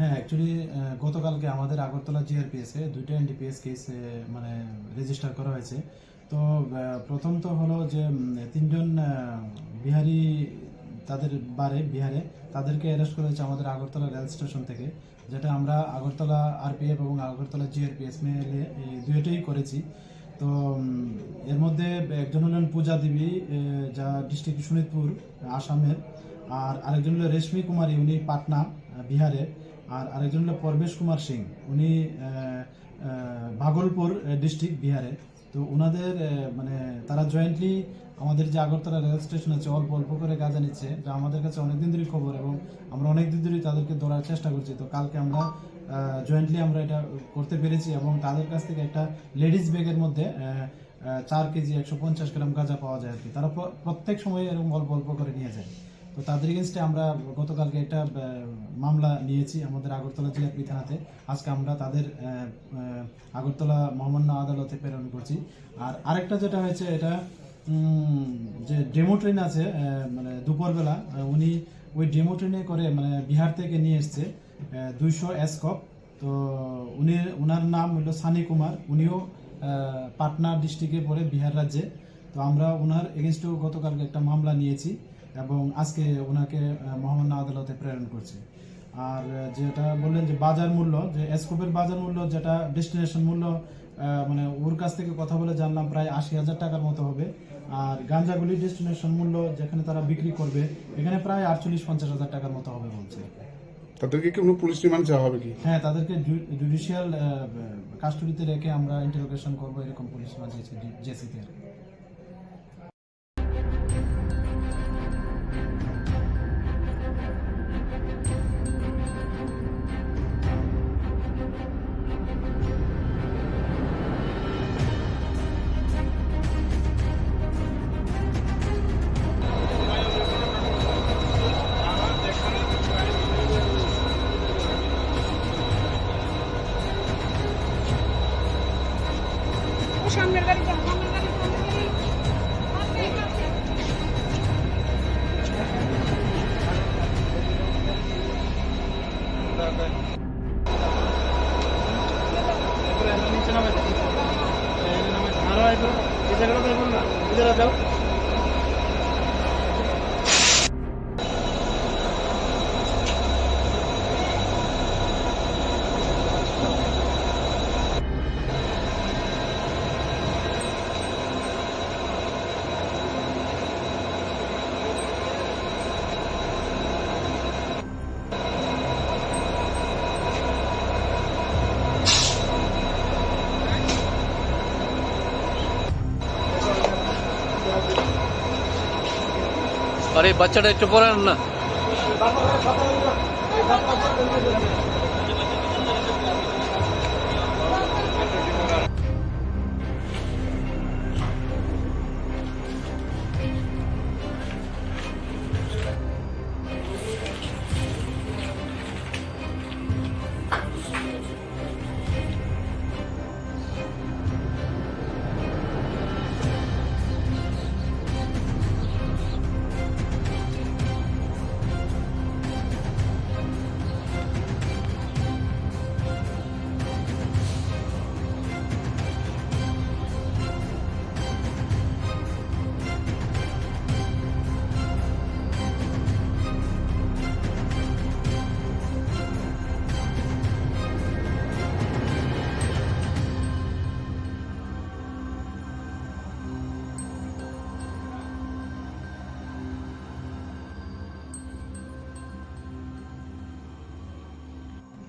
হ্যাঁ, অ্যাকচুয়ালি গতকালকে আমাদের আগরতলা জিআরপিএসে দুইটা এনডিপিএস কেস মানে রেজিস্টার করা হয়েছে। তো প্রথম তো হলো যে তিনজন বিহারি, তাদের বিহারে তাদেরকে অ্যারেস্ট করা হয়েছে আমাদের আগরতলা রেল স্টেশন থেকে, যেটা আমরা আগরতলা আরপিএফ এবং আগরতলা জিআরপিএস মিলে দুইটাই করেছি। তো এর মধ্যে একজন হলেন পূজা দেবী, যা ডিস্ট্রিক্ট শোনিতপুর আসামের, আর আরেকজন হলো রেশমি কুমারী, উনি পাটনা বিহারে, আর আরেকজন হলো পরবেশ কুমার সিং, উনি ভাগলপুর ডিস্ট্রিক্ট বিহারে। তো ওনাদের মানে তারা জয়েন্টলি আমাদের যে আগরতলা রেল স্টেশন আছে অল্প অল্প করে গাঁজা নিচ্ছে, যা আমাদের কাছে অনেকদিন ধরে খবর, এবং আমরা অনেকদিন ধরেই তাদেরকে ধরার চেষ্টা করছি। তো কালকে আমরা জয়েন্টলি আমরা এটা করতে পেরেছি, এবং তাদের কাছ থেকে একটা লেডিস ব্যাগের মধ্যে 4 কেজি 150 গ্রাম গাঁজা পাওয়া যায় আর কি। তারা প্রত্যেক সময় এরকম অল্প অল্প করে নিয়ে যায়। তো তাদের এগেনস্টে আমরা গতকালকে একটা মামলা নিয়েছি আমাদের আগরতলা জিআরপি থানাতে। আজকে আমরা তাদের আগরতলা মহামান্য আদালতে প্রেরণ করছি। আর আরেকটা যেটা হয়েছে, এটা যে ডেমো ট্রেন আছে, মানে দুপুরবেলা উনি ওই ডেমো ট্রেনে করে মানে বিহার থেকে নিয়ে এসছে 200 এসকপ। তো ওনার নাম হলো সানি কুমার, উনিও পাটনা ডিস্ট্রিক্টে পড়ে বিহার রাজ্যে। তো আমরা ওনার এগেনস্টেও গতকালকে একটা মামলা নিয়েছি, এবং আজকে ওনাকে মহামান্য আদালতে প্রেরণ করছি। আর যেটা বললেন যে বাজার মূল্য, যে এসকোপের বাজার মূল্য, যেটা ডেস্টিনেশন মূল্য, মানে ওর কাছ থেকে কথা বলে জানলাম প্রায় 80,000 টাকার মতো হবে। আর গাঞ্জাগুলি ডেস্টিনেশন মূল্য যেখানে তারা বিক্রি করবে, এখানে প্রায় 48-50,000 টাকার মতো হবে বলছে। তাদেরকে কি কোনো পুলিশ রিমান্ড চাওয়া হবে কি? হ্যাঁ, তাদেরকে জুডিশিয়াল কাস্টডিতে রেখে আমরা ইন্টারোগেশন করবো, এরকম পুলিশ রিমান্ড জেসিতে। সামনের গাড়ি যাও, সামনের গাড়ি, সামনের গাড়ি। যাও। আরে বাচ্চাটা একটু পড়ান না।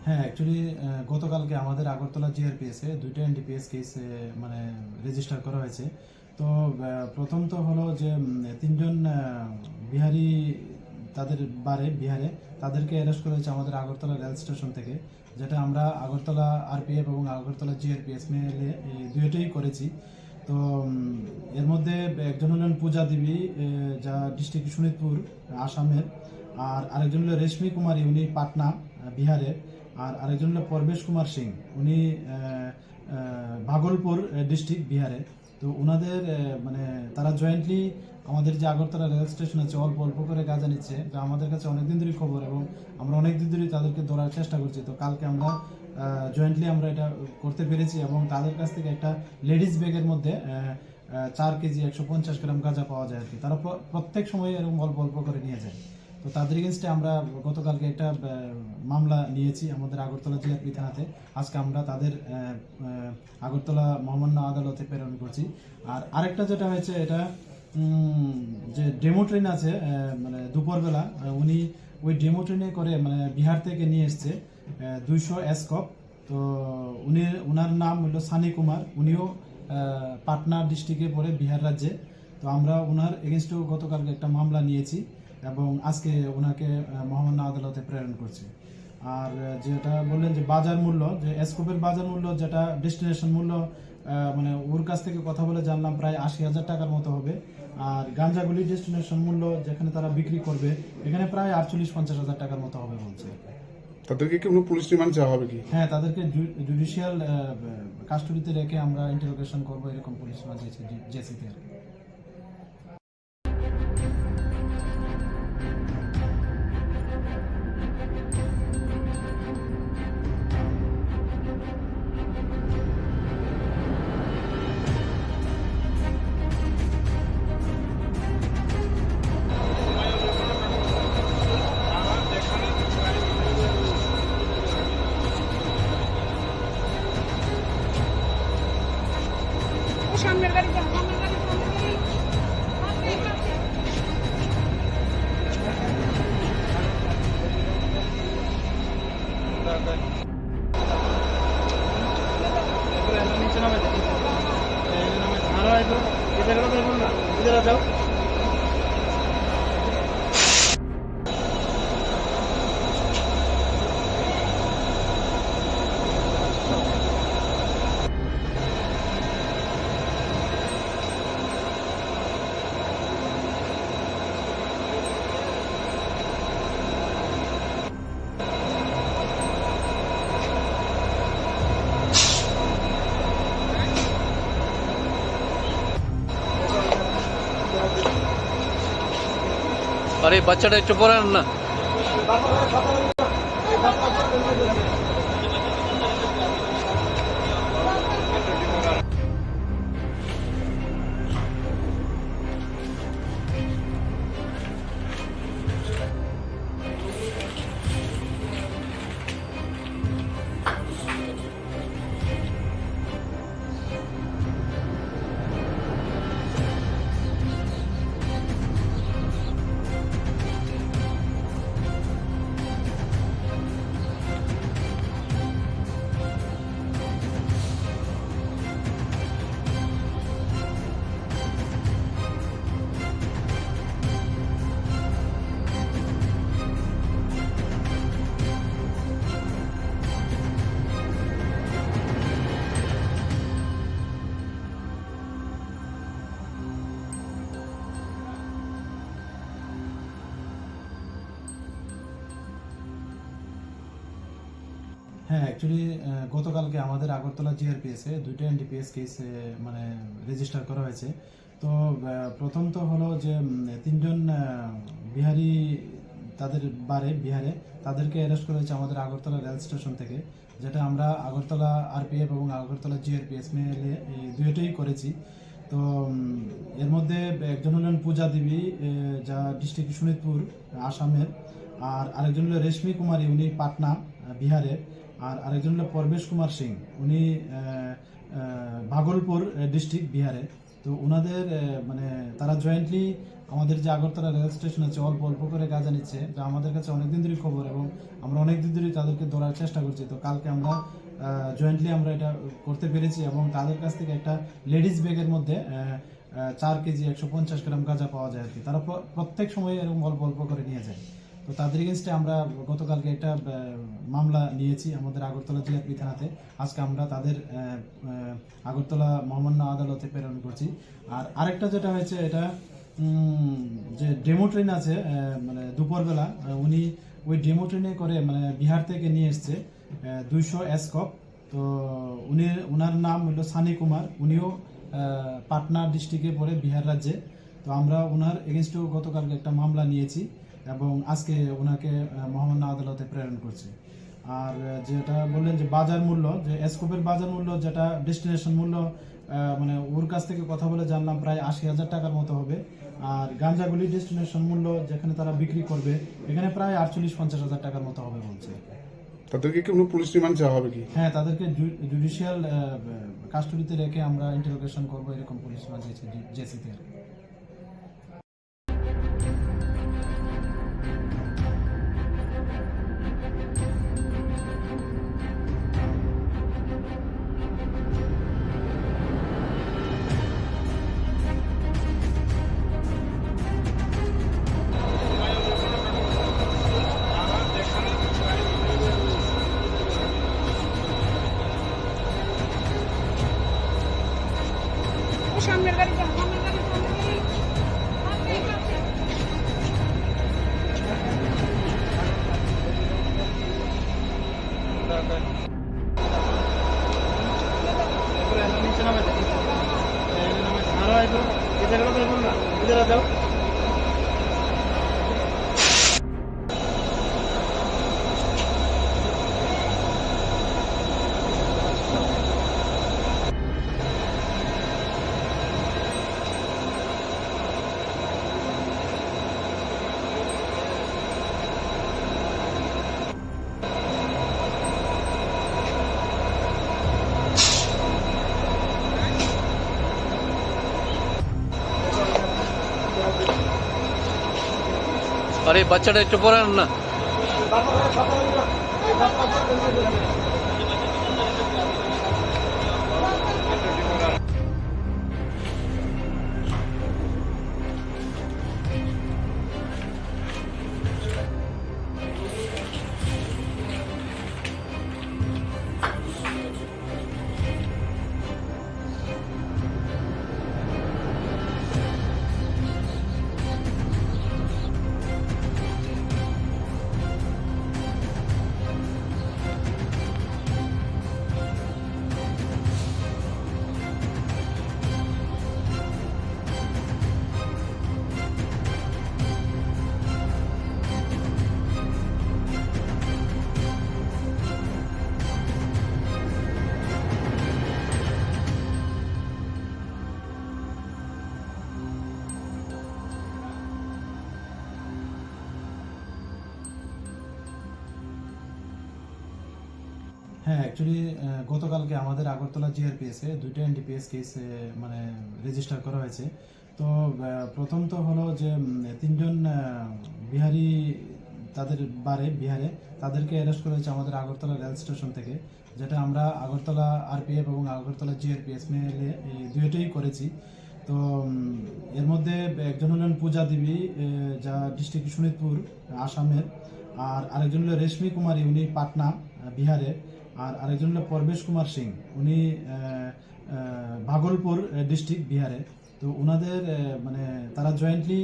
হ্যাঁ, অ্যাকচুয়ালি গতকালকে আমাদের আগরতলা জিআরপিএসে দুইটা এনডিপিএস কেস মানে রেজিস্টার করা হয়েছে। তো প্রথম তো হলো যে তিনজন বিহারি, তাদের বিহারে তাদেরকে অ্যারেস্ট করা হয়েছে আমাদের আগরতলা রেল স্টেশন থেকে, যেটা আমরা আগরতলা আরপিএফ এবং আগরতলা জিআরপিএস মিলে দুইটাই করেছি। তো এর মধ্যে একজন হলেন পূজা দেবী, যা ডিস্ট্রিক্ট শোনিতপুর আসামের, আর আরেকজন হলো রেশমি কুমারী, উনি পাটনা বিহারে, আর আরেকজন হলো পরবেশ কুমার সিং, উনি ভাগলপুর ডিস্ট্রিক্ট বিহারে। তো ওনাদের মানে তারা জয়েন্টলি আমাদের যে আগরতলা রেল স্টেশন আছে অল্প অল্প করে গাঁজা নিচ্ছে, যা আমাদের কাছে অনেকদিন ধরে খবর এবং আমরা অনেকদিন ধরে তাদেরকে ধরার চেষ্টা করছি। তো কালকে আমরা জয়েন্টলি আমরা এটা করতে পেরেছি এবং তাদের কাছ থেকে একটা লেডিস ব্যাগের মধ্যে 4 কেজি 150 গ্রাম গাঁজা পাওয়া যায় আর কি। তারা প্রত্যেক সময় এরকম অল্প অল্প করে নিয়ে যায়। তো তাদের এগেনস্টে আমরা গতকালকে একটা মামলা নিয়েছি আমাদের আগরতলা জিআরপি থানাতে। আজকে আমরা তাদের আগরতলা মহামান্য আদালতে প্রেরণ করছি। আর আরেকটা যেটা হয়েছে, এটা যে ডেমো ট্রেন আছে মানে দুপুরবেলা উনি ওই ডেমো ট্রেনে করে মানে বিহার থেকে নিয়ে এসছে 200 এসকপ। তো ওনার নাম হলো সানি কুমার, উনিও পাটনা ডিস্ট্রিক্টে পড়ে বিহার রাজ্যে। তো আমরা ওনার এগেনস্টেও গতকালকে একটা মামলা নিয়েছি এবং আজকে ওনাকে মহামান্য আদালতে প্রেরণ করছি। আর যেটা বললেন যে বাজার মূল্য, যে এসকোপের বাজার মূল্য যেটা ডেস্টিনেশন মূল্য মানে ওর কাছ থেকে কথা বলে জানলাম প্রায় 80,000 টাকার মতো হবে। আর গাঞ্জাগুলি ডেস্টিনেশন মূল্য যেখানে তারা বিক্রি করবে এখানে প্রায় 48-50,000 টাকার মতো হবে বলছে। তাদেরকে কি কোনো পুলিশ রিমান্ড চাওয়া হবে কি? হ্যাঁ, তাদেরকে জুডিশিয়াল কাস্টডিতে রেখে আমরা ইন্টারোগেশন করবো, এরকম পুলিশ জেসিতে আর কি। সামনের গাড়িতে সামনের গাড়ি সামনের গাড়ি নিচে নামে আরো একটু এই জায়গাটা দেখুন না, ইদারা যাও। আরে বাচ্চাটা একটু পড়েন না। হ্যাঁ, অ্যাকচুয়ালি গতকালকে আমাদের আগরতলা জিআরপিএসে 2টা এনডিপিএস কেস মানে রেজিস্টার করা হয়েছে। তো প্রথম তো হলো যে 3জন বিহারি তাদের বিহারে তাদেরকে অ্যারেস্ট করা হয়েছে আমাদের আগরতলা রেল স্টেশন থেকে, যেটা আমরা আগরতলা আরপিএফ এবং আগরতলা জিআরপিএস মিলে এই দুইটাই করেছি। তো এর মধ্যে একজন হলেন পূজা দেবী, যা ডিস্ট্রিক্ট শোনিতপুর আসামের, আর আরেকজন হলো রেশমি কুমারী, উনি পাটনা বিহারে, আর আরেকজন হলো পরবেশ কুমার সিং, উনি ভাগলপুর ডিস্ট্রিক্ট বিহারে। তো ওনাদের মানে তারা জয়েন্টলি আমাদের যে আগরতলা রেল স্টেশন আছে অল্প অল্প করে গাঁজা নিচ্ছে, যা আমাদের কাছে অনেকদিন ধরে খবর এবং আমরা অনেকদিন ধরে তাদেরকে ধরার চেষ্টা করছি। তো কালকে আমরা জয়েন্টলি আমরা এটা করতে পেরেছি এবং তাদের কাছ থেকে একটা লেডিস ব্যাগের মধ্যে 4 কেজি 150 গ্রাম গাঁজা পাওয়া যায় আর কি। তারা প্রত্যেক সময় এরকম অল্প অল্প করে নিয়ে যায়। তো তাদের এগেনস্টে আমরা গতকালকে একটা মামলা নিয়েছি আমাদের আগরতলা জিআরপি থানাতে। আজকে আমরা তাদের আগরতলা মহামান্য আদালতে প্রেরণ করছি। আর আরেকটা যেটা হয়েছে, এটা যে ডেমো ট্রেন আছে মানে দুপুরবেলা উনি ওই ডেমো ট্রেনে করে মানে বিহার থেকে নিয়ে এসছে 200 এসকপ। তো ওনার নাম হলো সানি কুমার। উনিও পাটনা ডিস্ট্রিক্টে পড়ে, বিহার রাজ্যে। তো আমরা ওনার এগেনস্টেও গতকালকে একটা মামলা নিয়েছি এবং আজকে ওনাকে মহামান্য আদালতে প্রেরণ করছি। আর যেটা বললেন যে বাজার মূল্য, যে এসকোপের বাজার মূল্য, যেটা ডেস্টিনেশন মূল্য, মানে ওর কাছ থেকে কথা বলে জানলাম প্রায় 80,000 টাকার মতো হবে। আর গাঞ্জাগুলি ডেস্টিনেশন মূল্য যেখানে তারা বিক্রি করবে, এখানে প্রায় 48-50,000 টাকার মতো হবে বলছে। তাদেরকে কি কোনো পুলিশ রিমান্ড চাওয়া হবে কি? হ্যাঁ, তাদেরকে জুডিশিয়াল কাস্টডিতে রেখে আমরা ইন্টারোগেশন করবো, এরকম পুলিশ মাঝিয়েছে জেসিতে। সামনের গাড়ি যাও, সামনের গাড়ি সামনের গাড়ি আপনি কাছে নিচে নামে ঝাড়ো হয়তো এই জায়গাটা দেখুন না, এই জায়গা যাও। আর এই বাচ্চাটা একটু পরে না। হ্যাঁ, অ্যাকচুয়ালি গতকালকে আমাদের আগরতলা জিআরপিএস এ 2টা এনডিপিএস কেস মানে রেজিস্টার করা হয়েছে। তো প্রথম তো হলো যে 3জন বিহারি, তাদের বিহারে তাদেরকে অ্যারেস্ট করা হয়েছে আমাদের আগরতলা রেল স্টেশন থেকে, যেটা আমরা আগরতলা আরপিএফ এবং আগরতলা জিআরপিএস মিলে এই দুইটাই করেছি। তো এর মধ্যে একজন হলেন পূজা দেবী, যা ডিস্ট্রিক্ট শোনিতপুর আসামের, আর আরেকজন হলো রেশমি কুমারী, উনি পাটনা বিহারে, আর আরেকজন হলো পরবেশ কুমার সিং, উনি ভাগলপুর ডিস্ট্রিক্ট বিহারে। তো ওনাদের মানে তারা জয়েন্টলি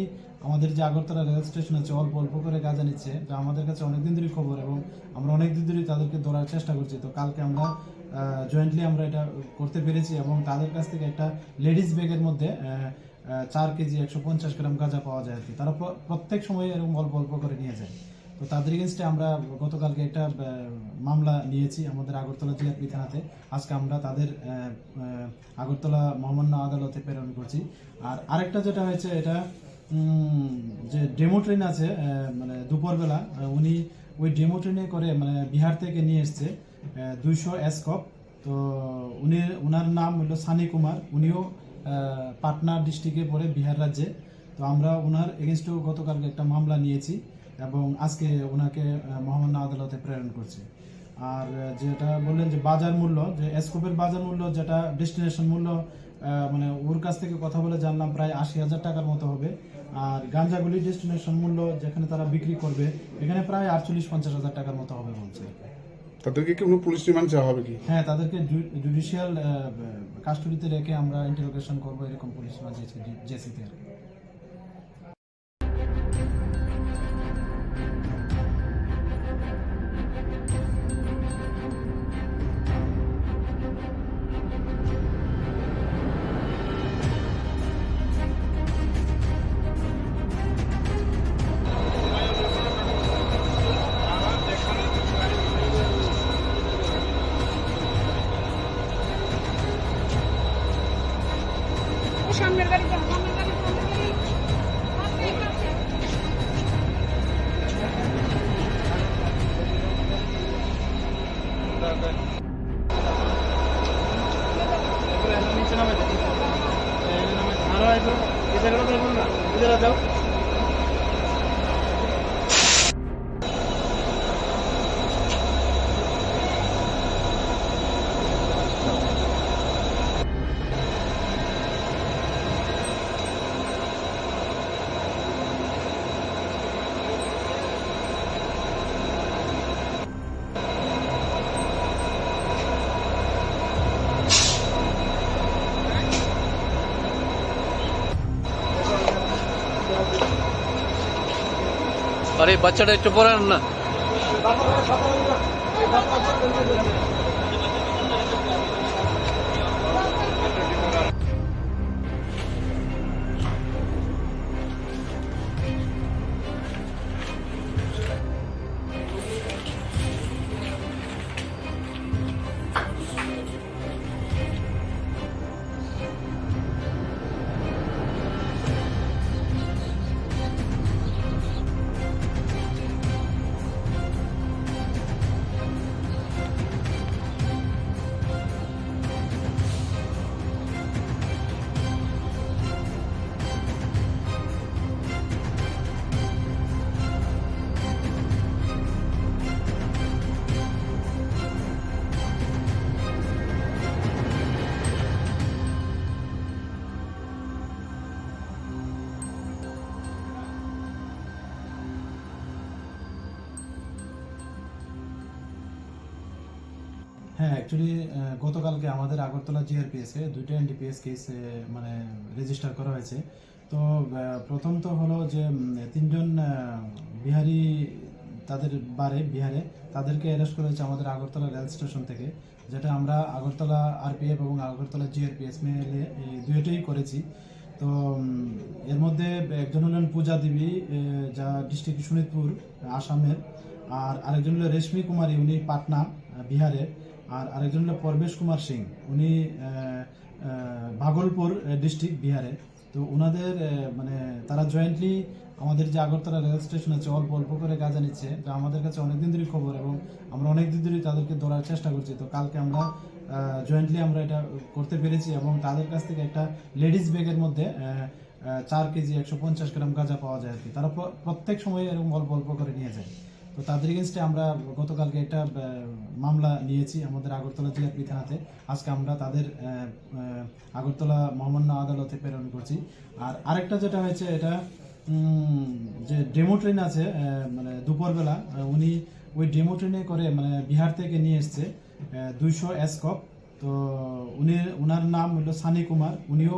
আমাদের যে আগরতলা রেল স্টেশন আছে, অল্প অল্প করে গাঁজা নিচ্ছে। তো আমাদের কাছে অনেকদিন ধরে খবর এবং আমরা অনেকদিন ধরে তাদেরকে ধরার চেষ্টা করছি। তো কালকে আমরা জয়েন্টলি আমরা এটা করতে পেরেছি এবং তাদের কাছ থেকে একটা লেডিস ব্যাগের মধ্যে 4 কেজি 150 গ্রাম গাঁজা পাওয়া যায় আর কি। তারা প্রত্যেক সময় এরকম অল্প অল্প করে নিয়ে যায়। তো তাদের এগেনস্টে আমরা গতকালকে একটা মামলা নিয়েছি আমাদের আগরতলা জিআরপি থানাতে। আজকে আমরা তাদের আগরতলা মহামান্য আদালতে প্রেরণ করছি। আর আরেকটা যেটা হয়েছে, এটা যে ডেমো ট্রেন আছে, মানে দুপুরবেলা উনি ওই ডেমো ট্রেনে করে মানে বিহার থেকে নিয়ে এসছে 200 এসকপ। তো ওনার নাম হলো সানি কুমার। উনিও পাটনা ডিস্ট্রিক্টে পড়ে, বিহার রাজ্যে। তো আমরা ওনার এগেনস্টেও গতকালকে একটা মামলা নিয়েছি এবং আজকে ওনাকে মহামান্য আদালতে প্রেরণ করছি। আর যেটা বললেন যে বাজার মূল্য, যে এসকোপের বাজার মূল্য, যেটা ডেস্টিনেশন মূল্য, মানে ওর কাছ থেকে কথা বলে জানলাম প্রায় 80,000 টাকার মতো হবে। আর গাঞ্জাগুলি ডেস্টিনেশন মূল্য যেখানে তারা বিক্রি করবে, এখানে প্রায় 48-50,000 টাকার মতো হবে বলছে। তাদেরকে কি কোনো পুলিশ রিমান্ড চাওয়া হবে কি? হ্যাঁ, তাদেরকে জুডিশিয়াল কাস্টডিতে রেখে আমরা ইন্টারোগেশন করবো, এরকম পুলিশ মাঝিয়েছে জেসিতে। সামনের গাড়ি যাও, সামনের গাড়ি সামনে কাছে। নিচে নামে যাও, নামে ঝাড়ো আইবো এই জায়গাটা দেখুন না, এদিকে যাও। আর এই বাচ্চাটা একটু পড়েন না। হ্যাঁ, অ্যাকচুয়ালি গতকালকে আমাদের আগরতলা জিআরপিএসে দুইটা এনডিপিএস কেস মানে রেজিস্টার করা হয়েছে। তো প্রথম তো হলো যে তিনজন বিহারি তাদের বিহারে তাদেরকে অ্যারেস্ট করা হয়েছে আমাদের আগরতলা রেল স্টেশন থেকে, যেটা আমরা আগরতলা আরপিএফ এবং আগরতলা জিআরপিএস মিলে এই দুইটাই করেছি। তো এর মধ্যে একজন হলেন পূজা দেবী, যা ডিস্ট্রিক্ট শোনিতপুর আসামের, আর আরেকজন হলো রেশমি কুমারী, উনি পাটনা বিহারে, আর আরেকজন হলো পরবেশ কুমার সিং, উনি ভাগলপুর ডিস্ট্রিক্ট বিহারে। তো ওনাদের মানে তারা জয়েন্টলি আমাদের যে আগরতলা রেল স্টেশন আছে অল্প অল্প করে গাঁজা নিচ্ছে, যা আমাদের কাছে অনেকদিন ধরেই খবর এবং আমরা অনেকদিন ধরেই তাদেরকে ধরার চেষ্টা করছি। তো কালকে আমরা জয়েন্টলি আমরা এটা করতে পেরেছি এবং তাদের কাছ থেকে একটা লেডিস ব্যাগের মধ্যে 4 কেজি 150 গ্রাম গাঁজা পাওয়া যায় আর কি। তারা প্রত্যেক সময় এরকম অল্প অল্প করে নিয়ে যায়। তো তাদের এগেনস্টে আমরা গতকালকে একটা মামলা নিয়েছি আমাদের আগরতলা জিআরপি থানাতে। আজকে আমরা তাদের আগরতলা মহামান্য আদালতে প্রেরণ করছি। আর আরেকটা যেটা হয়েছে, এটা যে ডেমো ট্রেন আছে মানে দুপুরবেলা উনি ওই ডেমো ট্রেনে করে মানে বিহার থেকে নিয়ে এসছে 200 এসকপ। তো ওনার নাম হলো সানি কুমার, উনিও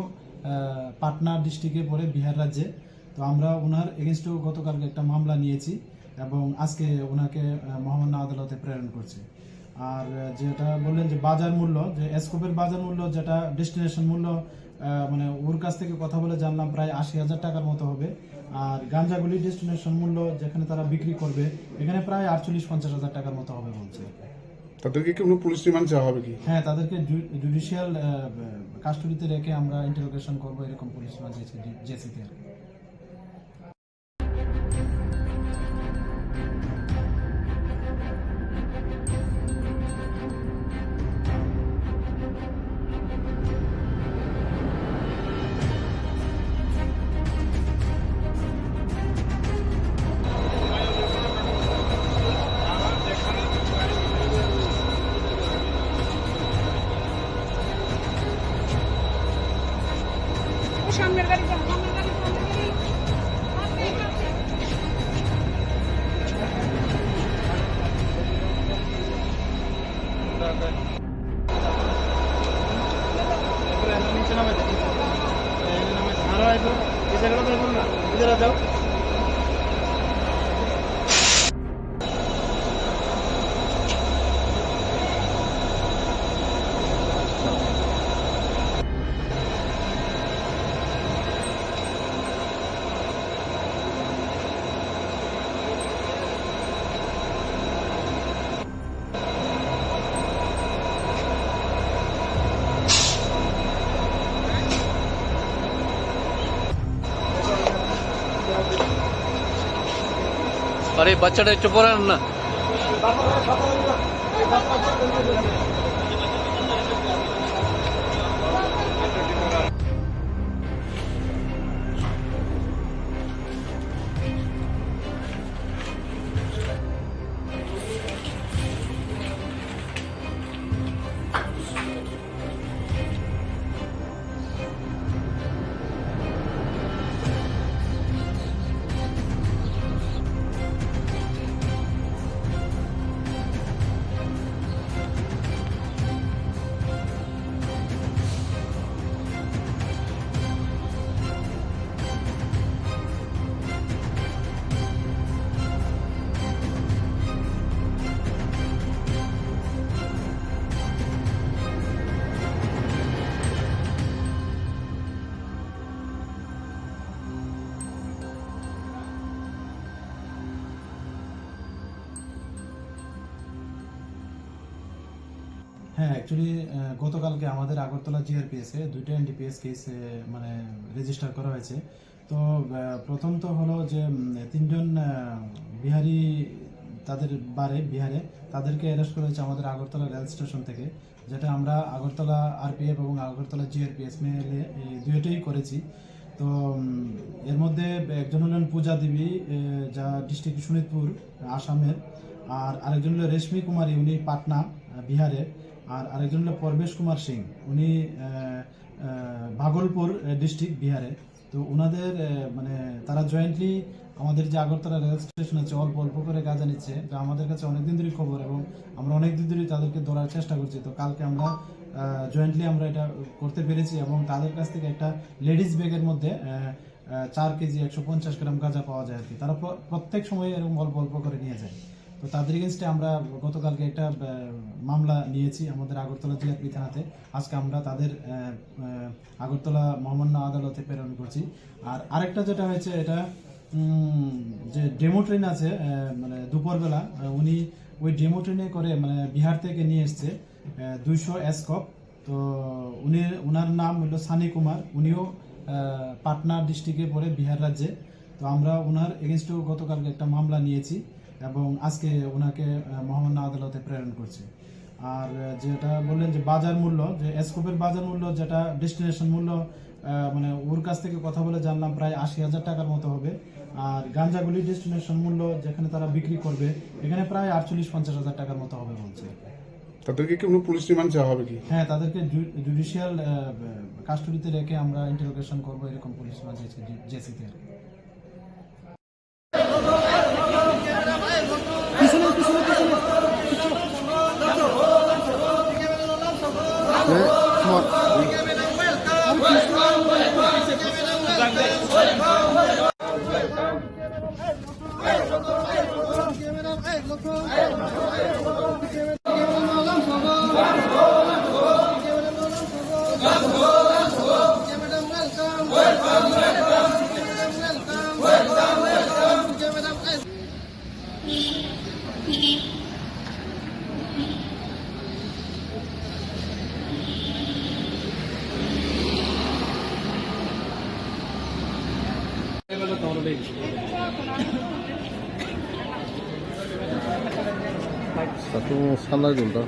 পাটনা ডিস্ট্রিক্টে পড়ে বিহার রাজ্যে। তো আমরা ওনার এগেনস্টেও গতকালকে একটা মামলা নিয়েছি এবং আজকে ওনাকে মহামান্য আদালতে প্রেরণ করছি। আর যেটা বললেন যে বাজার মূল্য, যে এসকোপের বাজার মূল্য যেটা ডেস্টিনেশন মূল্য, মানে ওর কাছ থেকে কথা বলে জানলাম প্রায় 80,000 টাকার মতো হবে। আর গাঁজাগুলি ডেস্টিনেশন মূল্য যেখানে তারা বিক্রি করবে এখানে প্রায় 48-50,000 টাকার মতো হবে বলছে। তাদেরকে কি কোনো পুলিশ রিমান্ড চাওয়া হবে কি? হ্যাঁ, তাদেরকে জুডিশিয়াল কাস্টডিতে রেখে আমরা ইন্টারোগেশন করবো, এরকম পুলিশ রিমান্ড জেসিতে আর কি। সামনের গাড়ি যাও, সামনের গাড়ি কাছে। নিচে নামে যাও, নামে ঝাড়ো আইবো এই জায়গাটা দেখুন না, এদিকে যাও। আর এই বাচ্চাটা একটু পড়ান না। হ্যাঁ, অ্যাকচুয়ালি গতকালকে আমাদের আগরতলা জিআরপিএস এ দুইটা এনডিপিএস কেস মানে রেজিস্টার করা হয়েছে। তো প্রথম তো হলো যে তিনজন বিহারি তাদের বিহারে তাদেরকে অ্যারেস্ট করা হয়েছে আমাদের আগরতলা রেল স্টেশন থেকে, যেটা আমরা আগরতলা আরপিএফ এবং আগরতলা জিআরপিএস মিলে এই দুইটাই করেছি। তো এর মধ্যে একজন হলেন পূজা দেবী, যা ডিস্ট্রিক্ট শোনিতপুর আসামের, আর আরেকজন হলো রেশমি কুমারী, উনি পাটনা বিহারে, আর আরেকজন হলো পরবেশ কুমার সিং, উনি ভাগলপুর ডিস্ট্রিক্ট বিহারে। তো ওনাদের মানে তারা জয়েন্টলি আমাদের যে আগরতলা রেল স্টেশন আছে অল্প অল্প করে গাঁজা নিচ্ছে, যা আমাদের কাছে অনেকদিন ধরে খবর এবং আমরা অনেকদিন ধরে তাদেরকে ধরার চেষ্টা করছি। তো কালকে আমরা জয়েন্টলি আমরা এটা করতে পেরেছি এবং তাদের কাছ থেকে একটা লেডিস ব্যাগের মধ্যে 4 কেজি 150 গ্রাম গাঁজা পাওয়া যায় আর কি। তারা প্রত্যেক সময় এরকম অল্প অল্প করে নিয়ে যায়। তো তাদের এগেনস্টে আমরা গতকালকে একটা মামলা নিয়েছি আমাদের আগরতলা জিআরপি থানাতে। আজকে আমরা তাদের আগরতলা মহামান্য আদালতে প্রেরণ করছি। আর আরেকটা যেটা হয়েছে, এটা যে ডেমো ট্রেন আছে মানে দুপুরবেলা উনি ওই ডেমো ট্রেনে করে মানে বিহার থেকে নিয়ে এসছে 200 এসকপ। তো উনার নাম হলো সানি কুমার, উনিও পাটনা ডিস্ট্রিক্টে পড়ে বিহার রাজ্যে। তো আমরা ওনার এগেনস্টেও গতকালকে একটা মামলা নিয়েছি এবং আজকে ওনাকে মহামান্য আদালতে প্রেরণ করছি। আর যেটা বললেন যে বাজার মূল্য, যে এসকোপের বাজার মূল্য যেটা ডেস্টিনেশন মূল্য, মানে ওর কাছ থেকে কথা বলে জানলাম প্রায় 80,000 টাকার মতো হবে। আর গাঞ্জাগুলি ডেস্টিনেশন মূল্য যেখানে তারা বিক্রি করবে এখানে প্রায় 48-50,000 টাকার মতো হবে বলছে। তাদেরকে কি কোনো পুলিশ রিমান্ড চাওয়া হবে কি? হ্যাঁ, তাদেরকে জুডিশিয়াল কাস্টডিতে রেখে আমরা ইন্টারোগেশন করবো, এরকম police জেসিতে। Satu salah juga.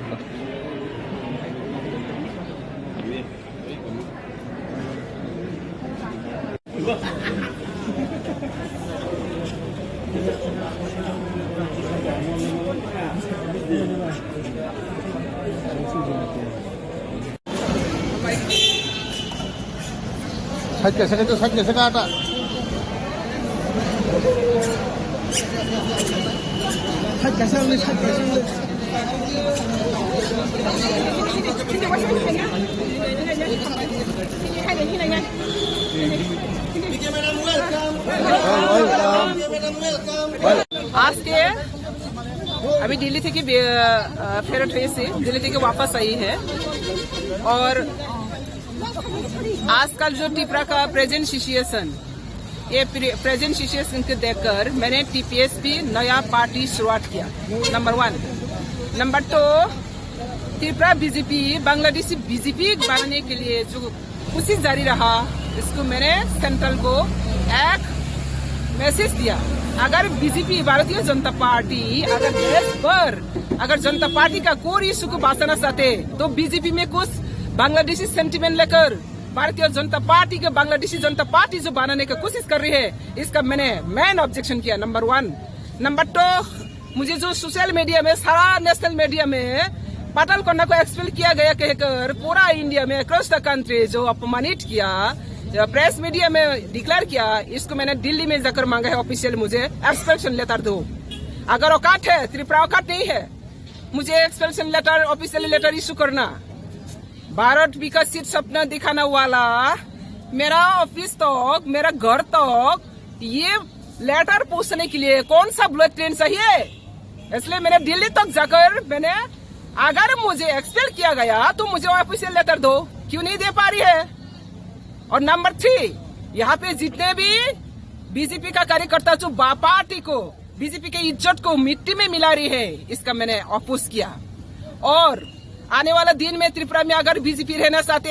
Sakit ada. আজকে अभी दिल्ली থেকে ফেরত হয়েছে, दिल्ली থেকে वापस आई है। और आजकल जो टिपरा का प्रेजेंट सिचुएशन, ये प्रेजेंट सिचुएशन को देखकर मैंने टीपीएसपी नया पार्टी शुरुआत किया, number 1। Number 2, Tripura BJP Bangladeshi BJP बनाने के लिए जो कोशिश जारी रहा, इसको मैंने सेंट्रल को एक मैसेज दिया, अगर बीजेपी भारतीय जनता पार्टी अगर देश पर अगर जनता पार्टी का कोई इशू को बांटना चाहते तो बीजेपी में कुछ बांग्लादेशी सेंटिमेंट लेकर भारतीय जनता पार्टी के बांग्लादेशी जनता पार्टी जो बनाने की कोशिश कर रही है, इसका मैंने मेन ऑब्जेक्शन किया, नंबर 1। नंबर 2, मुझे जो सोशल मीडिया में सारा नेशनल मीडिया में पाटल कोंडा को एक्सपेल किया गया कहकर पूरा इंडिया में अक्रॉस द कंट्री जो अपमानित किया, प्रेस मीडिया में डिक्लेयर किया, इसको मैंने दिल्ली में जाकर मांगा है ऑफिशियल मुझे एक्सपेल्शन लेटर दो। अगर औकात है, त्रिपुरा औकात नहीं है, मुझे एक्सपेल्शन लेटर ऑफिशियल लेटर इशू करना। भारत विकसित सपना दिखाने वाला मेरा ऑफिस तक, मेरा घर तक ये लेटर पूछने के लिए कौन सा बुलेट ट्रेन चाहिए, इसलिए मैंने दिल्ली तक जाकर मैंने अगर मुझे एक्सपेल किया गया तो मुझे ऑफिशियल लेटर दो, क्यों नहीं दे पा रही है। और नंबर 3, यहाँ पे जितने भी बीजेपी का कार्यकर्ता जो पार्टी को बीजेपी के इज्जत को मिट्टी में मिला रही है, इसका मैंने अपोज किया। और आने वाला दिन में त्रिपुरा में अगर बीजेपी रहना चाहते,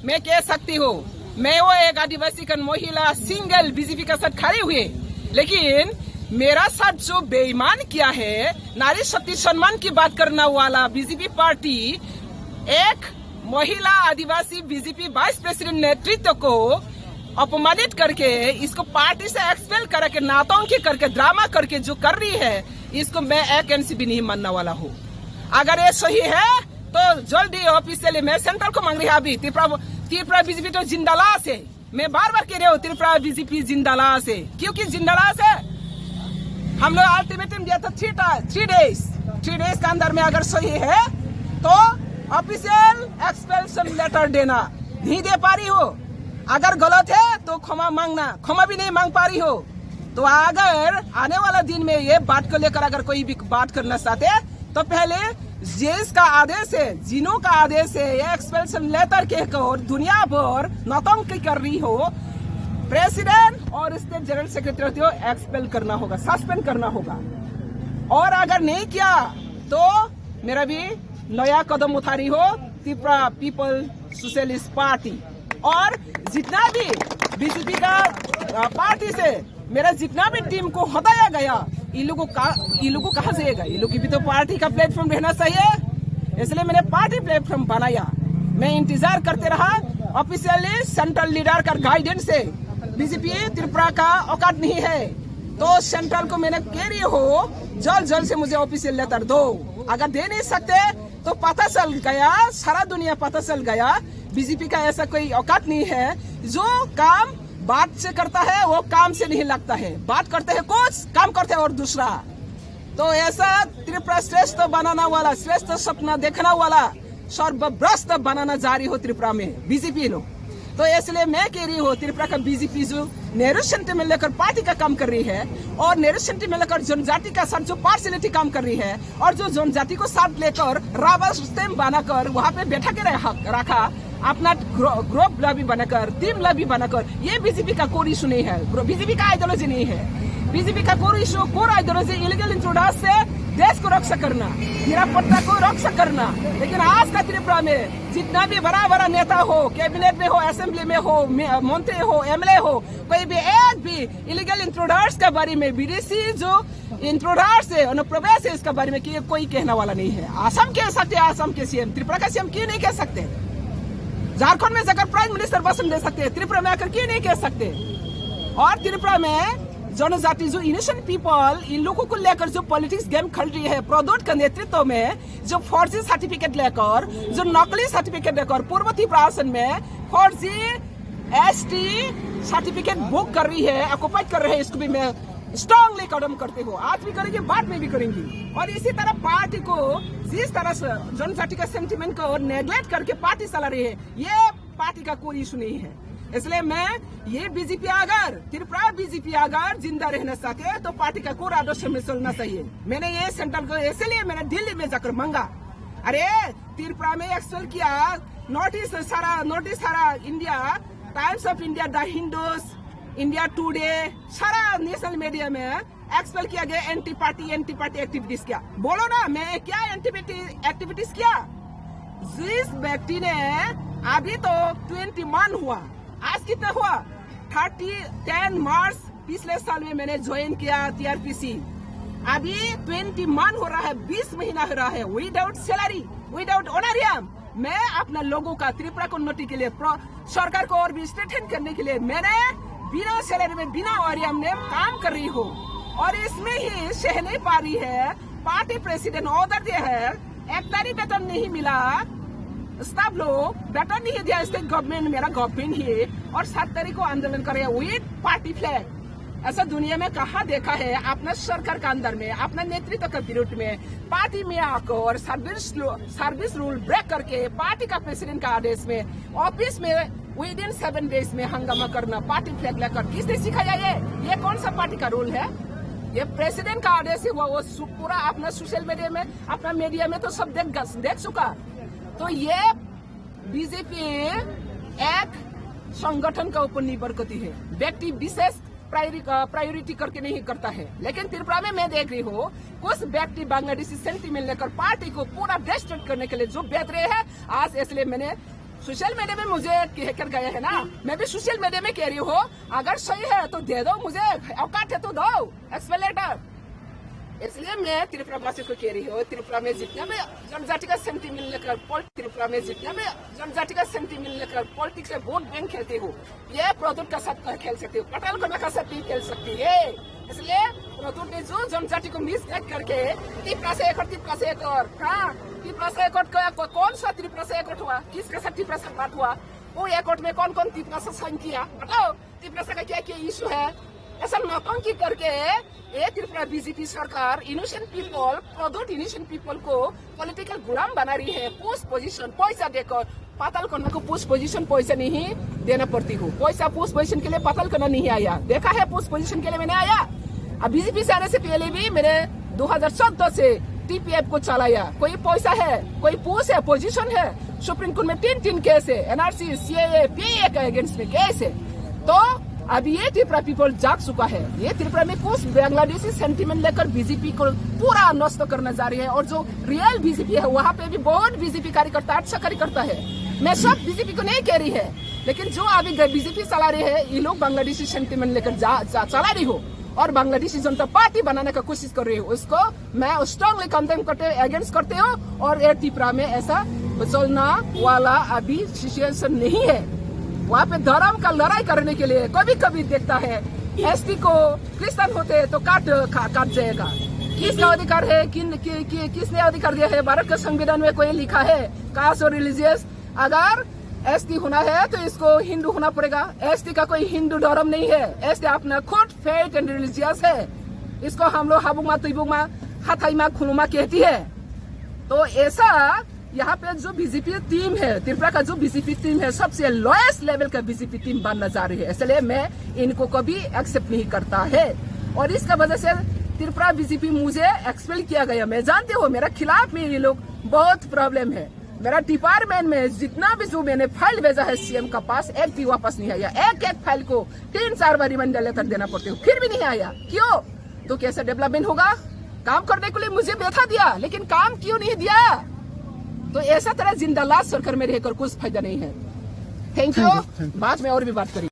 मैं कह सकती हूँ, मैं वो एक आदिवासी का महिला सिंगल बीजेपी का साथ खड़ी हुई, लेकिन मेरा साथ जो बेईमान किया है, नारी शक्ति सम्मान की बात करने वाला बीजेपी पार्टी एक महिला आदिवासी बीजेपी वाइस प्रेसिडेंट नेतृत्व को अपमानित करके इसको पार्टी से एक्सपेल करके नाटंकी करके ड्रामा करके जो कर रही है, इसको मैं एक इंच भी नहीं मानने वाला हूँ। अगर ये सही है तो जल्दी ऑफिशियली मैं सेंट्रल को मांग रही है। अभी त्रिपुरा बीजेपी तो जिंदालाश है, मैं बार बार कह रही हूँ त्रिपुरा बीजेपी जिंदालाश है, क्योंकि जिंदालाश है। हम लोग अल्टीमेटम दिया था 3 डेज के अंदर में अगर सही है तो ऑफिशियल एक्सपेल्शन लेटर देना, नहीं दे पा रही हो। अगर गलत है तो क्षमा मांगना, क्षमा भी नहीं मांग पा रही हो तो अगर आने वाला दिन में ये बात को लेकर अगर कोई भी बात करना चाहते तो पहले जिसका आदेश है, जिनों का आदेश है, ये एक्सपेल्शन लेटर कहकर दुनिया भर नौटंकी कर रही हो, प्रेसिडेंट और स्टेट जनरल सेक्रेटरी को एक्सपेल करना होगा, सस्पेंड करना होगा। और अगर नहीं किया तो मेरा भी नया कदम उठा रही हो त्रिपुरा पीपल सोशलिस्ट पार्टी। और जितना भी बीजेपी का पार्टी से मेरा जितना भी टीम को हटाया गया, ये लोगों को कहाँ जाएगा, ये लोग की भी तो पार्टी का प्लेटफॉर्म रहना चाहिए, इसलिए मैंने पार्टी प्लेटफॉर्म बनाया। मैं इंतजार करते रहा ऑफिशियली सेंट्रल लीडर का गाइडेंस से, बीजेपी त्रिपुरा का औकात नहीं है तो सेंट्रल को मैंने कह रही हो जल्द से मुझे ऑफिशियल लेटर दो। अगर दे नहीं सकते तो पता चल गया, सारा दुनिया पता चल गया बीजेपी का ऐसा कोई औकात नहीं है, जो काम बात से करता है वो काम से नहीं लगता है, बात करते हैं कुछ, काम करते हैं और दूसरा। तो ऐसा त्रिपुरा श्रेष्ठ बनाना वाला, श्रेष्ठ सपना देखना वाला सर्वभ्रष्ट बनाना जारी हो त्रिपुरा में बीजेपी लोग। तो इसलिए मैं कह रही हूँ त्रिपुरा का बीजेपी जो नेहरू सेंटिमेंट लेकर पार्टी का काम कर रही है और नेहरू सेंटिमेंट लेकर जनजाति का साथ जो पार्शियलिटी काम कर रही है और जो जनजाति को साथ लेकर राबर सिस्टम बनाकर वहाँ पे बैठा के रखा, अपना ग्रुप लॉबी बनाकर, टीम लॉबी बनाकर, ये बीजेपी का कोई इशू नहीं है, बीजेपी का आइडियोलॉजी नहीं है। बीजेपी का कोई इशू, कोर आइडियोलॉजी इलीगल इंट्रोडक्स से देश को रक्षा करना, निरापत्ता को रक्षा करना। लेकिन आज का त्रिपुरा में जितना भी बड़ा नेता हो, कैबिनेट में हो, असेंबली में हो, मंत्री हो, एमएलए हो, कोई भी एक भी इलीगल इंट्रोडक्स के बारे में, विदेशी जो इंट्रोडक्स है, अनुप्रवेश है, इसके बारे में कोई कहने वाला नहीं है। असम कह सकते, असम के सीएम, त्रिपुरा का सीएम क्यों नहीं कह सकते? झारखंड में जाकर प्राइम मिनिस्टर भाषण दे सकते हैं, त्रिपुरा में आकर क्यों नहीं कह सकते? और त्रिपुरा में जनजाति जो इनोसेंट पीपल, इन लोगों को लेकर जो पॉलिटिक्स गेम खेल रही है प्रदोट का नेतृत्व में, जो फर्जी सर्टिफिकेट लेकर, जो नकली सर्टिफिकेट लेकर पूर्व त्रिपुरा में फर्जी एसटी सर्टिफिकेट बुक कर रही है, ऑक्युपाइड कर रहे हैं, इसको भी मैं स्ट्रांगली कदम करते हो, आज भी करेंगे, बाद में भी करेंगे। और इसी तरह पार्टी को जिस तरह से जनजाति का सेंटिमेंट को नेग्लेक्ट करके पार्टी चला रही है, ये पार्टी का कोई इशू नहीं है। इसलिए मैं ये बीजेपी अगर त्रिपुरा बीजेपी अगर जिंदा रहना चाहते तो पार्टी का कोर आदर्श में चलना चाहिए। मैंने ये सेंट्रल को इसलिए मैंने दिल्ली में जाकर मांगा, अरे त्रिपुरा में एक्सपेल किया, नोटिस सारा India, times of India, the Hindus, India today, सारा नेशनल मीडिया में एक्सपेल किया गया, एंटी पार्टी एक्टिविटीज किया। बोलो ना, मैं क्या एंटी एक्टिविटीज किया? जिस व्यक्ति ने अभी तो 21 हुआ, आज कितना हुआ? 10 मार्च पिछले साल में मैंने ज्वाइन किया TRPC। अभी 20 मंथ हो रहा है, 20 महीना हो रहा है, विदाउट सैलरी, विदाउट ऑनरियम। मैं अपना लोगों का त्रिपुरा कम्युनिटी के लिए सरकार को और भी स्ट्रेंथन करने के लिए मैंने बिना सैलरी में बिना ऑनरियम में काम कर रही हूँ। और इसमें ही सह नहीं पा रही है, पार्टी प्रेसिडेंट ऑर्डर दिया है, 1 तारीख वेतन नहीं मिला, स्टाफ लोग वेतन नहीं दिया, स्टेट गवर्नमेंट मेरा गवर्नमेंट ही, और 7 तारीख को आंदोलन करे विद पार्टी फ्लैग। ऐसा दुनिया में कहाँ देखा है? अपना सरकार के अंदर में, अपना नेतृत्व के विरुद्ध में पार्टी में आकर सर्विस रूल ब्रेक करके पार्टी का प्रेसिडेंट का आदेश में ऑफिस में विद इन 7 डेज में हंगामा करना, पार्टी फ्लैग लेकर, किसने सिखाया ये कौन सा पार्टी का रूल है? ये प्रेसिडेंट का आदेश है, वो पूरा अपना सोशल मीडिया में, अपना मीडिया में तो सब देख चुका। तो ये बीजेपी एक संगठन का ऊपर निर्भर करती है, व्यक्ति विशेष प्रायोरिटी करके नहीं करता है। लेकिन त्रिपुरा में मैं देख रही हूँ कुछ व्यक्ति बांग्लादेशी सेंटीमेंट लेकर पार्टी को पूरा डिस्ट्रैक्ट करने के लिए जो बेच रहे हैं आज, इसलिए मैंने सोशल मीडिया में मुझे कहकर गए है ना, मैं भी सोशल मीडिया में कह रही हूँ, अगर सही है तो दे दो, मुझे औकात है तो दो एक्सप्लेनेटर। इसलिए मैं त्रिपुरा वासी को कह रही हूँ, त्रिपुरा में जितना भी जनजाति का सेंटीमेंट लेकर पॉलिटिक्स से वोट बैंक खेलती हूँ, ये प्रदूत का साथ खेल सकती हूँ, पटेल को का साथ खेल सकती है। इसलिए प्रदूत ने जो जनजाति को मिसगाइड करके त्रिपुरा से एक और त्रिपुरा से एक कौन सा त्रिपुरा से एक हुआ, किसके साथ त्रिपुरा से बात हुआ, वो एक में कौन कौन त्रिपुरा से साइन किया, बताओ त्रिपुरा से का क्या क्या इशू है? ऐसा नौटंकी करके ये त्रिपुरा बीजेपी सरकार इनोसेंट पीपल, प्रदूत इनोसेंट पीपल को पॉलिटिकल गुलाम बना रही है। पोस्ट पोजीशन पैसा देकर, पाताल करना को पोस्ट पोजीशन पैसा नहीं देना पड़ती हो, पैसा पोस्ट पोजीशन के लिए पाताल करना नहीं आया, देखा है पोस्ट पोजीशन के लिए मैंने आया। अब बीजेपी से आने से पहले भी मैंने 2014 से TPF को चलाया, कोई पैसा है, कोई पोस्ट है, पोजीशन है, सुप्रीम कोर्ट में 3 केस है, NRC, CAA, PA के अगेंस्ट में केस है। तो अब ये त्रिपुरा पीपल जाग चुका है, ये त्रिपुरा में कुछ बांग्लादेशी सेंटीमेंट लेकर बीजेपी को पूरा नष्ट करना जा रही है। और जो रियल बीजेपी है वहाँ पे भी बहुत बीजेपी कार्यकर्ता अच्छा कार्यकर्ता है, मैं सब बीजेपी को नहीं कह रही है, लेकिन जो अभी बीजेपी चला रही है ये लोग बांग्लादेशी सेंटीमेंट लेकर चला रही हो और बांग्लादेशी जनता पार्टी बनाने का कोशिश कर रही हो, उसको मैं स्ट्रांगली कंडेम करते अगेंस्ट करते हो। और ये त्रिपुरा में ऐसा चलना वाला अभी सिचुएशन नहीं है। वहाँ पे धर्म का लड़ाई करने के लिए कभी कभी देखता है ST को क्रिश्चियन होते तो काट जाएगा। किसका अधिकार है, किसने अधिकार दिया है? भारत के संविधान में कोई लिखा है कास्ट और रिलीजियस? अगर ST होना है तो इसको हिंदू होना पड़ेगा। ST का कोई हिंदू धर्म नहीं है, ST अपना खुद फेथ एंड रिलीजियस है। इसको हम लोग हाबुमा तुबुमा हाथाईमा खुलुमा कहती है। तो ऐसा यहाँ पे जो बीजेपी टीम है, त्रिपुरा का जो बीजेपी टीम है, सबसे लोएस्ट लेवल का बीजेपी टीम बनना जा रही है, इसलिए मैं इनको कभी एक्सेप्ट नहीं करता है। और इसका वजह से त्रिपुरा बीजेपी मुझे एक्सपेल किया गया। मैं जानती हूँ मेरा खिलाफ में ये लोग बहुत प्रॉब्लम है। मेरा डिपार्टमेंट में जितना भी जो मैंने फाइल भेजा है CM का पास, एक भी वापस नहीं आया। एक फाइल को 3-4 बार रिमाइंडर लेटर देना पड़ती हूँ, फिर भी नहीं आया। क्यों? तो कैसे डेवलपमेंट होगा? काम करने के लिए मुझे बैठा दिया, लेकिन काम क्यों नहीं दिया? तो ऐसा तरह जिंदालाज सरकार में रहकर कुछ फायदा नहीं है। Thank you. बाद में और भी बात करेंगे।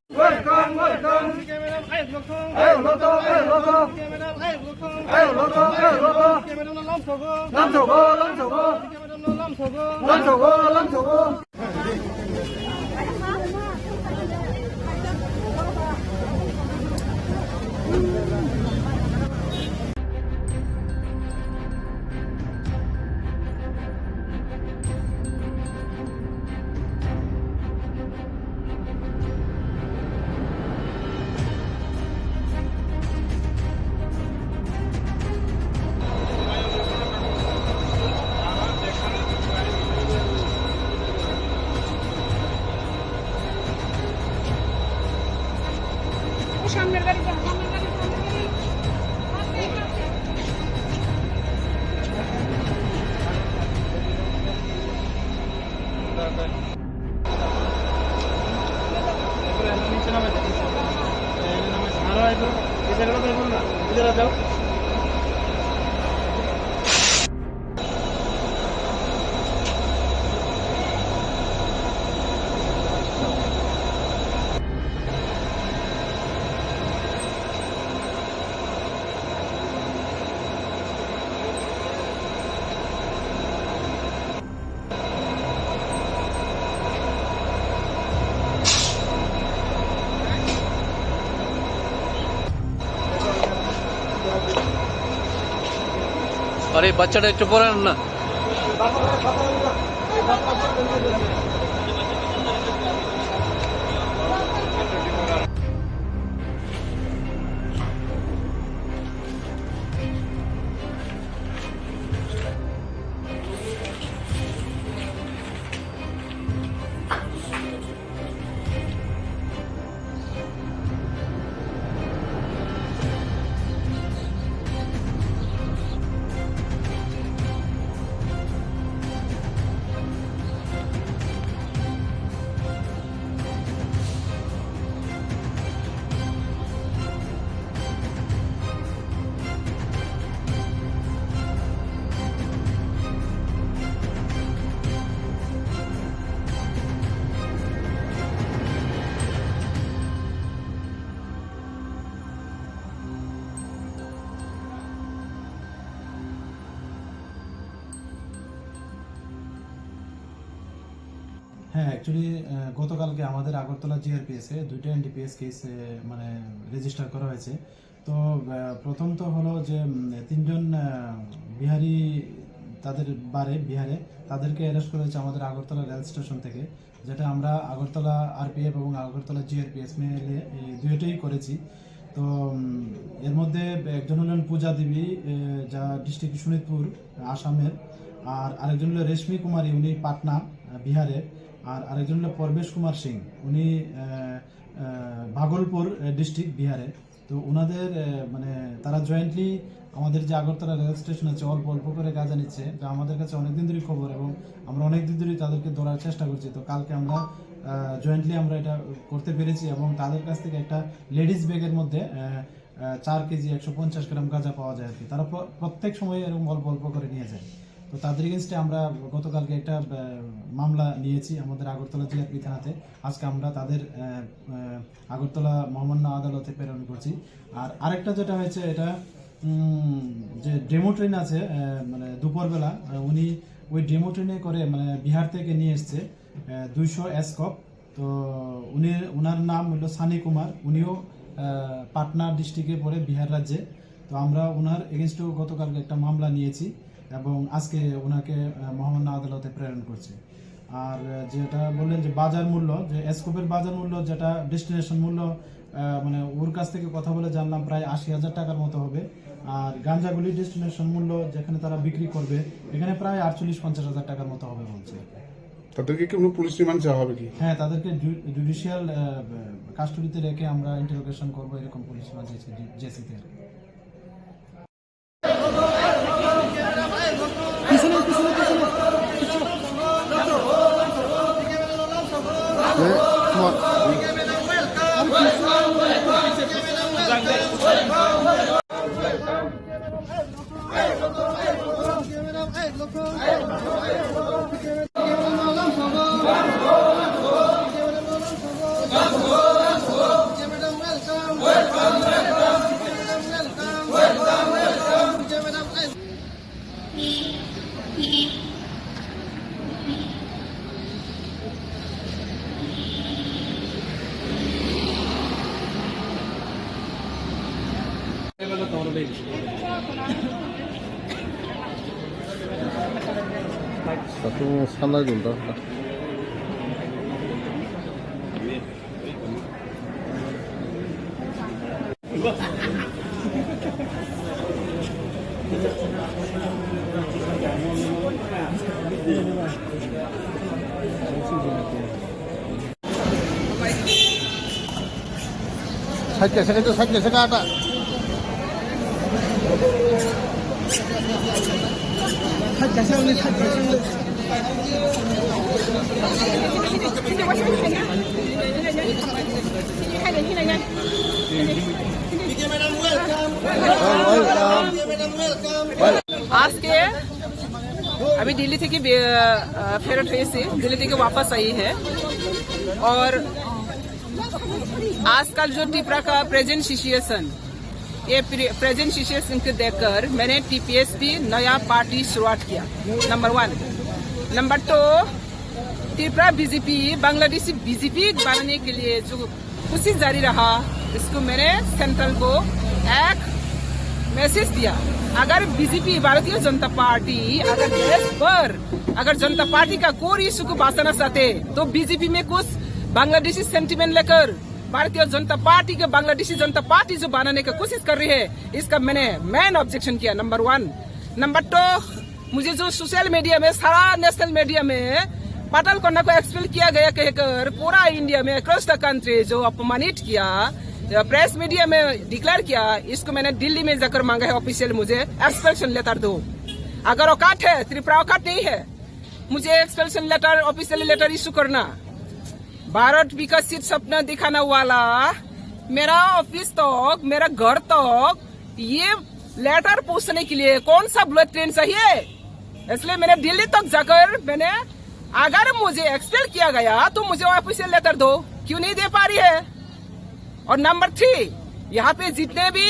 সামনের গাড়ি যাও, সামনের গাড়ি যাও। नीचे नामे सारा है तो इस जगह पे बोल ना, इधर आ जाओ। আর এই বাচ্চাটা একটু পরে আন না। হ্যাঁ, অ্যাকচুয়ালি গতকালকে আমাদের আগরতলা জিআরপিএস এ দুইটা এনডিপিএস কেস মানে রেজিস্টার করা হয়েছে। তো প্রথম তো হলো যে তিনজন বিহারি, তাদের বিহারে তাদেরকে অ্যারেস্ট করা হয়েছে আমাদের আগরতলা রেল স্টেশন থেকে, যেটা আমরা আগরতলা আরপিএফ এবং আগরতলা জিআরপিএস মিলে দুইটাই করেছি। তো এর মধ্যে একজন হলেন পূজা দেবী, যা ডিস্ট্রিক্ট শোনিতপুর আসামের, আর আরেকজন হলো রেশমি কুমারী, উনি পাটনা বিহারের, আর আরেকজন হলো পরবেশ কুমার সিং, উনি ভাগলপুর ডিস্ট্রিক্ট বিহারে। তো ওনাদের মানে তারা জয়েন্টলি আমাদের যে আগরতলা রেল স্টেশন আছে অল্প অল্প করে গাঁজা নিচ্ছে, যা আমাদের কাছে অনেকদিন ধরে খবর এবং আমরা অনেকদিন ধরে তাদেরকে ধরার চেষ্টা করছি। তো কালকে আমরা জয়েন্টলি আমরা এটা করতে পেরেছি এবং তাদের কাছ থেকে একটা লেডিস ব্যাগের মধ্যে 4 কেজি 150 গ্রাম গাঁজা পাওয়া যায় আর কি। তারা প্রত্যেক সময় এরকম অল্প অল্প করে নিয়ে যায়। তো তাদের এগেনস্টে আমরা গতকালকে একটা মামলা নিয়েছি আমাদের আগরতলা জিআরপি থানাতে। আজকে আমরা তাদের আগরতলা মহামান্য আদালতে প্রেরণ করছি। আর আরেকটা যেটা হয়েছে, এটা যে ডেমো ট্রেন আছে মানে দুপুরবেলা, উনি ওই ডেমো ট্রেনে করে মানে বিহার থেকে নিয়ে এসছে 200 এসকপ। তো ওনার নাম হলো সানি কুমার, উনিও পাটনা ডিস্ট্রিক্টে পড়ে বিহার রাজ্যে। তো আমরা ওনার এগেনস্টেও গতকালকে একটা মামলা নিয়েছি এবং আজকে ওনাকে মহামান্য আদালতে প্রেরণ করছি। আর যেটা বললেন যে বাজার মূল্য, যে এসকোপের বাজার মূল্য যেটা ডেস্টিনেশন মূল্য, মানে ওর কাছ থেকে কথা বলে জানলাম প্রায় 80,000 টাকার মতো হবে। আর গাঞ্জাগুলি ডেস্টিনেশন মূল্য যেখানে তারা বিক্রি করবে এখানে প্রায় 48-50,000 টাকার মতো হবে বলছে। তাদেরকে কি কোনো পুলিশ রিমান্ড চাওয়া হবে কি? হ্যাঁ, তাদেরকে জুডিশিয়াল কাস্টডিতে রেখে আমরা ইন্টারোগেশন করবো, এরকম police জেসিতে। Satu sana junta. Sakit sekata. আজকে अभी दिल्ली থেকে ফেরত হয়েছে, दिल्ली থেকে वापस आई है। और आजकल जो टिपरा का प्रेजेंट सिचुएशन, ये प्रेजेंट सिचुएशन को देखकर मैंने टीपीएसपी नया पार्टी शुरुआत किया, number 1। Number 2, Tripura BJP Bangladeshi BJP बनाने के लिए जो कोशिश जारी रहा, इसको मैंने सेंट्रल को एक मैसेज दिया, अगर बीजेपी भारतीय जनता पार्टी अगर देश पर अगर जनता पार्टी का कोई इशू को बांटना चाहते तो बीजेपी में कुछ बांग्लादेशी सेंटिमेंट लेकर भारतीय जनता पार्टी के बांग्लादेशी जनता पार्टी जो बनाने की कोशिश कर रही है, इसका मैंने मेन ऑब्जेक्शन किया, नंबर 1। नंबर 2, मुझे जो सोशल मीडिया में सारा नेशनल मीडिया में पाटल कोंडा को एक्सपेल किया गया कहकर पूरा इंडिया में अक्रॉस द कंट्री जो अपमानित किया, प्रेस मीडिया में डिक्लेयर किया, इसको मैंने दिल्ली में जाकर मांगा है ऑफिशियल मुझे एक्सपेल्शन लेटर दो। अगर औकात है, त्रिपुरा औकात नहीं है, मुझे एक्सपेल्शन लेटर ऑफिशियल लेटर इशू करना। भारत विकसित सपना दिखाने वाला मेरा ऑफिस तक, मेरा घर तक ये लेटर पूछने के लिए कौन सा बुलेट ट्रेन चाहिए, इसलिए मैंने दिल्ली तक जाकर मैंने अगर मुझे एक्सपेल किया गया तो मुझे ऑफिशियल लेटर दो, क्यों नहीं दे पा रही है। और नंबर 3, यहाँ पे जितने भी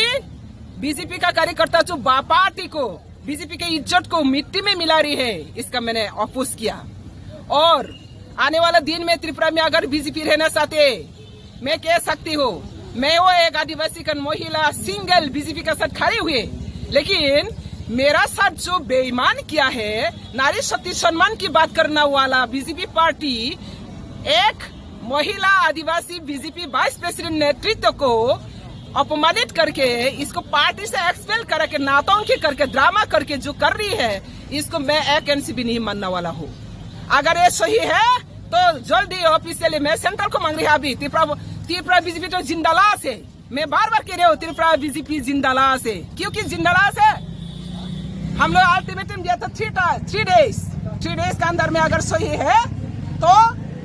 बीजेपी का कार्यकर्ता जो पार्टी को बीजेपी के इज्जत को मिट्टी में मिला रही है, इसका मैंने अपोज किया। और आने वाला दिन में त्रिपुरा में अगर बीजेपी रहना चाहते, मैं कह सकती हूँ, मैं वो एक आदिवासी का महिला सिंगल बीजेपी के साथ खड़ी हुई, लेकिन मेरा साथ जो बेईमान किया है, नारी शक्ति सम्मान की बात करने वाला बीजेपी पार्टी एक महिला आदिवासी बीजेपी वाइस प्रेसिडेंट नेतृत्व को अपमानित करके इसको पार्टी से एक्सपेल करके नाटंकी करके ड्रामा करके जो कर रही है, इसको मैं एक इंच भी नहीं मानने वाला हूँ। अगर ये सही है तो जल्दी ऑफिशियली मैं सेंट्रल को मांग रही है अभी त्रिपुरा बीजेपी तो जिंदालाश है। मैं बार बार कह रही हूँ त्रिपुरा बीजेपी जिंदालाश है, क्योंकि जिंदालाश है। हम लोग अल्टीमेटम दिया था 3 डेज के अंदर में अगर सही है तो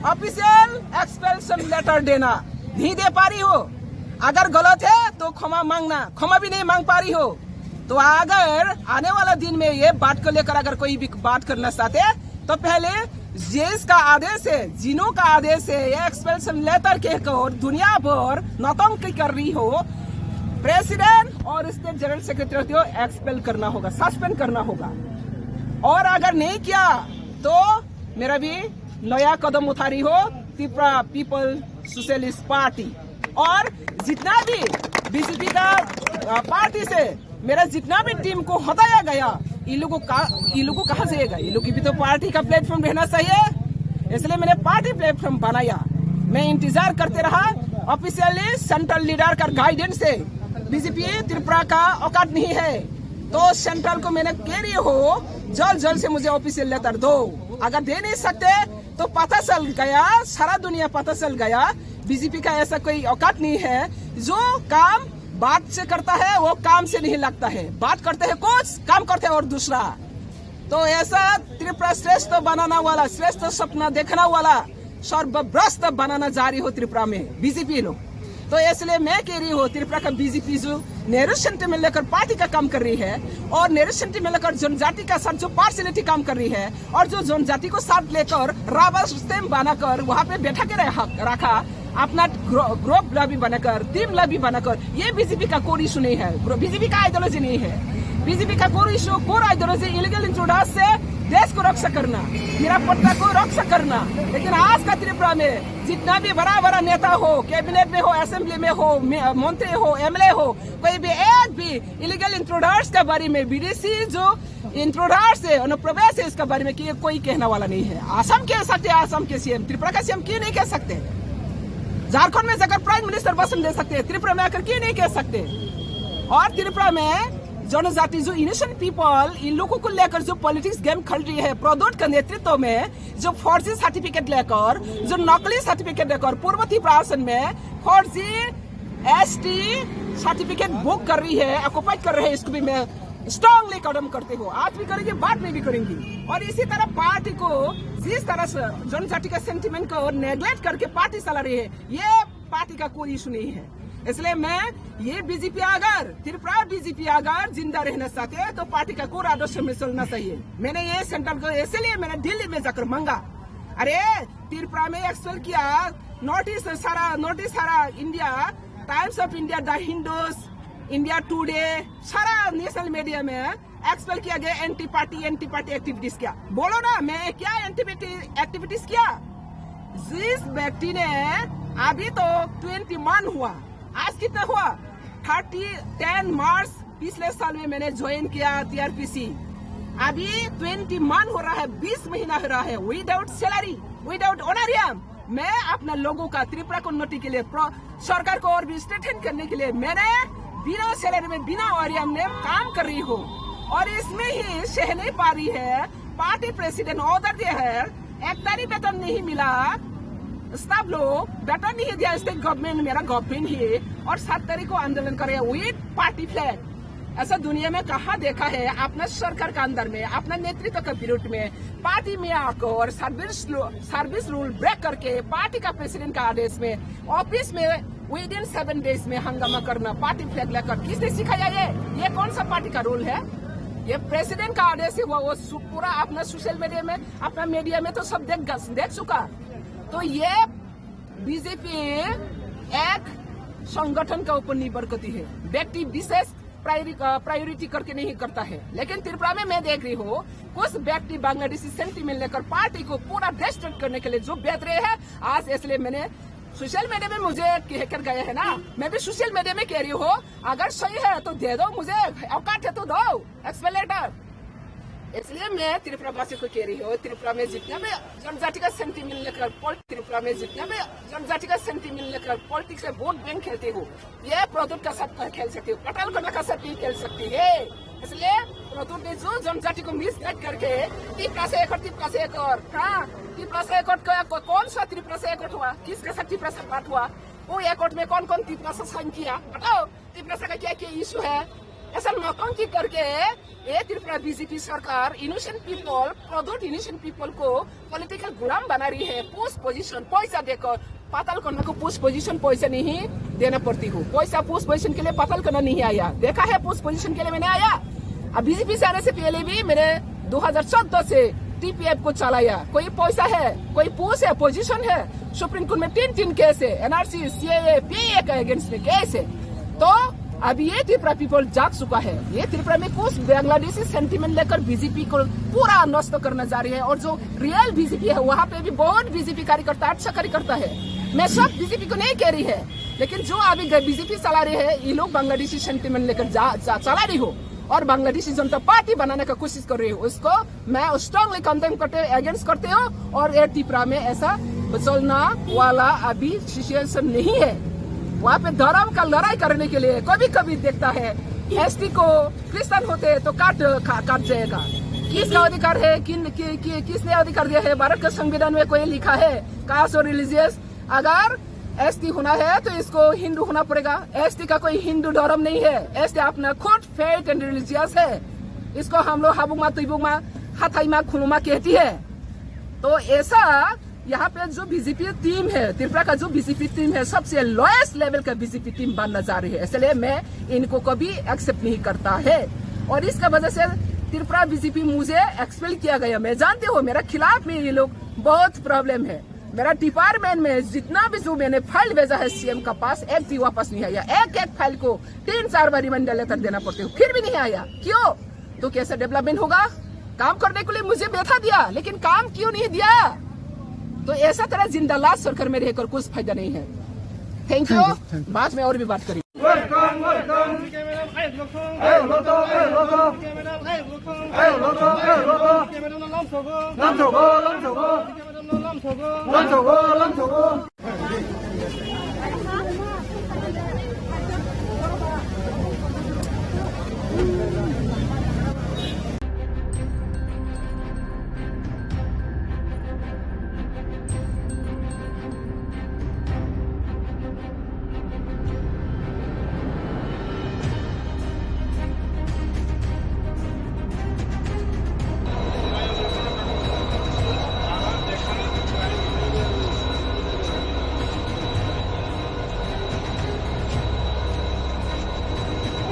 ऑफिशियल एक्सपेल्शन लेटर देना, नहीं दे पा रही हो। अगर गलत है तो क्षमा मांगना, क्षमा भी नहीं मांग पा रही हो तो अगर आने वाला दिन में ये बात को लेकर अगर कोई भी बात करना चाहते तो पहले जिसका आदेश है, जिनों का आदेश है, ये एक्सपेल्शन लेटर कहकर दुनिया भर नौटंकी कर रही हो, प्रेसिडेंट और स्टेट जनरल सेक्रेटरी को एक्सपेल करना होगा, सस्पेंड करना होगा। और अगर नहीं किया तो मेरा भी नया कदम उठा रही हो त्रिपुरा पीपल सोशलिस्ट पार्टी। और जितना भी बीजेपी का पार्टी से मेरा जितना भी टीम को हटाया गया, ये लोगों को कहाँ जाएगा, ये लोग की भी तो पार्टी का प्लेटफॉर्म रहना चाहिए, इसलिए मैंने पार्टी प्लेटफॉर्म बनाया। मैं इंतजार करते रहा ऑफिशियली सेंट्रल लीडर का गाइडेंस से, बीजेपी त्रिपुरा का औकात नहीं है तो सेंट्रल को मैंने कह रही हो जल्द से मुझे ऑफिशियल लेटर दो। अगर दे नहीं सकते तो पता चल गया, सारा दुनिया पता चल गया बीजेपी का ऐसा कोई औकात नहीं है, जो काम बात से करता है वो काम से नहीं लगता है, बात करते हैं कुछ, काम करते हैं और दूसरा। तो ऐसा त्रिपुरा श्रेष्ठ बनाना वाला, श्रेष्ठ सपना देखना वाला सर्वभ्रष्ट बनाना जारी हो त्रिपुरा में बीजेपी लोग। तो इसलिए मैं कह रही हूँ त्रिपुरा का बीजेपी जो नेहरू सेंटिमेंट लेकर पार्टी का काम कर रही है और नेहरू सेंटिमेंट लेकर जनजाति का साथ जो पार्शियलिटी काम कर रही है और जो जनजाति को साथ लेकर राबर सिस्टम बनाकर वहाँ पे बैठा के रखा, अपना ग्रुप लॉबी बनाकर, टीम लॉबी बनाकर, ये बीजेपी का कोई इशू नहीं है, बीजेपी का आइडियोलॉजी नहीं है। बीजेपी का कोई issue, core ideology illegal introduction से देश को रक्षा करना, निरापत्ता को रक्षा करना। लेकिन आज का त्रिपुरा में जितना भी बड़ा नेता हो, कैबिनेट में हो, असेंबली में हो, मंत्री हो, एमएलए हो, कोई भी एक भी इलीगल इंट्रोडक्शन के बारे में, विदेशी जो इंट्रोडक्शन है, अनुप्रवेश है, इसके बारे में कोई कहने वाला नहीं है। असम कह सकते, असम के सीएम, त्रिपुरा का सीएम क्यों नहीं कह सकते? झारखंड में जाकर प्राइम मिनिस्टर भाषण दे सकते हैं, त्रिपुरा में आकर क्यों नहीं कह सकते? और त्रिपुरा में जनजाति जो इनोसेंट पीपल, इन लोगों को लेकर जो पॉलिटिक्स गेम खेल रही है प्रदोट का नेतृत्व में, जो फर्जी सर्टिफिकेट लेकर, जो नकली सर्टिफिकेट लेकर पूर्व त्रिपुरा में फर्जी एसटी सर्टिफिकेट बुक कर रही है, ऑक्युपाई कर रहे हैं, इसको भी मैं स्ट्रांगली कदम करते हो, आज भी करेंगे, बाद में भी करेंगी। और इसी तरह पार्टी को जिस तरह से जनजाति का सेंटिमेंट को नेग्लेक्ट करके पार्टी चला रही है, ये पार्टी का कोई इशू नहीं है। इसलिए मैं ये बीजेपी अगर त्रिपुरा बीजेपी अगर जिंदा रहना चाहते हैं तो पार्टी का कोर आदर्श में चलना चाहिए। मैंने ये सेंट्रल को इसलिए मैंने दिल्ली में जाकर मांगा, अरे त्रिपुरा में एक्सपेल किया, नोटिस सारा India, times of India, the Hindus, India today, सारा नेशनल मीडिया में एक्सपेल किया गया, एंटी पार्टी एक्टिविटीज किया। बोलो ना, मैं क्या एक्टिविटीज किया? जिस व्यक्ति ने अभी तो 21 हुआ, आज कितना हुआ? 10 मार्च पिछले साल में मैंने ज्वाइन किया TRPC। अभी 20 मंथ हो रहा है, 20 महीना हो रहा है, विदाउट सैलरी, विदाउट ऑनरियम। मैं अपना लोगों का त्रिपुरा कम्युनिटी के लिए सरकार को और भी स्ट्रेंथन करने के लिए मैंने बिना सैलरी में बिना ऑनरियम में काम कर रही हूँ। और इसमें ही सह नहीं पा रही है, पार्टी प्रेसिडेंट ऑर्डर दिया है, 1 तारीख वेतन नहीं मिला, स्टाफ लोग वेतन नहीं दिया, स्टेट गवर्नमेंट मेरा गवर्नमेंट ही, और 7 तारीख को आंदोलन करे विद पार्टी फ्लैग। ऐसा दुनिया में कहाँ देखा है? अपना सरकार के अंदर में, अपना नेतृत्व के विरुद्ध में पार्टी में आकर सर्विस रूल ब्रेक करके पार्टी का प्रेसिडेंट का आदेश में ऑफिस में विद इन 7 डेज में हंगामा करना, पार्टी फ्लैग लेकर, किसने सिखाया ये कौन सा पार्टी का रूल है? ये प्रेसिडेंट का आदेश है, वो पूरा अपना सोशल मीडिया में, अपना मीडिया में तो सब देख चुका। तो ये बीजेपी एक संगठन का ऊपर निर्भर करती है, व्यक्ति विशेष प्रायोरिटी करके नहीं करता है। लेकिन त्रिपुरा में मैं देख रही हूँ कुछ व्यक्ति बांग्लादेशी सेंटीमेंट लेकर पार्टी को पूरा डिस्ट्रैक्ट करने के लिए जो बेच रहे हैं आज, इसलिए मैंने सोशल मीडिया में मुझे कहकर गए है ना, मैं भी सोशल मीडिया में कह रही हूँ, अगर सही है तो दे दो, मुझे औकात है तो दो एक्सप्लेनेटर। इसलिए मैं त्रिपुरा वासी को कह रही हूँ, त्रिपुरा में जितना भी जनजाति का सेंटीमेंट लेकर पॉलिटिक्स से वोट बैंक खेलती हूँ, ये प्रदूत का साथ खेल सकती हूँ, पटाल कोना का साथ खेल सकती है। इसलिए प्रदूत ने जो जनजाति को मिसगाइड करके त्रिपुरा से एक और त्रिपुरा से एक कौन सा त्रिपुरा से एक हुआ, किसके साथ त्रिपुरा से बात हुआ, वो एक में कौन कौन त्रिपुरा से साइन किया, बताओ त्रिपुरा से क्या क्या इशू है। ऐसा नौटंकी करके ये त्रिपुरा बीजेपी सरकार इनोसेंट पीपल, प्रदूत इनोसेंट पीपल को पॉलिटिकल गुलाम बना रही है। पोस्ट पोजीशन पैसा देकर, पाताल कन्या को पोस्ट पोजीशन पैसा नहीं देना पड़ती हो, पैसा पोस्ट पोजीशन के लिए पाताल कन्या नहीं आया, देखा है पोस्ट पोजीशन के लिए मैंने आया। अब बीजेपी से आने से पहले भी मैंने 2014 से TPF को चलाया, कोई पैसा है, कोई पोस्ट है, पोजीशन है, सुप्रीम कोर्ट में 3 केस है, NRC CAA PA के अगेंस्ट में केस है। तो अब ये त्रिपुरा पीपल जाग चुका है, ये त्रिपुरा में कुछ बांग्लादेशी सेंटीमेंट लेकर बीजेपी को पूरा नष्ट करना जा रही है। और जो रियल बीजेपी है वहाँ पे भी बहुत बीजेपी कार्यकर्ता अच्छा कार्यकर्ता है, मैं सब बीजेपी को नहीं कह रही है, लेकिन जो अभी बीजेपी चला रही है ये लोग बांग्लादेशी सेंटीमेंट लेकर चला रही हो और बांग्लादेशी जनता पार्टी बनाने का कोशिश कर रही हो, उसको मैं स्ट्रांगली कंडेम करते अगेंस्ट करते हो। और ये त्रिपुरा में ऐसा चलना वाला अभी सिचुएशन नहीं है। वहाँ पे धर्म का लड़ाई करने के लिए कभी कभी देखता है ST को क्रिश्चियन होते तो काट जाएगा। किसका अधिकार है, किसने अधिकार दिया है? भारत के संविधान में कोई लिखा है कास्ट और रिलीजियस, अगर ST होना है तो इसको हिंदू होना पड़ेगा। ST का कोई हिंदू धर्म नहीं है, ST अपना खुद फेथ एंड रिलीजियस है, इसको हम लोग हाबुमा तुबुमा हाथाईमा खुलुमा कहती है। तो ऐसा यहाँ पे जो बीजेपी टीम है, त्रिपुरा का जो बीजेपी टीम है, सबसे लोएस्ट लेवल का बीजेपी टीम बनना जा रही है, इसलिए मैं इनको कभी एक्सेप्ट नहीं करता है। और इसका वजह से त्रिपुरा बीजेपी मुझे एक्सपेल किया गया। मैं जानती हूँ मेरा खिलाफ में ये लोग बहुत प्रॉब्लम है। मेरा डिपार्टमेंट में जितना भी जो मैंने फाइल भेजा है CM का पास, एक भी वापस नहीं आया। एक फाइल को 3-4 बार रिमाइंडर लेटर देना पड़ती हूँ, फिर भी नहीं आया। क्यों? तो कैसे डेवलपमेंट होगा? काम करने के लिए मुझे बैठा दिया, लेकिन काम क्यों नहीं दिया? तो ऐसा तरह जिंदालाज सरकार में रहकर कुछ फायदा नहीं है। थैंक यू, बाद में और भी बात करेंगे।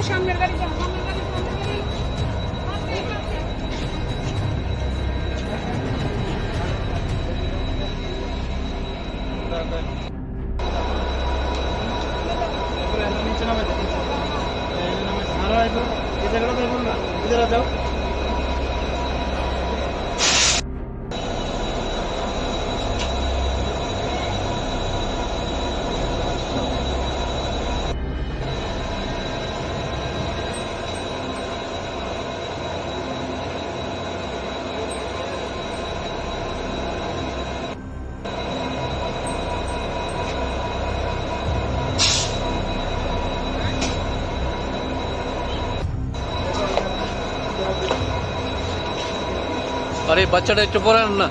সামনের গাড়ি যাও, সামনের গাড়ি যাও। नीचे नामे सारा है तो ये जगह पे बोल ना, इधर आ जाओ। আর এই বাচ্চাটা একটু পরে আন না।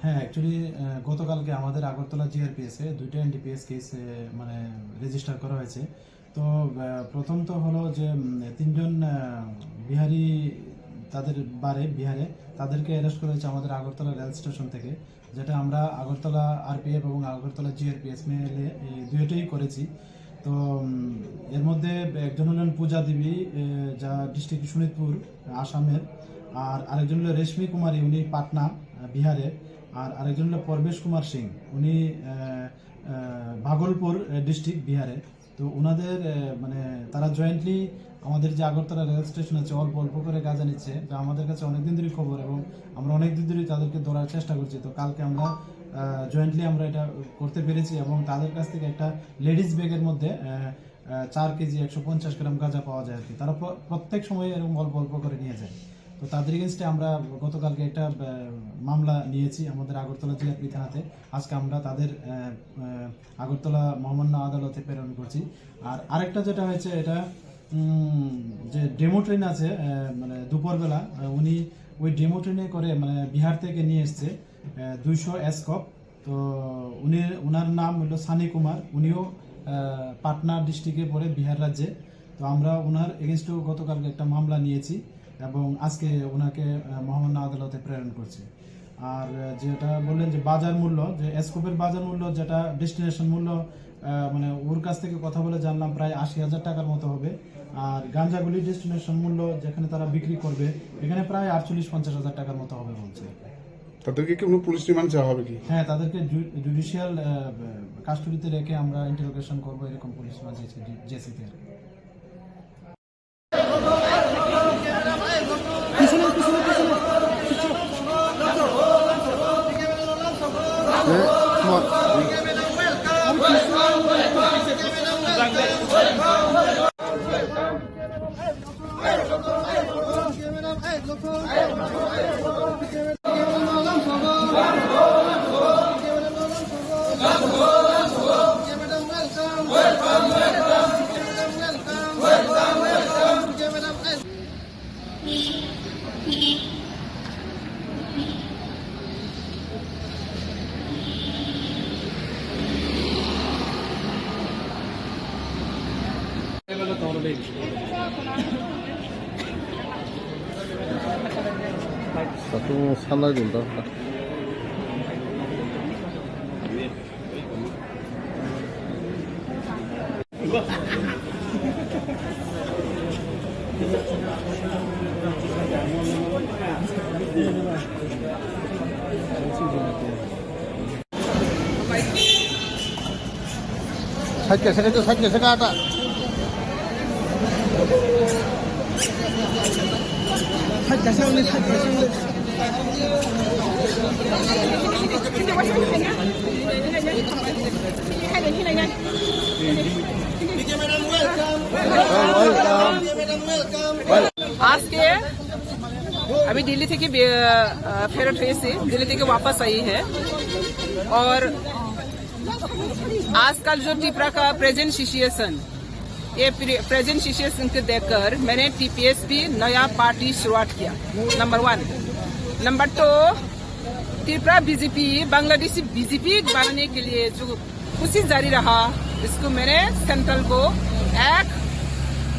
হ্যাঁ, অ্যাকচুয়ালি গতকালকে আমাদের আগরতলা জিআরপিএস এ দুইটা এনডিপিএস কেস মানে রেজিস্টার করা হয়েছে। তো প্রথম তো হলো যে তিনজন বিহারি তাদের বিহারে তাদেরকে অ্যারেস্ট করা হয়েছে আমাদের আগরতলা রেল স্টেশন থেকে, যেটা আমরা আগরতলা আরপিএফ এবং আগরতলা জিআরপিএস মিলে দুইটাই করেছি। তো এর মধ্যে একজন হলেন পূজা দেবী, যা ডিস্ট্রিক্ট শোনিতপুর আসামের, আর আরেকজন হলো রেশমি কুমারী, উনি পাটনা বিহারে, আর আরেকজন হলো পরবেশ কুমার সিং, উনি ভাগলপুর ডিস্ট্রিক্ট বিহারে। তো ওনাদের মানে তারা জয়েন্টলি আমাদের যে আগরতলা রেল স্টেশন আছে অল্প অল্প করে গাঁজা নিচ্ছে, যা আমাদের কাছে অনেকদিন ধরে খবর এবং আমরা অনেকদিন ধরে তাদেরকে ধরার চেষ্টা করছি। তো কালকে আমরা জয়েন্টলি আমরা এটা করতে পেরেছি এবং তাদের কাছ থেকে একটা লেডিস ব্যাগের মধ্যে 4 কেজি 150 গ্রাম গাঁজা পাওয়া যায় আর কি। তারা প্রত্যেক সময় এরকম অল্প অল্প করে নিয়ে যায়। তো তাদের এগেনস্টে আমরা গতকালকে একটা মামলা নিয়েছি আমাদের আগরতলা জিআরপি থানাতে। আজকে আমরা তাদের আগরতলা মহামান্য আদালতে প্রেরণ করছি। আর আরেকটা যেটা হয়েছে, এটা যে ডেমো ট্রেন আছে মানে দুপুরবেলা উনি ওই ডেমো ট্রেনে করে মানে বিহার থেকে নিয়ে এসছে 200 এসকপ। তো ওনার নাম হলো সানি কুমার, উনিও পাটনা ডিস্ট্রিক্টে পড়ে বিহার রাজ্যে। তো আমরা ওনার এগেনস্টেও গতকালকে একটা মামলা নিয়েছি এবং আজকে ওনাকে মহামান্য আদালতে প্রেরণ করছি। আর যেটা বললেন যে বাজার মূল্য, যে এসকোপের বাজার মূল্য যেটা ডেস্টিনেশন মূল্য, মানে ওর কাছ থেকে কথা বলে জানলাম প্রায় 80,000 টাকার মতো হবে। আর গাঞ্জাগুলি ডেস্টিনেশন মূল্য যেখানে তারা বিক্রি করবে এখানে প্রায় 48-50,000 টাকার মতো হবে বলছে। তাদেরকে কি কোনো পুলিশ রিমান্ড চাওয়া হবে কি? হ্যাঁ, তাদেরকে জুডিশিয়াল কাস্টডিতে রেখে আমরা ইন্টারোগেশন করবো, এরকম police জেসিতে। Satu sana junta. Sakit sekata. आज के अभी दिल्ली থেকে ফেরত হয়েছে, दिल्ली থেকে वापस आई है। और आजकल जो टिपरा का प्रेजेंट सिचुएशन, ये प्रेजेंट सिचुएशन को देखकर मैंने टीपीएसपी नया पार्टी शुरुआत किया, number 1। Number 2, Tripura BJP Bangladeshi BJP बनाने के लिए जो कोशिश जारी रहा, इसको मैंने सेंट्रल को एक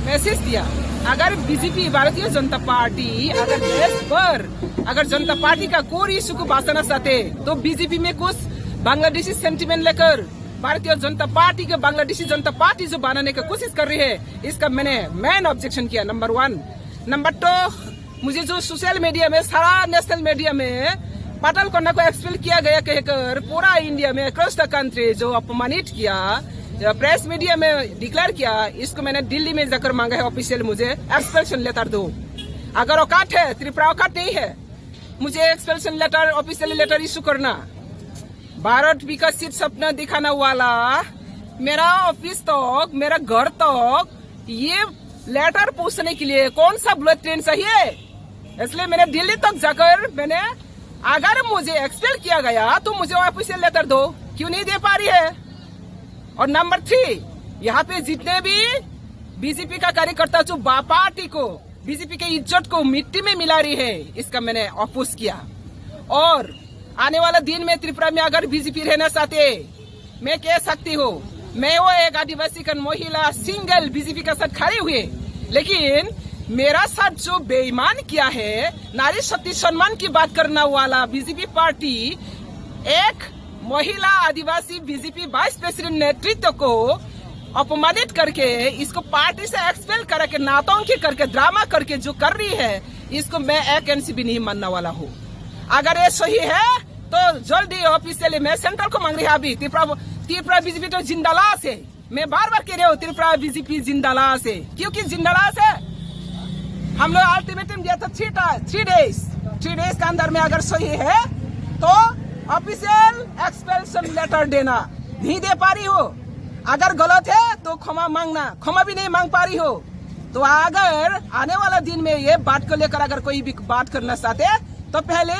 मैसेज दिया, अगर बीजेपी भारतीय जनता पार्टी अगर देश भर अगर जनता पार्टी का कोई इशू को बांटना चाहते तो बीजेपी में कुछ बांग्लादेशी सेंटिमेंट लेकर भारतीय जनता पार्टी के बांग्लादेशी जनता पार्टी जो बनाने की कोशिश कर रही है, इसका मैंने मेन ऑब्जेक्शन किया, नंबर 1। नंबर 2, मुझे जो सोशल मीडिया में सारा नेशनल मीडिया में पाटल कोंडा को एक्सपेल किया गया कहकर पूरा इंडिया में अक्रॉस द कंट्री जो अपमानित किया, प्रेस मीडिया में डिक्लेयर किया, इसको मैंने दिल्ली में जाकर मांगा है ऑफिशियल मुझे एक्सपेल्शन लेटर दो। अगर औकात है, त्रिपुरा औकात नहीं है, मुझे एक्सपेल्शन लेटर ऑफिशियल लेटर इशू करना। भारत विकसित सपना दिखाने वाला मेरा ऑफिस तक, मेरा घर तक ये लेटर पूछने के लिए कौन सा बुलेट ट्रेन चाहिए, इसलिए मैंने दिल्ली तक जाकर मैंने अगर मुझे एक्सपेल किया गया तो मुझे ऑफिशियल लेटर दो, क्यों नहीं दे पा रही है। और नंबर 3, यहाँ पे जितने भी बीजेपी का कार्यकर्ता जो पार्टी को बीजेपी के इज्जत को मिट्टी में मिला रही है, इसका मैंने अपोज किया। और आने वाला दिन में त्रिपुरा में अगर बीजेपी रहना चाहते, मैं कह सकती हूँ, मैं वो एक आदिवासी का महिला सिंगल बीजेपी के साथ खड़ी हुई, लेकिन मेरा साथ जो बेईमान किया है, नारी शक्ति सम्मान की बात करने वाला बीजेपी पार्टी एक महिला आदिवासी बीजेपी वाइस प्रेसिडेंट नेतृत्व को अपमानित करके इसको पार्टी से एक्सपेल करके नाटंकी करके ड्रामा करके जो कर रही है, इसको मैं एक इंच भी नहीं मानने वाला हूँ। अगर ये सही है तो जल्दी ऑफिशियली मैं सेंट्रल को मांग रही है। अभी त्रिपुरा बीजेपी तो जिंदालाश है, मैं बार बार कह रही हूँ त्रिपुरा बीजेपी जिंदालाश है, क्योंकि जिंदालाश है। हम लोग अल्टीमेटम दिया था 3 डेज के अंदर में अगर सही है तो ऑफिशियल एक्सपेल्शन लेटर देना, नहीं दे पा रही हो। अगर गलत है तो क्षमा मांगना, क्षमा भी नहीं मांग पा रही हो तो अगर आने वाला दिन में ये बात को लेकर अगर कोई भी बात करना चाहते तो पहले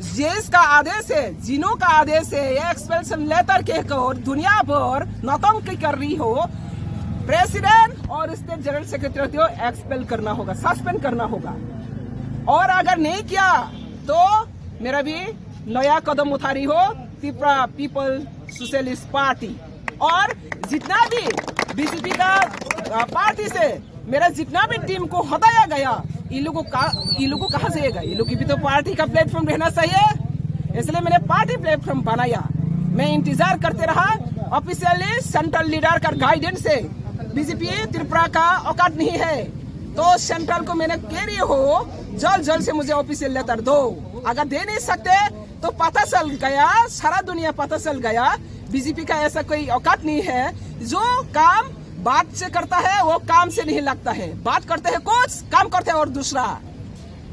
जिसका आदेश है, जिनों का आदेश है, ये एक्सपेल्शन लेटर कहकर दुनिया भर नौटंकी कर रही हो, प्रेसिडेंट और स्टेट जनरल सेक्रेटरी को एक्सपेल करना होगा, सस्पेंड करना होगा। और अगर नहीं किया तो मेरा भी नया कदम उठा रही हो त्रिपुरा पीपल सोशलिस्ट पार्टी। और जितना भी बीजेपी का पार्टी से मेरा जितना भी टीम को हटाया गया, ये लोगों को कहाँ से आएगा? ये लोग की भी तो पार्टी का प्लेटफॉर्म रहना चाहिए, इसलिए मैंने पार्टी प्लेटफॉर्म बनाया। मैं इंतजार करते रहा ऑफिशियली सेंट्रल लीडर का गाइडेंस से। बीजेपी त्रिपुरा का औकात नहीं है तो सेंट्रल को मैंने कह रही हो जल्द से मुझे ऑफिशियल लेटर दो। अगर दे नहीं सकते तो पता चल गया, सारा दुनिया पता चल गया बीजेपी का ऐसा कोई औकात नहीं है। जो काम बात से करता है वो काम से नहीं लगता है, बात करते हैं कुछ, काम करते हैं और दूसरा।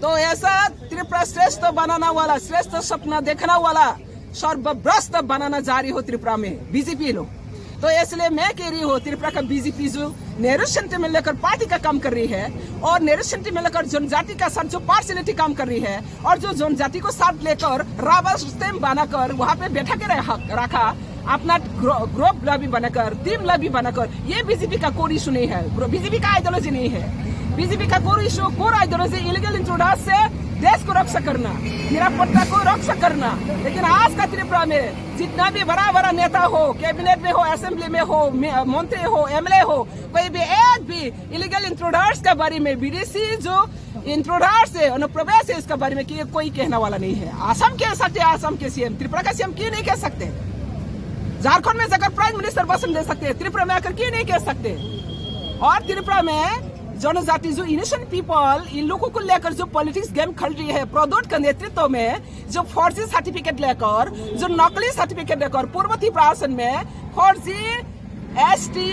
तो ऐसा त्रिपुरा श्रेष्ठ बनाना वाला, श्रेष्ठ सपना देखना वाला सर्वभ्रष्ट बनाना जा रही हो त्रिपुरा में बीजेपी लोग। तो इसलिए मैं कह रही हूँ त्रिपुरा का बीजेपी जो नेहरू सेंटिमेंट लेकर पार्टी का काम कर रही है और नेहरू सेंटिमेंट लेकर जनजाति का साथ जो पार्सलिटी काम कर रही है और जो जनजाति को साथ लेकर राबर सिस्टम बनाकर वहाँ पे बैठा के रखा, अपना ग्रुप लॉबी बनाकर, टीम लॉबी बनाकर, ये बीजेपी का कोई इशू नहीं है, बीजेपी का आइडियोलॉजी नहीं है। बीजेपी का कोई issue, core ideology illegal introduction से देश को रक्षा करना, निरापत्ता को रक्षा करना। लेकिन आज का त्रिपुरा में जितना भी बड़ा नेता हो, कैबिनेट में हो, असेंबली में हो, मंत्री हो, एमएलए हो, कोई भी एक भी इलीगल इंट्रोडक्शन के बारे में, विदेशी जो इंट्रोडक्शन है, अनुप्रवेश है, इसके बारे में कोई कहने वाला नहीं है। असम कह सकते, असम के सीएम, त्रिपुरा का सीएम क्यों नहीं कह सकते? झारखंड में जाकर प्राइम मिनिस्टर भाषण दे सकते हैं, त्रिपुरा में आकर क्यों नहीं कह सकते? और त्रिपुरा में जनजाति जो इनोसेंट पीपल, इन लोगों को लेकर जो पॉलिटिक्स गेम खेल रही है प्रदोट के नेतृत्व में, जो फर्जी सर्टिफिकेट लेकर, जो नकली सर्टिफिकेट लेकर पूर्व त्रिपुरासन में फर्जी एसटी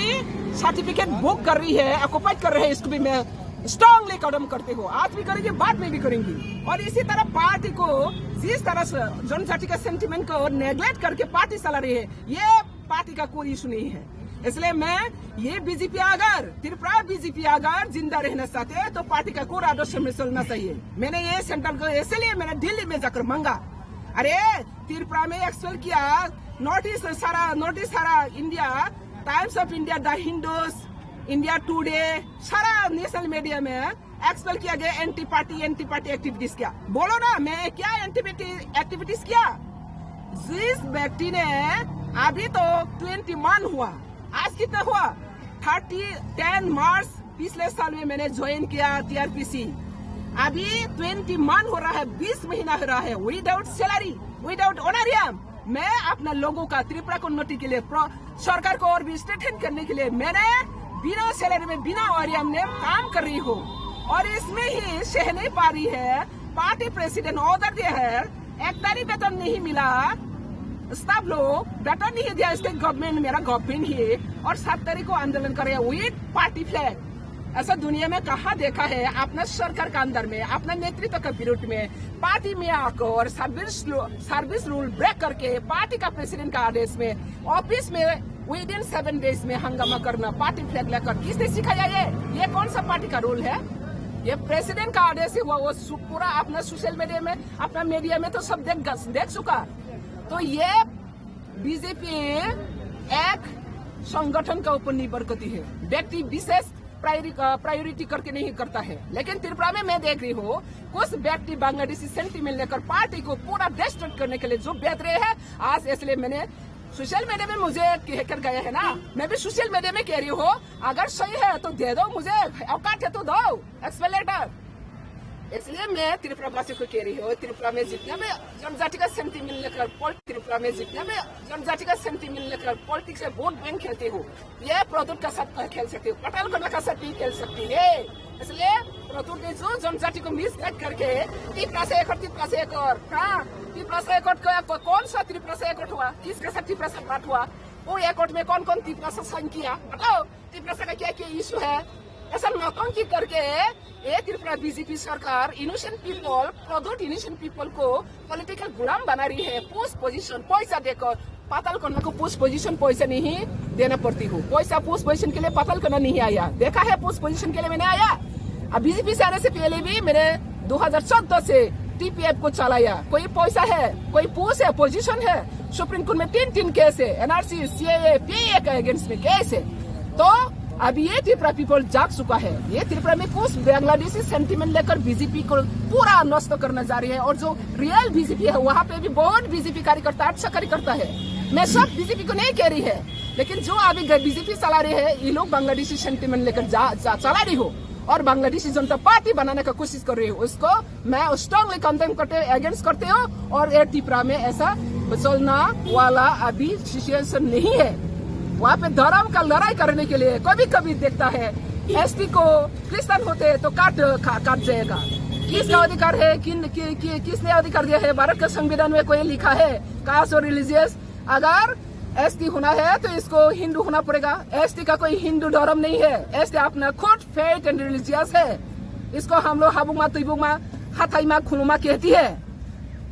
सर्टिफिकेट बुक कर रही है, ऑक्युपाई कर रहे हैं, इसको भी मैं स्ट्रांगली कदम करते हो, आज भी करेंगे, बाद में भी करेंगे। और इसी तरह पार्टी को जिस तरह से जनजाति का सेंटिमेंट को नेग्लेक्ट करके पार्टी चला रही है, ये पार्टी का कोई इशू नहीं है। इसलिए मैं ये बीजेपी अगर त्रिपुरा बीजेपी अगर जिंदा रहना चाहते हैं तो पार्टी का कोर आदर्श में चलना चाहिए। मैंने ये सेंट्रल को इसलिए मैंने दिल्ली में जाकर मांगा, अरे त्रिपुरा में एक्सपेल किया, नोटिस सारा India, times of India, the Hindus, India today, सारा नेशनल मीडिया में एक्सपेल किया गया, एंटी पार्टी एक्टिविटीज किया। बोलो ना, मैं क्या एंटी एक्टिविटीज किया? जिस व्यक्ति ने अभी तो 21 हुआ, आज कितना हुआ? 10 मार्च पिछले साल में मैंने ज्वाइन किया TRPC। अभी 20 मंथ हो रहा है, 20 महीना हो रहा है, विदाउट सैलरी, विदाउट ऑनरियम। मैं अपना लोगों का त्रिपुरा कम्युनिटी के लिए, सरकार को और भी स्ट्रेंथन करने के लिए मैंने बिना सैलरी में, बिना ऑनरियम में काम कर रही हूँ। और इसमें ही सह नहीं पा रही है, पार्टी प्रेसिडेंट ऑर्डर दिया है, 1 तारीख वेतन नहीं मिला, स्टाफ लोग वेतन नहीं दिया, स्टेट गवर्नमेंट, मेरा गवर्नमेंट ही, और 7 तारीख को आंदोलन करे विद पार्टी फ्लैग। ऐसा दुनिया में कहाँ देखा है? अपना सरकार के अंदर में, अपना नेतृत्व के विरुद्ध में पार्टी में आकर सर्विस रूल ब्रेक करके पार्टी का प्रेसिडेंट का आदेश में ऑफिस में विद इन 7 डेज में हंगामा करना, पार्टी फ्लैग लेकर, किसने सिखाया ये कौन सा पार्टी का रूल है? ये प्रेसिडेंट का आदेश हुआ, वो पूरा अपना सोशल मीडिया में, अपना मीडिया में तो सब देख चुका। तो ये बीजेपी एक संगठन का ऊपर निर्भर करती है, व्यक्ति विशेष प्रायोरिटी करके नहीं करता है। लेकिन त्रिपुरा में मैं देख रही हूँ कुछ व्यक्ति बांग्लादेशी सेंटीमेंट लेकर पार्टी को पूरा डिस्ट्रॉय करने के लिए जो बैठ रहे हैं आज। इसलिए मैंने सोशल मीडिया में मुझे कहकर गया है ना, मैं भी सोशल मीडिया में कह रही हूँ, अगर सही है तो दे दो, मुझे औकात है तो दो एक्सप्लेनेटर। इसलिए मैं त्रिपुरा वासी को कह रही हूँ, त्रिपुरा में जितना भी जनजाति का सेंटीमेंट लेकर पॉलिटिक्स से वोट बैंक खेलती हूँ, ये प्रदूत का साथ खेल सकती हूँ, पटेल कोना का साथ भी खेल सकती है। इसलिए प्रदूत ने जो जनजाति को मिसगाइड करके त्रिपुरा से एक और त्रिपुरा से एक कौन सा त्रिपुरा से एक हुआ, किसके साथ त्रिपुरा से बात हुआ, वो एक में कौन कौन त्रिपुरा से साइन किया, बताओ त्रिपुरा से का क्या क्या इशू है? ऐसा नौटंकी करके ये त्रिपुरा बीजेपी सरकार इनोसेंट पीपल, प्रदूत इनोसेंट पीपल को पॉलिटिकल गुलाम बना रही है। पोस्ट पोजीशन पैसा देकर, पाताल कन्या को पोस्ट पोजीशन पैसा नहीं देना पड़ती हो, पैसा पोस्ट पोजीशन के लिए पाताल कन्या नहीं आया, देखा है पोस्ट पोजीशन के लिए मैंने आया। अब बीजेपी से आने से पहले भी मैंने 2014 से TPF को चलाया, कोई पैसा है, कोई पोस्ट है, पोजीशन है। सुप्रीम कोर्ट में 3 केस है, NRC, CAA, PA के अगेंस्ट में केस है। तो अभी ये त्रिपुरा पीपल जाग चुका है, ये त्रिपुरा में कुछ बांग्लादेशी सेंटीमेंट लेकर बीजेपी को पूरा नष्ट करना जा रही है। और जो रियल बीजेपी है वहाँ पे भी बहुत बीजेपी कार्यकर्ता अच्छा कार्यकर्ता है, मैं सब बीजेपी को नहीं कह रही है, लेकिन जो अभी बीजेपी चला रही है ये लोग बांग्लादेशी सेंटीमेंट लेकर चला रही हो और बांग्लादेशी जनता पार्टी बनाने का कोशिश कर रही हो, उसको मैं स्ट्रांगली कंडेम करते अगेंस्ट करते हो। और ये त्रिपुरा में ऐसा चलना वाला अभी सिचुएशन नहीं है। वहाँ पे धर्म का लड़ाई करने के लिए कभी कभी देखता है ST को क्रिश्चियन होते तो काट जाएगा। किसका अधिकार है, किसने अधिकार दिया है? भारत के संविधान में कोई लिखा है कास्ट और रिलीजियस? अगर ST होना है तो इसको हिंदू होना पड़ेगा। ST का कोई हिंदू धर्म नहीं है, ST अपना खुद फेथ एंड रिलीजियस है। इसको हम लोग हाबुमा तुबुमा हाथाईमा खुलुमा कहती है।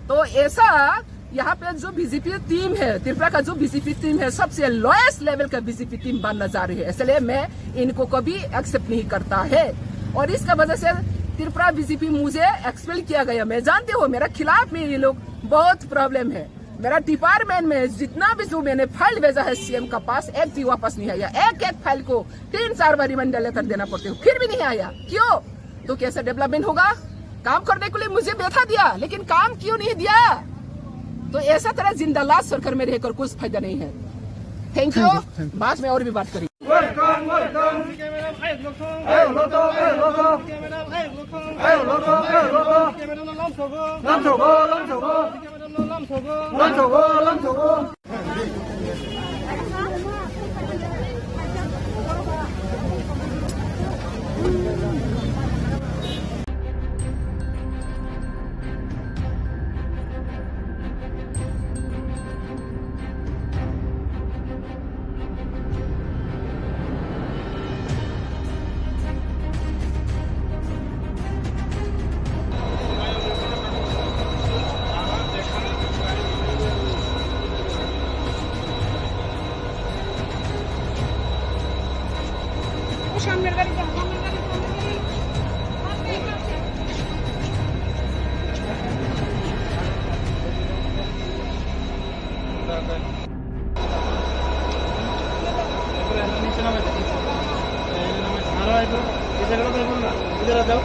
तो ऐसा यहाँ पे जो बीजेपी टीम है, त्रिपुरा का जो बीजेपी टीम है, सबसे लोएस्ट लेवल का बीजेपी टीम बनना जा रही है। इसलिए मैं इनको कभी एक्सेप्ट नहीं करता है। और इसका वजह से त्रिपुरा बीजेपी मुझे एक्सपेल किया गया। मैं जानती हूँ मेरा खिलाफ में ये लोग बहुत प्रॉब्लम है। मेरा डिपार्टमेंट में जितना भी जो मैंने फाइल भेजा है CM का पास, एक भी वापस नहीं आया। एक फाइल को 3-4 बार रिमाइंडर लेकर देना पड़ती हूँ, फिर भी नहीं आया। क्यों? तो कैसे डेवलपमेंट होगा? काम करने के लिए मुझे बैठा दिया, लेकिन काम क्यों नहीं दिया? तो ऐसा तरह जिंदालाज सरकार में रहकर कुछ फायदा नहीं है। Thank you. बाद में और भी बात करेंगे। সামনের গাড়ি যাও, সামনের গাড়ি যাও। नीचे नामे सारा है तो इस जगह पे बोल ना, इधर आ जाओ।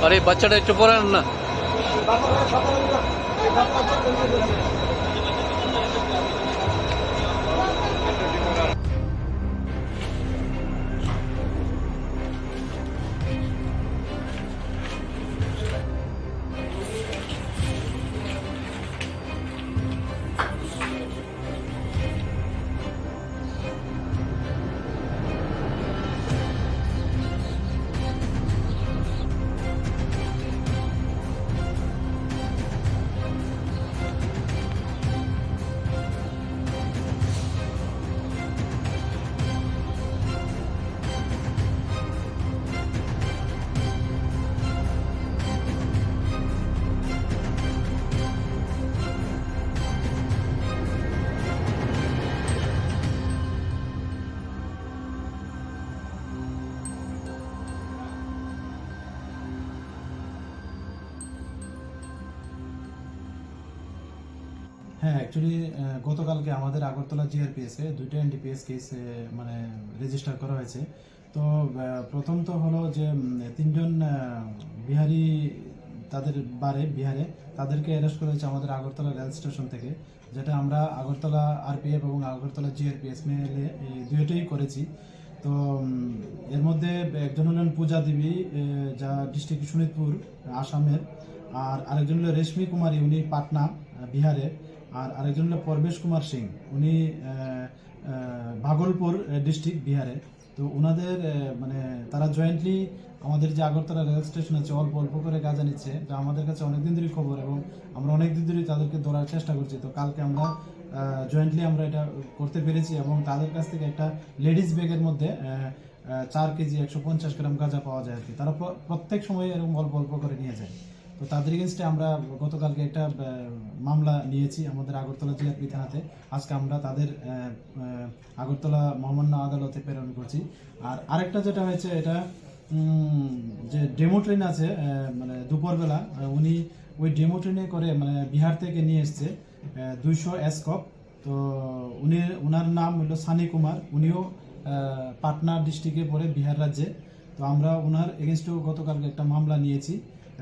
আর এই বাচ্চাটা একটু পরে আন না। হ্যাঁ, অ্যাকচুয়ালি গতকালকে আমাদের আগরতলা জিআরপিএস এ দুইটা এনডিপিএস কেস মানে রেজিস্টার করা হয়েছে। তো প্রথম তো হলো যে তিনজন বিহারি তাদের বিহারে তাদেরকে অ্যারেস্ট করা হয়েছে আমাদের আগরতলা রেল স্টেশন থেকে, যেটা আমরা আগরতলা আরপিএফ এবং আগরতলা জিআরপিএস মিলে দুইটাই করেছি। তো এর মধ্যে একজন হলেন পূজা দেবী, যা ডিস্ট্রিক্ট শোনিতপুর আসামের, আর আরেকজন হলো রেশমি কুমারী, উনি পাটনা বিহারে, আর আরেকজন হলো পরবেশ কুমার সিং, উনি ভাগলপুর ডিস্ট্রিক্ট বিহারে। তো ওনাদের মানে তারা জয়েন্টলি আমাদের যে আগরতলা রেল স্টেশন আছে অল্প অল্প করে গাঁজা নিচ্ছে, যা আমাদের কাছে অনেকদিন ধরে খবর এবং আমরা অনেকদিন ধরে তাদেরকে ধরার চেষ্টা করছি। তো কালকে আমরা জয়েন্টলি আমরা এটা করতে পেরেছি এবং তাদের কাছ থেকে একটা লেডিস ব্যাগের মধ্যে 4 কেজি 150 গ্রাম গাঁজা পাওয়া যায় আর কি। তারা প্রত্যেক সময় এরকম অল্প অল্প করে নিয়ে যায়। তো তাদের এগেনস্টে আমরা গতকালকে একটা মামলা নিয়েছি আমাদের আগরতলা জিআরপি থানাতে। আজকে আমরা তাদের আগরতলা মহামান্য আদালতে প্রেরণ করছি। আর আরেকটা যেটা হয়েছে, এটা যে ডেমো ট্রেন আছে মানে দুপুরবেলা উনি ওই ডেমো ট্রেনে করে মানে বিহার থেকে নিয়ে এসছে 200 এসকপ। তো ওনার নাম হলো সানি কুমার, উনিও পাটনা ডিস্ট্রিক্টে পড়ে বিহার রাজ্যে। তো আমরা ওনার এগেনস্টেও গতকালকে একটা মামলা নিয়েছি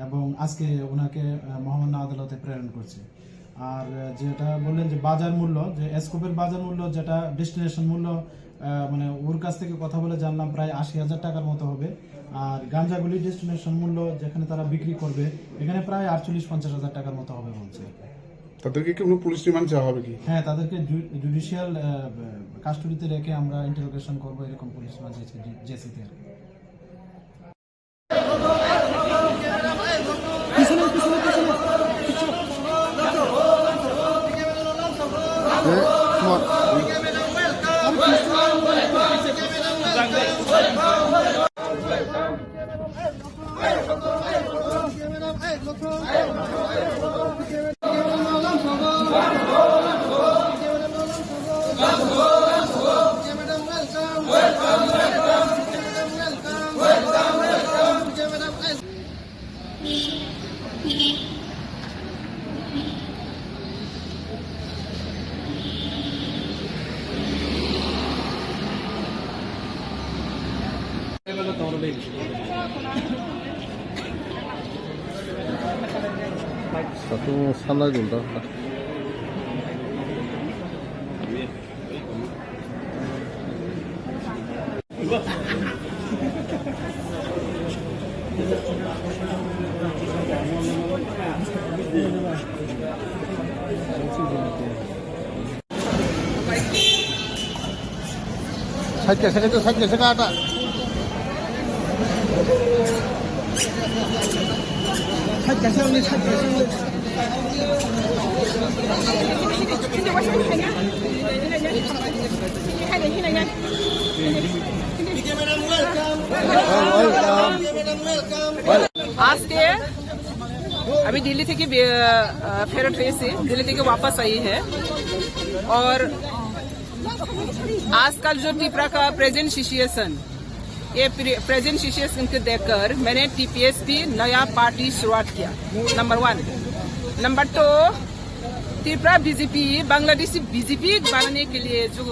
এবং আজকে ওনাকে মহামান্য আদালতে প্রেরণ করছি। আর যেটা বললেন যে বাজার মূল্য, যে এসকোপের বাজার মূল্য যেটা ডেস্টিনেশন মূল্য, মানে ওর কাছ থেকে কথা বলে জানলাম প্রায় 80,000 টাকার মতো হবে। আর গাঞ্জাগুলি ডেস্টিনেশন মূল্য যেখানে তারা বিক্রি করবে এখানে প্রায় 48-50,000 টাকার মতো হবে বলছে। তাদেরকে কি কোনো পুলিশ রিমান্ড চাওয়া হবে কি? হ্যাঁ, তাদেরকে জুডিশিয়াল কাস্টডিতে রেখে আমরা ইন্টারোগেশন করবো, এরকম police জেসিতে। Satu sana junta. Sakit sekata. আজকে अभी दिल्ली থেকে फेरत হয়েছে, दिल्ली থেকে वापस आई है। और आजकल जो टिपरा का प्रेजेंट सिचुएशन, ये प्रेजेंट सिचुएशन को देखकर मैंने टीपीएसपी नया पार्टी शुरुआत किया, number 1। Number 2, Tripura BJP Bangladeshi BJP बनाने के लिए जो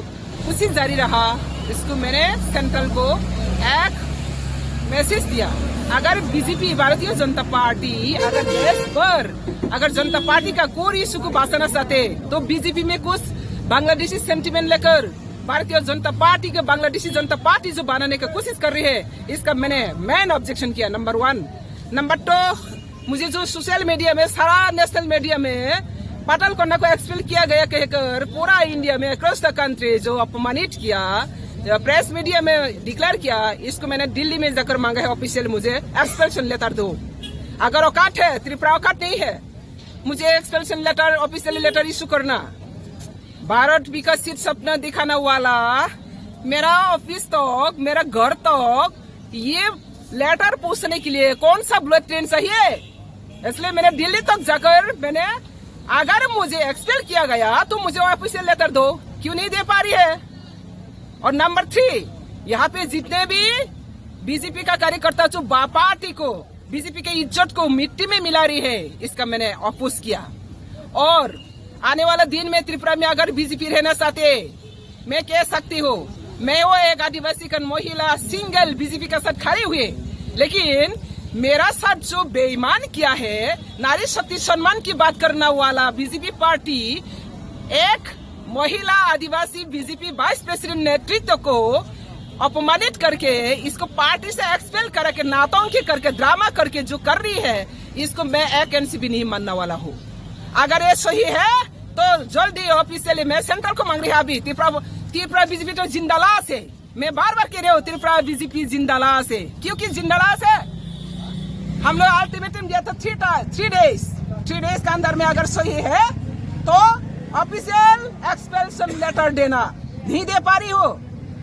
कोशिश जारी रहा, इसको मैंने सेंट्रल को एक मैसेज दिया, अगर बीजेपी भारतीय जनता पार्टी अगर देश पर अगर जनता पार्टी का कोई इशू को बांटना चाहते तो बीजेपी में कुछ बांग्लादेशी सेंटिमेंट लेकर भारतीय जनता पार्टी के बांग्लादेशी जनता पार्टी जो बनाने की कोशिश कर रही है, इसका मैंने मेन ऑब्जेक्शन किया, नंबर 1। नंबर 2, मुझे जो सोशल मीडिया में सारा नेशनल मीडिया में पाटल कोंडा को एक्सपेल किया गया कहकर पूरा इंडिया में अक्रॉस द कंट्री जो अपमानित किया, प्रेस मीडिया में डिक्लेयर किया, इसको मैंने दिल्ली में जाकर मांगा है ऑफिशियल मुझे एक्सपेल्शन लेटर दो। अगर औकात है, त्रिपुरा औकात नहीं है, मुझे एक्सपेल्शन लेटर ऑफिशियल लेटर इशू करना। भारत विकसित सपना दिखाने वाला मेरा ऑफिस तक, मेरा घर तक ये लेटर पूछने के लिए कौन सा बुलेट ट्रेन चाहिए, इसलिए मैंने दिल्ली तक जाकर मैंने अगर मुझे एक्सपेल किया गया तो मुझे ऑफिशियल लेटर दो, क्यों नहीं दे पा रही है। और नंबर 3, यहाँ पे जितने भी बीजेपी का कार्यकर्ता जो पार्टी को बीजेपी के इज्जत को मिट्टी में मिला रही है, इसका मैंने अपोज किया। और आने वाला दिन में त्रिपुरा में अगर बीजेपी रहना चाहते, मैं कह सकती हूँ, मैं वो एक आदिवासी का महिला सिंगल बीजेपी के साथ खड़ी हुई, लेकिन मेरा साथ जो बेईमान किया है, नारी शक्ति सम्मान की बात करने वाला बीजेपी पार्टी एक महिला आदिवासी बीजेपी वाइस प्रेसिडेंट नेतृत्व को अपमानित करके इसको पार्टी से एक्सपेल करके नाटंकी करके ड्रामा करके जो कर रही है, इसको मैं एक इंच भी नहीं मानने वाला हूँ। अगर ये सही है तो जल्दी ऑफिशियली मैं सेंट्रल को मांग रही है अभी त्रिपुरा बीजेपी तो जिंदालाश है। मैं बार बार कह रही हूँ त्रिपुरा बीजेपी जिंदालाश है, क्योंकि जिंदालाश है। हम लोग अल्टीमेटम दिया था 3 डेज के अंदर में अगर सही है तो ऑफिशियल एक्सपेल्शन लेटर देना, नहीं दे पा रही हो।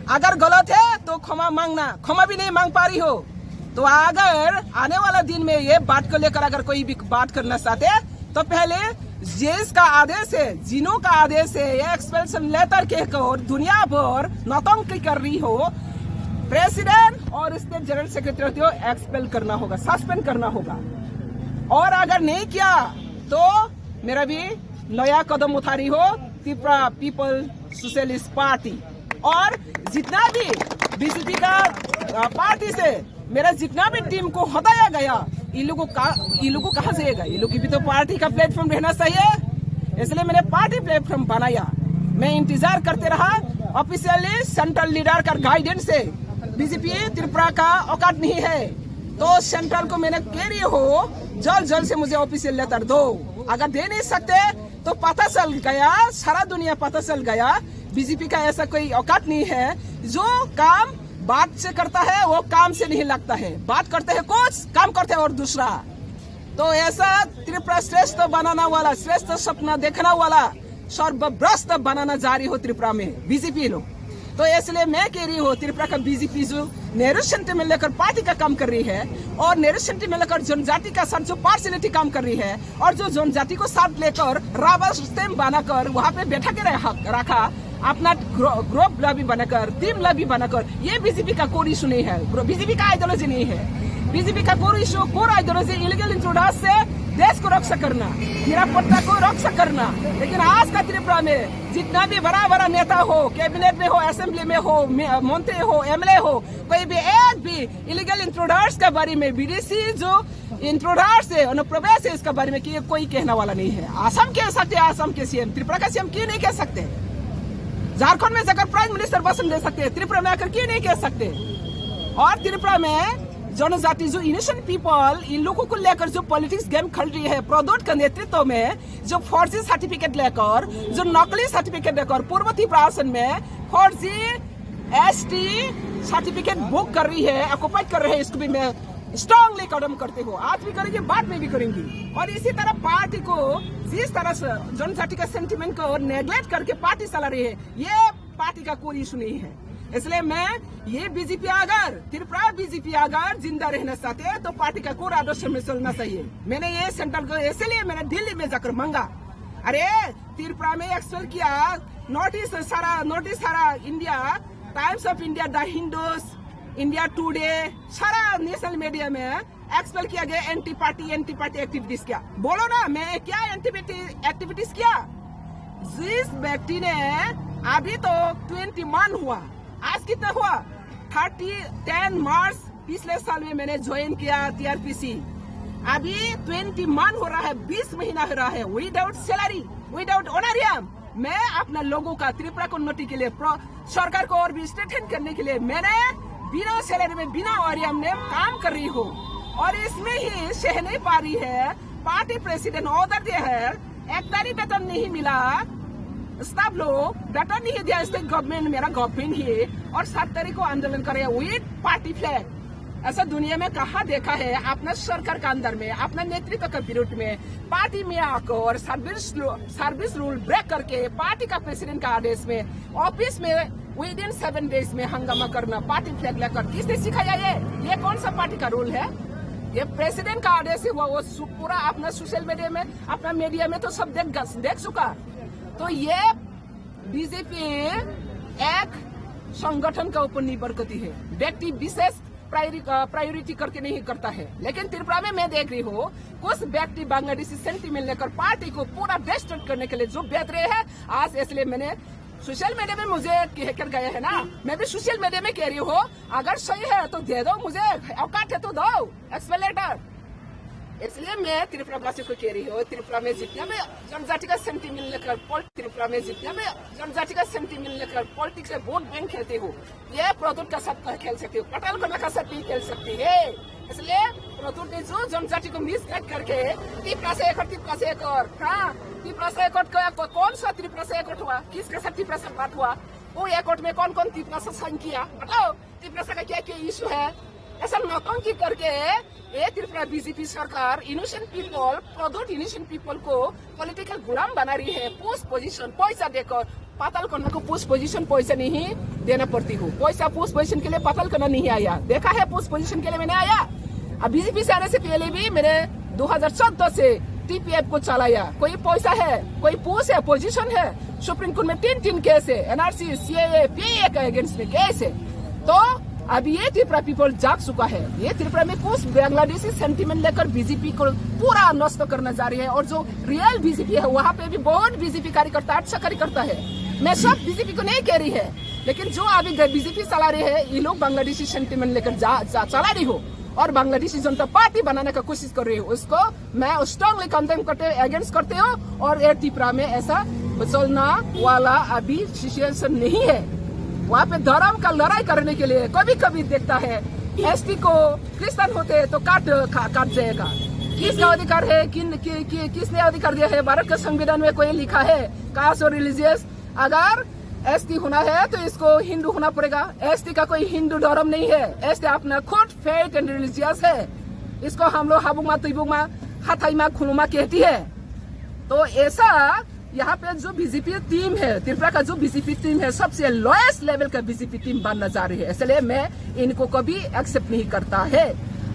अगर गलत है तो क्षमा मांगना, क्षमा भी नहीं मांग पा रही हो तो अगर आने वाला दिन में ये बात को लेकर अगर कोई भी बात करना चाहते तो पहले जेस का आदेश है, जिनो का आदेश है, ये एक्सपेल्शन लेटर कहकर दुनिया भर नौटंकी कर रही हो, प्रेसिडेंट और स्टेट जनरल सेक्रेटरी को एक्सपेल करना होगा, सस्पेंड करना होगा। और अगर नहीं किया तो मेरा भी नया कदम उठा रही हो त्रिपुरा पीपल सोशलिस्ट पार्टी। और जितना भी बीजेपी का पार्टी से मेरा जितना भी टीम को हटाया गया, ये लोगों को कहाँ जाएगा, ये लोग की भी तो पार्टी का प्लेटफॉर्म रहना चाहिए, इसलिए मैंने पार्टी प्लेटफॉर्म बनाया। मैं इंतजार करते रहा ऑफिशियली सेंट्रल लीडर का गाइडेंस से, बीजेपी त्रिपुरा का औकात नहीं है तो सेंट्रल को मैंने कह रही हो जल्द से मुझे ऑफिशियल लेटर दो। अगर दे नहीं सकते तो पता चल गया, सारा दुनिया पता चल गया बीजेपी का ऐसा कोई औकात नहीं है, जो काम बात से करता है वो काम से नहीं लगता है, बात करते हैं कुछ, काम करते हैं और दूसरा। तो ऐसा त्रिपुरा श्रेष्ठ बनाना वाला, श्रेष्ठ सपना देखना वाला सर्वभ्रष्ट बनाना जारी हो त्रिपुरा में बीजेपी लोग। तो इसलिए मैं कह रही हूँ त्रिपुरा का बीजेपी जो नेहरू सेंटिमेंट लेकर पार्टी का काम कर रही है और नेहरू सेंटिमेंट लेकर जनजाति का साथ जो पार्सलिटी काम कर रही है और जो जनजाति को साथ लेकर राबर सिस्टम बनाकर वहाँ पे बैठा के रखा, अपना ग्रुप लॉबी बनाकर, टीम लॉबी बनाकर, ये बीजेपी का कोई इशू नहीं है, बीजेपी का आइडियोलॉजी नहीं है। बीजेपी का कोई issue, core ideology illegal introduction से देश को रक्षा करना, निरापत्ता को रक्षा करना। लेकिन आज का त्रिपुरा में जितना भी बड़ा नेता हो, कैबिनेट में हो, असेंबली में हो, मंत्री हो, एमएलए हो, कोई भी एक भी इलीगल इंट्रोडक्शन के बारे में, विदेशी जो इंट्रोडक्शन है, अनुप्रवेश है, इसके बारे में कोई कहने वाला नहीं है। असम कह सकते, असम के सीएम, त्रिपुरा का सीएम क्यों नहीं कह सकते? झारखंड में जाकर प्राइम मिनिस्टर भाषण दे सकते हैं, त्रिपुरा में आकर क्यों नहीं कह सकते? और त्रिपुरा में जनजाति जो इनोसेंट पीपल, इन लोगों को लेकर जो पॉलिटिक्स गेम खेल रही है प्रदोट का नेतृत्व में, जो फर्जी सर्टिफिकेट लेकर, जो नकली सर्टिफिकेट लेकर पूर्व त्रिपुरा में फर्जी एसटी सर्टिफिकेट बुक कर रही है, ऑक्युपाई कर रहे हैं, इसको भी मैं स्ट्रांगली कदम करते हो, आज भी करेंगे, बाद में भी करेंगे। और इसी तरह पार्टी को जिस तरह से जनजाति का सेंटिमेंट को नेग्लेक्ट करके पार्टी चला रही है, ये पार्टी का कोई इशू नहीं है। इसलिए मैं ये बीजेपी अगर त्रिपुरा बीजेपी अगर जिंदा रहना चाहते हैं तो पार्टी का कोर आदर्श में चलना चाहिए। मैंने ये सेंट्रल को इसलिए मैंने दिल्ली में जाकर मांगा, अरे त्रिपुरा में एक्सपेल किया, नोटिस सारा India, times of India, the Hindus, India today, सारा नेशनल मीडिया में एक्सपेल किया गया, एंटी पार्टी एक्टिविटीज किया। बोलो ना, मैं क्या एक्टिविटीज किया? जिस व्यक्ति ने अभी तो 21 हुआ, आज कितना हुआ? 10 मार्च पिछले साल में मैंने ज्वाइन किया TRPC। अभी 20 मंथ हो रहा है, 20 महीना हो रहा है, विदाउट सैलरी, विदाउट ऑनरियम। मैं अपना लोगों का त्रिपुरा को उन्नति के लिए, सरकार को और भी स्ट्रेंथन करने के लिए मैंने बिना सैलरी में, बिना ऑनरियम में काम कर रही हूँ। और इसमें ही सह नहीं पा रही है, पार्टी प्रेसिडेंट ऑर्डर दिया है, 1 तारीख वेतन नहीं मिला, स्टाफ लोग वेतन नहीं दिया, स्टेट गवर्नमेंट, मेरा गवर्नमेंट ही, और 7 तारीख को आंदोलन करे विद पार्टी फ्लैग। ऐसा दुनिया में कहाँ देखा है? अपना सरकार के अंदर में, अपना नेतृत्व के विरुद्ध में पार्टी में आकर सर्विस रूल ब्रेक करके पार्टी का प्रेसिडेंट का आदेश में ऑफिस में विद इन 7 डेज में हंगामा करना, पार्टी फ्लैग लेकर, किसने सिखाया ये कौन सा पार्टी का रूल है? ये प्रेसिडेंट का आदेश हुआ, वो पूरा अपना सोशल मीडिया में, अपना मीडिया में तो सब देख चुका। तो ये बीजेपी एक संगठन का ऊपर निर्भर करती है, व्यक्ति विशेष प्रायोरिटी करके नहीं करता है। लेकिन त्रिपुरा में मैं देख रही हूँ कुछ व्यक्ति बांग्लादेशी सेंटीमेंट लेकर पार्टी को पूरा डिस्ट्रैक्ट करने के लिए जो बेच रहे हैं आज। इसलिए मैंने सोशल मीडिया में मुझे कहकर गए है ना, मैं भी सोशल मीडिया में कह रही हूँ, अगर सही है तो दे दो, मुझे औकात है तो दो एक्सप्लेनेटर। इसलिए मैं त्रिपुरा वासी को कह रही हूँ, त्रिपुरा में जितना भी जनजाति का सेंटीमेंट लेकर, त्रिपुरा में जितना भी जनजाति का सेंटीमेंट लेकर पॉलिटिक्स से वोट बैंक खेलती हूँ, ये प्रदूत का साथ खेल सकती हूँ, पटेल को का साथ खेल सकती है। इसलिए प्रदूत ने जो जनजाति को मिसगाइड करके त्रिपुरा से एक और हाँ, त्रिपुरा से एक कौन सा त्रिपुरा से एक हुआ, किसके साथ त्रिपुरा से बात हुआ, वो एक में कौन कौन त्रिपुरा से साइन किया, बताओ त्रिपुरा का क्या क्या इशू है? ऐसा नौटंकी करके ये त्रिपुरा बीजेपी सरकार इनोसेंट पीपल, प्रदूत इनोसेंट पीपल को पॉलिटिकल गुलाम बना रही है। पोस्ट पोजीशन पैसा देकर, पाताल कन्या को पोस्ट पोजीशन पैसा नहीं देना पड़ती हो, पैसा पोस्ट पोजीशन के लिए पाताल कन्या नहीं आया, देखा है पोस्ट पोजीशन के लिए मैंने आया। अब बीजेपी से आने से पहले भी मैंने 2014 से TPF को चलाया, कोई पैसा है, कोई पोस्ट है, पोजीशन है। सुप्रीम कोर्ट में 3 केस है, NRC, CAA, PA के अगेंस्ट में केस है। तो अब ये त्रिपुरा पीपल जाग चुका है, ये त्रिपुरा में कुछ बांग्लादेशी सेंटीमेंट लेकर बीजेपी को पूरा नष्ट करना जा रही है। और जो रियल बीजेपी है वहाँ पे भी बहुत बीजेपी कार्यकर्ता अच्छा कार्यकर्ता है, मैं सब बीजेपी को नहीं कह रही है, लेकिन जो अभी बीजेपी चला रही है ये लोग बांग्लादेशी सेंटीमेंट लेकर चला रही हो और बांग्लादेशी जनता पार्टी बनाने का कोशिश कर रही हो, उसको मैं स्ट्रांगली कंडेम करते अगेंस्ट करते हो। और ये त्रिपुरा में ऐसा चलना वाला अभी सिचुएशन नहीं है। वहाँ पे धर्म का लड़ाई करने के लिए कभी कभी देखता है ST को क्रिश्चियन होते तो काट जाएगा। किसका अधिकार है, किसने अधिकार दिया है? भारत के संविधान में कोई लिखा है कास्ट और रिलीजियस? अगर ST होना है तो इसको हिंदू होना पड़ेगा। ST का कोई हिंदू धर्म नहीं है, ST अपना खुद फेथ एंड रिलीजियस है। इसको हम लोग हाबुमा तुबुमा हाथाईमा खुलुमा कहती है। तो ऐसा यहाँ पे जो बीजेपी टीम है, त्रिपुरा का जो बीजेपी टीम है, सबसे लोएस्ट लेवल का बीजेपी टीम बनना जा रही है। इसलिए मैं इनको कभी एक्सेप्ट नहीं करता है।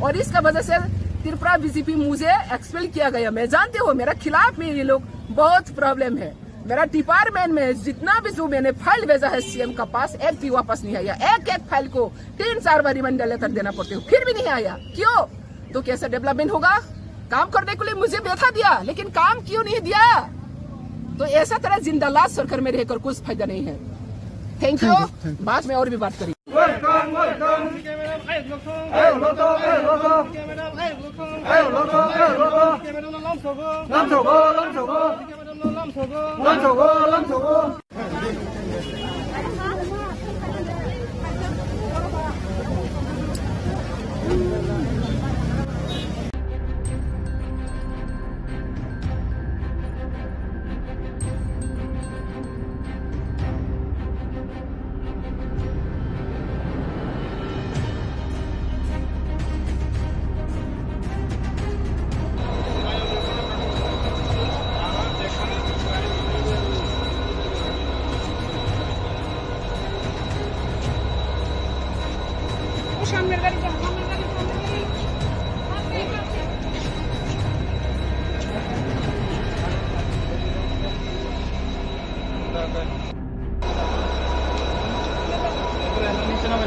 और इसका वजह से त्रिपुरा बीजेपी मुझे एक्सपेल किया गया। मैं जानती हूँ मेरा खिलाफ में ये लोग बहुत प्रॉब्लम है। मेरा डिपार्टमेंट में जितना भी जो मैंने फाइल भेजा है CM का पास, एक भी वापस नहीं आया। एक फाइल को 3-4 बार रिमाइंडर लेटर देना पड़ती हूँ, फिर भी नहीं आया। क्यों? तो कैसे डेवलपमेंट होगा? काम करने के लिए मुझे बैठा दिया, लेकिन काम क्यों नहीं दिया? तो ऐसा तरह जिंदालाज सरकार में रहकर कुछ फायदा नहीं है। Thank you. बाद में और भी बात करेंगे। সামনের গাড়ি যাও, সামনের গাড়ি नीचे नामे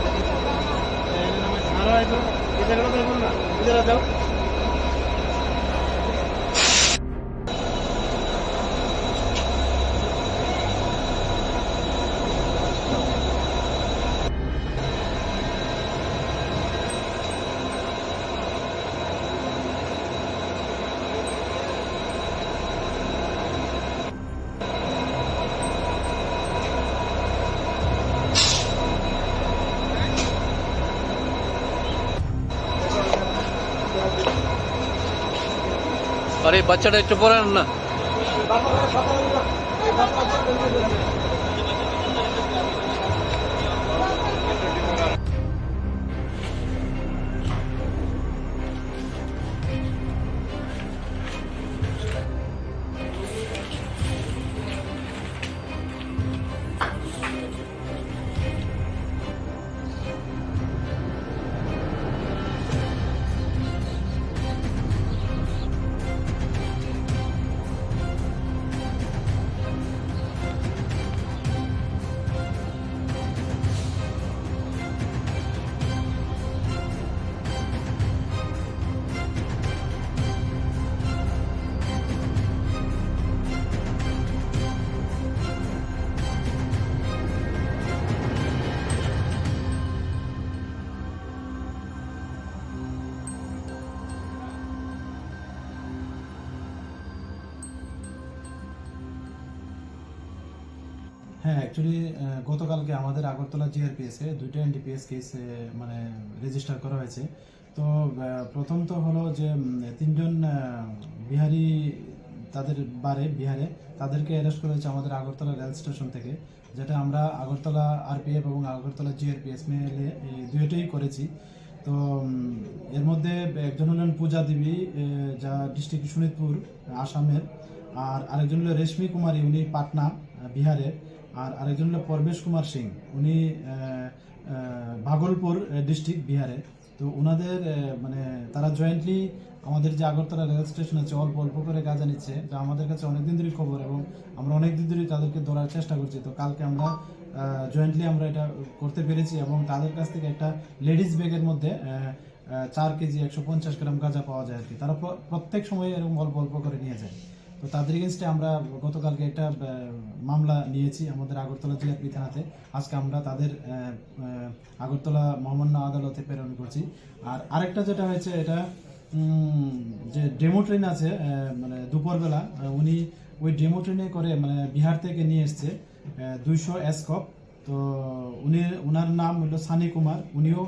सारा है तो इधर ना, इधर आ जाओ। আর এই বাচ্চাটা একটু পরে আন না। হ্যাঁ, অ্যাকচুয়ালি গতকালকে আমাদের আগরতলা জিআরপিএস এ দুইটা এনডিপিএস কেস মানে রেজিস্টার করা হয়েছে। তো প্রথম তো হলো যে তিনজন বিহারি তাদের বিহারে তাদেরকে অ্যারেস্ট করা হয়েছে আমাদের আগরতলা রেল স্টেশন থেকে, যেটা আমরা আগরতলা আরপিএফ এবং আগরতলা জিআরপিএস মিলে দুইটাই করেছি। তো এর মধ্যে একজন হলেন পূজা দেবী, যা ডিস্ট্রিক্ট শোনিতপুর আসামের, আর আরেকজন হলো রেশমি কুমারী, উনি পাটনা বিহারের, আর আরেকজন হলো পরবেশ কুমার সিং, উনি ভাগলপুর ডিস্ট্রিক্ট বিহারে। তো ওনাদের মানে তারা জয়েন্টলি আমাদের যে আগরতলা রেল স্টেশন আছে অল্প অল্প করে গাঁজা নিচ্ছে, যা আমাদের কাছে অনেকদিন ধরে খবর এবং আমরা অনেকদিন ধরে তাদেরকে ধরার চেষ্টা করছি। তো কালকে আমরা জয়েন্টলি আমরা এটা করতে পেরেছি এবং তাদের কাছ থেকে একটা লেডিস ব্যাগের মধ্যে 4 কেজি 150 গ্রাম গাঁজা পাওয়া যায় আর কি। তারা প্রত্যেক সময় এরকম অল্প অল্প করে নিয়ে যায়। তো তাদের এগেনস্টে আমরা গতকালকে একটা মামলা নিয়েছি আমাদের আগরতলা জিআরপি থানাতে। আজকে আমরা তাদের আগরতলা মহামান্য আদালতে প্রেরণ করছি। আর আরেকটা যেটা হয়েছে, এটা যে ডেমো ট্রেন আছে মানে দুপুরবেলা উনি ওই ডেমো ট্রেনে করে মানে বিহার থেকে নিয়ে এসছে 200 এসকপ। তো ওনার নাম হলো সানি কুমার, উনিও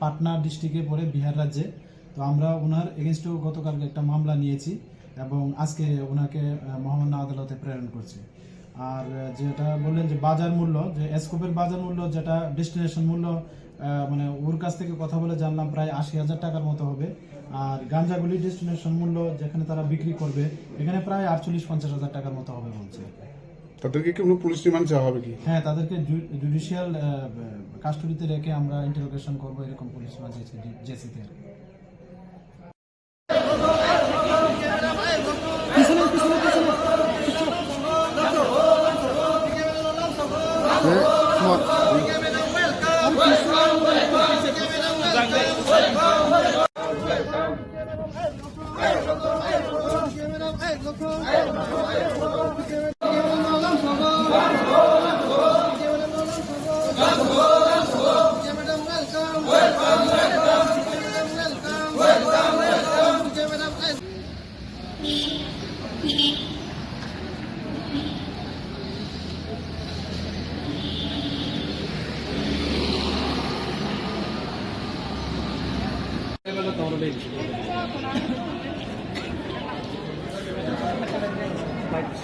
পাটনা ডিস্ট্রিক্টে পড়ে বিহার রাজ্যে। তো আমরা ওনার এগেনস্টেও গতকালকে একটা মামলা নিয়েছি এবং আজকে ওনাকে মহামান্য আদালতে প্রেরণ করছি। আর যেটা বললেন যে বাজার মূল্য, যে এসকোপের বাজার মূল্য যেটা ডেস্টিনেশন মূল্য, মানে ওর কাছ থেকে কথা বলে জানলাম প্রায় 80,000 টাকার মতো হবে। আর গাঞ্জাগুলি ডেস্টিনেশন মূল্য যেখানে তারা বিক্রি করবে এখানে প্রায় 48-50,000 টাকার মতো হবে বলছে। তাদেরকে কি কোনো পুলিশ রিমান্ড চাওয়া হবে কি? হ্যাঁ, তাদেরকে জুডিশিয়াল কাস্টডিতে রেখে আমরা ইন্টারোগেশন করবো, এরকম police জেসিতে।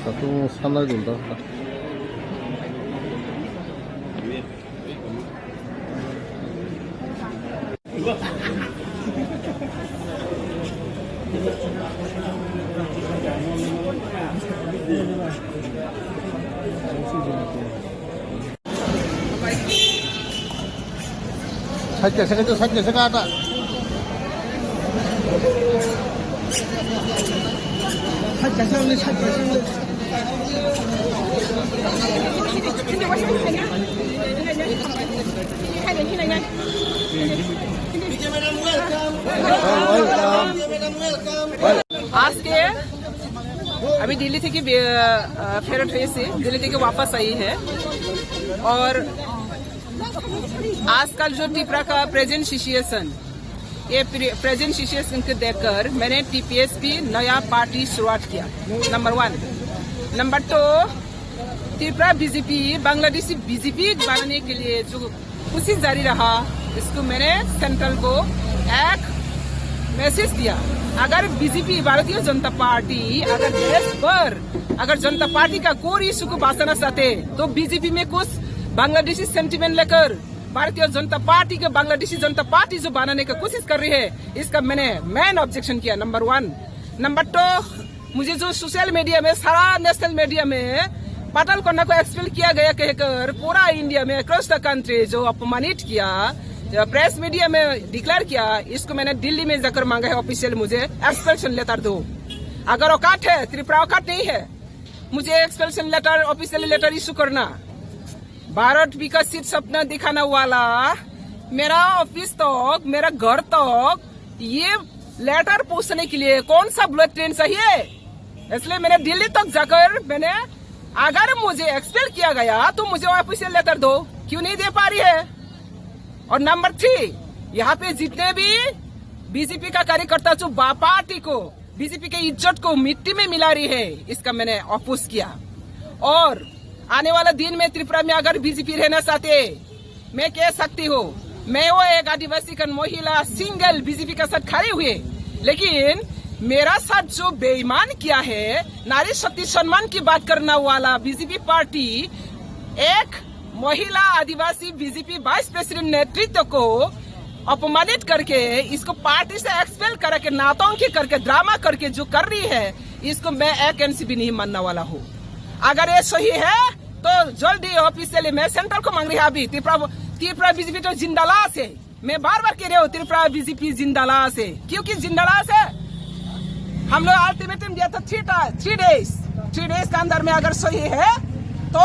Satu sana junta. Saja ada. আজকে अभी दिल्ली থেকে ফেরত হয়েছে, दिल्ली থেকে वापस आई है। और आजकल जो टिपरा का प्रेजेंट सिचुएशन, ये प्रेजेंट सिचुएशन को देखकर मैंने टीपीएसपी नया पार्टी शुरुआत किया, number 1। Number 2, Tripura BJP Bangladeshi BJP बनाने के लिए जो कोशिश जारी रहा, इसको मैंने सेंट्रल को एक मैसेज दिया, अगर बीजेपी भारतीय जनता पार्टी अगर देश पर अगर जनता पार्टी का कोई इशू को बांटना चाहते तो बीजेपी में कुछ बांग्लादेशी सेंटिमेंट लेकर भारतीय जनता पार्टी के बांग्लादेशी जनता पार्टी जो बनाने की कोशिश कर रही है, इसका मैंने मेन ऑब्जेक्शन किया, नंबर 1। नंबर 2, मुझे जो सोशल मीडिया में सारा नेशनल मीडिया में पाटल कोंडा को एक्सपेल किया गया कहकर पूरा इंडिया में अक्रॉस द कंट्री जो अपमानित किया, जो प्रेस मीडिया में डिक्लेयर किया, इसको मैंने दिल्ली में जाकर मांगा है ऑफिशियल मुझे एक्सपेल्शन लेटर दो। अगर औकात है, त्रिपुरा औकात नहीं है, मुझे एक्सपेल्शन लेटर ऑफिशियल लेटर इशू करना। भारत विकसित सपना दिखाने वाला मेरा ऑफिस तक, मेरा घर तक ये लेटर पूछने के लिए कौन सा बुलेट ट्रेन चाहिए, इसलिए मैंने दिल्ली तक जाकर मैंने अगर मुझे एक्सपेल किया गया तो मुझे ऑफिशियल लेटर दो, क्यों नहीं दे पा रही है। और नंबर 3, यहाँ पे जितने भी बीजेपी का कार्यकर्ता जो पार्टी को बीजेपी के इज्जत को मिट्टी में मिला रही है, इसका मैंने अपोज किया। और आने वाला दिन में त्रिपुरा में अगर बीजेपी रहना चाहते, मैं कह सकती हूँ, मैं वो एक आदिवासी का महिला सिंगल बीजेपी के साथ खड़ी हुई, लेकिन मेरा साथ जो बेईमान किया है, नारी शक्ति सम्मान की बात करने वाला बीजेपी पार्टी एक महिला आदिवासी बीजेपी वाइस प्रेसिडेंट नेतृत्व को अपमानित करके इसको पार्टी से एक्सपेल करके नाटंकी करके ड्रामा करके जो कर रही है, इसको मैं एक इंच भी नहीं मानने वाला हूँ। अगर ये सही है तो जल्दी ऑफिशियली मैं सेंट्रल को मांग रही है अभी त्रिपुरा बीजेपी तो जिंदालाश है। मैं बार बार कह रही हूँ त्रिपुरा बीजेपी जिंदालाश है, क्योंकि जिंदालाश है। हम लोग अल्टीमेटम दिया था 3 डेज के अंदर में अगर सही है तो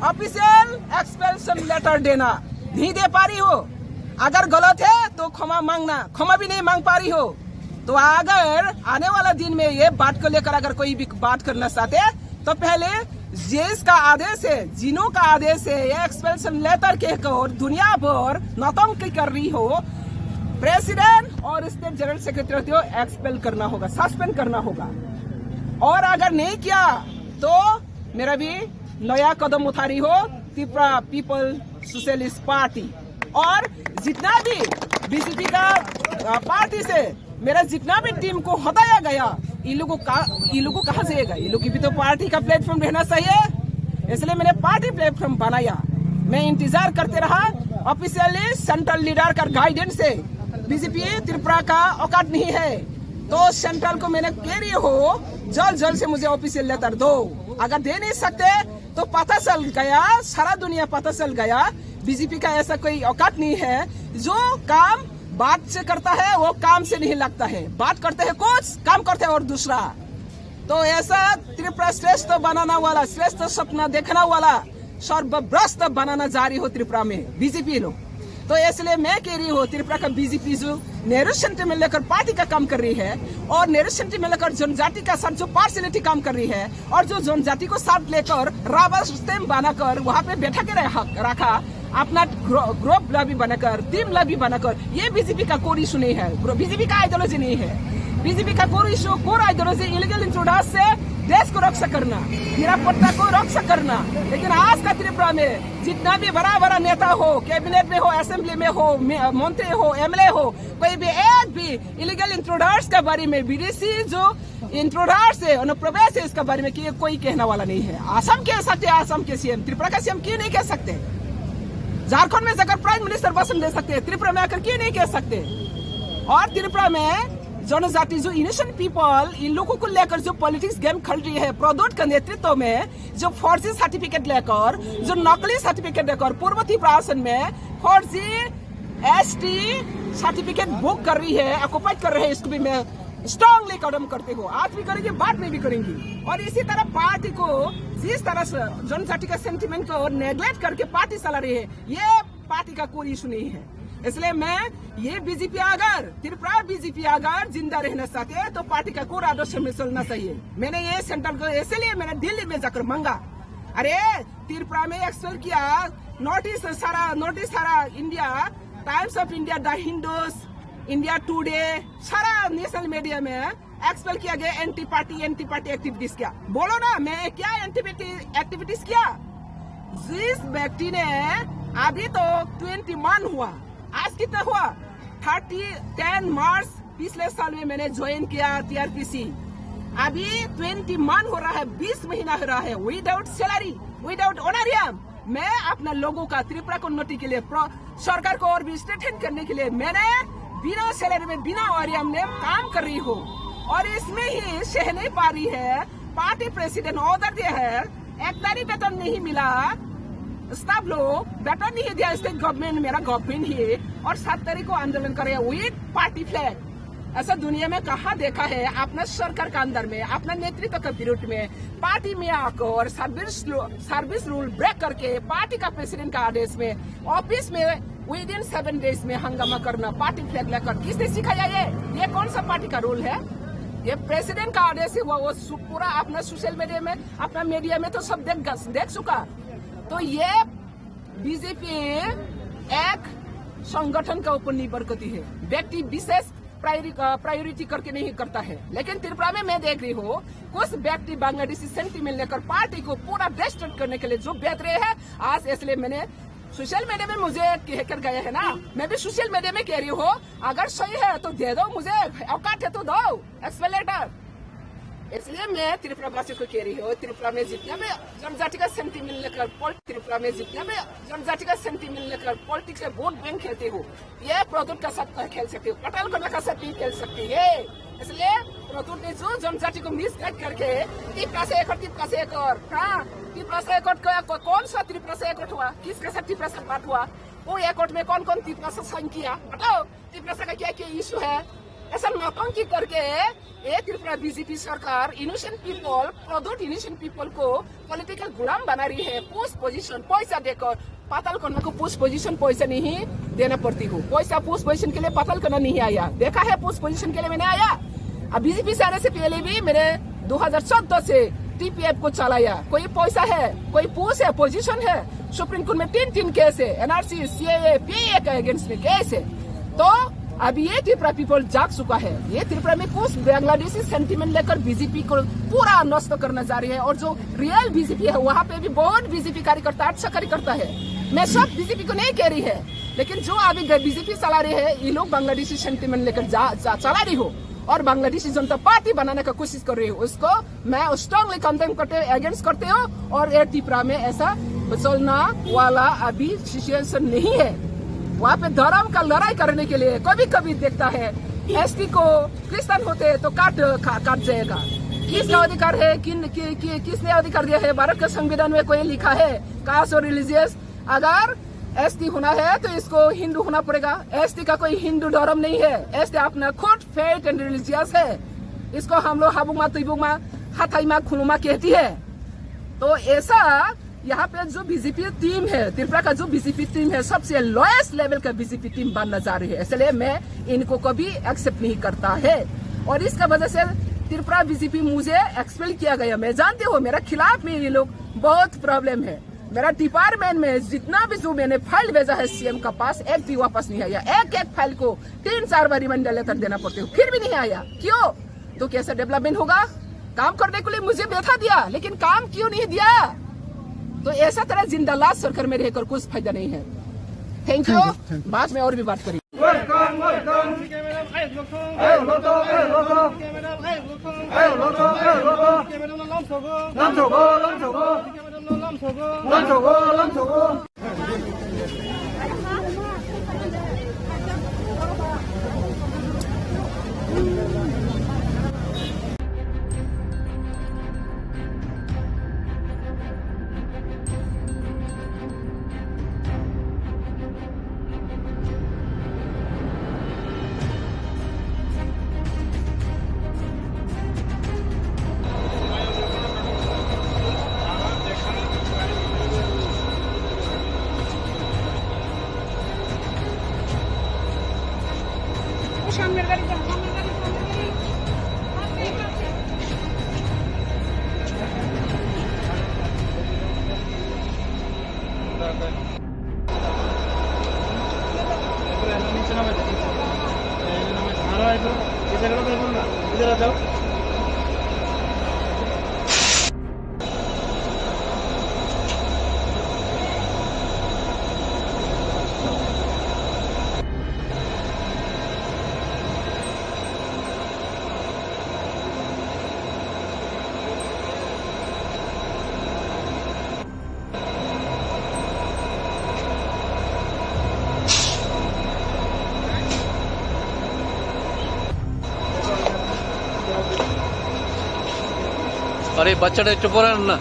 ऑफिशियल एक्सपेल्शन लेटर देना, नहीं दे पा रही हो। अगर गलत है तो क्षमा मांगना, क्षमा भी नहीं मांग पा रही हो तो अगर आने वाला दिन में ये बात को लेकर अगर कोई भी बात करना चाहते तो पहले जिसका आदेश है, जिनों का आदेश है, ये एक्सपेल्शन लेटर कहकर दुनिया भर नौटंकी कर रही हो, प्रेसिडेंट और स्टेट जनरल सेक्रेटरी को एक्सपेल करना होगा, सस्पेंड करना होगा। और अगर नहीं किया तो मेरा भी नया कदम उठा रही हो त्रिपुरा पीपल सोशलिस्ट पार्टी। और जितना भी बीजेपी का पार्टी से मेरा जितना भी टीम को हटाया गया, ये लोगों को कहाँ जाएगा, ये लोग की भी तो पार्टी का प्लेटफॉर्म रहना चाहिए, इसलिए मैंने पार्टी प्लेटफॉर्म बनाया। मैं इंतजार करते रहा ऑफिशियली सेंट्रल लीडर का गाइडेंस से, बीजेपी त्रिपुरा का औकात नहीं है तो सेंट्रल को मैंने कह रही हो जल्द से मुझे ऑफिशियल लेटर दो। अगर दे नहीं सकते तो पता चल गया, सारा दुनिया पता चल गया बीजेपी का ऐसा कोई औकात नहीं है, जो काम बात से करता है वो काम से नहीं लगता है, बात करते हैं कुछ, काम करते हैं और दूसरा। तो ऐसा त्रिपुरा श्रेष्ठ बनाना वाला, श्रेष्ठ सपना देखना वाला सर्वभ्रष्ट बनाना जारी हो त्रिपुरा में बीजेपी लोग। तो इसलिए मैं कह रही हूँ त्रिपुरा का बीजेपी जो नेहरू सेंटिमेंट लेकर पार्टी का काम कर रही है और नेहरू सेंटिमेंट लेकर जनजाति का साथ जो पार्सलिटी काम कर रही है और जो जनजाति को साथ लेकर रबर स्टैम्प बनाकर वहाँ पे बैठा के रखा, अपना ग्रुप लॉबी बनाकर, टीम लॉबी बनाकर, ये बीजेपी का कोई इशू नहीं है, बीजेपी का आइडियोलॉजी नहीं है। बीजेपी का कोई issue, core ideology illegal introduction से देश को रक्षा करना, निरापत्ता को रक्षा करना। लेकिन आज का त्रिपुरा में जितना भी बड़ा नेता हो, कैबिनेट में हो, असेंबली में हो, मंत्री हो, एमएलए हो, कोई भी एक भी इलीगल इंट्रोडक्शन के बारे में, विदेशी जो इंट्रोडक्शन है, अनुप्रवेश है, इसके बारे में कोई कहने वाला नहीं है। असम कह सकते, असम के सीएम, त्रिपुरा का सीएम क्यों नहीं कह सकते? झारखंड में जाकर प्राइम मिनिस्टर भाषण दे सकते हैं, त्रिपुरा में आकर क्यों नहीं कह सकते? और त्रिपुरा में जनजाति जो इनोसेंट पीपल, इन लोगों को लेकर जो पॉलिटिक्स गेम खेल रही है प्रदोट का नेतृत्व में, जो फर्जी सर्टिफिकेट लेकर, जो नकली सर्टिफिकेट लेकर पूर्व त्रिपुरासन में फर्जी एसटी सर्टिफिकेट बुक कर रही है, ऑक्युपाइड कर रहे हैं, इसको भी मैं स्ट्रांगली कदम करते हो, आज भी करेंगे, बाद में भी करेंगे। और इसी तरह पार्टी को जिस तरह से जनजाति का सेंटिमेंट को नेग्लेक्ट करके पार्टी चला रही है, ये पार्टी का कोई इशू नहीं है। इसलिए मैं ये बीजेपी अगर त्रिपुरा बीजेपी अगर जिंदा रहना चाहते हैं तो पार्टी का कोर आदर्श में चलना चाहिए। मैंने ये सेंट्रल को इसलिए मैंने दिल्ली में जाकर मांगा, अरे त्रिपुरा में एक्सपेल किया, नोटिस सारा India, times of India, the Hindus, India today, सारा नेशनल मीडिया में एक्सपेल किया गया, एंटी पार्टी एक्टिविटीज किया। बोलो ना, मैं क्या एक्टिविटीज किया? जिस व्यक्ति ने अभी तो 21 हुआ, आज कितना हुआ? 10 मार्च पिछले साल में मैंने ज्वाइन किया TRPC। अभी 20 मंथ हो रहा है, 20 महीना हो रहा है, विदाउट सैलरी, विदाउट ऑनरियम। मैं अपना लोगों का त्रिपुरा को उन्नति के लिए, सरकार को और भी स्ट्रेंथन करने के लिए मैंने बिना सैलरी में, बिना ऑनरियम में काम कर रही हूँ। और इसमें ही सह नहीं पा रही है, पार्टी प्रेसिडेंट ऑर्डर दिया है, 1 तारीख वेतन नहीं मिला, स्टाफ लोग वेतन नहीं दिया, स्टेट गवर्नमेंट, मेरा गवर्नमेंट ही, और 7 तारीख को आंदोलन करे विद पार्टी फ्लैग। ऐसा दुनिया में कहाँ देखा है? अपना सरकार के अंदर में, अपना नेतृत्व के विरुद्ध में पार्टी में आकर सर्विस रूल ब्रेक करके पार्टी का प्रेसिडेंट का आदेश में ऑफिस में विद इन 7 डेज में हंगामा करना, पार्टी फ्लैग लेकर, किसने सिखाया ये कौन सा पार्टी का रूल है? ये प्रेसिडेंट का आदेश है, वो पूरा अपना सोशल मीडिया में, अपना मीडिया में तो सब देख चुका। तो ये बीजेपी एक संगठन का ऊपर निर्भर करती है, व्यक्ति विशेष प्रायोरिटी करके नहीं करता है। लेकिन त्रिपुरा में मैं देख रही हूँ कुछ व्यक्ति बांग्लादेशी सेंटीमेंट लेकर पार्टी को पूरा डिस्ट्रैक्ट करने के लिए जो बेच रहे हैं आज। इसलिए मैंने सोशल मीडिया में मुझे कहकर गए है ना, मैं भी सोशल मीडिया में कह रही हूँ, अगर सही है तो दे दो, मुझे औकात है तो दो एक्सप्लेनेटर। इसलिए मैं त्रिपुरा वासी को कह रही हूँ, त्रिपुरा में जितना भी जनजाति का सेंटीमेंट लेकर पॉलिटिक्स से वोट बैंक खेलते हो, ये प्रदूत का साथ खेल सकती हो, पटेल को का साथ खेल सकती है। इसलिए प्रदूत ने जो जनजाति को मिसगाइड करके त्रिपुरा से एक और त्रिपुरा से एक कौन सा त्रिपुरा से एक हुआ, किसके साथ त्रिपुरा से बात हुआ, वो एक में कौन कौन त्रिपुरा से साइन किया, बताओ त्रिपुरा का क्या क्या इशू है। ऐसा नौटंकी करके ये त्रिपुरा बीजेपी सरकार इनोसेंट पीपल, प्रदूत इनोसेंट पीपल को पॉलिटिकल गुलाम बना रही है। पोस्ट पोजीशन पैसा देकर, पाताल कन्या को पोस्ट पोजीशन पैसा नहीं देना पड़ती हो, पैसा पोस्ट पोजीशन के लिए पाताल कन्या नहीं आया, देखा है पोस्ट पोजीशन के लिए मैंने आया। अब बीजेपी से आने से पहले भी मैंने 2014 से TPF को चलाया, कोई पैसा है, कोई पोस्ट है, पोजीशन है। सुप्रीम कोर्ट में 3 केस है, NRC, CAA, PA के अगेंस्ट में केस है। तो अभी ये त्रिपुरा पीपल जाग चुका है, ये त्रिपुरा में कुछ बांग्लादेशी सेंटीमेंट लेकर बीजेपी को पूरा नष्ट करना जा रही है। और जो रियल बीजेपी है वहाँ पे भी बहुत बीजेपी कार्यकर्ता अच्छा कार्यकर्ता है, मैं सब बीजेपी को नहीं कह रही है, लेकिन जो अभी बीजेपी चला रही है ये लोग बांग्लादेशी सेंटीमेंट लेकर चला रही हो और बांग्लादेशी जनता पार्टी बनाने का कोशिश कर रही हो, उसको मैं स्ट्रांगली कंडेम करते अगेंस्ट करते हो। और ये त्रिपुरा में ऐसा चलना वाला अभी सिचुएशन नहीं है। वहाँ पे धर्म का लड़ाई करने के लिए कभी कभी देखता है ST को क्रिश्चियन होते तो काट जाएगा। किसका अधिकार है, किसने अधिकार दिया है? भारत के संविधान में कोई लिखा है कास्ट और रिलीजियस, अगर ST होना है तो इसको हिंदू होना पड़ेगा। ST का कोई हिंदू धर्म नहीं है, ST अपना खुद फेथ एंड रिलीजियस है। इसको हम लोग हाबुमा तुबुमा हाथाईमा खुलुमा कहती है। तो ऐसा यहाँ पे जो बीजेपी टीम है, त्रिपुरा का जो बीजेपी टीम है, सबसे लोएस्ट लेवल का बीजेपी टीम बनना जा रही है। इसलिए मैं इनको कभी एक्सेप्ट नहीं करता है। और इसका वजह से त्रिपुरा बीजेपी मुझे एक्सपेल किया गया। मैं जानती हूँ मेरा खिलाफ में ये लोग बहुत प्रॉब्लम है। मेरा डिपार्टमेंट में जितना भी जो मैंने फाइल भेजा है CM का पास, एक भी वापस नहीं आया। एक फाइल को 3-4 बार रिमाइंडर लेटर देना पड़ते हो, फिर भी नहीं आया। क्यों? तो कैसे डेवलपमेंट होगा? काम करने के लिए मुझे बैठा दिया, लेकिन काम क्यों नहीं दिया? तो ऐसा तरह जिंदालाज सरकार में रहकर कुछ फायदा नहीं है। Thank you. बाद में और भी बात करेंगे। সামনের গাড়ি যাও, সামনের গাড়ি नीचे नामे तो इधर इधर जाओ। আরে বাচ্চাটা একটু পরে আন না।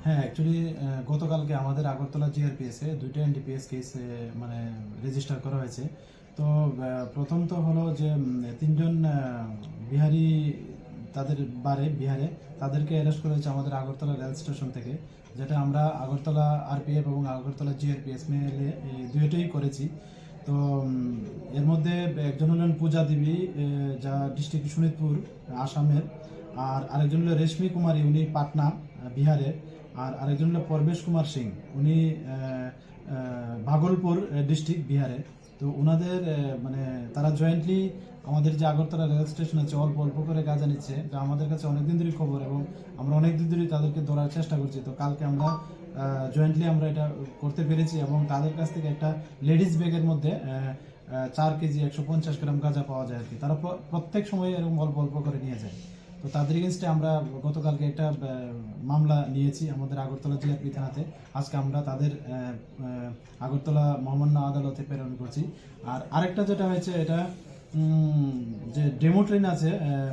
হ্যাঁ, অ্যাকচুয়ালি গতকালকে আমাদের আগরতলা জিআরপিএস এ দুইটা এনডিপিএস কেস মানে রেজিস্টার করা হয়েছে। তো প্রথম তো হলো যে তিনজন বিহারি, তাদের বিহারে তাদেরকে অ্যারেস্ট করা হয়েছে আমাদের আগরতলা রেল স্টেশন থেকে, যেটা আমরা আগরতলা আরপিএফ এবং আগরতলা জিআরপিএস মিলে দুইটাই করেছি। তো এর মধ্যে একজন হলেন পূজা দেবী, যা ডিস্ট্রিক্ট শোনিতপুর আসামের, আর আরেকজন হলো রেশমি কুমারী, উনি পাটনা বিহারের, আর আরেকজন হলো পরবেশ কুমার সিং, উনি ভাগলপুর ডিস্ট্রিক্ট বিহারে। তো ওনাদের মানে তারা জয়েন্টলি আমাদের যে আগরতলা রেল স্টেশন আছে অল্প অল্প করে গাঁজা নিচ্ছে, যা আমাদের কাছে অনেকদিন ধরে খবর এবং আমরা অনেকদিন ধরে তাদেরকে ধরার চেষ্টা করছি। তো কালকে আমরা জয়েন্টলি আমরা এটা করতে পেরেছি এবং তাদের কাছ থেকে একটা লেডিস ব্যাগের মধ্যে 4 কেজি 150 গ্রাম গাঁজা পাওয়া যায় আর কি। তারা প্রত্যেক সময় এরকম অল্প অল্প করে নিয়ে যায়। তো তাদের এগেনস্টে আমরা গতকালকে একটা মামলা নিয়েছি আমাদের আগরতলা জিআরপি থানাতে। আজকে আমরা তাদের আগরতলা মহামান্য আদালতে প্রেরণ করছি। আর আরেকটা যেটা হয়েছে, এটা যে ডেমো ট্রেন আছে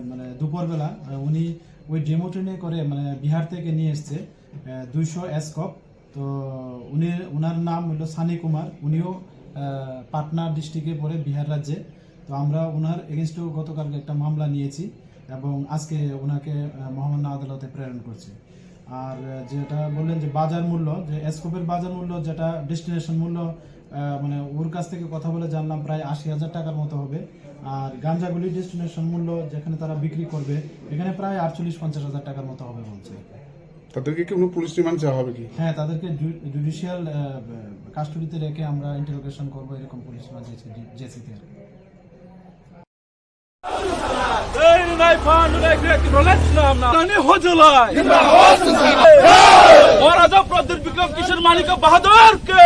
মানে দুপুরবেলা, উনি ওই ডেমো ট্রেনে করে মানে বিহার থেকে নিয়ে এসছে 200 এসকপ। তো ওনার নাম হলো সানি কুমার, উনিও পাটনা ডিস্ট্রিক্টে পড়ে বিহার রাজ্যে। তো আমরা ওনার এগেনস্টেও গতকালকে একটা মামলা নিয়েছি এবং আজকে ওনাকে মহামান্য আদালতে প্রেরণ করছি। আর যেটা বললেন যে বাজার মূল্য, যে এসকোপের বাজার মূল্য যেটা ডেস্টিনেশন মূল্য, মানে ওর কাছ থেকে কথা বলে জানলাম প্রায় 80,000 টাকার মতো হবে। আর গাঞ্জাগুলি ডেস্টিনেশন মূল্য যেখানে তারা বিক্রি করবে এখানে প্রায় 48-50,000 টাকার মতো হবে বলছে। তাদেরকে কি কোনো পুলিশ রিমান্ড চাওয়া হবে কি? হ্যাঁ, তাদেরকে জুডিশিয়াল কাস্টডিতে রেখে আমরা ইন্টারোগেশন করবো, এরকম পুলিশ জেসিতে। किशन मालिक बहादुर के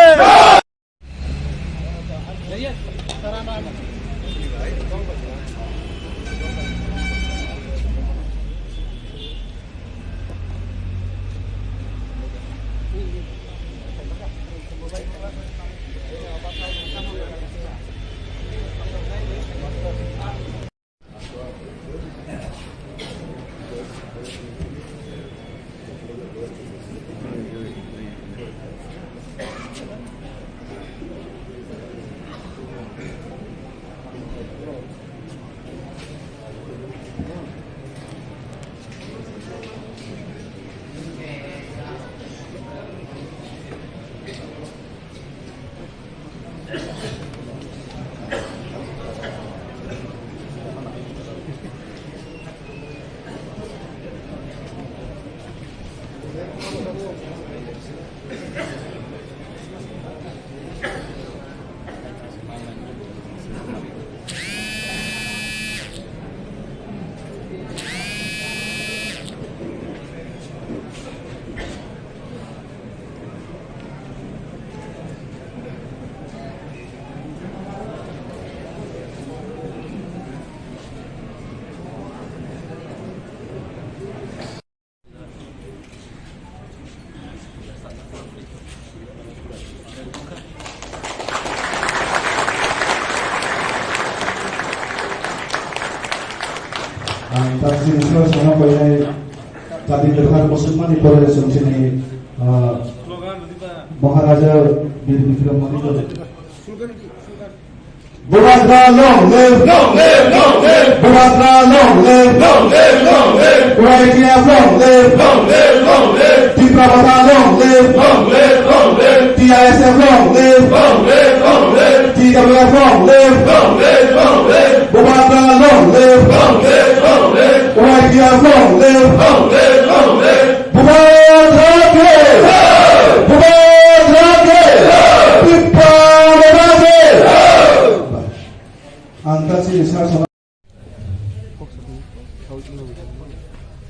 Taksi semua boleh tadi dengar musim ni boleh sini Maharaja Bir Vikram Mani Bumatra long live, Bumatra long live, YTF long live, Tiprapata long live, TISF long live, TWF long live, Bumatra long live, YTF long live, Bumatra 안타치 사선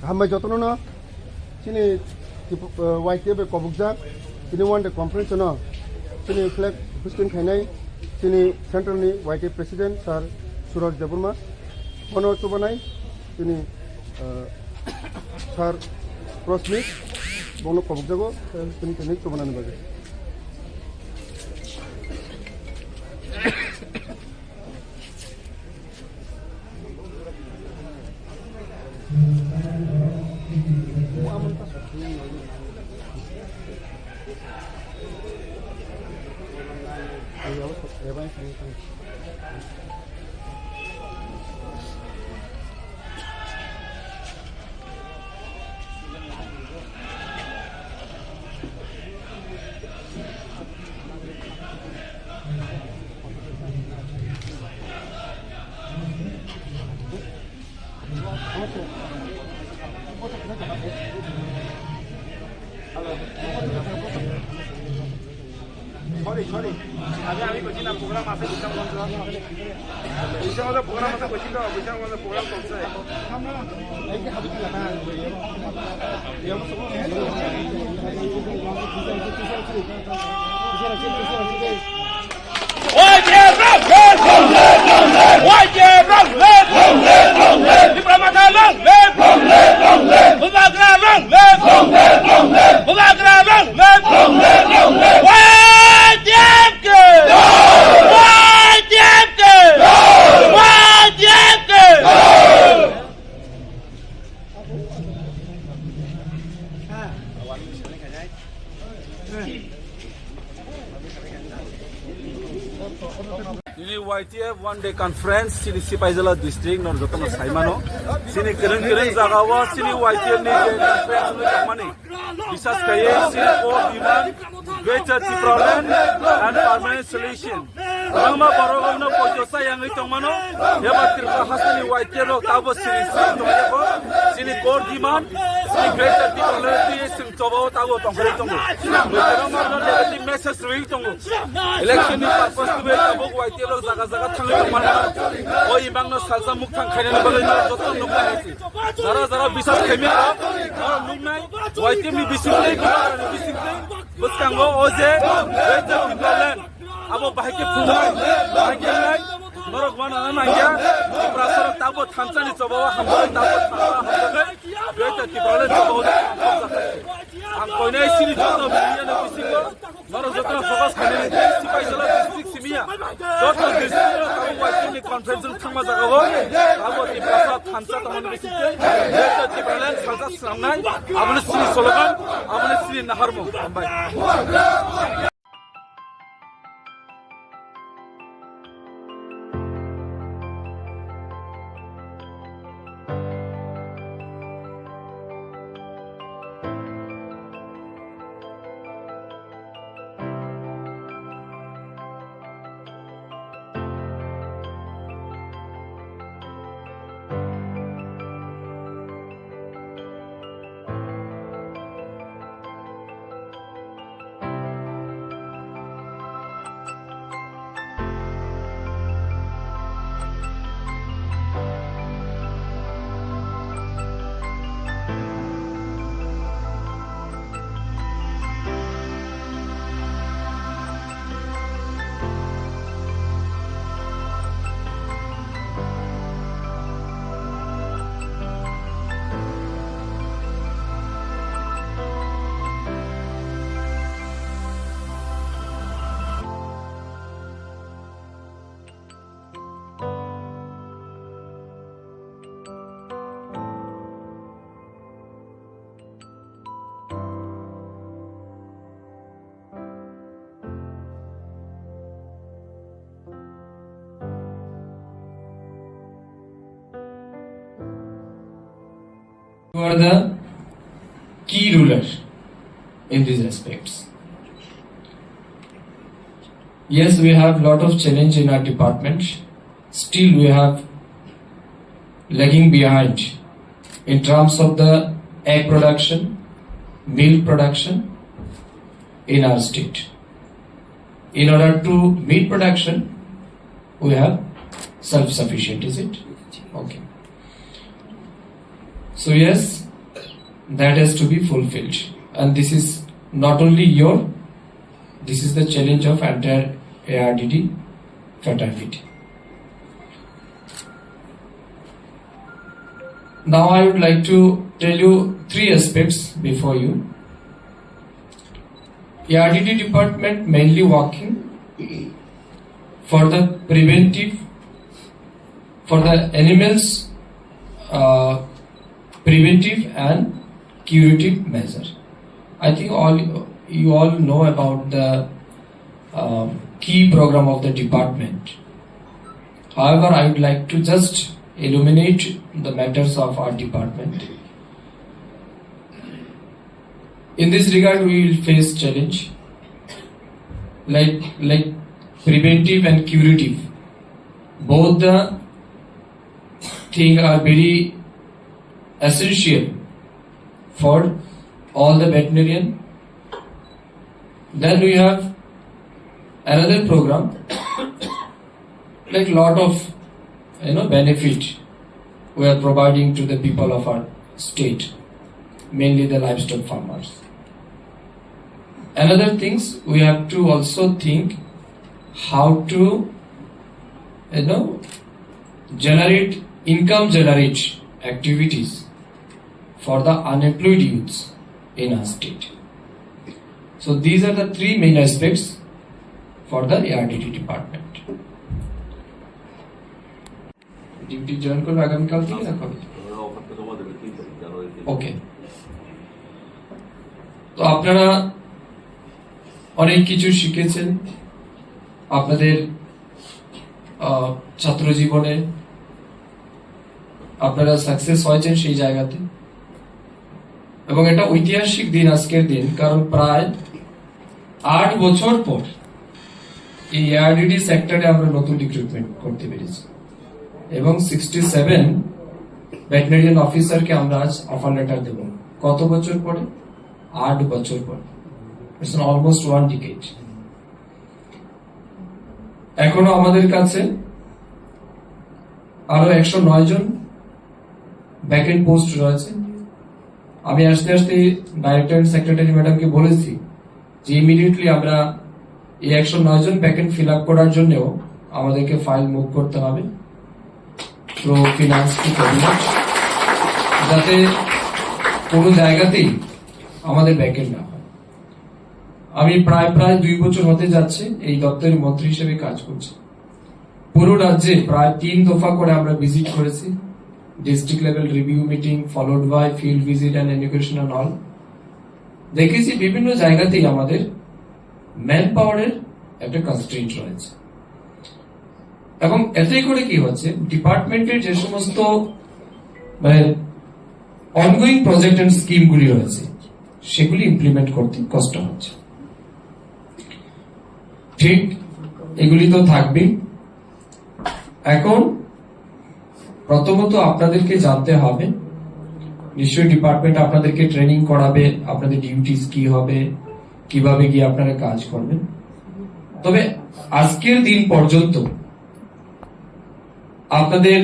hambai jotno no sini YTF kobukjak sini one day conference no sini flag hosting khainai sini central ni YTF president sir Suraj Deburma mono chobanai sini sir Prosmit bono kobukjago sini khainai chobanani bagai sorry. আমি কইছি না programme আছে বিশালগঞ্জ বিশালগঞ্জ programme আছে কইছি তো বিশালগঞ্জ programme চলছে Sini YTF one day conference sini Sipaijala district nor jotno saimano sini keren jagawa sini YTF ni conference ni kamani bisas kaye sini core demand greater problem and permanent solution Rangma barogna pojosa yang itongmano yaba tirka hasani YTF ro tabo sini tongo sini core demand sini greater problem sini tobo tabo tongre tongo Rangma no negative message ri tongo election ni purpose to be tabo YTF ro jaga thangli mana o imang no salsa mukhang khaine no bagai no joto nukla hesi jara bisas khemi ro nuknai YTF ni bisingtei buskango oje greater people abo bahike phumai bahike nai norok wana na ya prasar tabo thansani chobawa hambai tabo hambai greater people chobawa ang koinai sini joto biya na bisingo norok joto focus khane Sipaijala district simia joto district tabo YTF ni conference thangma jagao abo ti prasar thansa tamon bisinte greater people salsa samnai abone sini slogan abone sini naharmo hambai who are the key rulers in these aspects. Yes, we have lot of challenge in our department. Still, we have lagging behind in terms of the egg production, milk production in our state. In order to meet production, we have self-sufficient, is it? Okay. So yes, that has to be fulfilled, and this is not only this is the challenge of entire ARDD fraternity. Now I would like to tell you 3 aspects before you. ARDD department mainly working for the preventive, for the animals preventive and curative measure. I think you all know about the key program of the department. However, I would like to just illuminate the matters of our department. In this regard, we will face challenge like preventive and curative. Both the things are very essential for all the veterinarian. Then we have another program like lot of benefit we are providing to the people of our state, mainly the livestock farmers. Another things, we have to also think how to generate activities for the unemployed youths in our state. So these are the 3 main aspects for the ARDD department. Duty join করবে আগামীকাল থেকে না কবে? ওকে। তো আপনারা অনেক কিছু শিখেছেন আপনাদের ছাত্র জীবনে, আপনারা সাকসেস হয়েছেন সেই জায়গাতে, এবং এটা ঐতিহাসিক দিন আজকের দিন, কারণ প্রায় 8 বছর পর এই ARDD সেক্টরে আমরা নতুন রিক্রুটমেন্ট করতে পেরেছি এবং 67 ভেটেরিনারি অফিসারকে আমরা আজ অফার লেটার দেব। কত বছর পরে? 8 বছর পরে। It's almost 1 decade. এখনো আমাদের কাছে আরো 109 জন ব্যাকএন্ড পোস্ট রয়েছে। আমি আস্তে আস্তে ডাইরেক্টর সেক্রেটারি ম্যাডামকে বলেছি যে ইমিডিয়েটলি আমরা এই 109 জন ব্যাকএন্ড ফিল আপ করার জন্য আমাদেরকে ফাইল মুভ করতে হবে প্রো ফিনান্স টু ক্যাবিনেট, যাতে কোনো জায়গাতেই আমাদের ব্যাকএন্ড না হয়। আমি প্রায় 2 বছর হতে যাচ্ছে এই দপ্তরের মন্ত্রী হিসেবে কাজ করছি। পুরো রাজ্যে প্রায় 3 দফা করে আমরা ভিজিট করেছি, district level review meeting followed by field visit and education and all. দেখেছি বিভিন্ন জায়গাতেই আমাদের ম্যান পাওয়ারের একটা কনস্ট্রেন্ট রয়েছে, এবং এতে করে কি হচ্ছে ডিপার্টমেন্টের যে সমস্ত অনগোয়িং প্রজেক্ট এন্ড স্কিম গুলি রয়েছে সেগুলি ইমপ্লিমেন্ট করতে কষ্ট হচ্ছে। ঠিক, এগুলি তো থাকবেই। এখন প্রথমত আপনাদেরকে জানতে হবে, নিশ্চয়ই ডিপার্টমেন্ট আপনাদেরকে ট্রেনিং করাবে, আপনাদের ডিউটিস কি হবে, কিভাবে গিয়ে আপনারা কাজ করবেন। তবে আজকের দিন পর্যন্ত আপনাদের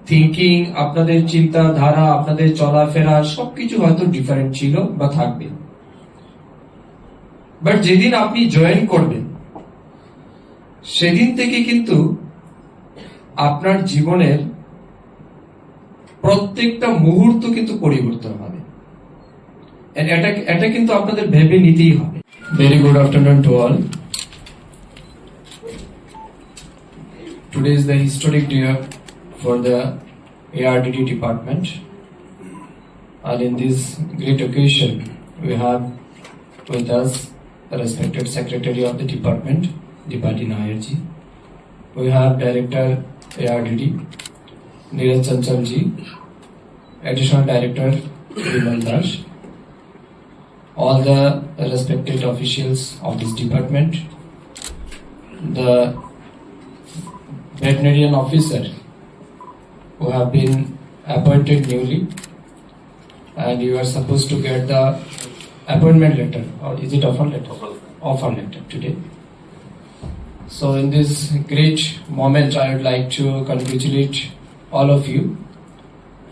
থিঙ্কিং, আপনাদের চিন্তাধারা, আপনাদের চলাফেরা সবকিছু হয়তো ডিফারেন্ট ছিল বা থাকবে, বাট যেদিন আপনি জয়েন করবেন সেদিন থেকে কিন্তু আপনার জীবনের প্রত্যেকটা মুহূর্ত কিন্তু পরিবর্তন হবে। এটা কিন্তু আপনাদের ভেবে নিতেই হবে। Very good afternoon to all. Today is the historic day for the ARDD department, and in this great occasion we have with us the respected Secretary of the Department, Dipati Nayarji. We have Director ARDD, Neeraj Chanchalji, Additional Director Vimal Das, all the respected officials of this department, the veterinarian officer who have been appointed newly, and you are supposed to get the appointment letter, or is it offer letter? Offer letter today. So in this great moment, I would like to congratulate all of you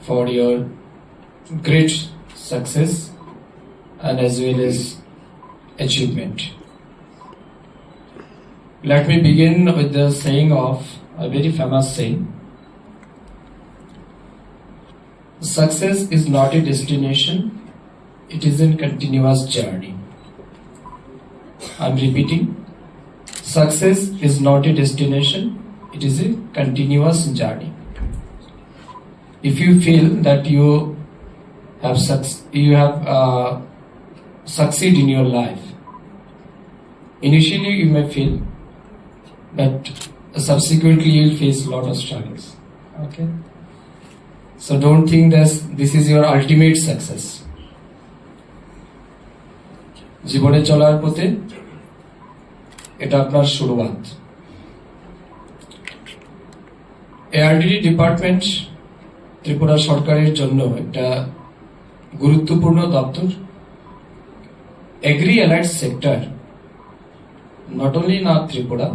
for your great success and as well as achievement. Let me begin with the saying of a very famous saying. Success is not a destination, it is a continuous journey. I'm repeating. Success is not a destination, it is a continuous journey. If you feel that you have succeed in your life, initially you may feel, but subsequently you will face a lot of struggles. Okay? So don't think that this is your ultimate success. জীবনে চলার পথে এটা আপনার শুরুয়াত। ARDD department Tripura সরকারের জন্য একটা গুরুত্বপূর্ণ দপ্তর। Agri allied sector not only না ত্রিপুরা,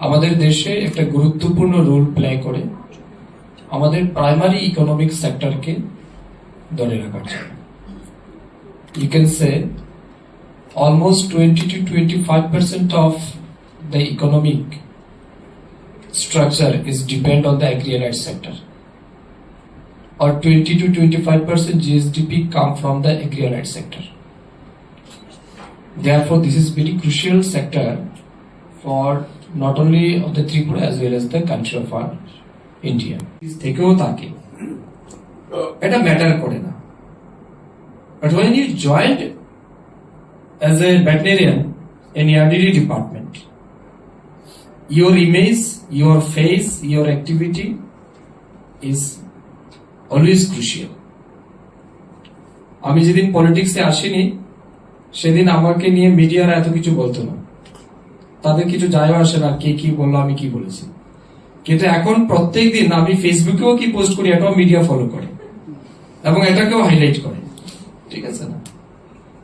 আমাদের দেশে একটা গুরুত্বপূর্ণ রোল প্লে করে আমাদের প্রাইমারি ইকোনমিক সেক্টরকে ধরে রাখার জন্য। You can say almost 20 to 25% of the economic structure is depend on the agri-allied sector, or 20 to 25% GSDP come from the agri-allied sector. Therefore, this is very crucial sector for not only of the Tripura as well as the country of our India. থেকেও থাকে এটা matter করে না। But when you joined as a veterinarian in ERDD department, your image, your face, your activity is always crucial. আমি যেদিন পলিটিক্সে আসিনি সেদিন আমাকে নিয়ে মিডিয়ারা এত কিছু বলতো না, তাদের কিছু যায় আসে না কে কি বললো আমি কি বলেছি। কিন্তু এখন প্রত্যেক দিন আমি ফেসবুকেও কি পোস্ট করি এটাও মিডিয়া ফলো করে এবং এটাকেও হাইলাইট করে। ঠিক আছে না,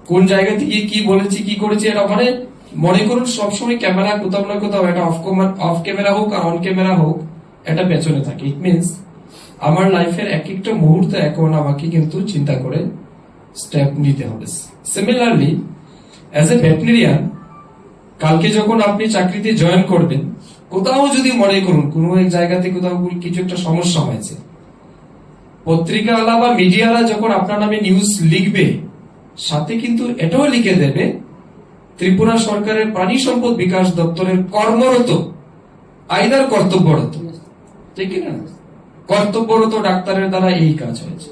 কোন জায়গা থেকে কি বলেছি কি করেছি এটা মানে মনে করুন সবসময় ক্যামেরা কোথাও না কোথাও এটা অফ ক্যামেরা হোক আর অন ক্যামেরা হোক এটা পেছনে থাকে। ইট মিনস আমার লাইফের এক একটা মুহূর্তে এখন আমাকে কিন্তু চিন্তা করে স্টেপ নিতে হবে। সিমিলারলি অ্যাজ এ ভেটেরিনারিয়ান কালকে যখন আপনি চাকরিতে জয়েন করবেন, কোথাও যদি মনে করুন কোনো এক জায়গাতে কোথাও কিছু একটা সমস্যা হয়েছে, পত্রিকাওয়ালা বা মিডিয়ারা যখন আপনার নামে নিউজ লিখবে সাথে কিন্তু এটাও লিখে দেবে ত্রিপুরা সরকারের প্রাণী সম্পদ বিকাশ দপ্তরের কর্মরত আইদার কর্তব্যরত, ঠিক না, কর্তব্যরত ডাক্তারের দ্বারা এই কাজ হয়েছে।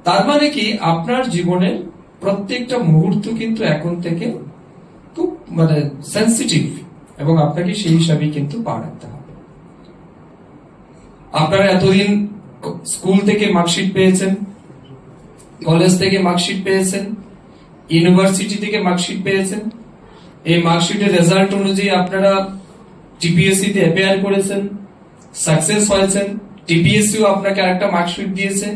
তার মানে কি আপনার জীবনের প্রত্যেকটা মুহূর্ত কিন্তু এখন থেকে খুব মানে সেন্সিটিভ এবং আপনাকে সেই হিসাবে কিন্তু পা রাখতে হবে। আপনারা এতদিন স্কুল থেকে মার্কশিট পেয়েছেন, কলেজ থেকে মার্কশিট পেয়েছেন, ইউনিভার্সিটি থেকে মার্কশিট পেয়েছেন। এই মার্কশিটের রেজাল্ট অনুযায়ী আপনারা টিপিএসসি তে অ্যাপিয়ার করেছেন, সাকসেস হয়েছেন। টিপিএসসিও আপনাকে আরেকটা মার্কশিট দিয়েছে।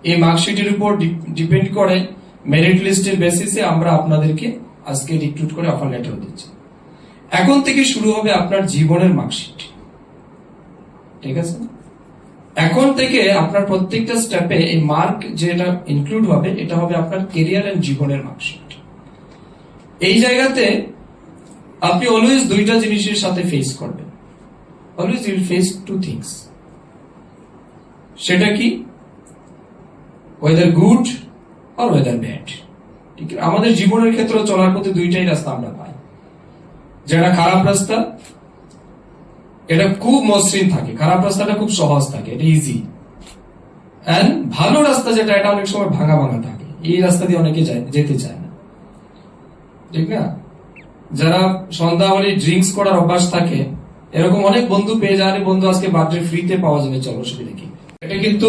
এই মার্কশিটের উপর ডিপেন্ড করে মেরিট লিস্টের বেসিসে আমরা আপনাদেরকে আজকে রিক্রুট করে অফার লেটার দিচ্ছি। এখন থেকে শুরু হবে আপনার জীবনের মার্কশিট। ঠিক আছে, এখন থেকে আপনার প্রত্যেকটা স্টেপে এই মার্ক যেটা ইনক্লুড হবে এটা হবে আপনার কেরিয়ার এন্ড জীবনের মার্কশিট। এই জায়গাতে আপনি অলওয়েজ দুইটা জিনিসের সাথে ফেস করবেন। Always you will face two things. সেটা কি, ওয়েদার গুড আর ওয়েদার ব্যাড। ঠিক আছে, আমাদের জীবনের ক্ষেত্রে চলার পথে দুইটাই রাস্তা আমরা পাই। যেটা খারাপ রাস্তা এটা খুব মসৃণ থাকে, খারাপ রাস্তাটা খুব সহজ থাকে, এটা ইজি। এন্ড ভালো রাস্তা যেটা এটা অনেক সময় ভাঙা ভাঙা থাকে, এই রাস্তা দিয়ে অনেকে যেতে চায় না। ঠিক না, যারা সন্ধ্যা হলে ড্রিঙ্কস করার অভ্যাস থাকে এরকম অনেক বন্ধু পেয়ে যান, বন্ধু আজকে বার্থডে ফ্রিতে পাওয়া যাবে, চলো অসুবিধা কি। এটা কিন্তু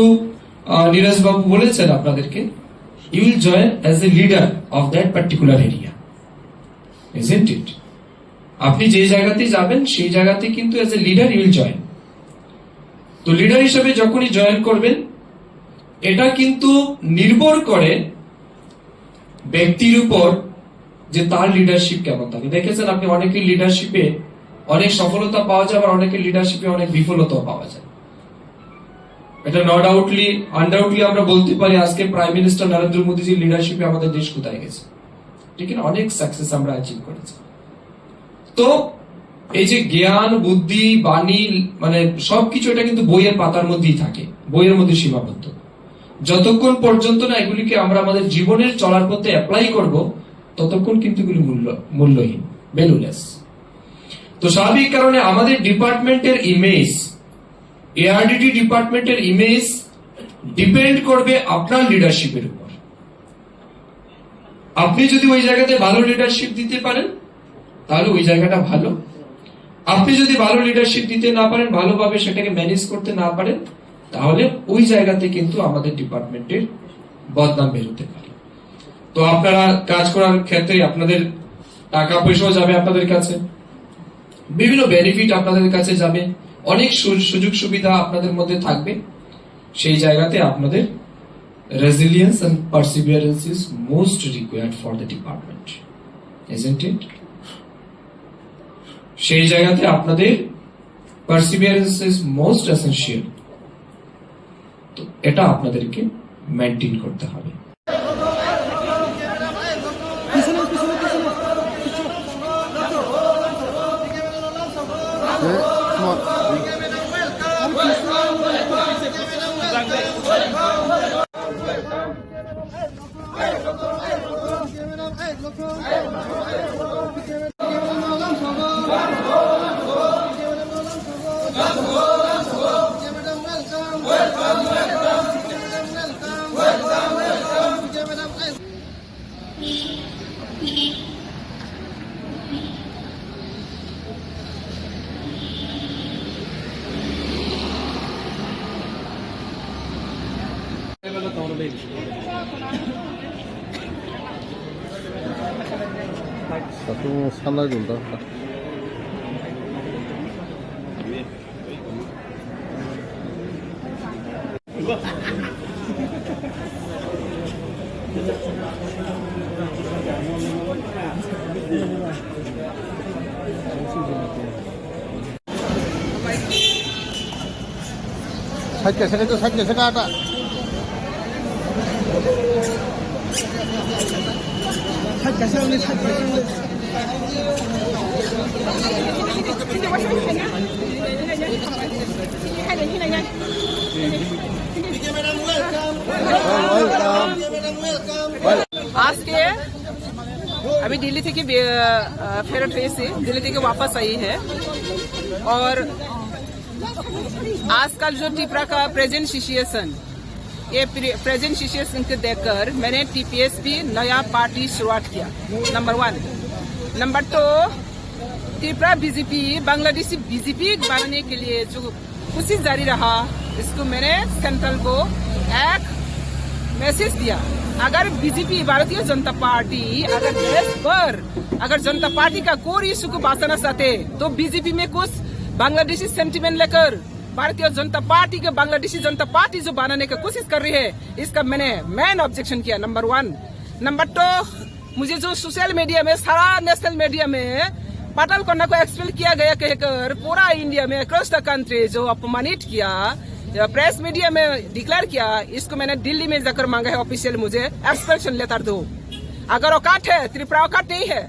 নীরজ বাবু বলেছেন আপনাদেরকে, you will join as a leader of that particular area, isn't it? আপনি যে জায়গাতে যাবেন সেই জায়গাতে কিন্তু as a leader you will join. তো লিডার হিসেবে যখনই জয়েন করবেন, এটা কিন্তু নির্ভর করে ব্যক্তির উপর যে তার লিডারশিপ কেমন থাকে। দেখেছেন আপনি অনেকের লিডারশিপে অনেক সফলতা পাওয়া যায়, আবার অনেকের লিডারশিপে অনেক বিফলতাও পাওয়া যায়। এটা নট ডাউটলি আনডাউটলি আমরা বলতে পারি আজকে প্রাইম মিনিস্টার নরেন্দ্র মোদীজির লিডারশিপে আমাদের দেশ কোথায় গেছে, ঠিক না? অনেক সাকসেস আমরা অ্যাচিভ করেছি। তো এই যে জ্ঞান, বুদ্ধি, বাণী, মানে সবকিছু এটা কিন্তু বইয়ের পাতার মধ্যেই থাকে, বইয়ের মধ্যে সীমাবদ্ধ। যতক্ষণ পর্যন্ত না এগুলিকে আমরা আমাদের জীবনের চলার পথে অ্যাপ্লাই করব, ততক্ষণ কিন্তু এগুলি মূল্যহীন, ভ্যালুলেস। তো স্বাভাবিক কারণে আমাদের ডিপার্টমেন্টের ইমেজ, এআরডিটি ডিপার্টমেন্টের ইমেজ ডিপেন্ড করবে আপনার লিডারশিপের উপর। আপনি যদি ওই জায়গাতে ভালো লিডারশিপ দিতে পারেন তাহলে ওই জায়গাটা ভালো। আপনি যদি ভালো লিডারশিপ দিতে না পারেন, ভালোভাবে সেটাকে ম্যানেজ করতে না পারেন, তাহলে ওই জায়গাতে কিন্তু আমাদের ডিপার্টমেন্টের বদনাম বেরোতে পারে। তো আপনারা কাজ করার ক্ষেত্রে আপনাদের টাকা পয়সাও যাবে আপনাদের কাছে, বিভিন্ন বেনিফিট আপনাদের কাছে যাবে, অনেক সুযোগ সুবিধা আপনাদের মধ্যে থাকবে। সেই জায়গাতে আপনাদের resilience and perseverance is most required for the department, isn't it? সেই জায়গাতে আপনাদের পারসিভিয়ারেন্স ইজ মোস্ট এসেনশিয়াল। তো এটা আপনাদেরকে মেনটেন করতে হবে। Satu skandal junta. Sakit ada. আজকে अभी दिल्ली থেকে ফেরত হয়েছে, दिल्ली থেকে वापस आई है। और आजकल जो टिपरा का प्रेजेंट सिचुएशन, ये प्रेजेंट सिचुएशन को देखकर मैंने टीपीएसपी नया पार्टी शुरुआत किया, number 1। Number 2, Tripura BJP Bangladeshi BJP बनाने के लिए जो कोशिश जारी रहा, इसको मैंने सेंट्रल को एक मैसेज दिया। अगर बीजेपी भारतीय जनता पार्टी अगर देश पर अगर जनता पार्टी का कोई इशू को बांटना चाहते तो बीजेपी में कुछ बांग्लादेशी सेंटिमेंट लेकर भारतीय जनता पार्टी के बांग्लादेशी जनता पार्टी जो बनाने की कोशिश कर रही है, इसका मैंने मेन ऑब्जेक्शन किया, नंबर 1। नंबर 2, मुझे जो सोशल मीडिया में, सारा नेशनल मीडिया में पाटल कन्या को एक्सपेल किया गया कहकर पूरा इंडिया में अक्रॉस द कंट्री जो अपमानित किया, प्रेस मीडिया में डिक्लेयर किया, इसको मैंने दिल्ली में जाकर मांगा है ऑफिशियल, मुझे एक्सपेल्शन लेटर दो। अगर औकात है, त्रिपुरा औकात नहीं है,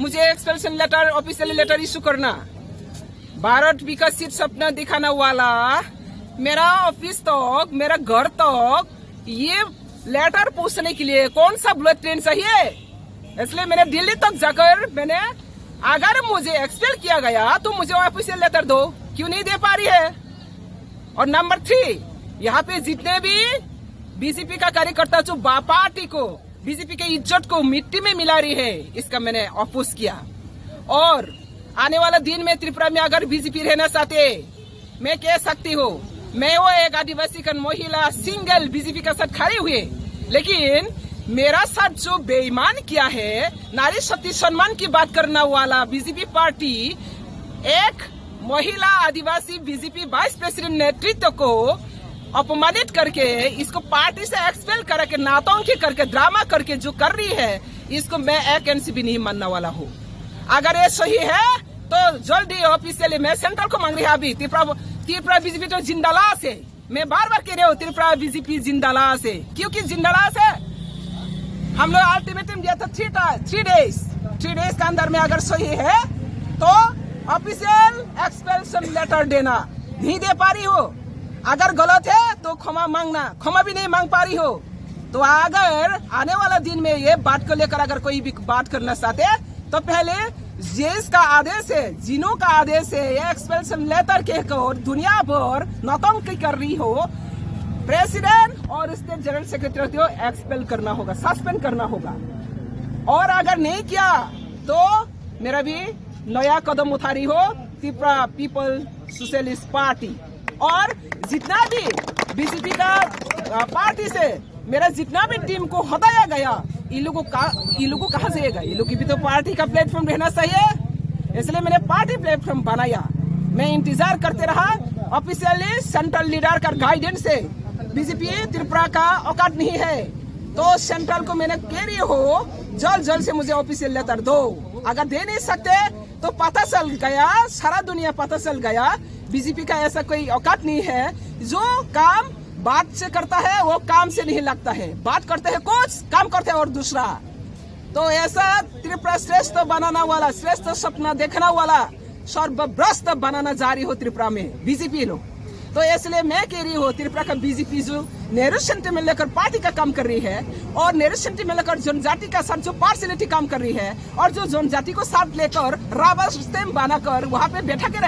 मुझे एक्सपेल्शन लेटर, ऑफिशियल लेटर इशू करना। भारत विकसित सपना दिखाने वाला मेरा ऑफिस तक, मेरा घर तक ये लेटर पूछने के लिए कौन सा बुलेट ट्रेन चाहिए? इसलिए मैंने दिल्ली तक जाकर मैंने, अगर मुझे एक्सपेल किया गया तो मुझे ऑफिशियल लेटर दो, क्यों नहीं दे पा रही है? और नंबर 3, यहाँ पे जितने भी बीजेपी का कार्यकर्ता जो पार्टी को, बीजेपी के इज्जत को मिट्टी में मिला रही है, इसका मैंने अपोज किया। और आने वाला दिन में त्रिपुरा में अगर बीजेपी रहना चाहते, मैं कह सकती हूँ, मैं वो एक आदिवासी का महिला सिंगल बीजेपी के साथ खड़ी हुई, लेकिन मेरा साथ जो बेईमान किया है, नारी शक्ति सम्मान की बात करने वाला बीजेपी पार्टी एक महिला आदिवासी बीजेपी वाइस प्रेसिडेंट नेतृत्व को अपमानित करके, इसको पार्टी से एक्सपेल करके, नाटंकी करके, ड्रामा करके जो कर रही है, इसको मैं एक इंच भी नहीं मानने वाला हूँ। अगर ये सही है तो जल्दी ऑफिशियली मैं सेंट्रल को मांग रही है अभी त्रिपुरा बीजेपी तो जिंदालाश है। मैं बार बार कह रही हूँ त्रिपुरा बीजेपी जिंदालाश है, क्योंकि जिंदालाश है। हम लोग अल्टीमेटम दिया था 3 डेज के अंदर में अगर सही है तो ऑफिशियल एक्सपेल्शन लेटर देना, नहीं दे पा रही हो। अगर गलत है तो क्षमा मांगना, क्षमा भी नहीं मांग पा रही हो। तो अगर आने वाला दिन में ये बात को लेकर अगर कोई भी बात करना चाहते तो पहले जिसका आदेश है, जिनों का आदेश है, ये एक्सपेल्शन लेटर कहकर दुनिया भर नौटंकी कर रही हो, प्रेसिडेंट और स्टेट जनरल सेक्रेटरी को एक्सपेल करना होगा, सस्पेंड करना होगा। और अगर नहीं किया तो मेरा भी नया कदम उठा रही हो त्रिपुरा पीपल सोशलिस्ट पार्टी। और जितना भी बीजेपी का पार्टी से मेरा जितना भी टीम को हटाया गया, ये लोगों को कहाँ से आएगा? ये लोग की भी तो पार्टी का प्लेटफॉर्म रहना चाहिए, इसलिए मैंने पार्टी प्लेटफॉर्म बनाया। मैं इंतजार करते रहा ऑफिशियली सेंट्रल लीडर का गाइडेंस से। बीजेपी त्रिपुरा का औकात नहीं है, तो सेंट्रल को मैंने कह रही हो जल्द से मुझे ऑफिशियल लेटर दो। अगर दे नहीं सकते तो पता चल गया, सारा दुनिया पता चल गया बीजेपी का ऐसा कोई औकात नहीं है। जो काम बात से करता है वो काम से नहीं लगता है, बात करते हैं कुछ, काम करते हैं और दूसरा। तो ऐसा त्रिपुरा श्रेष्ठ बनाना वाला, श्रेष्ठ सपना देखना वाला सर्वभ्रष्ट बनाना जारी हो त्रिपुरा में बीजेपी लोग। तो इसलिए मैं कह रही हूँ त्रिपुरा का बीजेपी जो नेहरू सेंटिमेंट लेकर पार्टी का काम कर रही है, और नेहरू सेंटिमेंट लेकर जनजाति का साथ जो पार्सलिटी काम कर रही है, और जो जनजाति को साथ लेकर राबर सिस्टम बनाकर वहाँ पे बैठा के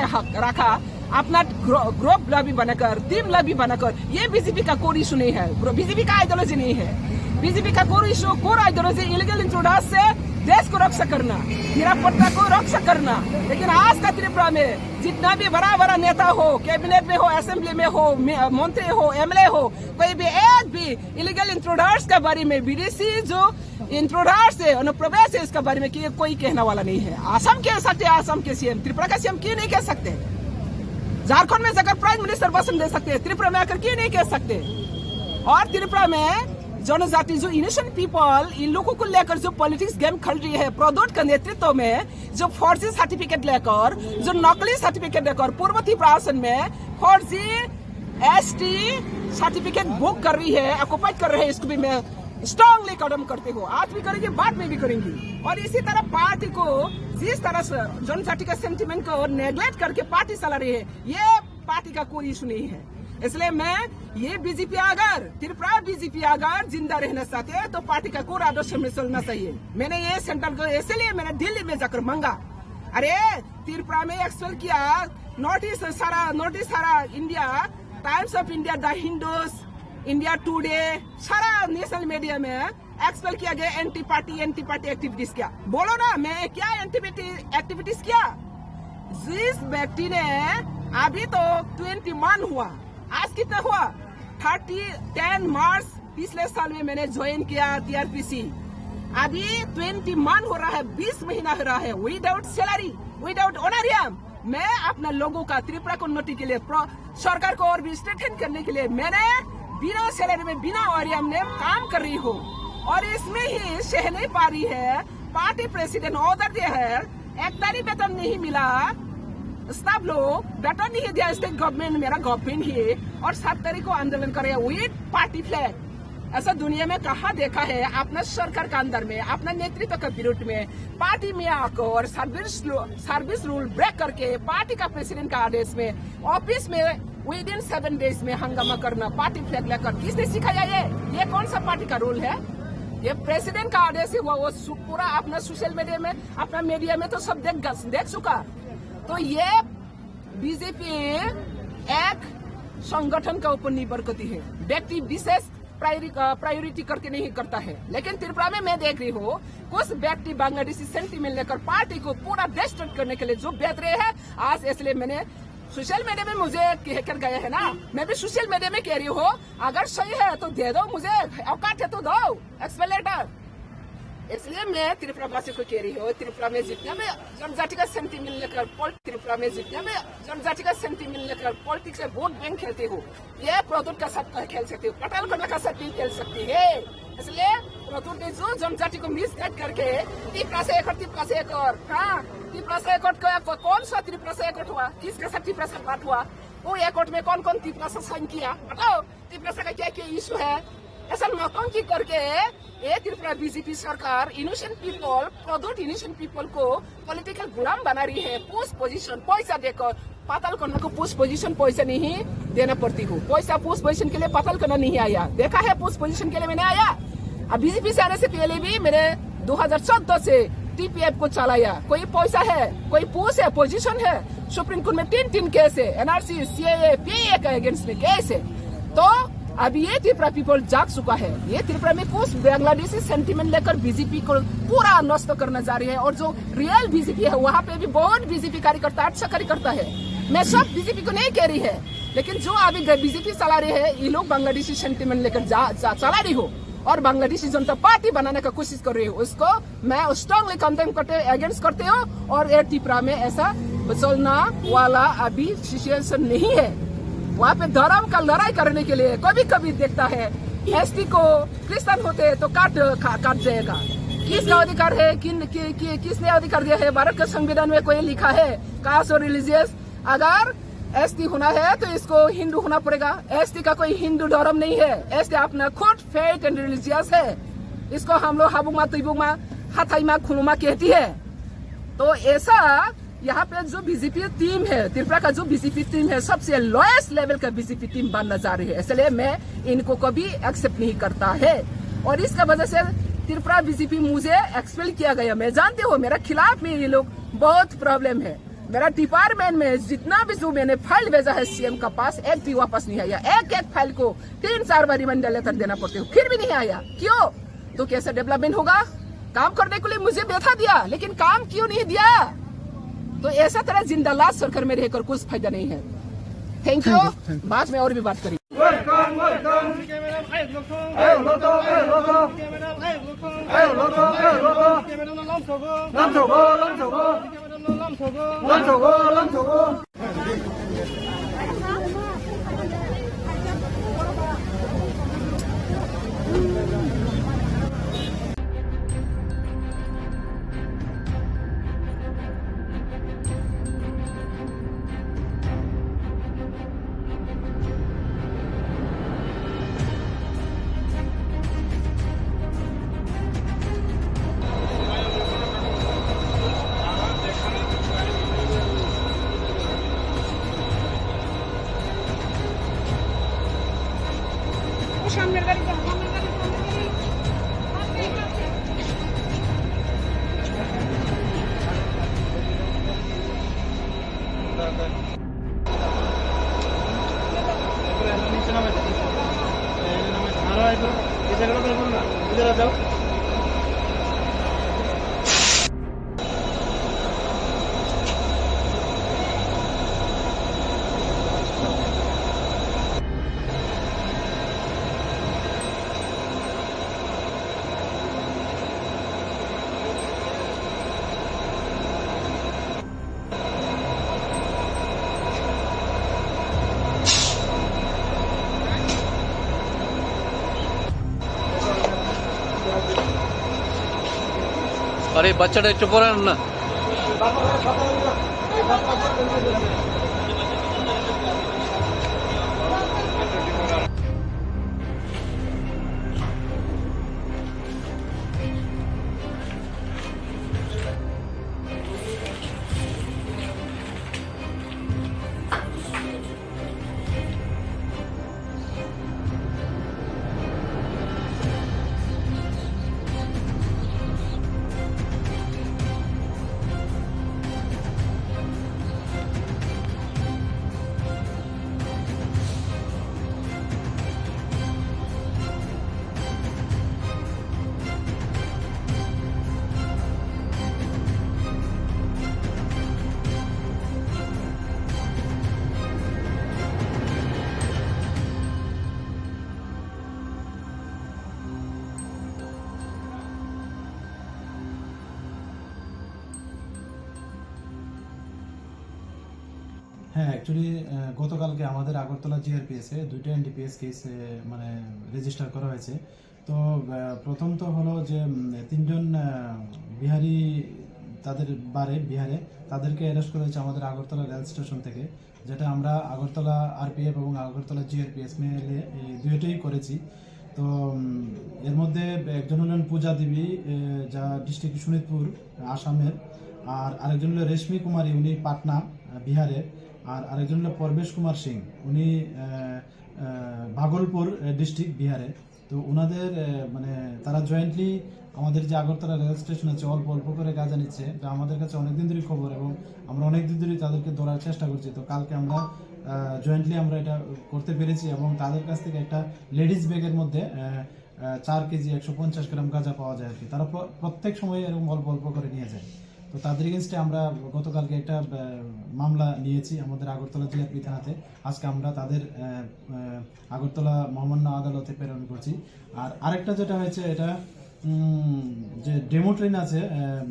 रखा, अपना ग्रुप लॉबी बनाकर, टीम लॉबी बनाकर, ये बीजेपी का कोर इशू नहीं है, बीजेपी का आइडियोलॉजी नहीं है। बीजेपी का core issue, core ideology illegal introduction से देश को रक्षा करना, निरापत्ता को रक्षा करना। लेकिन आज का त्रिपुरा में जितना भी बड़ा नेता हो, कैबिनेट में हो, असेंबली में हो, मंत्री हो, एमएलए हो, कोई भी एक भी इलीगल इंट्रोडक्शन के बारे में, विदेशी जो इंट्रोडक्शन है, अनुप्रवेश है, इसके बारे में कोई कहने वाला नहीं है। असम कह सकते, असम के सीएम, त्रिपुरा का सीएम क्यों नहीं कह सकते? झारखंड में जाकर प्राइम मिनिस्टर भाषण दे सकते हैं, त्रिपुरा में आकर क्यों नहीं कह सकते? और त्रिपुरा में जनजाति जो इनोसेंट पीपल, इन लोगों को लेकर जो पॉलिटिक्स गेम खेल रही है प्रदोट का नेतृत्व में, जो फर्जी सर्टिफिकेट लेकर, जो नकली सर्टिफिकेट लेकर पूर्व त्रिपुरासन में फर्जी एसटी सर्टिफिकेट बुक कर रही है, ऑक्युपाइड कर रहे हैं, इसको भी मैं स्ट्रांगली कदम करते हो, आज भी करेंगे, बाद में भी करेंगे। और इसी तरह पार्टी को जिस तरह से जनजाति का सेंटिमेंट को नेग्लेक्ट करके पार्टी चला रही है, ये पार्टी का कोई इशू नहीं है। इसलिए मैं ये बीजेपी अगर त्रिपुरा बीजेपी अगर जिंदा रहना चाहते हैं तो पार्टी का कोर आदर्श में चलना चाहिए। मैंने ये सेंट्रल को इसलिए मैंने दिल्ली में जाकर मांगा, अरे त्रिपुरा में एक्सपेल किया, नोटिस सारा India, times of India, the Hindus, India today, सारा नेशनल मीडिया में एक्सपेल किया गया, एंटी पार्टी एक्टिविटीज किया। बोलो ना, मैं क्या एक्टिविटीज किया? जिस व्यक्ति ने अभी तो 21 हुआ, आज कितना हुआ? 10 मार्च पिछले साल में मैंने ज्वाइन किया टीआरपीसी, अभी 21 हो रहा है, 20 महीना हो रहा है, विदाउट सैलरी, विदाउट ऑनरियम। मैं अपना लोगों का त्रिपुरा उन्नति के लिए, सरकार को और भी स्ट्रेंथन करने के लिए मैंने बिना सैलरी में, बिना ऑनरियम में काम कर रही हूँ। और इसमें ही सह नहीं पा रही है, पार्टी प्रेसिडेंट ऑर्डर दिया है, 1 तारीख वेतन नहीं मिला, स्टाफ लोग वेतन नहीं दिया, स्टेट गवर्नमेंट, मेरा गवर्नमेंट ही, और 7 तारीख को आंदोलन करे विद पार्टी फ्लैग। ऐसा दुनिया में कहाँ देखा है? अपना सरकार का अंदर में, अपना नेतृत्व के विरुद्ध में पार्टी में आकर सर्विस रूल ब्रेक करके पार्टी का प्रेसिडेंट का आदेश में ऑफिस में विद इन 7 डेज में हंगामा करना, पार्टी फ्लैग लेकर, किसने सिखाया ये कौन सा पार्टी का रूल है? ये प्रेसिडेंट का आदेश हुआ, वो पूरा अपना सोशल मीडिया में, अपना मीडिया में तो सब देख चुका। तो ये बीजेपी एक संगठन का ऊपर निर्भर करती है, व्यक्ति विशेष प्रायोरिटी करके नहीं करता है। लेकिन त्रिपुरा में मैं देख रही हूँ कुछ व्यक्ति बांग्लादेशी सेंटीमेंट लेकर पार्टी को पूरा डिस्ट्रॉय करने के लिए जो बेहतर है आज, इसलिए मैंने सोशल मीडिया में मुझे कहकर गए है ना, मैं भी सोशल मीडिया में कह रही हूँ अगर सही है तो दे दो, मुझे औकात है तो दो एक्सपेलेटर। इसलिए मैं त्रिपुरा वासी को कह रही हूँ त्रिपुरा में जितना भी जनजाति का सेंटीमेंट लेकर त्रिपुरा में जितना भी जनजाति का सेंटीमेंट लेकर पॉलिटिक्स से वोट बैंक खेलती हूँ, ये प्रदूत का साथ खेल सकती हूँ, पटाल करने का साथ भी खेल सकती है। इसलिए प्रदूत ने जो जनजाति को मिसगाइड करके त्रिपुरा से एक और हाँ त्रिपुरा से एक कौन सा त्रिपुरा से एक हुआ, किसके साथ त्रिपुरा से बात हुआ, वो एक में कौन कौन त्रिपुरा से साइन किया, बताओ त्रिपुरा से क्या क्या इशू है। ऐसा नौटंकी करके ये त्रिपुरा बीजेपी सरकार इनोसेंट पीपल, प्रदूत इनोसेंट पीपल को पॉलिटिकल गुलाम बना रही है। पोस्ट पोजीशन पैसा देकर पाताल करने को पोस्ट पोजीशन पैसा नहीं देना पड़ती हूँ, पैसा पोस्ट पोजीशन के लिए पाताल करना नहीं आया, देखा है पोस्ट पोजीशन के लिए मैंने आया। अब बीजेपी से आने से पहले भी मैंने 2014 से टीपीएफ को चलाया, कोई पैसा है, कोई पोस्ट है, पोजीशन है, सुप्रीम कोर्ट में 3 केस है, एनआरसी सीएए पीए का अगेंस्ट में केस है। तो अब ये त्रिपुरा पीपल जाग चुका है, ये त्रिपुरा में कुछ बांग्लादेशी सेंटीमेंट लेकर बीजेपी को पूरा नष्ट करना जा रही है। और जो रियल बीजेपी है वहाँ पे भी बहुत बीजेपी कार्यकर्ता अच्छा कार्यकर्ता है, मैं सब बीजेपी को नहीं कह रही है, लेकिन जो अभी बीजेपी चला रही है ये लोग बांग्लादेशी सेंटीमेंट लेकर चला रही हो और बांग्लादेशी जनता पार्टी बनाने का कोशिश कर रही हो, उसको मैं स्ट्रांगली कंडेम करते अगेंस्ट करते हो। और ये त्रिपुरा में ऐसा चलना वाला अभी सिचुएशन नहीं है। वहाँ पे धर्म का लड़ाई करने के लिए कभी कभी देखता है एसटी को क्रिश्चियन होते तो काट जाएगा। किसका अधिकार है, किसने अधिकार दिया है, भारत के संविधान में कोई लिखा है कास्ट और रिलीजियस, अगर एसटी होना है तो इसको हिंदू होना पड़ेगा। एसटी का कोई हिंदू धर्म नहीं है, एसटी अपना खुद फेथ एंड रिलीजियस है, इसको हम लोग हाबुमा तुबुमा हाथाईमा खुलुमा कहती है। तो ऐसा यहाँ पे जो बीजेपी टीम है, त्रिपुरा का जो बीजेपी टीम है सबसे लोएस्ट लेवल का बीजेपी टीम बनना जा रही है, इसलिए मैं इनको कभी एक्सेप्ट नहीं करता है। और इसका वजह से त्रिपुरा बीजेपी मुझे एक्सपेल किया गया। मैं जानती हूँ मेरा खिलाफ में ये लोग बहुत प्रॉब्लम है, मेरा डिपार्टमेंट में जितना भी जो मैंने फाइल भेजा है सीएम का पास एक भी वापस नहीं आया, एक फाइल को 3-4 बार रिमाइंडर लेटर देना पड़ते हो फिर भी नहीं आया। क्यों? तो कैसे डेवलपमेंट होगा? काम करने के लिए मुझे बैठा दिया लेकिन काम क्यों नहीं दिया? तो ऐसा तरह जिंदालाज सरकार में रहकर कुछ फायदा नहीं है। थैंक यू, बाद में और भी बात करेंगे। সামনের গাড়ি যাও, সামনের গাড়ি যাও। আরে বাচ্চাটা একটু পড়ান না। হ্যাঁ, অ্যাকচুয়ালি গতকালকে আমাদের আগরতলা জিআরপিএস এ 2টা এনডিপিএস কেস মানে রেজিস্টার করা হয়েছে। তো প্রথম তো হলো যে 3জন বিহারি তাদের বিহারে তাদেরকে অ্যারেস্ট করা হয়েছে আমাদের আগরতলা রেল স্টেশন থেকে, যেটা আমরা আগরতলা আরপিএফ এবং আগরতলা জিআরপিএস মিলে দুইটাই করেছি। তো এর মধ্যে একজন হলেন পূজা দেবী, যা ডিস্ট্রিক্ট শোনিতপুর আসামের, আর আরেকজন হলো রেশমি কুমারী, উনি পাটনা বিহারের, আর আরেকজন হলো পরবেশ কুমার সিং, উনি ভাগলপুর ডিস্ট্রিক্ট বিহারে। তো ওনাদের মানে তারা জয়েন্টলি আমাদের যে আগরতলা রেল স্টেশন আছে অল্প অল্প করে গাঁজা নিচ্ছে, যা আমাদের কাছে অনেকদিন ধরে খবর এবং আমরা অনেকদিন ধরে তাদেরকে ধরার চেষ্টা করছি। তো কালকে আমরা জয়েন্টলি আমরা এটা করতে পেরেছি এবং তাদের কাছ থেকে একটা লেডিস ব্যাগের মধ্যে 4 কেজি 150 গ্রাম গাঁজা পাওয়া যায় আর কি। তারা প্রত্যেক সময় এরকম অল্প অল্প করে নিয়ে যায়। তো তাদের এগেনস্টে আমরা গতকালকে একটা মামলা নিয়েছি আমাদের আগরতলা জিআরপি থানাতে। আজকে আমরা তাদের আগরতলা মহামান্য আদালতে প্রেরণ করছি। আর আরেকটা যেটা হয়েছে, এটা যে ডেমো ট্রেন আছে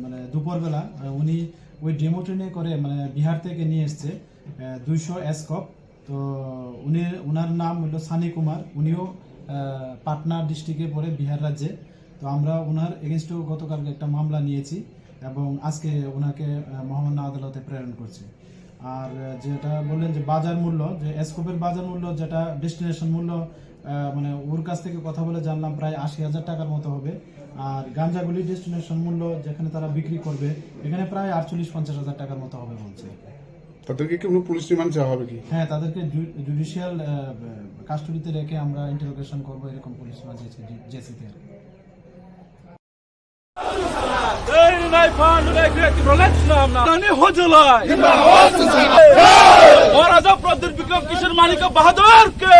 মানে দুপুরবেলা উনি ওই ডেমো ট্রেনে করে মানে বিহার থেকে নিয়ে এসছে 200 এসকপ। তো ওনার নাম হলো সানি কুমার, উনিও পাটনা ডিস্ট্রিক্টে পড়ে বিহার রাজ্যে। তো আমরা ওনার এগেনস্টেও গতকালকে একটা মামলা নিয়েছি এবং আজকে ওনাকে মহামান্য আদালতে প্রেরণ করছি। আর যেটা বললেন যে বাজার মূল্য, যে এসকোপের বাজার মূল্য যেটা ডেস্টিনেশন মূল্য, মানে ওর কাছ থেকে কথা বলে জানলাম প্রায় 80,000 টাকার মতো হবে। আর গাঞ্জাগুলি ডেস্টিনেশন মূল্য যেখানে তারা বিক্রি করবে এখানে প্রায় 48-50,000 টাকার মতো হবে বলছে। তাদেরকে কি কোনো পুলিশ রিমান্ড চাওয়া হবে কি? হ্যাঁ, তাদেরকে জুডিশিয়াল কাস্টডিতে রেখে আমরা ইন্টারোগেশন করবো, এরকম পুলিশ জেসিতে। किशन मालिक बहादुर के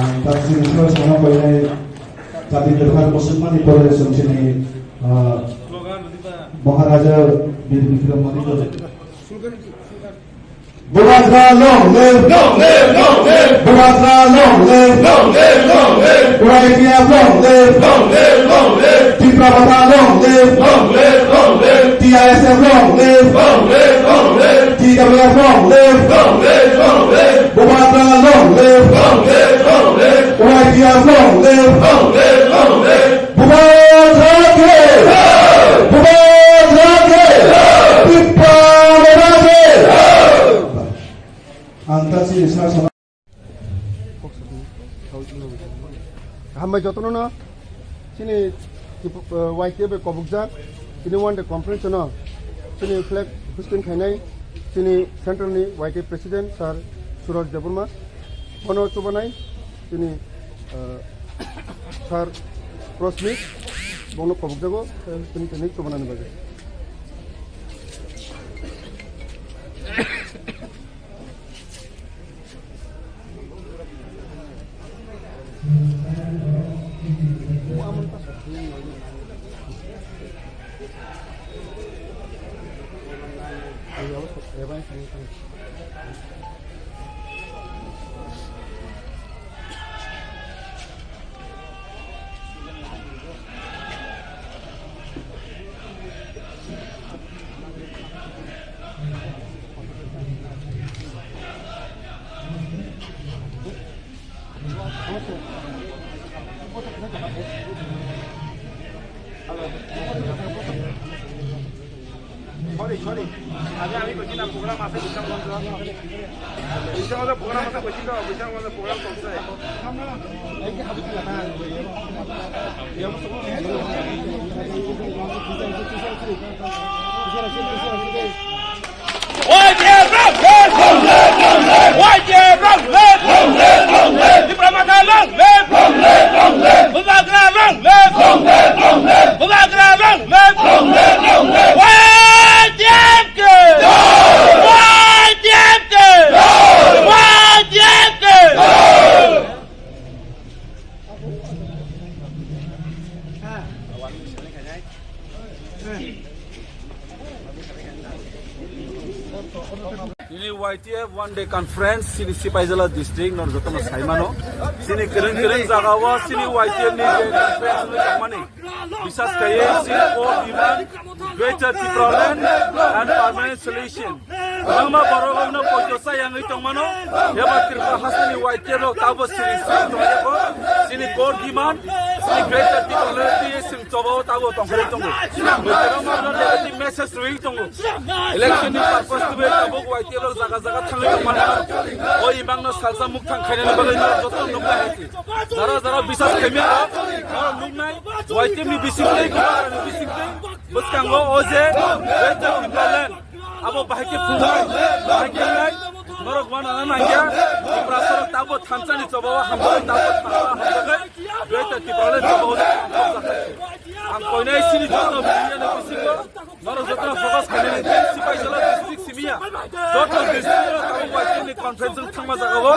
Ang pagsiniswas mga po ay sabi nilakad musulman ni Pore sini Maharaja Bir Vikram Manito. Bumatra long live, long live, long live. Bumatra long live, long live, long live. Buraitia long live, long live, long live. Tiprapata long live, long live, long live. TISF long live, long live, long live. TWF long live, long live, long live. Bumatra long live, long live, long live. Buraitia long live, long live, long live. Bumatra ke, Bumatra ke, Tiprapata ke. Antasi isna Hambai jotono na sini YTB kobukja sini one day conference na sini flag hosting khainai sini central ni YTB president sir Suraj Deburma bono chobanai sini sir Prosmit bono kobukja go sini khainai chobanani baje sorry আগে আমি কইছিলাম programme আছে বিশালগঞ্জ programme আছে কইছিল বিশালগঞ্জ programme চলছে Sini YTF one day conference sini Sipaijala district nor jotono saimano sini keren jagawa sini YTF ni conference ni kamani bisas kaye sini ko demand greater Tipraland and permanent solution Rama Barogno Pojosa yang itongmano yaba tirpa hasani YTF lo tabo sini tongo sini ko demand sini greater Tipraland ti sim tobo tabo tongre tongo Rama Barogno message rui tongo election ni purpose to be tabo YTF jaga jaga थांनो माने ओ इबांनो salsa मुख थांखायनो बगै जत नुबा हेति जरा जरा बिसास खेमिया नुनाय वाइटिमनि बिसिंदै गुबारनि बिसिंदै बसकांगो ओजे बेटा टिप्रालेन आबो बाहायके फुंबाय बाहायके नाय नरक वाना नांगिया टिप्रासर ताबो थानसानि जबाव हामबाय ताबो थांबा हामबाय बेटा टिप्रालेन जबाव आं कोइनाय सिनि जत बियानो बिसिंगो नरक जत फोकस खायनो सिपाइजला डिस्ट्रिक्ट सिमिया जत डिस्ट्रिक्ट ताबो वाइटिमनि कन्फ्रेन्स थांमा जागावो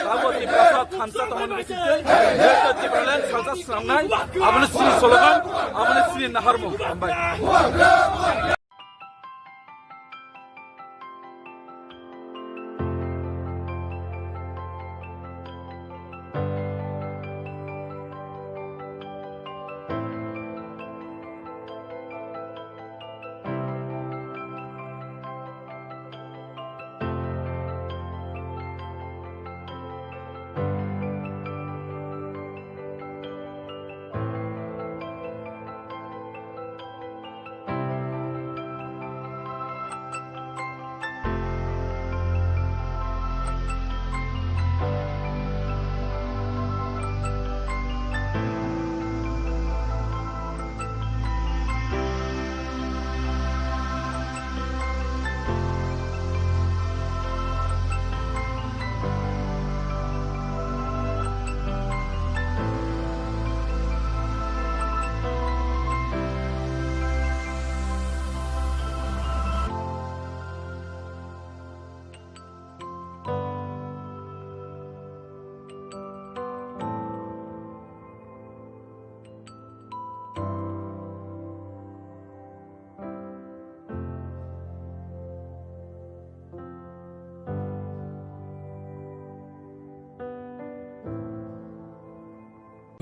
ताबो टिप्रासा थानसा तमन बिसिंदै बेटा टिप्रालेन सालसा स्रांनाय आबनो सिनि स्लोगान आबनो सिनि नाहारमु हामबाय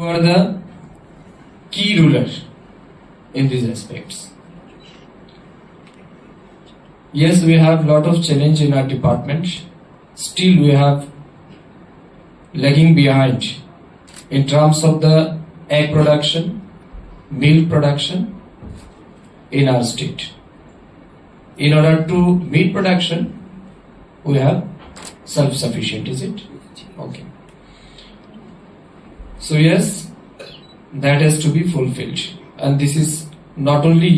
You are the key ruler in these aspects. Yes, we have lot of challenge in our department. Still, we have lagging behind in terms of the egg production, milk production in our state. In order to meet production, we have self-sufficient, is it? Okay. So yes, that has to be fulfilled, and this is not only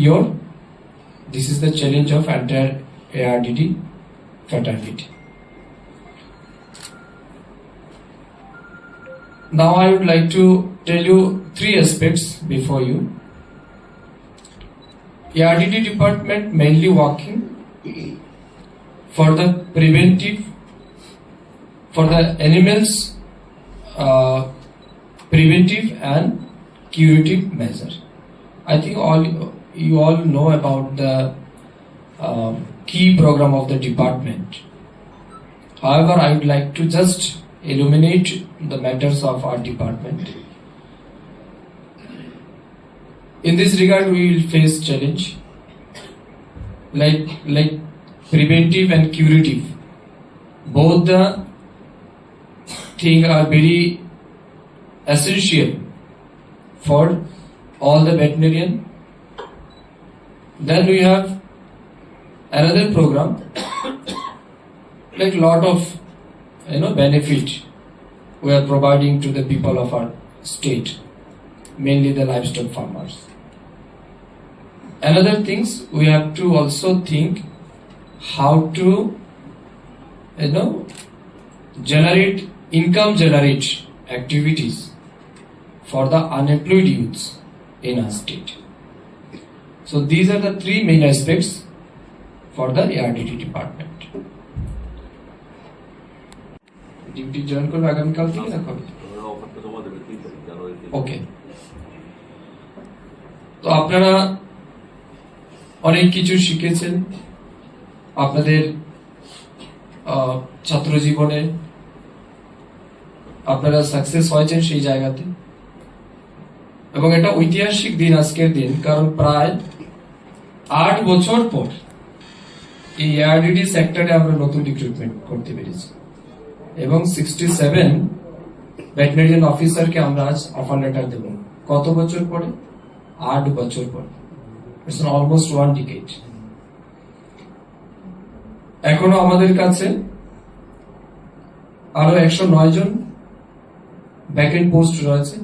this is the challenge of entire ARDD fraternity. Now I would like to tell you 3 aspects before you. ARDD department mainly working for the preventive, for the animals preventive and curative measure. I think you all know about the key program of the department. However, I would like to just illuminate the matters of our department. In this regard, we will face challenge like preventive and curative. Both the things are very essential for all the veterinarian. Then we have another program like lot of benefit we are providing to the people of our state, mainly the livestock farmers. Another things we have to also think how to generate activities for the unemployed youths in our state. So these are the three main aspects for the ARDT department. Duty join করবে আগামীকাল থেকে না কবে? ওকে, তো আপনারা অনেক কিছু শিখেছেন আপনাদের ছাত্র জীবনে, আপনারা সাকসেস হয়েছেন সেই জায়গাতে, এবং এটা ঐতিহাসিক দিন আজকের দিন, কারণ প্রায় 8 বছর পর এই এআরডিডি সেক্টরে আমরা নতুন রিক্রুটমেন্ট করতে পেরেছি এবং 67 ভেটেরিনারি অফিসারকে আমরা আজ অফার লেটার দেব। কত বছর পরে? 8 বছর পরে। It's almost 1 decade. এখনো আমাদের কাছে আরো 109 জন ভ্যাকেন্ট পোস্ট রয়েছে।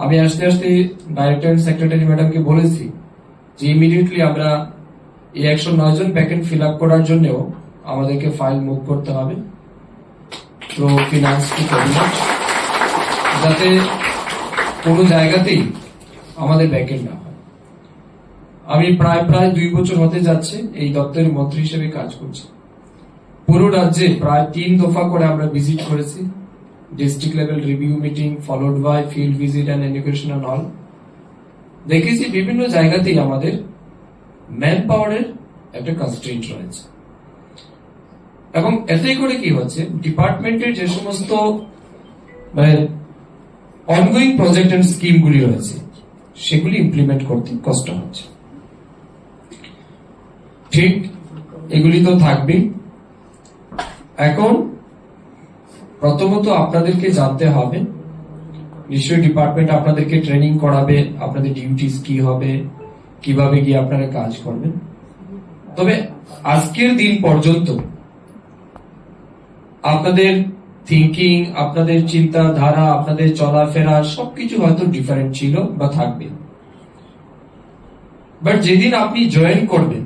আমি আস্তে আস্তে ডাইরেক্টর এন্ড সেক্রেটারি ম্যাডামকে বলেছি যে ইমিডিয়েটলি আমরা এই 109 জন ভ্যাকেন্ট ফিল আপ করার জন্য আমাদেরকে ফাইল মুভ করতে হবে তো ফিনান্স টু ক্যাবিনেট, যাতে কোনো জায়গাতেই আমাদের ভ্যাকেন্ট না হয়। আমি প্রায় 2 বছর হতে যাচ্ছে এই দপ্তরের মন্ত্রী হিসেবে কাজ করছি। পুরো রাজ্যে প্রায় 3 দফা করে আমরা ভিজিট করেছি, district level review meeting followed by field visit and education and all. দেখেছি বিভিন্ন জায়গাতেই আমাদের ম্যান পাওয়ারের একটা কনস্ট্রেন্ট রয়েছে, এবং এতে করে কি হচ্ছে ডিপার্টমেন্টের যে সমস্ত অনগোয়িং প্রজেক্ট এন্ড স্কিম গুলি রয়েছে সেগুলি ইমপ্লিমেন্ট করতে কষ্ট হচ্ছে। ঠিক, এগুলি তো থাকবেই। এখন প্রথমত আপনাদেরকে জানতে হবে, নিশ্চয়ই ডিপার্টমেন্ট আপনাদেরকে ট্রেনিং করাবে, আপনাদের ডিউটিস কি হবে, কিভাবে গিয়ে আপনারা কাজ করবেন। তবে আজকের দিন পর্যন্ত আপনাদের থিঙ্কিং, আপনাদের চিন্তাধারা, আপনাদের চলাফেরা সবকিছু হয়তো ডিফারেন্ট ছিল বা থাকবে, বাট যেদিন আপনি জয়েন করবেন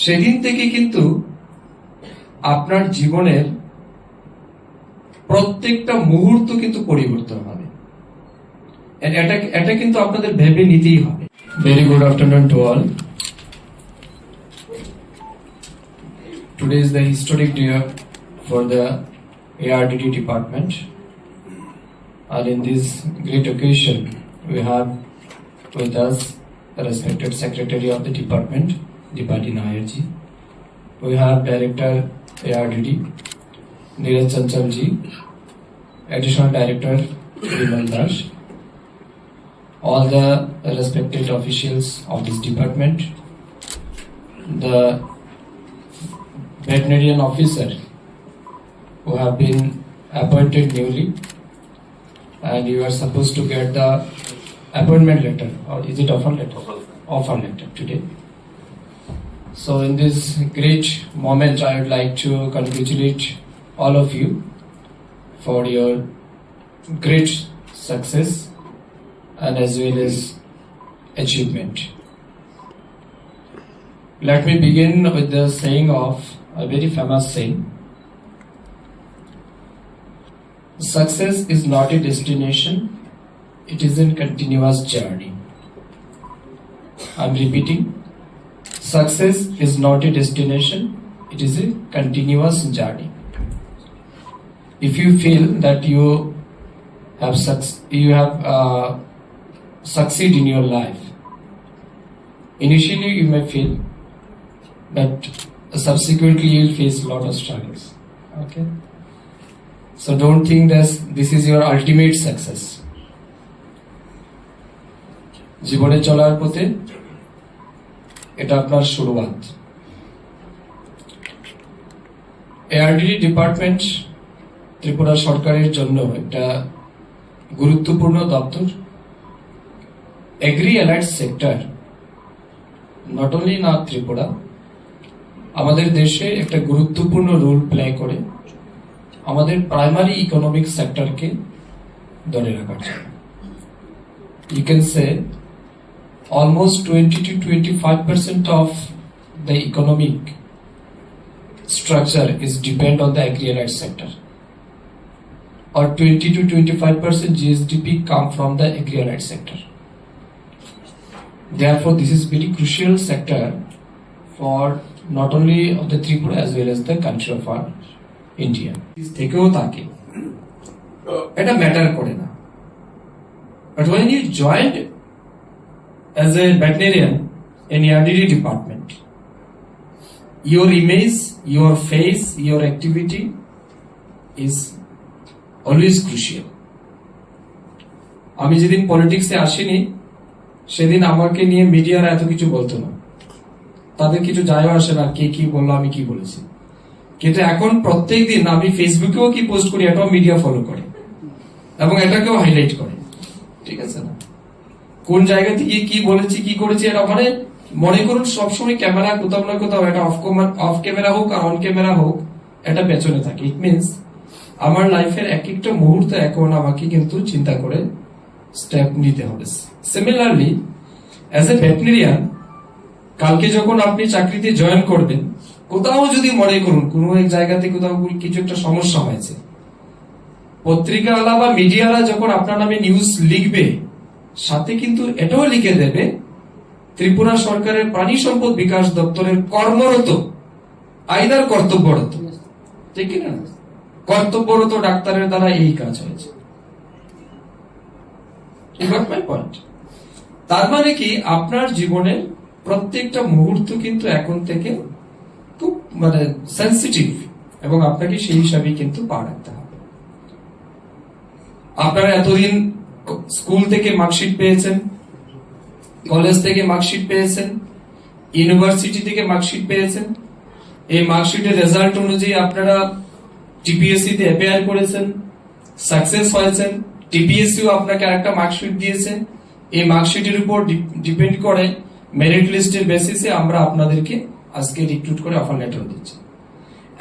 সেদিন থেকে কিন্তু আপনার জীবনের প্রত্যেকটা মুহূর্ত কিন্তু পরিবর্তন হবে। এটা কিন্তু আপনাদের ভেবে নিতেই হবে। Very good afternoon to all. Today is the historic day for the ARDT department, and in this great occasion we have with us the respected secretary of the department, Dipati Nayarji. We have director ARDT Neeraj Chanchalji, additional director Vimal Das, all the respected officials of this department, the veterinarian officer who have been appointed newly, and you are supposed to get the appointment letter, or is it offer letter? Offer letter today. So in this great moment I would like to congratulate all of you for your great success and as well as achievement. Let me begin with the saying of a very famous saying: success is not a destination, it is a continuous journey. I'm repeating, success is not a destination, it is a continuous journey. If you feel that you have succeed in your life, initially you may feel but subsequently you'll face a lot of struggles. Okay. So don't think that this is your ultimate success. জীবনে চলার পথে এটা আপনার শুরুয়াত। ARDD department Tripura সরকারের জন্য একটা গুরুত্বপূর্ণ দপ্তর। Agri allied sector not only না ত্রিপুরা, আমাদের দেশে একটা গুরুত্বপূর্ণ রোল প্লে করে আমাদের প্রাইমারি ইকোনমিক সেক্টরকে ধরে রাখার জন্য। You can say almost 20 to 25% of the economic structure is depend on the agri-allied sector, or 20 to 25% GSDP come from the agri-allied sector. Therefore, this is very crucial sector for not only of the Tripura as well as the country of our India. থেকেও থাকে এটা matter করে না, but when you joined as a veterinarian in ARDD department, your image, your face, your activity is always crucial. আমি যেদিন পলিটিক্সে আসিনি সেদিন আমাকে নিয়ে মিডিয়ারা এত কিছু বলতো না, তাদের কিছু যায় আসে না কে কি বললো আমি কি বলেছি। কিন্তু এখন প্রত্যেক দিন আমি ফেসবুকেও কি পোস্ট করি এটাও মিডিয়া ফলো করে এবং এটাকেও হাইলাইট করে, ঠিক আছে না? কোন জায়গা থেকে কি বলেছি কি করেছি এটা মানে মনে করুন সবসময় ক্যামেরা কোথাও না কোথাও এটা অফ ক্যামেরা হোক আর অন ক্যামেরা হোক এটা পেছনে থাকে। ইট মিনস আমার লাইফের এক একটা মুহূর্তে এখন আমাকে কিন্তু চিন্তা করে স্টেপ নিতে হবে। সিমিলারলি অ্যাজ এ ভেটেরিনারিয়ান কালকে যখন আপনি চাকরিতে জয়েন করবেন, কোথাও যদি মনে করুন কোনো এক জায়গাতে কোথাও কিছু একটা সমস্যা হয়েছে, পত্রিকাওয়ালা বা মিডিয়ারা যখন আপনার নামে নিউজ লিখবে সাথে কিন্তু এটাও লিখে দেবে ত্রিপুরা সরকারের প্রাণী সম্পদ বিকাশ দপ্তরের কর্মরত আইদার কর্তব্যরত, ঠিক না, কর্তব্যরত ডাক্তারের দ্বারা এই কাজ হয়েছে। তার মানে কি আপনার জীবনের প্রত্যেকটা মুহূর্ত কিন্তু এখন থেকে খুব মানে সেন্সিটিভ এবং আপনাকে সেই হিসাবে কিন্তু পা রাখতে হবে। আপনারা এতদিন স্কুল থেকে মার্কশিট পেয়েছেন, কলেজ থেকে মার্কশিট পেয়েছেন, ইউনিভার্সিটি থেকে মার্কশিট পেয়েছেন, এই মার্কশিটের রেজাল্ট অনুযায়ী আপনারা টিপিএসসি তে অ্যাপিয়ার করেছেন, সাকসেস হয়েছেন, টিপিএসসিও আপনাকে আরেকটা মার্কশিট দিয়েছে। এই মার্কশিটের উপর ডিপেন্ড করে মেরিট লিস্টের বেসিসে আমরা আপনাদেরকে আজকে রিক্রুট করে অফার লেটার দিচ্ছি।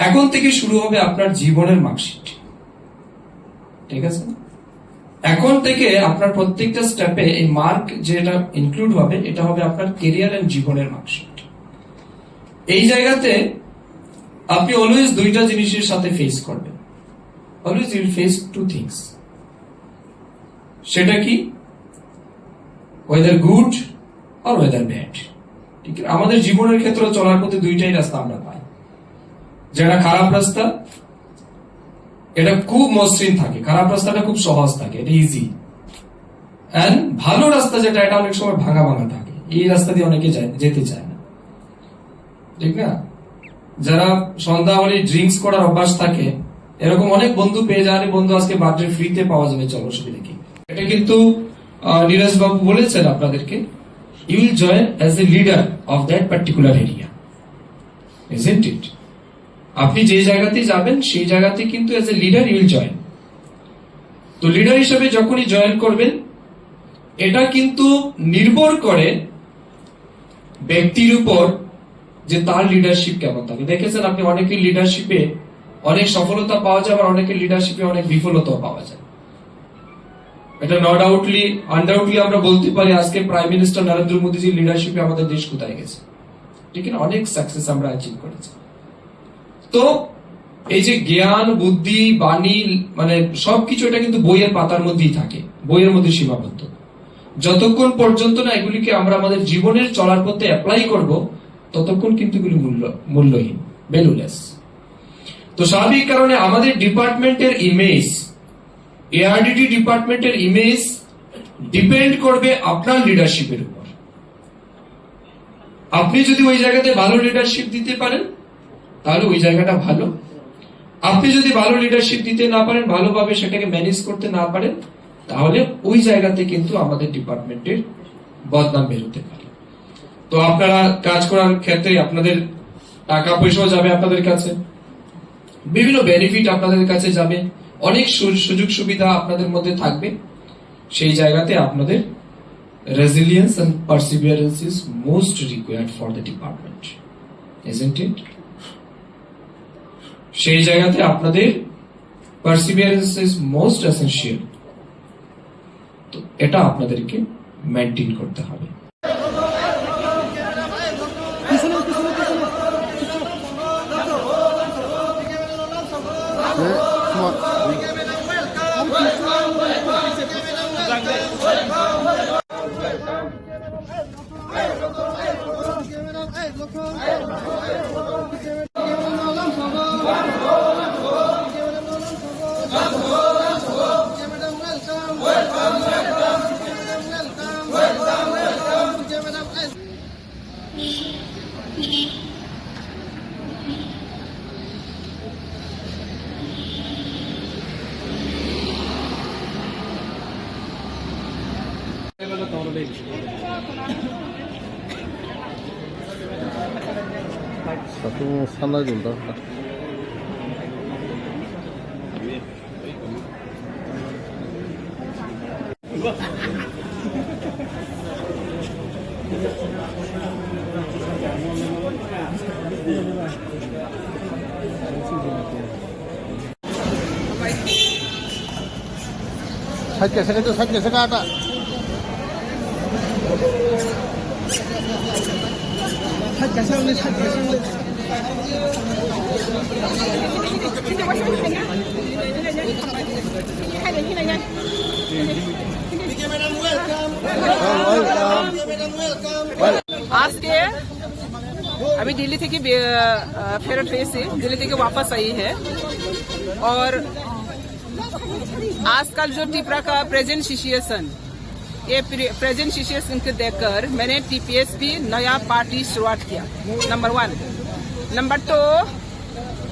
এখন থেকে শুরু হবে আপনার জীবনের মার্কশিট, ঠিক আছে? এখন থেকে আপনার প্রত্যেকটা স্টেপে এই মার্ক যেটা ইনক্লুড হবে এটা হবে আপনার কেরিয়ার এন্ড জীবনের মার্কশিট। এই জায়গাতে আপনি অলওয়েজ দুইটা জিনিসের সাথে ফেস করবেন, always you will face two things. সেটা কি? ওয়েদার গুড আর ওয়েদার ব্যাড। ঠিক আছে, আমাদের জীবনের ক্ষেত্রে চলার পথে দুইটাই রাস্তা আমরা পাই। যেটা খারাপ রাস্তা এটা খুব মসৃণ থাকে, খারাপ রাস্তাটা খুব সহজ থাকে, এটা ইজি। এন্ড ভালো রাস্তা যেটা এটা অনেক সময় ভাঙা ভাঙা থাকে, এই রাস্তা দিয়ে অনেকে যেতে চায় না, ঠিক না? যারা সন্ধ্যা হলে ড্রিঙ্কস করার অভ্যাস থাকে এরকম অনেক বন্ধু পেয়ে যায়, বন্ধু আজকে বার্থডে ফ্রিতে পাওয়া যাবে, চলো অসুবিধা কি। এটা কিন্তু নীরজ বাবু বলেছেন আপনাদেরকে, you will join as a leader of that particular area, isn't it? আপনি যে জায়গাতে যাবেন সেই জায়গাতে কিন্তু as a leader you will join। তো লিডার হিসেবে যখনই জয়েন করবেন এটা কিন্তু নির্ভর করে ব্যক্তির উপর যে তার লিডারশিপ কেমন থাকে। দেখেছেন আপনি অনেকের লিডারশিপে অনেক সফলতা পাওয়া যায়, আবার অনেকের লিডারশিপে অনেক বিফলতাও পাওয়া যায়। এটা নট ডাউটলি আনডাউটলি আমরা বলতে পারি আজকে প্রাইম মিনিস্টার নরেন্দ্র মোদীজির লিডারশিপে আমাদের দেশ কোথায় গেছে, ঠিক না? অনেক সাকসেস আমরা অ্যাচিভ করেছি। তো এই যে জ্ঞান বুদ্ধি বাণী মানে সবকিছু এটা কিন্তু বইয়ের পাতার মধ্যেই থাকে, বইয়ের মধ্যে সীমাবদ্ধ। যতক্ষণ পর্যন্ত না এগুলিকে আমরা আমাদের জীবনের চলার পথে অ্যাপ্লাই করব ততক্ষণ কিন্তু এগুলি মূল্যহীন, ভ্যালুলেস। তো স্বাভাবিক কারণে আমাদের ডিপার্টমেন্টের ইমেজ, এআরডিডি ডিপার্টমেন্টের ইমেজ ডিপেন্ড করবে আপনার লিডারশিপের উপর। আপনি যদি ওই জায়গাতে ভালো লিডারশিপ দিতে পারেন তাহলে ওই জায়গাটা ভালো। আপনি যদি ভালো লিডারশিপ দিতে না পারেন, ভালোভাবে সেটাকে ম্যানেজ করতে না পারেন, তাহলে ওই জায়গাতে কিন্তু আমাদের ডিপার্টমেন্টের বদনাম বেরোতে পারে। তো আপনারা কাজ করার ক্ষেত্রে আপনাদের টাকা পয়সাও যাবে আপনাদের কাছে, বিভিন্ন বেনিফিট আপনাদের কাছে যাবে, অনেক সুযোগ সুবিধা আপনাদের মধ্যে থাকবে। সেই জায়গাতে আপনাদের resilience and perseverance is most required for the department, isn't it? সেই জায়গাতে আপনাদের পারসিভিয়ারেন্স ইজ মোস্ট এসেনশিয়াল। তো এটা আপনাদেরকে মেনটেন করতে হবে। Satu sana junta. Sakit ada. আজকে अभी दिल्ली থেকে ফেরত হয়েছে, दिल्ली থেকে वापस आई है। और आजकल जो टिपरा का प्रेजेंट सिचुएशन, ये प्रेजेंट सिचुएशन को देखकर मैंने टीपीएसपी नया पार्टी शुरुआत किया, number 1। Number 2,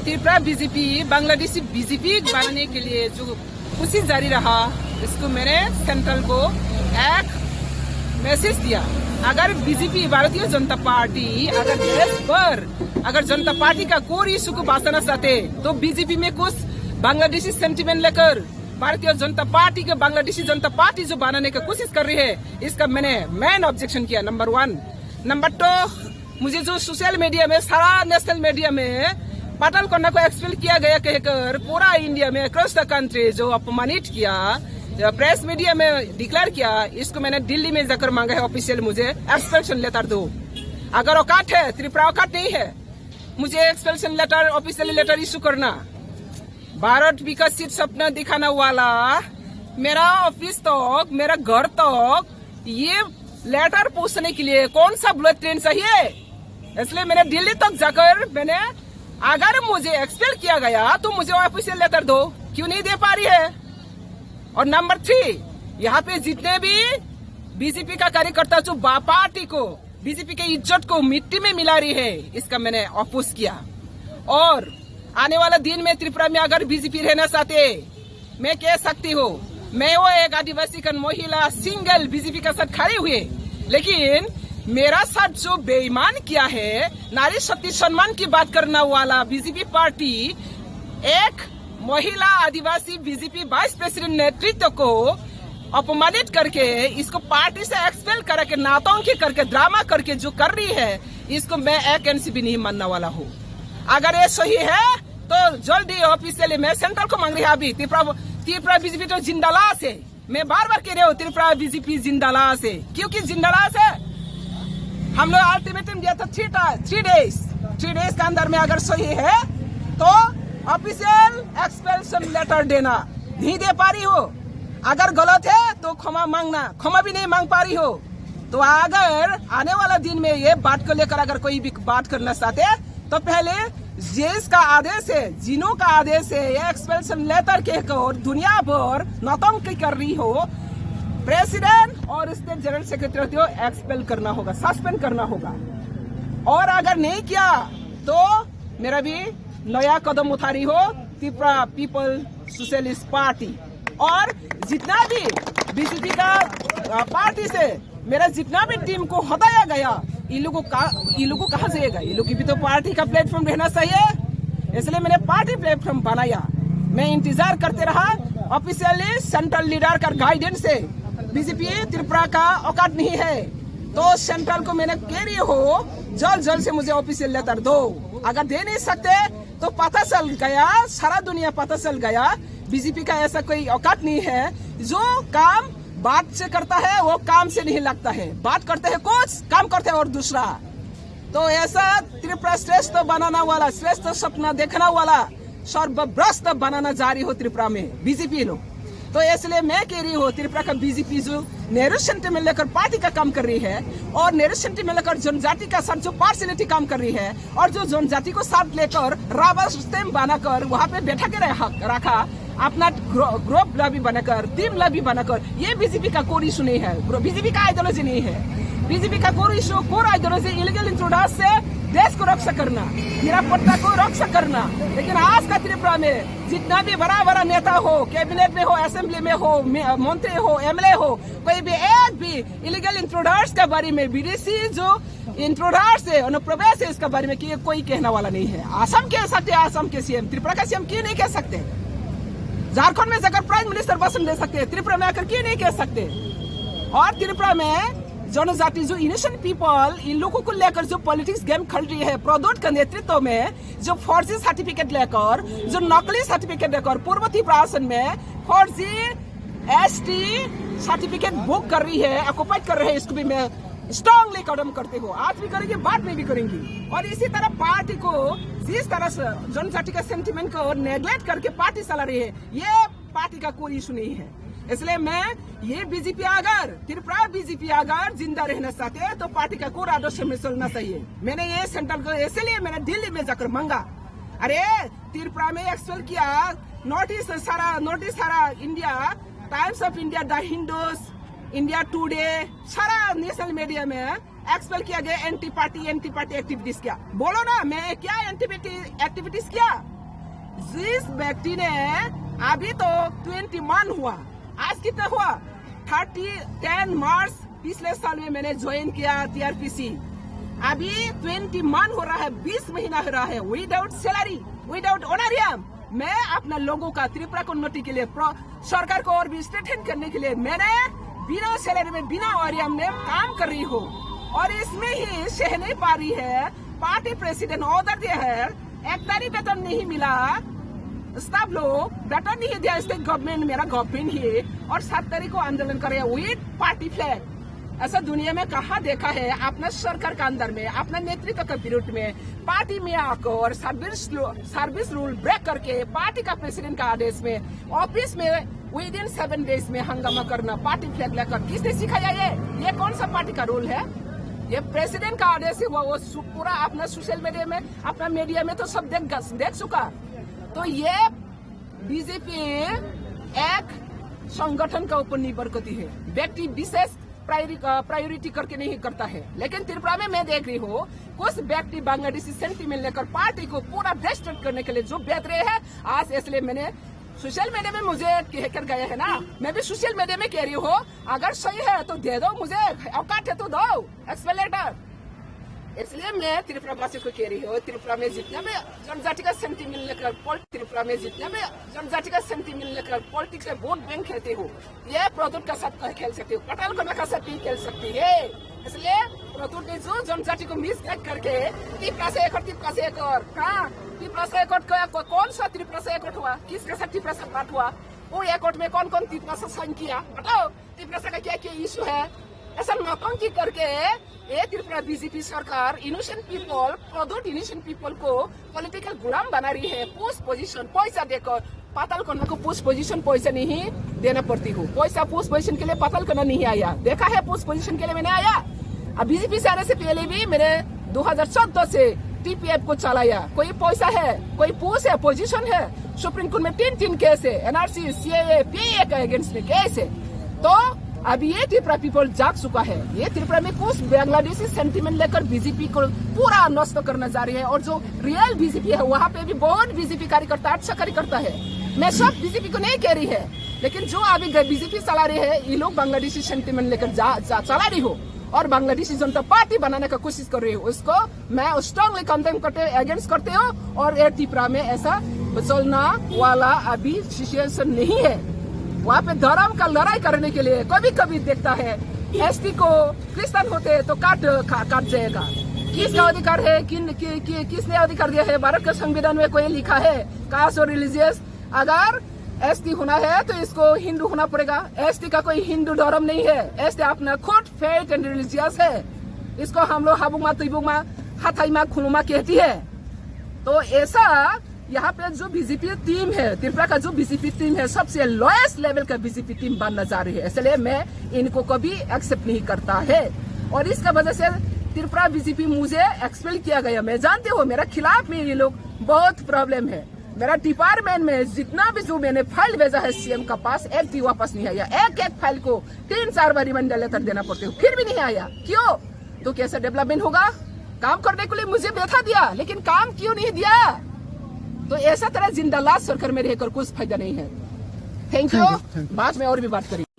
Tripura BJP Bangladeshi BJP बनाने के लिए जो कोशिश जारी रहा, इसको मैंने सेंट्रल को एक मैसेज दिया। अगर बीजेपी भारतीय जनता पार्टी अगर देश पर अगर जनता पार्टी का कोई इशू को बांटना चाहते तो बीजेपी में कुछ बांग्लादेशी सेंटिमेंट लेकर भारतीय जनता पार्टी के बांग्लादेशी जनता पार्टी जो बनाने का कोशिश कर रही है, इसका मैंने मेन ऑब्जेक्शन किया, नंबर 1। नंबर 2, मुझे जो सोशल मीडिया में सारा नेशनल मीडिया में पाटल कोंडा को एक्सपेल किया गया कहकर पूरा इंडिया में अक्रॉस द कंट्री जो अपमानित किया, प्रेस मीडिया में डिक्लेयर किया, इसको मैंने दिल्ली में जाकर मांगा है ऑफिशियल मुझे एक्सपेल्शन लेटर दो। अगर औकात है, त्रिपुरा औकात नहीं है, मुझे एक्सपेल्शन लेटर ऑफिशियल लेटर इशू करना। भारत विकसित सपना दिखाने वाला मेरा ऑफिस तक, मेरा घर तक ये लेटर पूछने के लिए कौन सा बुलेट ट्रेन चाहिए? इसलिए मैंने दिल्ली तक जाकर मैंने, अगर मुझे एक्सपेल किया गया तो मुझे ऑफिशियल लेटर दो, क्यों नहीं दे पा रही है? और नंबर 3, यहाँ पे जितने भी बीजेपी का कार्यकर्ता जो पार्टी को, बीजेपी के इज्जत को मिट्टी में मिला रही है, इसका मैंने अपोज किया। और आने वाला दिन में त्रिपुरा में अगर बीजेपी रहना चाहते, मैं कह सकती हूँ, मैं वो एक आदिवासी का महिला सिंगल बीजेपी के साथ खड़ी हुई, लेकिन मेरा साथ जो बेईमान किया है, नारी शक्ति सम्मान की बात करने वाला बीजेपी पार्टी एक महिला आदिवासी बीजेपी वाइस प्रेसिडेंट नेतृत्व को अपमानित करके, इसको पार्टी से एक्सपेल करके, नाटंकी करके, ड्रामा करके जो कर रही है, इसको मैं एक इंच भी नहीं मानने वाला हूँ। अगर ये सही है तो जल्दी ऑफिशियली मैं सेंट्रल को मांग रही है। अभी त्रिपुरा बीजेपी तो जिंदालाश है, मैं बार बार कह रही हूँ त्रिपुरा बीजेपी जिंदालाश है। क्योंकि जिंदालाश है, हम लोग अल्टीमेटम दिया था 3 डेज के अंदर में अगर सही है तो ऑफिशियल एक्सपेल्शन लेटर देना, नहीं दे पा रही हो। अगर गलत है तो क्षमा मांगना, क्षमा भी नहीं मांग पा रही हो। तो अगर आने वाला दिन में ये बात को लेकर अगर कोई भी बात करना चाहते तो पहले जेस का आदेश है, जिनो का आदेश है, ये एक्सपेल्शन लेटर कहकर दुनिया भर नौटंकी कर रही हो, प्रेसिडेंट और स्टेट जनरल सेक्रेटरी को एक्सपेल करना होगा, सस्पेंड करना होगा। और अगर नहीं किया तो मेरा भी नया कदम उठा रही हो त्रिपुरा पीपल सोशलिस्ट पार्टी। और जितना भी बीजेपी का पार्टी से मेरा जितना भी टीम को हटाया गया, ये लोगों को कहाँ जाएगा? ये लोग की भी तो पार्टी का प्लेटफॉर्म रहना चाहिए, इसलिए मैंने पार्टी प्लेटफॉर्म बनाया। मैं इंतजार करते रहा ऑफिशियली सेंट्रल लीडर का गाइडेंस से। बीजेपी त्रिपुरा का औकात नहीं है, तो सेंट्रल को मैंने कह रही हो जल्द से मुझे ऑफिशियल लेटर दो। अगर दे नहीं सकते तो पता चल गया, सारा दुनिया पता चल गया बीजेपी का ऐसा कोई औकात नहीं है। जो काम बात से करता है वो काम से नहीं लगता है, बात करते हैं कुछ, काम करते हैं और दूसरा। तो ऐसा त्रिपुरा श्रेष्ठ बनाना वाला, श्रेष्ठ सपना देखना वाला सर्वभ्रष्ट बनाना जारी हो त्रिपुरा में बीजेपी लोग। तो इसलिए मैं कह रही हूँ त्रिपुरा का बीजेपी जो नेहरू सेंटिमेंट लेकर पार्टी का काम कर रही है और नेहरू सेंटिमेंट लेकर जनजाति का साथ जो पार्सलिटी काम कर रही है और जो जनजाति को साथ लेकर राबर सिस्टम बनाकर वहाँ पे बैठा के रखा, अपना ग्रुप लॉबी बनाकर, टीम लॉबी बनाकर, ये बीजेपी का कोर इशू नहीं है, बीजेपी का आइडियोलॉजी नहीं है। बीजेपी का core issue, core ideology illegal introduction से देश को रक्षा करना, निरापत्ता को रक्षा करना। लेकिन आज का त्रिपुरा में जितना भी बड़ा नेता हो, कैबिनेट में हो, असेंबली में हो, मंत्री हो, एमएलए हो, कोई भी एक भी इलीगल इंट्रोडक्शन के बारे में, विदेशी जो इंट्रोडक्शन है, अनुप्रवेश है, इसके बारे में कोई कहने वाला नहीं है। असम कह सकते, असम के सीएम, त्रिपुरा का सीएम क्यों नहीं कह सकते? झारखंड में जाकर प्राइम मिनिस्टर भाषण दे सकते, त्रिपुरा में आकर क्यों नहीं कह सकते? और त्रिपुरा में जनजाति जो इनोसेंट पीपल, इन लोगों को लेकर जो पॉलिटिक्स गेम खेल रही है प्रदोट का नेतृत्व में, जो फर्जी सर्टिफिकेट लेकर, जो नकली सर्टिफिकेट लेकर पूर्व त्रिपुरा आसन में फर्जी एसटी सर्टिफिकेट बुक कर रही है, ऑक्युपाइड कर रहे हैं, इसको भी मैं स्ट्रांगली कदम करते हो, आज भी करेंगे, बाद में भी करेंगी। और इसी तरह पार्टी को जिस तरह से जनजाति का सेंटिमेंट को नेग्लेक्ट करके पार्टी चला रही है, ये पार्टी का कोई इशू नहीं है। इसलिए मैं ये बीजेपी अगर त्रिपुरा बीजेपी अगर जिंदा रहना चाहते हैं तो पार्टी का कोर आदर्श में चलना चाहिए। मैंने ये सेंट्रल को इसलिए मैंने दिल्ली में जाकर मांगा, अरे त्रिपुरा में एक्सपेल किया, नोटिस सारा India, times of India, the Hindus, India today, सारा नेशनल मीडिया में एक्सपेल किया गया एंटी पार्टी एक्टिविटीज क्या। बोलो ना, मैं क्या एक्टिविटीज किया? जिस व्यक्ति ने अभी तो 21 हुआ, आज कितना हुआ? 10 मार्च पिछले साल में मैंने ज्वाइन किया टीआरपीसी, अभी 21 हो रहा है, 20 महीना हो रहा है, विदाउट सैलरी, विदाउट ऑनरियम। मैं अपना लोगों का त्रिपुरा को उन्नति के लिए, सरकार को और भी स्ट्रेंथन करने के लिए मैंने बिना सैलरी में, बिना ऑनरियम में काम कर रही हूँ। और इसमें ही सह नहीं पा रही है, पार्टी प्रेसिडेंट ऑर्डर दिया है, 1 तारीख वेतन नहीं मिला, स्टाफ लोग वेतन नहीं दिया, स्टेट गवर्नमेंट, मेरा गवर्नमेंट ही, और 7 तारीख को आंदोलन करे विद पार्टी फ्लैग। ऐसा दुनिया में कहाँ देखा है? अपना सरकार के अंदर में, अपना नेतृत्व के विरुद्ध में पार्टी में आकर सर्विस रूल ब्रेक करके पार्टी का प्रेसिडेंट का आदेश में ऑफिस में विद इन 7 डेज में हंगामा करना, पार्टी फ्लैग लेकर, किसने सिखाया ये कौन सा पार्टी का रूल है? ये प्रेसिडेंट का आदेश है, वो पूरा अपना सोशल मीडिया में, अपना मीडिया में तो सब देख चुका। तो ये बीजेपी एक संगठन का ऊपर निर्भर करती है, व्यक्ति विशेष प्रायोरिटी करके नहीं करता है। लेकिन त्रिपुरा में मैं देख रही हूँ कुछ व्यक्ति बांग्लादेशी सेंटिमेंट लेकर पार्टी को पूरा डिस्ट्रैक्ट करने के लिए जो बैठ रहे हैं आज। इसलिए मैंने सोशल मीडिया में मुझे कहकर गए है ना, मैं भी सोशल मीडिया में कह रही हूँ, अगर सही है तो दे दो, मुझे औकात है तो दो एक्सपेलेटर। इसलिए मैं त्रिपुरा वासी को कह रही हूँ, त्रिपुरा में जितना भी जनजाति का सेंटिमेंट लेकर पॉलिटिक्स से वोट बैंक खेलते हो, ये प्रदूत का साथ खेल सकती हो, पटाल को का साथ खेल सकती है। इसलिए प्रदूत ने जो जनजाति को मिस करके त्रिपुरा से एक और कहाँ त्रिपुरा से एक कौन सा त्रिपुरा से एक हुआ, किसके साथ त्रिपुरा से बात हुआ, वो एक में कौन त्रिपुरा से साइन किया, बताओ त्रिपुरा से क्या क्या इशू है। ऐसा नौटंकी करके ये त्रिपुरा बीजेपी सरकार इनोसेंट पीपल, प्रदूत इनोसेंट पीपल को पॉलिटिकल गुलाम बना रही है। पोस्ट पोजीशन पैसा देकर, पाताल कन्या को पोस्ट पोजीशन पैसा नहीं देना पड़ती हो, पैसा पोस्ट पोजीशन के लिए पाताल कन्या नहीं आया, देखा है पोस्ट पोजीशन के लिए मैंने आया। अब बीजेपी से आने से पहले भी मैंने 2014 से टीपीएफ को चलाया, कोई पैसा है, कोई पोस्ट है, पोजीशन है, सुप्रीम कोर्ट में 3 केस है, एनआरसी, सीएए, पीए के अगेंस्ट में केस है। तो अभी ये त्रिपुरा पीपल जाग चुका है। ये त्रिपुरा में कुछ बांग्लादेशी सेंटीमेंट लेकर बीजेपी को पूरा नष्ट करने जा रही है, और जो रियल बीजेपी है वहाँ पे भी बहुत बीजेपी कार्यकर्ता अच्छा कार्यकर्ता है। मैं सब बीजेपी को नहीं कह रही है, लेकिन जो अभी बीजेपी चला रही है ये लोग बांग्लादेशी सेंटीमेंट लेकर चला रही हो और बांग्लादेशी जनता पार्टी बनाने का कोशिश कर रही हो। उसको मैं स्ट्रांगली कंडेम करते अगेंस्ट करते हो, और ये त्रिपुरा में ऐसा चलना वाला अभी सिचुएशन नहीं है। वहाँ पे धर्म का लड़ाई करने के लिए कभी कभी देखता है एसटी को क्रिश्चियन होते तो काट जाएगा। किसका अधिकार है, किसने अधिकार दिया है? भारत के संविधान में कोई लिखा है कास्ट और रिलीजियस? अगर एसटी होना है तो इसको हिंदू होना पड़ेगा। एसटी का कोई हिंदू धर्म नहीं है, एसटी अपना खुद फेथ एंड रिलीजियस है। इसको हम लोग हाबुमा तुबुमा हाथाईमा खुलुमा कहती है। तो ऐसा यहाँ पे जो बीजेपी टीम है, त्रिपुरा का जो बीजेपी टीम है, सबसे लोएस्ट लेवल का बीजेपी टीम बनना जा रही है। इसलिए मैं इनको कभी एक्सेप्ट नहीं करता है, और इसका वजह से त्रिपुरा बीजेपी मुझे एक्सपेल किया गया। मैं जानती हूँ मेरा खिलाफ में ये लोग बहुत प्रॉब्लम है। मेरा डिपार्टमेंट में जितना भी जो मैंने फाइल भेजा है सीएम का पास, एक भी वापस नहीं आया। एक फाइल को 3-4 बार रिमाइंडर लेटर देना पड़ते हो, फिर भी नहीं आया। क्यों? तो कैसे डेवलपमेंट होगा? काम करने के लिए मुझे बैठा दिया, लेकिन काम क्यों नहीं दिया? तो ऐसा तरह जिंदा लाश सरकार में रहकर कुछ फायदा नहीं है। Thank you. बाद में और भी बात करेंगे।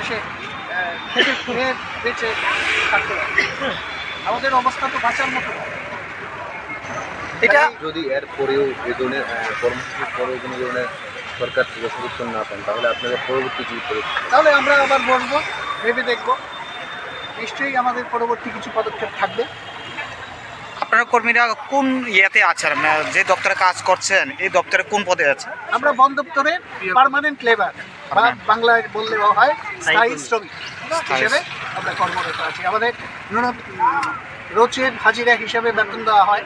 এসে খেতে খুঁড়ে বেঁচে থাকতে পারে। আমাদের অবস্থা তো বাঁচার মতো না। এটা যদি এর পরেও এই ধরনের কর্মসূচির পরেও কোনো ধরনের সরকার থেকে সমর্থন না পান, তাহলে আপনাদের পরবর্তী কী করে? তাহলে আমরা আবার বসবো, ভেবে দেখবো। নিশ্চয়ই আমাদের পরবর্তী কিছু পদক্ষেপ থাকবে। আপনার কর্মীরা কোন ইয়েতে আছেন, যে দপ্তরে কাজ করছেন এই দপ্তরে কোন পদে আছে? আমরা বন দপ্তরে পার্মানেন্ট লেবার বা বাংলায় বললেও হয় স্থায়ী শ্রমিক হিসেবে আমরা কর্মরত আছি। আমাদের রোজের হাজিরা হিসাবে বেতন দেওয়া হয়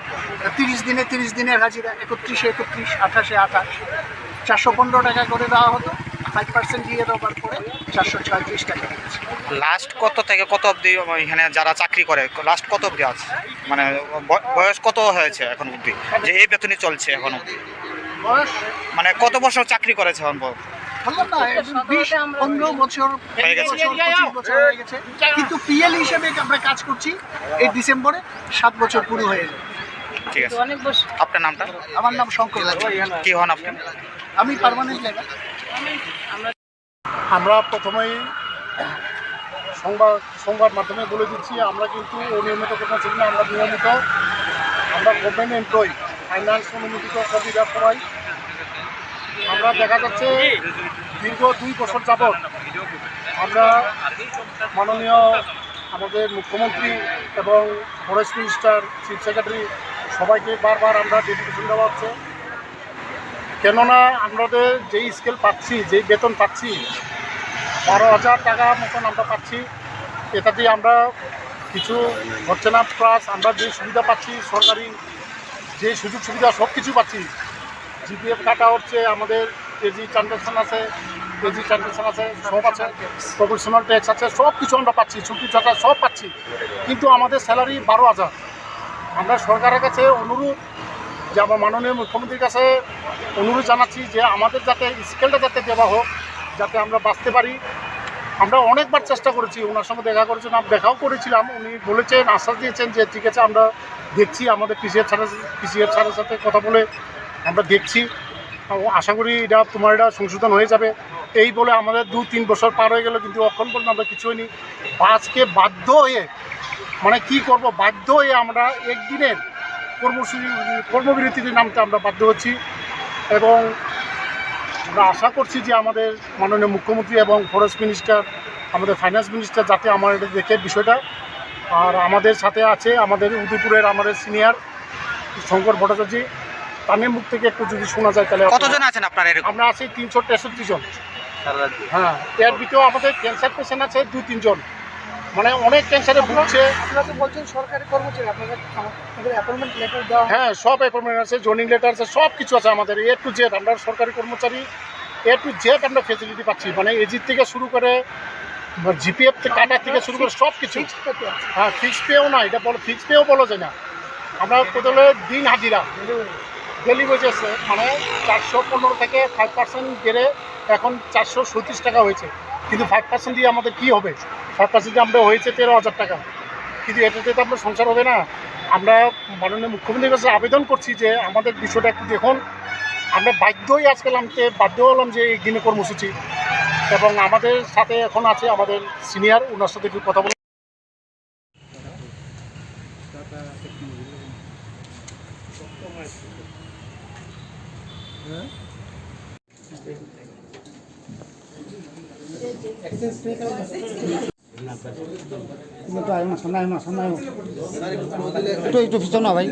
30 দিনে 30 দিনের হাজিরা, 31-এ 31, 28-এ 28, 415 টাকা করে দেওয়া হতো। 5% দিয়ে দেওয়ার পরে 436 টাকা দিয়েছে। লাস্ট কত থেকে কত অবধি এখানে যারা চাকরি করে লাস্ট কত অবধি আছে, মানে বয়স কত হয়েছে এখন অবধি যে এই বেতনই চলছে এখন অবধি? বয়স মানে কত বছর চাকরি করেছে এখন? বললাম না 20-15 বছর হয়ে গেছে, 25 বছর হয়ে গেছে। কিন্তু পিএল হিসেবে আমরা কাজ করছি, এই ডিসেম্বরে 7 বছর পুরো হয়ে যাবে। ঠিক আছে। আপনার নামটা? আমার নাম শঙ্কর। কি হন আপনি? আমি পার্মানেন্ট লেবার। আমরা প্রথমেই সংবাদ মাধ্যমে বলে দিচ্ছি, আমরা কিন্তু অনিয়মিত করতে চাই না। আমরা নিয়মিত, আমরা গভর্নমেন্ট এমপ্লয়ি, ফাইন্যান্স অনুমোদিত কবিরা সবাই। আমরা দেখা যাচ্ছে দীর্ঘ 2 বছর যাবৎ আমরা মাননীয় আমাদের মুখ্যমন্ত্রী এবং ফরেস্ট মিনিস্টার, চিফ সেক্রেটারি সবাইকে বারবার আমরা ডেপুটেশন দেওয়া হচ্ছে। কেননা আমাদের যেই স্কেল পাচ্ছি, যেই বেতন পাচ্ছি 12,000 টাকা মতন আমরা পাচ্ছি, এটা দিয়ে আমরা কিছু হচ্ছে না। প্লাস আমরা যে সুবিধা পাচ্ছি, সরকারি যে সুযোগ সুবিধা সব কিছু পাচ্ছি। জিপিএফ কাটা হচ্ছে, আমাদের কেজি ট্রানজাকশন আছে, সব আছে, প্রফেশনাল ট্যাক্স আছে, সব কিছু আমরা পাচ্ছি, ছুটি ছাটা সব পাচ্ছি। কিন্তু আমাদের স্যালারি 12,000। আমরা সরকারের কাছে অনুরোধ, যে আমার মাননীয় মুখ্যমন্ত্রীর কাছে অনুরোধ জানাচ্ছি যে আমাদের যাতে স্কেলটা যাতে দেওয়া হোক, যাতে আমরা বাঁচতে পারি। আমরা অনেকবার চেষ্টা করেছি, ওনার সঙ্গে দেখা করেছি, দেখাও করেছিলাম। উনি বলেছেন, আশ্বাস দিয়েছেন যে ঠিক আছে আমরা দেখছি, আমাদের পিসিএফ স্যারের সাথে কথা বলে আমরা দেখছি, আশা করি এটা তোমার এটা সংশোধন হয়ে যাবে। এই বলে আমাদের 2-3 বছর পার হয়ে গেল, কিন্তু এখন পর্যন্ত আমরা কিছু হয়নি। আজকে বাধ্য হয়ে মানে কি করব, বাধ্য হয়ে আমরা একদিনের কর্মবিরতিতে নামতে আমরা বাধ্য হচ্ছি। এবং আমরা আশা করছি যে আমাদের মাননীয় মুখ্যমন্ত্রী এবং ফরেস্ট মিনিস্টার, আমাদের ফাইন্যান্স মিনিস্টার যাতে আমার এটা দেখে বিষয়টা। আর আমাদের সাথে আছে আমাদের উদয়পুরের আমাদের সিনিয়র শঙ্কর ভট্টাচার্য, তাদের মুখ থেকে একটু যদি শোনা যায় তাহলে। কতজন আছেন আপনারা এরকম? আমরা আছি 363 জন। হ্যাঁ, এর ভিতরেও আমাদের ক্যান্সার পেশেন্ট আছে 2-3 জন, মানে অনেক ক্যান্সারে ভুগছে। আপনারা তো বলছেন সরকারি কর্মচারী, আপনাদের অ্যাপয়েন্টমেন্ট লেটার দেওয়া? হ্যাঁ, সব অ্যাপয়েন্টমেন্ট আছে, জয়নিং লেটার আছে, সব কিছু আছে আমাদের A to Z। আমরা সরকারি কর্মচারী, A to Z আমরা ফেসিলিটি পাচ্ছি, মানে এজির থেকে শুরু করে জিপিএফ কাটার থেকে শুরু করে সব কিছু। হ্যাঁ, ফিক্স পেও না, এটা বলো ফিক্স পেও বলা যায় না। আমরা প্রথমে দিন হাজিরা ডেলি ওয়েজেসে, মানে 415 থেকে 5% বেড়ে এখন 437 টাকা হয়েছে। কিন্তু 5% দিয়ে আমাদের কি হবে? 5% দিয়ে আমরা হয়েছে 13,000 টাকা, কিন্তু এটাতে তো আপনার সংসার হবে না। আমরা মাননীয় মুখ্যমন্ত্রীর কাছে আবেদন করছি যে আমাদের বিষয়টা একটু দেখুন। আমরা বাধ্যই আজকে নামতে বাধ্য হলাম যে এই দিনে কর্মসূচি, এবং আমাদের সাথে এখন আছে আমাদের সিনিয়র, ওনার সাথে একটু কথা বলে। একটু পিছন না ভাই।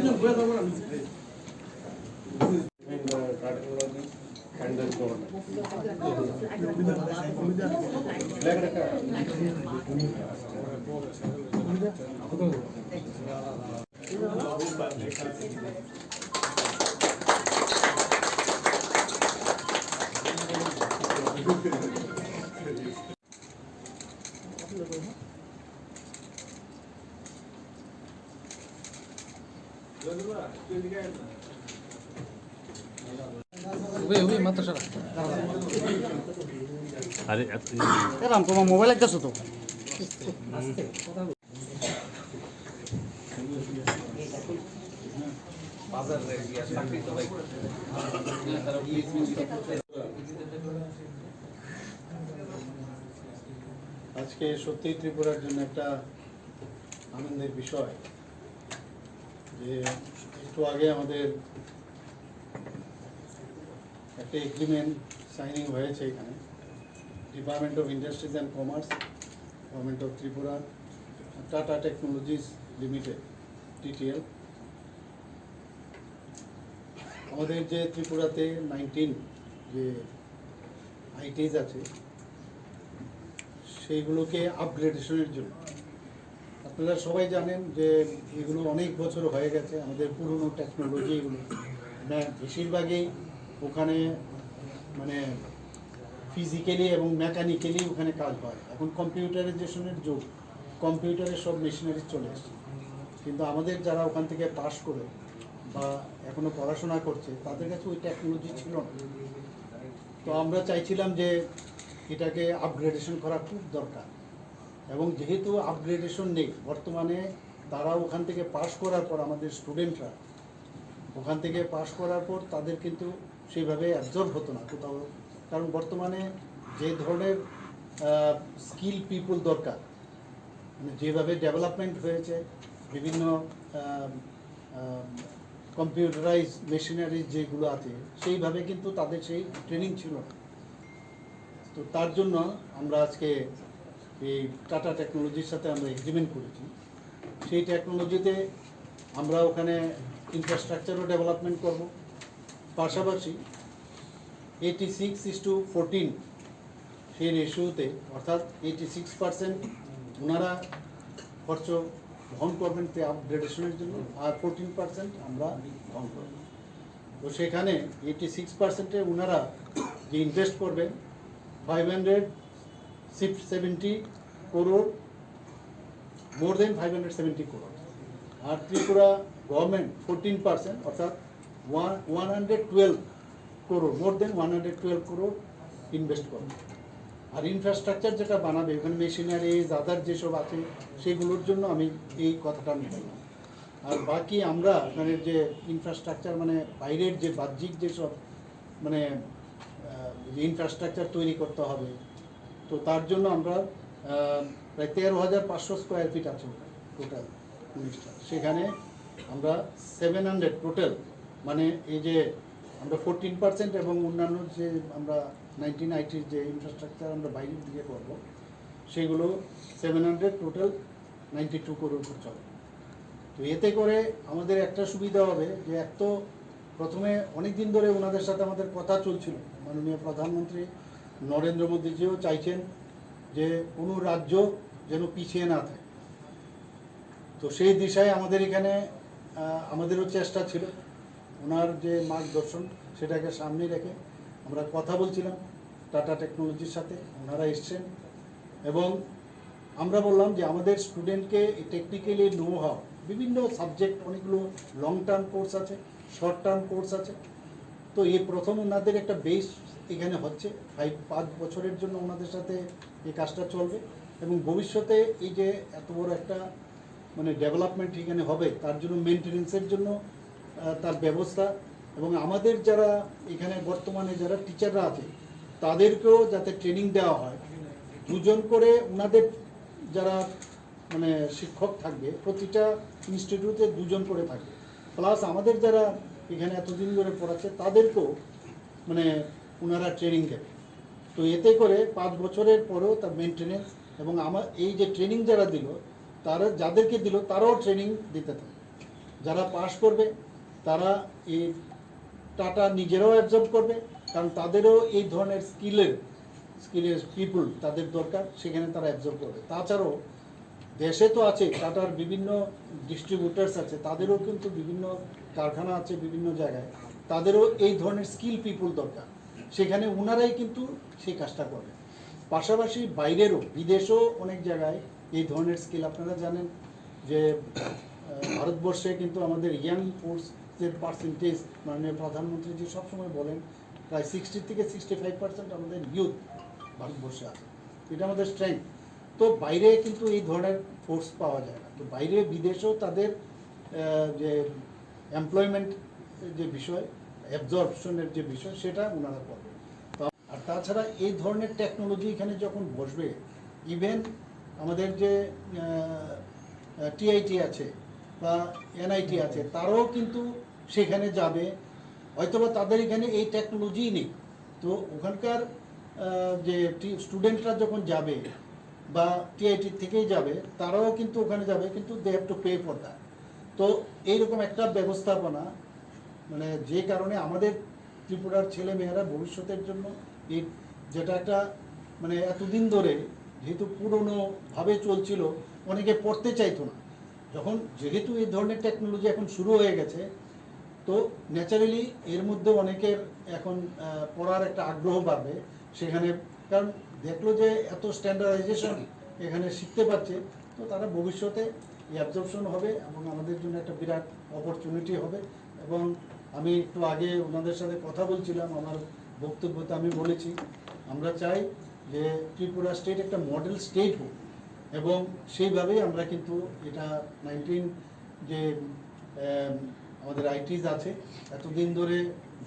তোমার মোবাইল একটা তো আজকে সত্যিই ত্রিপুরার জন্য একটা আনন্দের বিষয় যে একটু আগে আমাদের একটা এগ্রিমেন্ট সাইনিং হয়েছে এখানে, department of industries and commerce, government of Tripura, tata technologies limited TTL। আমাদের যে ত্রিপুরাতে 19 যে আইটিস আছে সেইগুলোকে আপগ্রেডেশনের জন্য, আপনারা সবাই জানেন যে এগুলো অনেক বছর হয়ে গেছে, আমাদের পুরনো টেকনোলজি এগুলো বেশিরভাগই ওখানে মানে ফিজিক্যালি এবং মেকানিক্যালি ওখানে কাজ হয়। এখন কম্পিউটারাইজেশনের যুগ, কম্পিউটারের সব মেশিনারি চলে এসছে, কিন্তু আমাদের যারা ওখান থেকে পাস করে বা এখনও পড়াশোনা করছে তাদের কাছে ওই টেকনোলজি ছিল না। তো আমরা চাইছিলাম যে এটাকে আপগ্রেডেশন করা খুব দরকার, এবং যেহেতু আপগ্রেডেশন নেই বর্তমানে, তারা ওখান থেকে পাস করার পর আমাদের স্টুডেন্টরা ওখান থেকে পাস করার পর তাদের কিন্তু সেইভাবে অ্যাবজর্ব হতো না কোথাও, কারণ বর্তমানে যে ধরনের স্কিল পিপল দরকার, মানে যেভাবে ডেভেলপমেন্ট হয়েছে, বিভিন্ন কম্পিউটারাইজ মেশিনারি যেগুলো আছে সেইভাবে কিন্তু তাদের সেই ট্রেনিং ছিল না। তো তার জন্য আমরা আজকে এই টাটা টেকনোলজির সাথে আমরা এগ্রিমেন্ট করেছি। সেই টেকনোলজিতে আমরা ওখানে ইনফ্রাস্ট্রাকচারও ডেভেলপমেন্ট করব, পাশাপাশি 86:14 সেই রেশিওতে, অর্থাৎ 86% ওনারা খরচ বহন করবেন আপগ্রেডেশনের জন্য, আর 14% আমরা বহন করব। তো সেখানে 86%-এ ওনারা যে ইনভেস্ট করবেন 570 crore, মোর দেন 570 crore, আর ত্রিপুরা গভর্নমেন্ট 14%, অর্থাৎ 112 crore, মোর দেন 112 crore ইনভেস্ট করবে। আর ইনফ্রাস্ট্রাকচার যেটা বানাবে ওখানে মেশিনারি আদার যেসব আছে সেগুলোর জন্য আমি এই কথাটা আমি বললাম। আর বাকি আমরা মানে যে ইনফ্রাস্ট্রাকচার মানে বাইরের যে বাহ্যিক যেসব মানে ইনফ্রাস্ট্রাকচার তৈরি করতে হবে, তো তার জন্য আমরা প্রায় 13,500 স্কোয়ার ফিট আছে টোটাল জিনিসটা। সেখানে আমরা 700 টোটাল মানে এই যে আমরা 14% এবং অন্যান্য যে আমরা 1980 যে ইনফ্রাস্ট্রাকচার আমরা বাইরের দিকে করব সেগুলো 700 টোটাল 92 করোড় উপর চলে। তো এতে করে আমাদের একটা সুবিধা হবে যে এক তো প্রথমে অনেক দিন ধরে ওনাদের সাথে আমাদের কথা চলছিল, মাননীয় প্রধানমন্ত্রী নরেন্দ্র মোদীজিও চাইছেন যে কোনো রাজ্য যেন পিছিয়ে না থাকে। তো সেই দিশায় আমাদের এখানে আমাদেরও চেষ্টা ছিল, ওনার যে মার্গদর্শন সেটাকে সামনে রেখে আমরা কথা বলছিলাম টাটা টেকনোলজির সাথে, ওনারা এসছেন এবং আমরা বললাম যে আমাদের স্টুডেন্টকে টেকনিক্যালি নো হাউ বিভিন্ন সাবজেক্ট অনেকগুলো লং টার্ম কোর্স আছে, শর্ট টার্ম কোর্স আছে। তো এই প্রথম ওনাদের একটা বেস এখানে হচ্ছে 5 বছরের জন্য ওনাদের সাথে এই কাজটা চলবে এবং ভবিষ্যতে এই যে এত বড় একটা মানে ডেভেলপমেন্ট এখানে হবে তার জন্য মেনটেনেন্সের জন্য তার ব্যবস্থা এবং আমাদের যারা এখানে বর্তমানে যারা টিচাররা আছে তাদেরকেও যাতে ট্রেনিং দেওয়া হয়। 2 জন করে ওনাদের যারা মানে শিক্ষক থাকবে, প্রতিটা ইনস্টিটিউটে 2 জন করে থাকবে, প্লাস আমাদের যারা এখানে এতদিন ধরে পড়াচ্ছে তাদেরকেও মানে ওনারা ট্রেনিং দেবে। তো এতে করে 5 বছরের পরেও তার মেনটেনেন্স এবং আমার এই যে ট্রেনিং যারা দিল তারা যাদেরকে দিল তারাও ট্রেনিং দিতে থাকে। যারা পাস করবে তারা এই টাটা নিজেরাও অ্যাবজর্ব করবে, কারণ তাদেরও এই ধরনের স্কিলের পিপুল তাদের দরকার, সেখানে তারা অ্যাবজর্ব করবে। তাছাড়াও দেশে তো আছে টাটার বিভিন্ন ডিস্ট্রিবিউটার্স আছে, তাদেরও কিন্তু বিভিন্ন কারখানা আছে বিভিন্ন জায়গায়, তাদেরও এই ধরনের স্কিল পিপুল দরকার, সেখানে ওনারাই কিন্তু সেই কাজটা করবে। পাশাপাশি বাইরেরও বিদেশেও অনেক জায়গায় এই ধরনের স্কিল আপনারা জানেন যে ভারতবর্ষে কিন্তু আমাদের ইয়াং ফোর্সের পার্সেন্টেজ মাননীয় প্রধানমন্ত্রী যে সবসময় বলেন প্রায় 60 থেকে 65% আমাদের ইউথ ভারতবর্ষে আছে, এটা আমাদের স্ট্রেংথ। তো বাইরে কিন্তু এই ধরনের ফোর্স পাওয়া যায় না, তো বাইরে বিদেশেও তাদের যে এমপ্লয়মেন্ট যে বিষয়, অ্যাবজর্পশনের যে বিষয় সেটা ওনারা করবে। আর তাছাড়া এই ধরনের টেকনোলজি এখানে যখন বসবে, ইভেন আমাদের যে টিআইটি আছে বা এনআইটি আছে তারাও কিন্তু সেখানে যাবে, হয়তোবা তাদের এখানে এই টেকনোলজিই নেই। তো ওখানকার যে স্টুডেন্টরা যখন যাবে বা টিআইটি থেকেই যাবে তারাও কিন্তু ওখানে যাবে, কিন্তু they have to pay for that. তো এইরকম একটা ব্যবস্থাপনা মানে যে কারণে আমাদের ত্রিপুরার ছেলে মেয়েরা ভবিষ্যতের জন্য এই যেটা একটা মানে এতদিন ধরে যেহেতু পুরনোভাবে চলছিল, অনেকে পড়তে চাইতো না, যখন যেহেতু এই ধরনের টেকনোলজি এখন শুরু হয়ে গেছে তো ন্যাচারালি এর মধ্যে অনেকের এখন পড়ার একটা আগ্রহ বাড়বে সেখানে, কারণ দেখলো যে এত স্ট্যান্ডার্ডাইজেশন এখানে শিখতে পারছে, তো তারা ভবিষ্যতে এই অ্যাবজর্পশন হবে এবং আমাদের জন্য একটা বিরাট অপরচুনিটি হবে। এবং আমি একটু আগে ওনাদের সাথে কথা বলছিলাম, আমার বক্তব্যতে আমি বলেছি আমরা চাই যে ত্রিপুরা স্টেট একটা মডেল স্টেট হোক এবং সেইভাবেই আমরা কিন্তু এটা 19 যে আমাদের আইটিস আছে এতদিন ধরে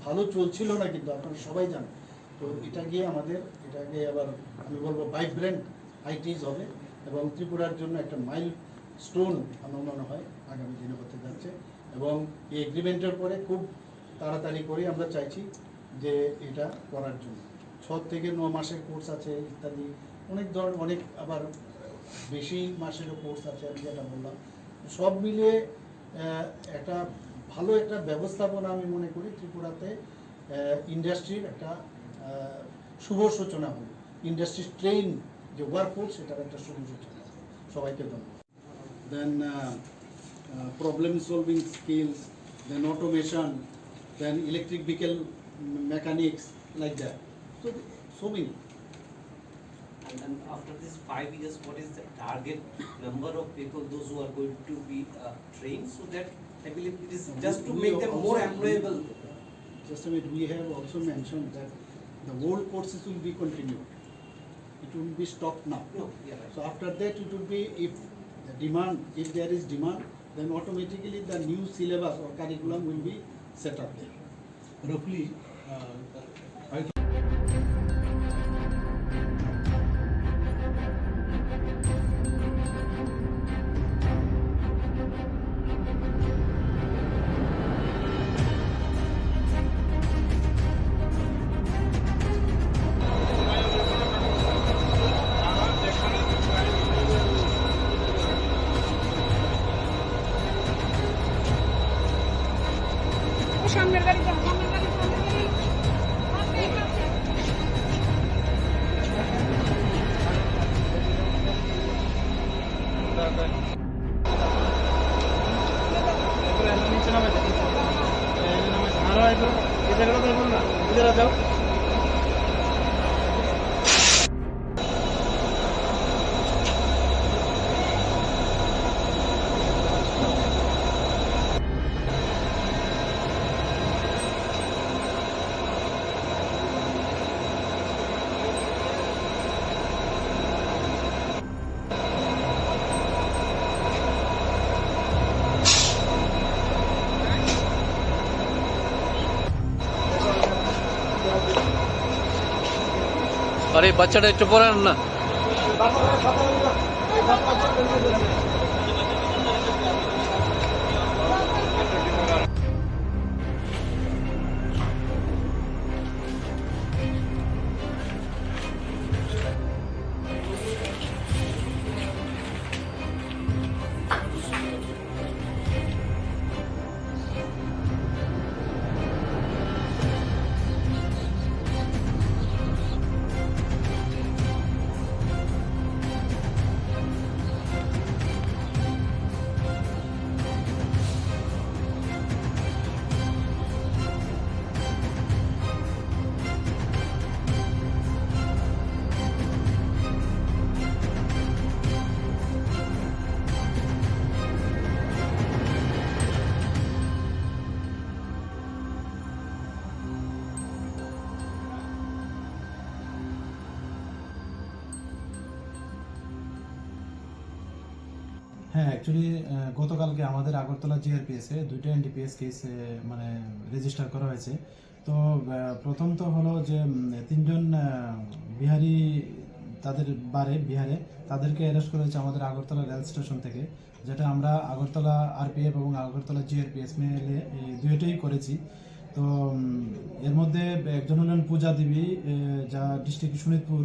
ভালো চলছিল না, কিন্তু আপনারা সবাই জানেন, তো এটাকে আবার আমি বলবো ভাইব্রেন্ট আইটিস হবে এবং ত্রিপুরার জন্য একটা মাইল স্টোন আমার মনে হয় আগামী দিনে হতে যাচ্ছে। এবং এই এগ্রিমেন্টের পরে খুব তাড়াতাড়ি করে আমরা চাইছি যে এটা করার জন্য 6 থেকে 9 মাসের কোর্স আছে ইত্যাদি, অনেক আবার বেশি মাসেরও কোর্স আছে, আমি যেটা বললাম। সব মিলিয়ে একটা ভালো একটা ব্যবস্থাপনা আমি মনে করি ত্রিপুরাতে ইন্ডাস্ট্রির একটা শুভ সূচনা হল, ইন্ডাস্ট্রির ট্রেন যে ওয়ার্কফোর্স সেটার একটা শুভ সূচনা। সবাইকে ধন্যবাদ। Then problem solving skills, then automation, then electric vehicle mechanics, like that, so many. And after this 5 years, what is the target number of people, those who are going to be trained, so that I believe it is just to make them more employable. Just a minute, we have also mentioned that the old courses will be continued. it will be stopped now. No, yeah, right. So after that, it will be, if the demand, if there is demand, then automatically the new syllabus or curriculum will be set up there. Roughly, সামনের গাড়ি যাও, সামনের গাড়ি যাও, সামনের গাড়ি। আরে বাচ্চাটা একটু পড়ান না। হ্যাঁ, অ্যাকচুয়ালি গতকালকে আমাদের আগরতলা জিআরপিএস এ 2টা এনডিপিএস কেস মানে রেজিস্টার করা হয়েছে। তো প্রথম তো হলো যে 3জন বিহারি, তাদের বিহারে তাদেরকে অ্যারেস্ট করা হয়েছে আমাদের আগরতলা রেল স্টেশন থেকে, যেটা আমরা আগরতলা আরপিএফ এবং আগরতলা জিআরপিএস মিলে দুইটাই করেছি। তো এর মধ্যে একজন হলেন পূজা দেবী, যা ডিস্ট্রিক্ট শোনিতপুর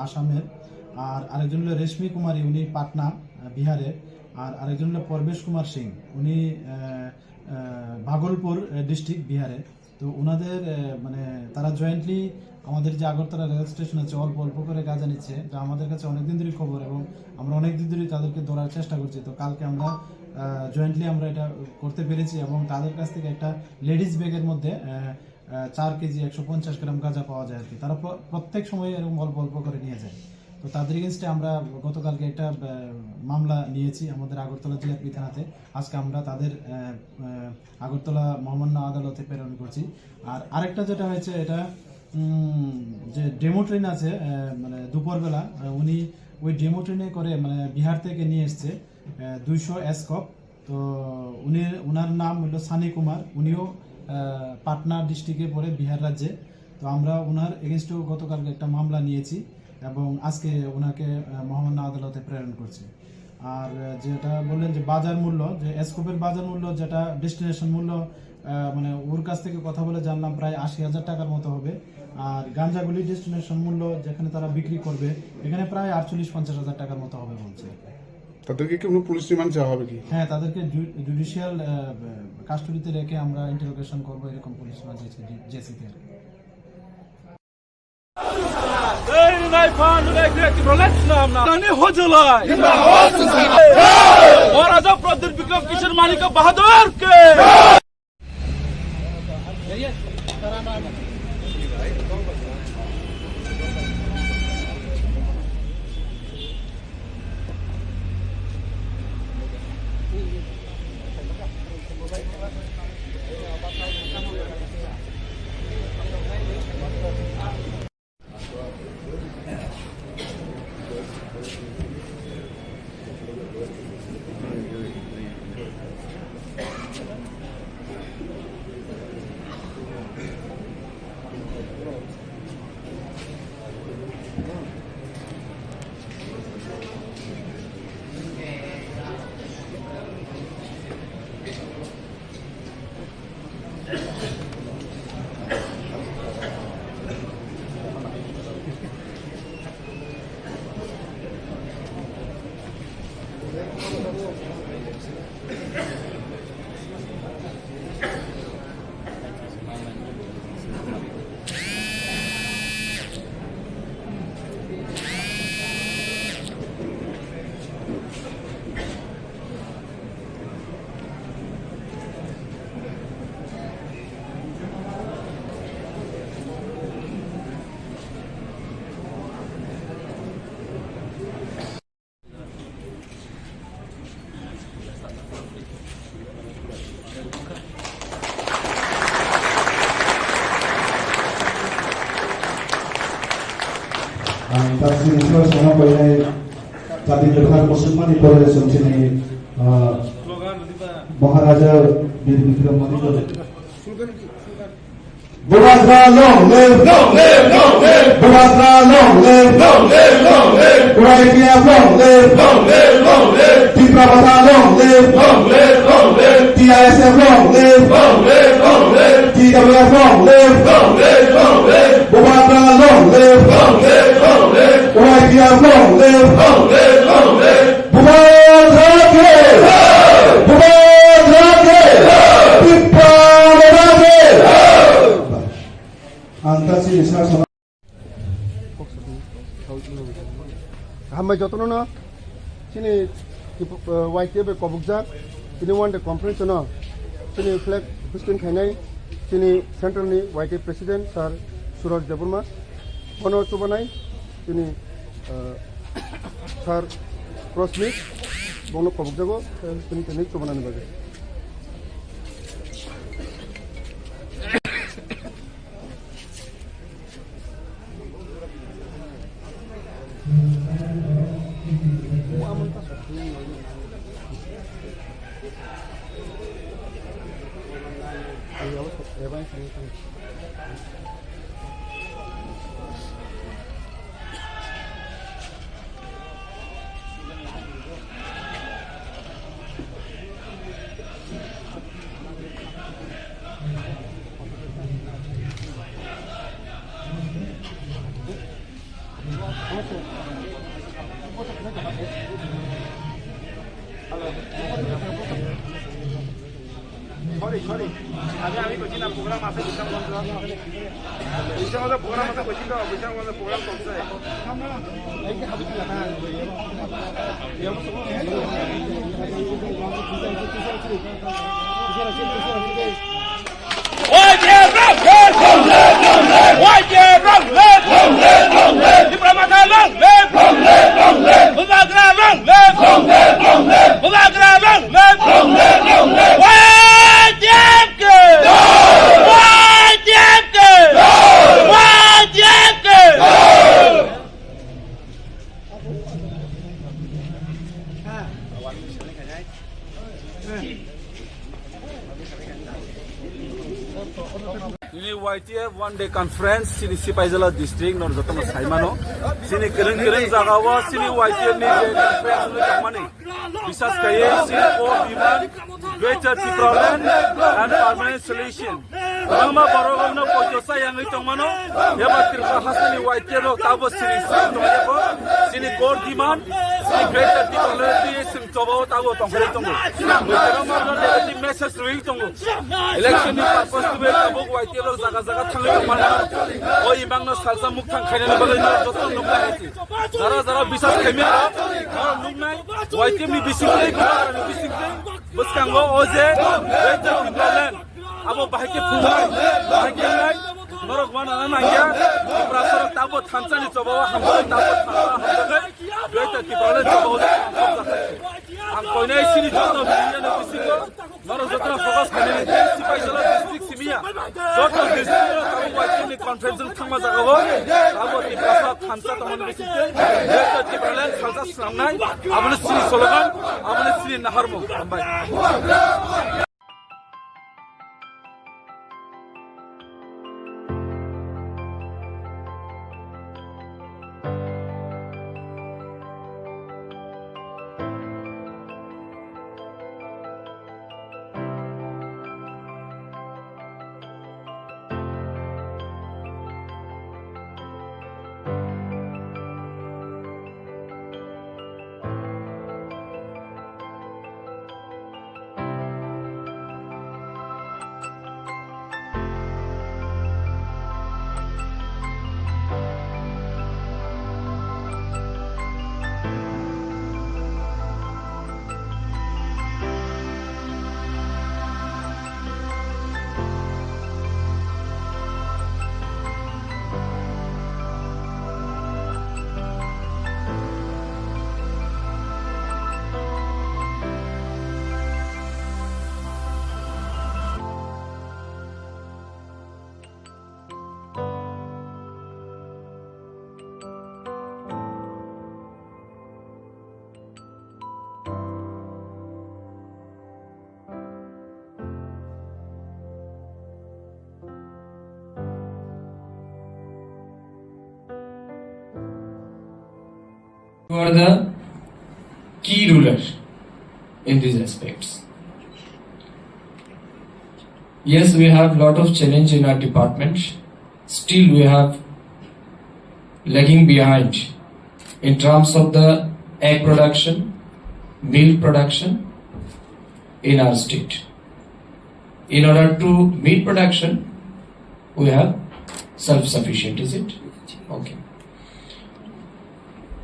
আসামের, আর আরেকজন হলো রেশমি কুমারী, উনি পাটনা বিহারে, আর আরেকজন হলো পরবেশ কুমার সিং, উনি ভাগলপুর ডিস্ট্রিক্ট বিহারে। তো ওনাদের মানে তারা জয়েন্টলি আমাদের যে আগরতলা রেল স্টেশন আছে অল্প অল্প করে গাঁজা নিচ্ছে, যা আমাদের কাছে অনেকদিন ধরে খবর এবং আমরা অনেকদিন ধরে তাদেরকে ধরার চেষ্টা করছি। তো কালকে আমরা জয়েন্টলি আমরা এটা করতে পেরেছি এবং তাদের কাছ থেকে একটা লেডিস ব্যাগের মধ্যে 4 কেজি 150 গ্রাম গাঁজা পাওয়া যায় আর কি। তারা প্রত্যেক সময় এরকম অল্প অল্প করে নিয়ে যায়। তো তাদের এগেনস্টে আমরা গতকালকে একটা মামলা নিয়েছি আমাদের আগরতলা জিআরপি থানাতে। আজকে আমরা তাদের আগরতলা মহামান্য আদালতে প্রেরণ করছি। আর আরেকটা যেটা হয়েছে, এটা যে ডেমো ট্রেন আছে মানে দুপুরবেলা, উনি ওই ডেমো ট্রেনে করে মানে বিহার থেকে নিয়ে এসছে 200 এসকপ। তো ওনার নাম হলো সানি কুমার, উনিও পাটনা ডিস্ট্রিক্টে পড়ে বিহার রাজ্যে। তো আমরা ওনার এগেনস্টেও গতকালকে একটা মামলা নিয়েছি এবং আজকে ওনাকে মহামান্য আদালতে প্রেরণ করছি। আর যেটা বললেন যে বাজার মূল্য, যে এসকোপের বাজার মূল্য যেটা ডেস্টিনেশন মূল্য, মানে ওর কাছ থেকে কথা বলে জানলাম প্রায় 80,000 টাকার মতো হবে। আর গাঞ্জাগুলি ডেস্টিনেশন মূল্য যেখানে তারা বিক্রি করবে এখানে প্রায় 48-50,000 টাকার মতো হবে বলছে। তাদেরকে কি কোনো পুলিশ রিমান্ড চাওয়া হবে কি? হ্যাঁ, তাদেরকে জুডিশিয়াল কাস্টডিতে রেখে আমরা ইন্টারোগেশন করবো, এরকম পুলিশ রিমান্ড দিয়েছে জেসিতে। किशन मालिक बहादुर के 다시 서서 거의 자기들 한 무슨만이 보여서 지금 Maharaja Bir Vikram Bumatra long live, long live, long live. Bumatra long live, long live, long live. Buraitia long live, long live, long live. Tiprapata long live, long live, long live. TISF long live, long live, long live. TWF long live, long live, long live. Bumatra long live, long live, long live. Buraitia long live, long live, long live. Bumatra ke, Bumatra ke, Tiprapata ke. 안타치 사서 hambai jotono no sini YTF kobukjak sini one day conference no sini flag hosting khainai sini central ni YTF president sir Suraj Deburma bono chobanai sini sir Crossmith bono kobukjago sini kene chobanani bage sorry. আমি কইছি না programme আছে বিশাল মঞ্চ বিশাল programme আছে কইছি তো বিশাল মঞ্চ programme চলছে Ini YTF one day conference sini Sipaijala district nor jotong saimano sini kereng jagawa sini YTF ni conference nu jamani bisas kaye sini ko demand greater Tipraland and permanent solution Rama borogam no pojosa yang itongmano yaba kirpa hasani YTF ro tabo sini tongmano sini core demand sini greater Tipraland ni sim tobo tabo tongkore tongo Rama no negative message roi tongo election ni purpose to be tabo YTF jaga thangli mana oi bangna salsa mukthang khaina bagai no jotong nukla heti jara bisas khemia nuknai YTF ni bisingtei bisingtei buskango oje greater Tipraland abo bahike phumai bahike nai norok mana nangya prasarok tabo thansani chobawa hambo tabo hambo greater Tipraland chobawa ang koinai sini joto binyana bisingo norok jotna focus khane Sipaijala district simia joto district tabo YTF ni conference thangma jagawo abo tiprasa thansa tamon bisinte greater Tipraland salsa slamnai abone sini slogan abone sini naharmo ambai who are the key rulers in these aspects. Yes, we have lot of challenge in our department. Still we have lagging behind in terms of the egg production, milk production in our state. In order to meet production, we have self-sufficient, is it? Okay.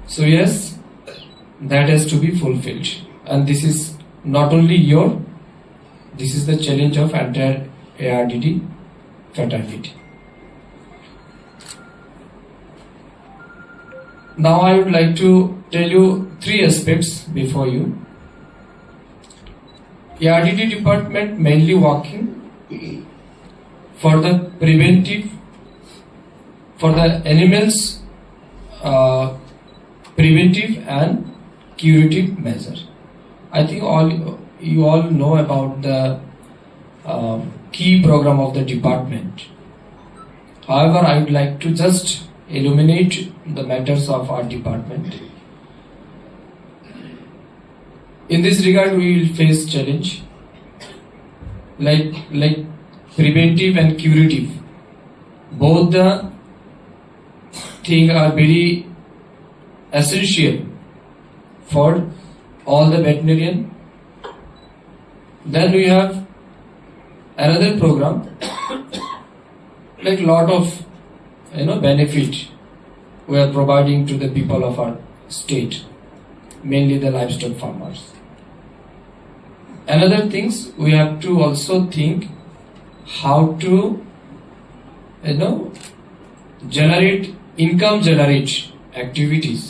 So yes, that has to be fulfilled, and this is not only this is the challenge of entire ARDD fraternity. Now I would like to tell you 3 aspects before you. ARDD department mainly working for the preventive, for the animals preventive and curative measure. I think you all know about the key program of the department. However, I would like to just illuminate the matters of our department. In this regard, we will face challenge like preventive and curative. Both the things are very essential for all the veterinarian. Then we have another program like lot of benefit we are providing to the people of our state, mainly the livestock farmers. Another things we have to also think how to generate activities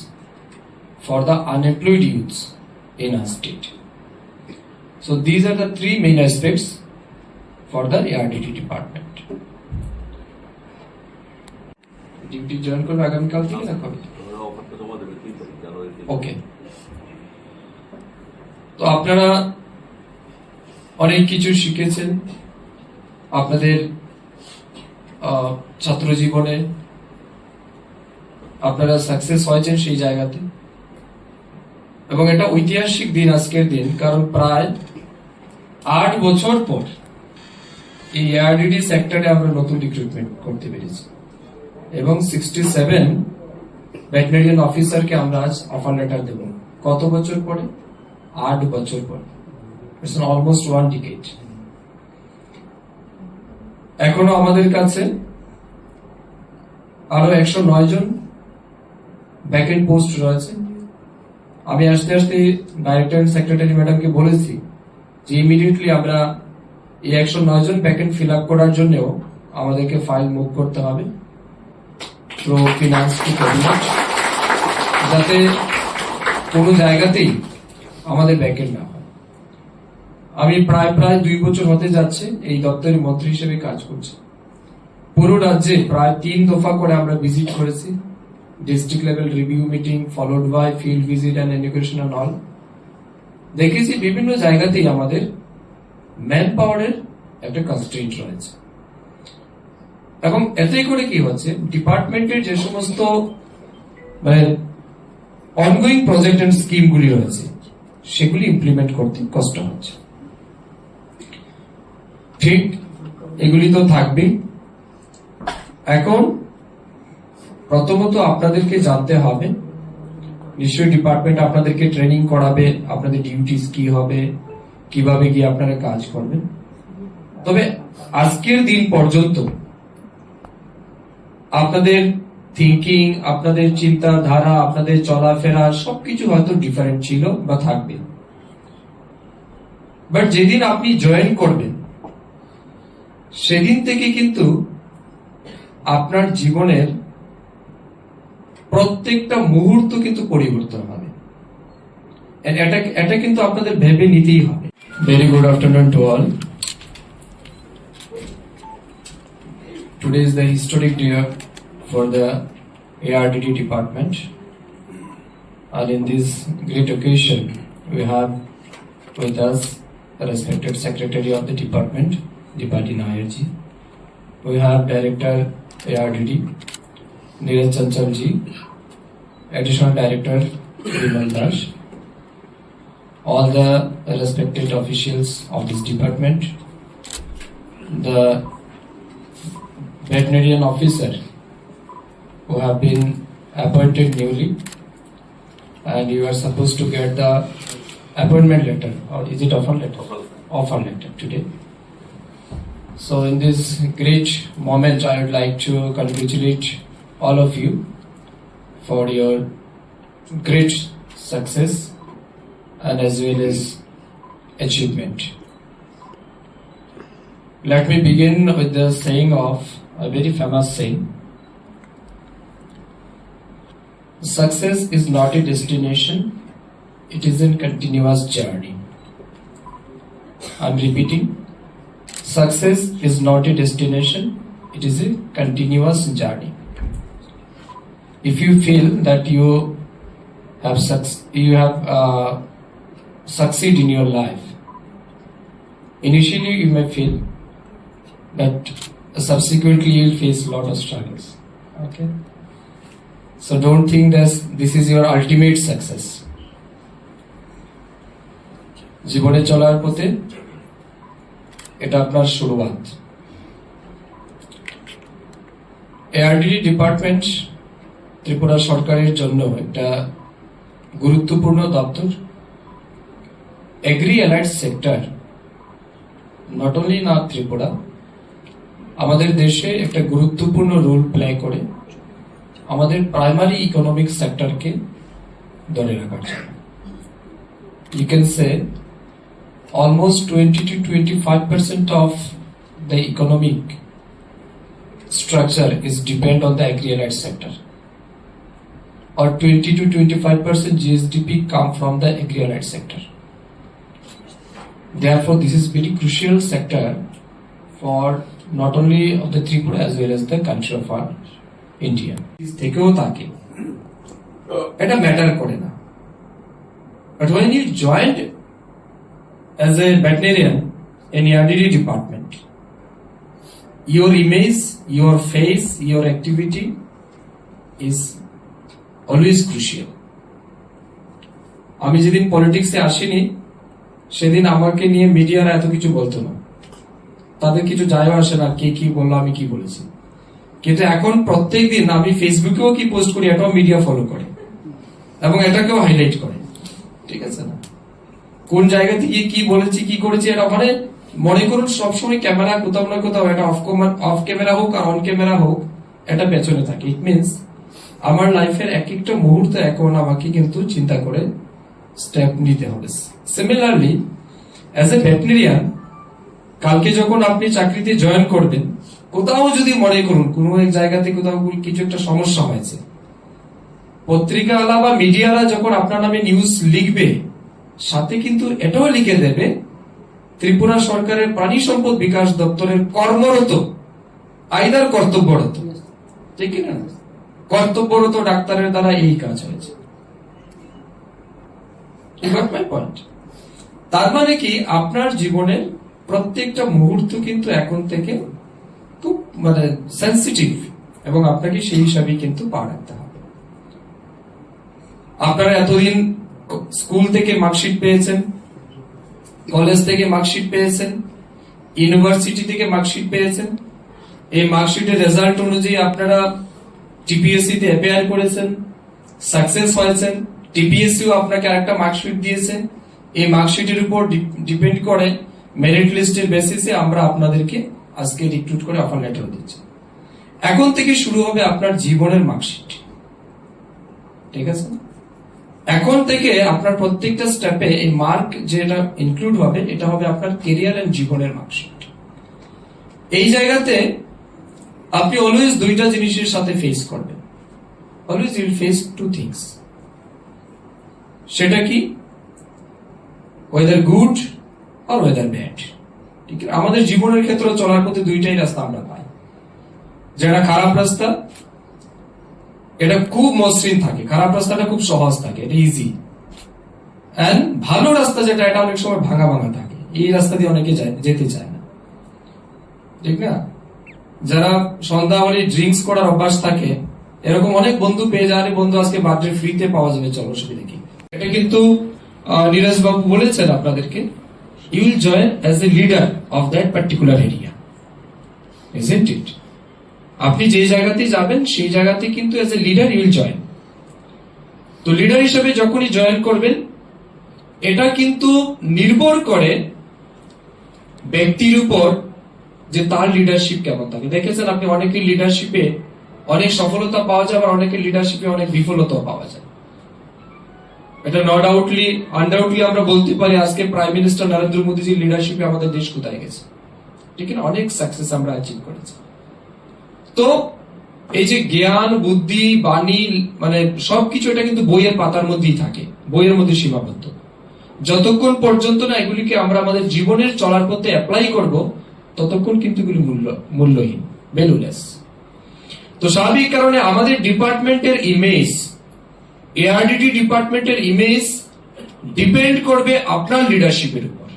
for the unemployed youths in our state. So these are the 3 main aspects for the ARDD department. Duty join করবে আগামীকাল থেকে না কবে? ওকে। তো আপনারা অনেক কিছু শিখেছেন আপনাদের ছাত্র জীবনে, আপনারা সাকসেস হয়েছেন সেই জায়গাতে, এবং এটা ঐতিহাসিক দিন আজকের দিন, কারণ প্রায় 8 বছর পর এই ARDD সেক্টরে আমরা নতুন রিক্রুটমেন্ট করতে পেরেছি এবং 67 ভেটেরিনারিয়ান অফিসারকে আমরা আজ অফার লেটার দেব। কত বছর পরে? 8 বছর পরে। It's almost 1 decade. এখনো আমাদের কাছে আরো 109 জন ভ্যাকেন্ট পোস্ট রয়েছে। আমি আস্তে আস্তে ডাইরেক্টর এন্ড সেক্রেটারি ম্যাডামকে বলেছি যে ইমিডিয়েটলি আমরা এই 109 জন ভ্যাকেন্ট ফিল আপ করার জন্য আমাদেরকে ফাইল মুভ করতে হবে তো ফিনান্স টু ক্যাবিনেট, যাতে কোনো জায়গাতেই আমাদের ভ্যাকেন্ট না হয়। আমি প্রায় 2 বছর হতে যাচ্ছে এই দপ্তরের মন্ত্রী হিসেবে কাজ করছি। পুরো রাজ্যে প্রায় 3 দফা করে আমরা ভিজিট করেছি, district level review meeting followed by field visit and education and all. দেখেছি বিভিন্ন জায়গাতেই আমাদের ম্যান পাওয়ারের একটা কনস্ট্রেন্ট রয়েছে, এবং এতে করে কি হচ্ছে ডিপার্টমেন্টের যে সমস্ত অনগোয়িং প্রজেক্ট এন্ড স্কিম গুলি রয়েছে সেগুলি ইমপ্লিমেন্ট করতে কষ্ট হচ্ছে। ঠিক এগুলি তো থাকবেই। এখন প্রথমত আপনাদেরকে জানতে হবে, নিশ্চয়ই ডিপার্টমেন্ট আপনাদেরকে ট্রেনিং করাবে, আপনাদের ডিউটিস কি হবে, কিভাবে গিয়ে আপনারা কাজ করবেন। তবে আজকের দিন পর্যন্ত আপনাদের থিঙ্কিং, আপনাদের চিন্তাধারা, আপনাদের চলাফেরা সবকিছু হয়তো ডিফারেন্ট ছিল বা থাকবে, বাট যেদিন আপনি জয়েন করবেন সেদিন থেকে কিন্তু আপনার জীবনের প্রত্যেকটা মুহূর্ত কিন্তু পরিবর্তন হবে। এটা কিন্তু আপনাদের ভেবে নিতেই হবে। Very good afternoon to all. Today is the historic day for the ARDD department, and in this great occasion we have with us the respected secretary of the department, Dipati Nayarji. We have director ARDD Neeraj Chanchal ji, additional director Vimal Das, all the respected officials of this department, the veterinarian officer who have been appointed newly, and you are supposed to get the appointment letter, or is it offer letter? Offer letter today. So in this great moment, I would like to congratulate all of you for your great success and as well as achievement. Let me begin with the saying of a very famous saying. Success is not a destination, it is a continuous journey. I'm repeating. Success is not a destination, it is a continuous journey. If you feel that you have succeed in your life, initially you may feel, but subsequently you will face a lot of struggles. Okay? So don't think that this is your ultimate success. জীবনে চলার পথে এটা আপনার শুরুয়াত। ARDD department Tripura সরকারের জন্য একটা গুরুত্বপূর্ণ দপ্তর। Agri allied sector not only না ত্রিপুরা, আমাদের দেশে একটা গুরুত্বপূর্ণ রোল প্লে করে আমাদের প্রাইমারি ইকোনমিক সেক্টরকে ধরে রাখার জন্য। You can say almost 20 to 25% of the economic structure is depend on the agri-allied sector, or 20 to 25% GSDP come from the agri-allied sector. Therefore, this is very crucial sector for not only of the Tripura as well as the country of our India. থেকেও থাকে এটা matter করে না, but when you joined as a veterinarian in ERDD department, your image, your face, your activity is always crucial. আমি যেদিন পলিটিক্সে আসিনি সেদিন আমাকে নিয়ে মিডিয়ারা এত কিছু বলতো না, তাদের কিছু যায় আসে না কে কি বললো আমি কি বলেছি। কিন্তু এখন প্রত্যেক দিন আমি ফেসবুকেও কি পোস্ট করি এটাও মিডিয়া ফলো করে এবং এটাকেও হাইলাইট করে, ঠিক আছে না? কোন জায়গা থেকে কি বলেছি কি করেছি এটা মানে মনে করুন সবসময় ক্যামেরা কোথাও না কোথাও এটা অফ ক্যামেরা হোক আর অন ক্যামেরা হোক এটা পেছনে থাকে। ইট মিনস আমার লাইফের এক একটা মুহূর্তে এখন আমাকে কিন্তু চিন্তা করে স্টেপ নিতে হবে। সিমিলারলি অ্যাজ এ ভেটেরিনারিয়ান কালকে যখন আপনি চাকরিতে জয়েন করবেন, কোথাও যদি মনে করুন কোন এক জায়গাতে কোথাও কিছু একটা সমস্যা হয়েছে, পত্রিকাওয়ালা বা মিডিয়ারা যখন আপনার নামে নিউজ লিখবে সাথে কিন্তু এটাও লিখে দেবে ত্রিপুরা সরকারের প্রাণী সম্পদ বিকাশ দপ্তরের কর্মরত আইদার কর্তব্যরত, ঠিক না, কর্তব্যরত ডাক্তারের দ্বারা এই কাজ হয়েছে। তার মানে কি আপনার জীবনের প্রত্যেকটা মুহূর্ত কিন্তু এখন থেকে খুব মানে সেন্সিটিভ এবং আপনাকে সেই হিসাবে কিন্তু পা রাখতে হবে। আপনারা এতদিন স্কুল থেকে মার্কশিট পেয়েছেন, কলেজ থেকে মার্কশিট পেয়েছেন, ইউনিভার্সিটি থেকে মার্কশিট পেয়েছেন, এই মার্কশিটের রেজাল্ট অনুযায়ী আপনারা টিপিএসসি তে অ্যাপিয়ার করেছেন, সাকসেস হয়েছেন, টিপিএসসিও আপনাকে আরেকটা মার্কশিট দিয়েছে। এই মার্কশিটের উপর ডিপেন্ড করে মেরিট লিস্টের বেসিসে আমরা আপনাদেরকে আজকে রিক্রুট করে অফার লেটার দিচ্ছি। এখন থেকে শুরু হবে আপনার জীবনের মার্কশিট, ঠিক আছে? এখন থেকে আপনার প্রত্যেকটা স্টেপে এই মার্ক যেটা ইনক্লুড হবে এটা হবে আপনার কেরিয়ার এন্ড জীবনের মার্কশিট। এই জায়গাতে আপনি অলওয়েজ দুইটা জিনিসের সাথে ফেস করবেন, always you will face two things. সেটা কি? ওয়েদার গুড আর ওয়েদার ব্যাড। ঠিক আছে, আমাদের জীবনের ক্ষেত্রে চলার পথে দুইটাই রাস্তা আমরা পাই। যেটা খারাপ রাস্তা এটা খুব মসৃণ থাকে, খারাপ রাস্তাটা খুব সহজ থাকে, এটা ইজি। এন্ড ভালো রাস্তা যেটা এটা অনেক সময় ভাঙা ভাঙা থাকে, এই রাস্তা দিয়ে অনেকে যেতে চায় না, ঠিক না? যারা সন্ধ্যা হলে ড্রিঙ্কস করার অভ্যাস থাকে এরকম অনেক বন্ধু পেয়ে যান, বন্ধু আজকে বার্থডে ফ্রিতে পাওয়া যাবে, চলো অসুবিধা কি। এটা কিন্তু নীরজ বাবু বলেছেন আপনাদেরকে, you will join as a leader of that particular area, isn't it? আপনি যে জায়গাতে যাবেন সেই জায়গাতে কিন্তু as a leader you will join. তো লিডার হিসেবে যখনই জয়েন করবেন, এটা কিন্তু নির্ভর করে ব্যক্তির উপর যে তার লিডারশিপ কেমন থাকে। দেখেছেন আপনি অনেকের লিডারশিপে অনেক সফলতা পাওয়া যায়, আবার অনেকের লিডারশিপে অনেক বিফলতাও পাওয়া যায়। এটা নট আনডাউটলি আমরা বলতে পারি আজকে প্রাইম মিনিস্টার নরেন্দ্র মোদীজির লিডারশিপে আমাদের দেশ কোথায় গেছে, ঠিক না? অনেক সাকসেস আমরা অ্যাচিভ করেছি। তো এই যে জ্ঞান, বুদ্ধি, বাণী, মানে সবকিছু এটা কিন্তু বইয়ের পাতার মধ্যেই থাকে, বইয়ের মধ্যে সীমাবদ্ধ। যতক্ষণ পর্যন্ত না এগুলিকে আমরা আমাদের জীবনের চলার পথে অ্যাপ্লাই করব, ততক্ষণ কিন্তু এগুলি মূল্যহীন, ভ্যালুলেস। তো স্বাভাবিক কারণে আমাদের ডিপার্টমেন্টের ইমেজ, এআরডিডি ডিপার্টমেন্টের ইমেজ ডিপেন্ড করবে আপনার লিডারশিপের উপর।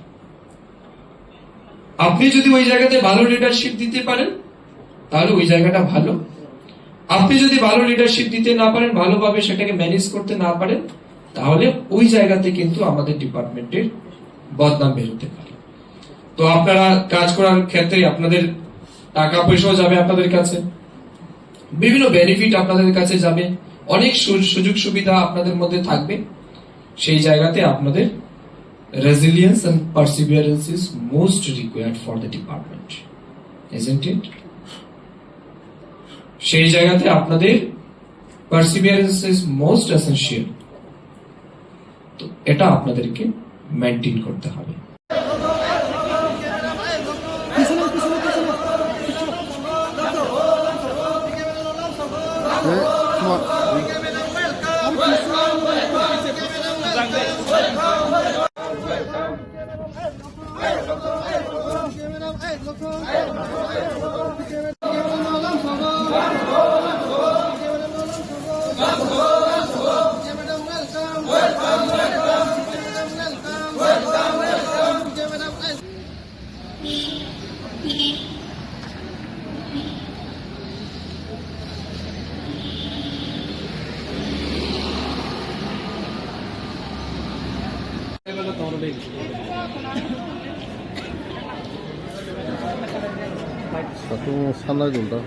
আপনি যদি ওই জায়গাতে ভালো লিডারশিপ দিতে পারেন তাহলে ওই জায়গাটা ভালো। আপনি যদি ভালো লিডারশিপ দিতে না পারেন, ভালোভাবে সেটাকে ম্যানেজ করতে না পারেন, তাহলে ওই জায়গাতে কিন্তু আমাদের ডিপার্টমেন্টের বদনাম বেরোতে পারে। তো আপনারা কাজ করার ক্ষেত্রে আপনাদের টাকা পয়সাও যাবে আপনাদের কাছে, বিভিন্ন বেনিফিট আপনাদের কাছে যাবে, অনেক সুযোগ সুবিধা আপনাদের মধ্যে থাকবে। সেই জায়গাতে আপনাদের resilience and perseverance is most required for the department, isn't it? সেই জায়গাতে আপনাদের পারসিভিয়ারেন্স ইজ মোস্ট এসেনশিয়াল। তো এটা আপনাদেরকে মেনটেন করতে হবে। Satu sana dulu.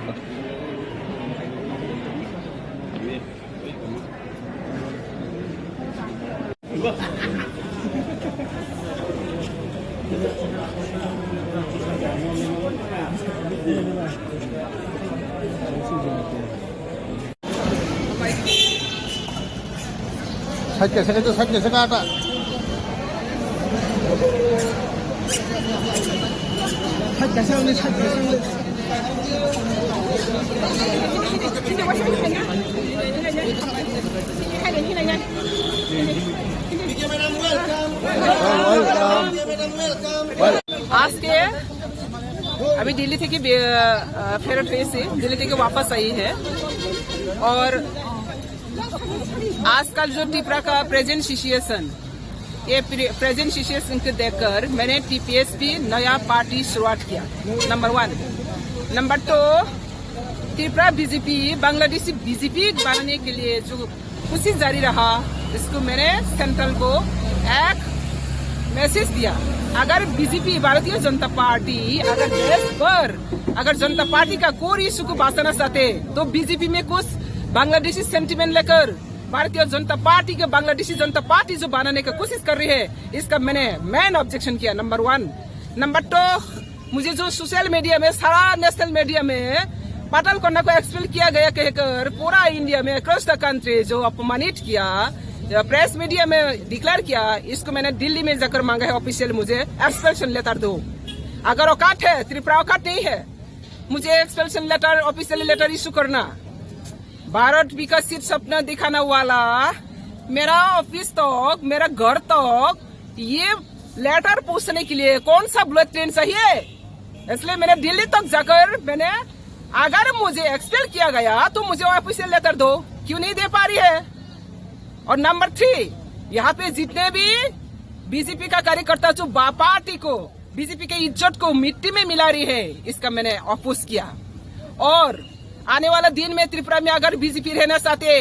Sakit ada. আজকে अभी दिल्ली থেকে ফেরত হয়েছি, दिल्ली থেকে वापस आई है। और आजकल जो त्रिपुरा का प्रेजेंट सिचुएशन, ये प्रेजेंट सिचुएशन को देखकर मैंने टीपीएसपी नया पार्टी शुरुआत किया, number 1। Number 2, Tripura BJP Bangladeshi BJP बनाने के लिए जो कोशिश जारी रहा, इसको मैंने सेंट्रल को एक मैसेज दिया। अगर बीजेपी भारतीय जनता पार्टी अगर देश पर अगर जनता पार्टी का कोई इशू को बचाना चाहते तो बीजेपी में कुछ बांग्लादेशी सेंटिमेंट लेकर भारतीय जनता पार्टी के बांग्लादेशी जनता पार्टी जो बनाने की कोशिश कर रही है, इसका मैंने मेन ऑब्जेक्शन किया, नंबर 1। नंबर 2, मुझे जो सोशल मीडिया में, सारा नेशनल मीडिया में पाटल कोंडा को एक्सपेल किया गया कहकर पूरा इंडिया में अक्रॉस द कंट्री जो अपमानित किया, प्रेस मीडिया में डिक्लेयर किया, इसको मैंने दिल्ली में जाकर मांगा है ऑफिशियल, मुझे एक्सपेल्शन लेटर दो। अगर औकात है, त्रिपुरा औकात नहीं है, मुझे एक्सपेल्शन लेटर, ऑफिशियल लेटर इशू करना। भारत विकसित सपना दिखाने वाला मेरा ऑफिस तक, मेरा घर तक ये लेटर पूछने के लिए कौन सा बुलेट ट्रेन चाहिए? इसलिए मैंने दिल्ली तक जाकर मैंने, अगर मुझे एक्सपेल किया गया तो मुझे ऑफिशियल लेटर दो, क्यों नहीं दे पा रही है? और नंबर 3, यहाँ पे जितने भी बीजेपी का कार्यकर्ता जो पार्टी को, बीजेपी के इज्जत को मिट्टी में मिला रही है, इसका मैंने अपोज किया। और आने वाला दिन में त्रिपुरा में अगर बीजेपी रहना चाहते,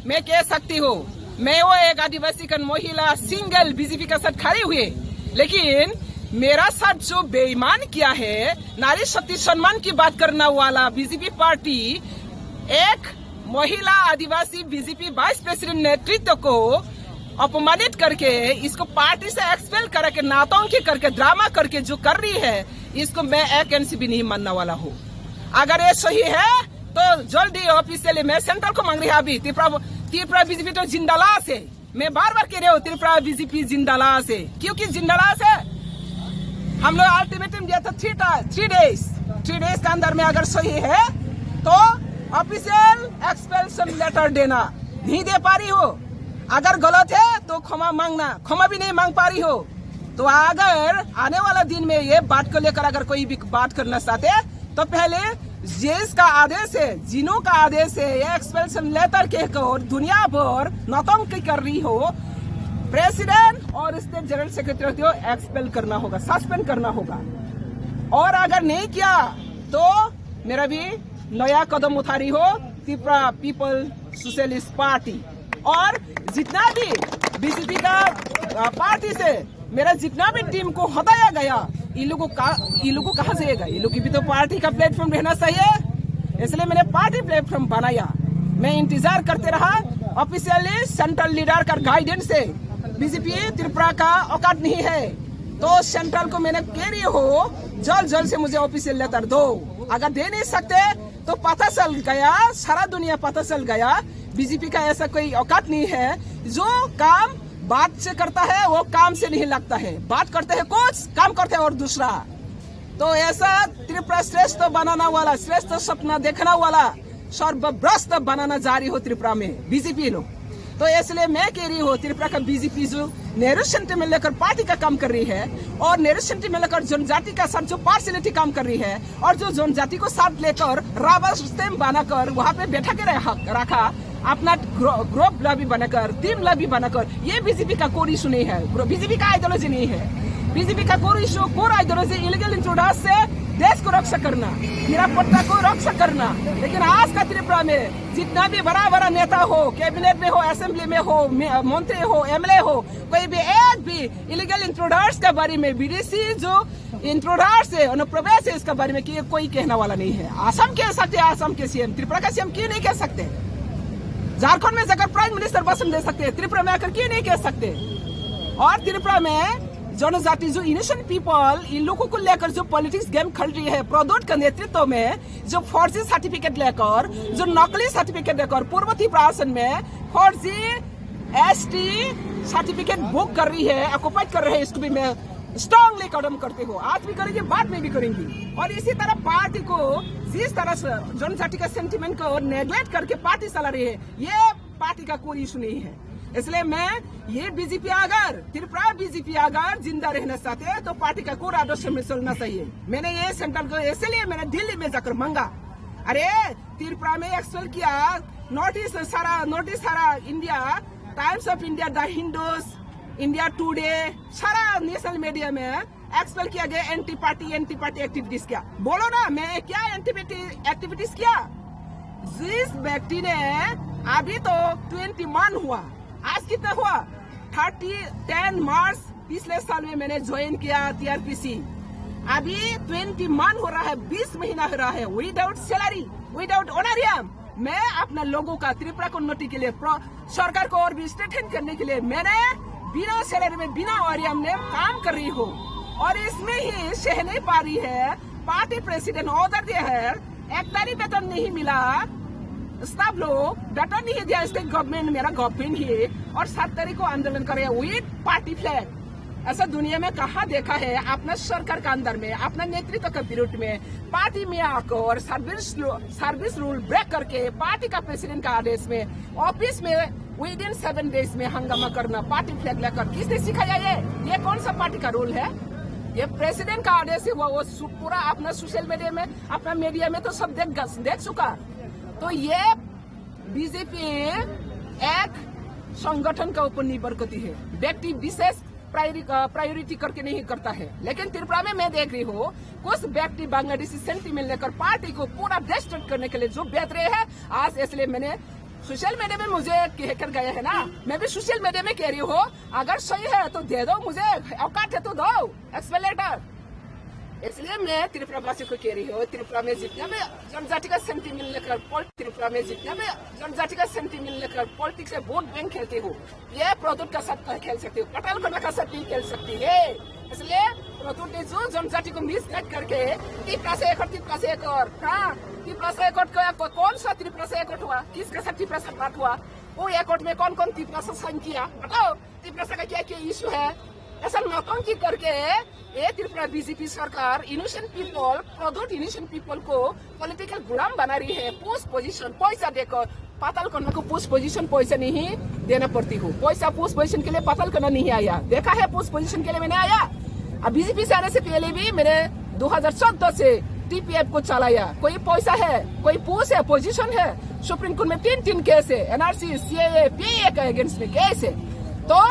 मैं कह सकती हूँ, मैं वो एक आदिवासी का महिला सिंगल बीजेपी के साथ खड़ी हुई, लेकिन मेरा साथ जो बेईमान किया है, नारी शक्ति सम्मान की बात करने वाला बीजेपी पार्टी एक महिला आदिवासी बीजेपी वाइस प्रेसिडेंट नेतृत्व को अपमानित करके इसको पार्टी से एक्सपेल करके नाटंकी करके ड्रामा करके जो कर रही है, इसको मैं एक इंच भी नहीं मानने वाला हूँ। अगर ये सही है तो जल्दी ऑफिशियली मैं सेंट्रल को मांग रही है। अभी त्रिपुरा बीजेपी तो जिंदालाश है, मैं बार बार कह रही हूँ त्रिपुरा बीजेपी जिंदालाश है। क्योंकि जिंदालाश है, हम लोग अल्टीमेटम दिया था 3 डेज के अंदर में अगर सही है तो ऑफिशियल एक्सपेल्शन लेटर देना, नहीं दे पा रही हो। अगर गलत है तो क्षमा मांगना, क्षमा भी नहीं मांग पा रही हो। तो अगर आने वाला दिन में ये बात को लेकर अगर कोई भी बात करना चाहते तो पहले जिसका आदेश है, जिनों का आदेश है, ये एक्सपेल्शन लेटर कहकर दुनिया भर नौटंकी कर रही हो, प्रेसिडेंट और स्टेट जनरल सेक्रेटरी को एक्सपेल करना होगा, सस्पेंड करना होगा। और अगर नहीं किया तो मेरा भी नया कदम उठा रही हो त्रिपुरा पीपल सोशलिस्ट पार्टी। और जितना भी बीजेपी का पार्टी से मेरा जितना भी टीम को हटाया गया, इन लोगों को कहाँ से जाएगा? ये लोग की भी तो पार्टी का प्लेटफॉर्म रहना चाहिए, इसलिए मैंने पार्टी प्लेटफॉर्म बनाया। मैं इंतजार करते रहा ऑफिशियली सेंट्रल लीडर का गाइडेंस से। बीजेपी त्रिपुरा का औकात नहीं है, तो सेंट्रल को मैंने कह रही हो जल्द से मुझे ऑफिशियल लेटर दो। अगर दे नहीं सकते तो पता चल गया, सारा दुनिया पता चल गया बीजेपी का ऐसा कोई औकात नहीं है। जो काम बात से करता है वो काम से नहीं लगता है, बात करते हैं कुछ, काम करते हैं और दूसरा। तो ऐसा त्रिपुरा श्रेष्ठ बनाना वाला, श्रेष्ठ सपना देखना वाला सर्वभ्रष्ट बनाना जारी हो त्रिपुरा में बीजेपी लोग। तो इसलिए मैं कह रही हूँ त्रिपुरा का बीजेपी जो नेहरू सेंटिमेंट लेकर पार्टी का काम कर रही है और नेहरू सेंटिमेंट लेकर जनजाति का साथ जो पार्शलिटी काम कर रही है और जो जनजाति को साथ लेकर राबर सिस्टम बनाकर वहाँ पे बैठा के रखा, अपना ग्रुप लॉबी बनाकर, टीम लॉबी बनाकर, ये बीजेपी का कोर इशू नहीं है, बीजेपी का आइडियोलॉजी नहीं है। बीजेपी का core issue, core ideology illegal introduction से देश को रक्षा करना, निरापत्ता को रक्षा करना। लेकिन आज का त्रिपुरा में जितना भी बड़ा नेता हो, कैबिनेट में हो, असेंबली में हो, मंत्री हो, एमएलए हो, कोई भी एक भी इलीगल इंट्रोडक्शन के बारे में, विदेशी जो इंट्रोडक्शन है, अनुप्रवेश है, इसके बारे में कोई कहने वाला नहीं है। असम कह सकते, असम के सीएम, त्रिपुरा का सीएम क्यों नहीं कह सकते? झारखंड में जाकर प्राइम मिनिस्टर भाषण दे सकते हैं, त्रिपुरा में आकर क्यों नहीं कह सकते? और त्रिपुरा में जनजाति जो इनोसेंट पीपल, इन लोगों को लेकर जो पॉलिटिक्स गेम खेल रही है प्रदोट का नेतृत्व में, जो फर्जी सर्टिफिकेट लेकर, जो नकली सर्टिफिकेट लेकर पूर्व त्रिपुरा में फर्जी एसटी सर्टिफिकेट बुक कर रही है, ऑक्युपाइड कर रहे हैं, इसको भी मैं स्ट्रांगली कदम करते हो, आज भी करेंगे, बाद में भी करेंगे। और इसी तरह पार्टी को जिस तरह से जनजाति का सेंटिमेंट को नेग्लेक्ट करके पार्टी चला रही है, ये पार्टी का कोई इशू नहीं है। इसलिए मैं ये बीजेपी अगर त्रिपुरा बीजेपी अगर जिंदा रहना चाहते हैं तो पार्टी का कोर आदर्श में चलना चाहिए। मैंने ये सेंट्रल को इसलिए मैंने दिल्ली में जाकर मांगा, अरे त्रिपुरा में एक्सपेल किया, नोटिस सारा India, times of India, the Hindus, India today, सारा नेशनल मीडिया में एक्सपेल किया गया एंटी पार्टी एक्टिविटीज किया। बोलो ना, मैं क्या एंटी एक्टिविटीज किया? जिस व्यक्ति ने अभी तो 21 हुआ, आज कितना हुआ? 10 मार्च पिछले साल में मैंने ज्वाइन किया टीआरपीसी, अभी 21 हो रहा है, 20 महीना हो रहा है, विदाउट सैलरी, विदाउट ऑनरियम। मैं अपना लोगों का त्रिपुरा को उन्नति के लिए, सरकार को और भी स्ट्रेंथन करने के लिए मैंने बिना सैलरी में, बिना ऑनरियम में काम कर रही हूँ। और इसमें ही सह नहीं पा रही है, पार्टी प्रेसिडेंट ऑर्डर दिया है, 1 तारीख वेतन नहीं मिला, स्टाफ लोग वेतन नहीं दिया, स्टेट गवर्नमेंट, मेरा गवर्नमेंट ही, और 7 तारीख को आंदोलन करे विद पार्टी फ्लैग। ऐसा दुनिया में कहाँ देखा है? अपना सरकार का अंदर में, अपना नेतृत्व का विरोध में पार्टी में आकर सर्विस रूल ब्रेक करके पार्टी का प्रेसिडेंट का आदेश में ऑफिस में विदिन 7 डेज में हंगामा करना, पार्टी फ्लैग लेकर, किसने सिखाया ये कौन सा पार्टी का रूल है? ये प्रेसिडेंट का आदेश है, वो पूरा अपना सोशल मीडिया में, अपना मीडिया में तो सब देख चुका। तो ये बीजेपी एक संगठन का ऊपर निर्भर करती है, व्यक्ति विशेष प्रायोरिटी करके नहीं करता है। लेकिन त्रिपुरा में मैं देख रही हूँ कुछ व्यक्ति बांग्लादेशी सेंटीमेंट लेकर पार्टी को पूरा डिस्ट्रक्ट करने के लिए जो बेहतर है आज, इसलिए मैंने सोशल मीडिया में मुझे कहकर गया है ना, मैं भी सोशल मीडिया में कह रही हूँ अगर सही है तो दे दो, मुझे औकात है तो दो एक्सपेलेटर। इसलिए मैं त्रिपुरा वासी को कह रही हूँ त्रिपुरा में जितना भी जनजाति का सेंटीमेंट लेकर त्रिपुरा में जितना भी जनजाति का सेंटीमेंट लेकर पॉलिटिक्स से वोट बैंक खेलती हूँ, ये प्रदूत का साथ खेल सकती हूँ, पटेल को का साथ नहीं खेल सकती है। इसलिए प्रदूत ने जो जनजाति को मिसगाइड करके त्रिपुरा से एक और हाँ त्रिपुरा से एक और कौन सा त्रिपुरा से एक और हुआ, किसका साथ त्रिपुरा से बात हुआ, वो एक और में कौन कौन त्रिपुरा से साइन किया, बताओ त्रिपुरा से का क्या क्या इशू है। ऐसा नौटंकी करके ये त्रिपुरा बीजेपी सरकार इनोसेंट पीपल, प्रदूत इनोसेंट पीपल को पॉलिटिकल गुलाम बना रही है। पोस्ट पोजीशन पैसा देकर पाताल कन्या को पोस्ट पोजीशन पैसा नहीं देना पड़ती हो, पैसा पोस्ट पोजीशन के लिए पाताल कन्या नहीं आया, देखा है पोस्ट पोजीशन के लिए मैंने आया। अब बीजेपी से आने से पहले भी मैंने 2014 से टीपीएफ को चलाया, कोई पैसा है, कोई पोस्ट है, पोजीशन है, सुप्रीम कोर्ट में 3 केस है, एनआरसी सीएए पीए के अगेंस्ट में केस है। तो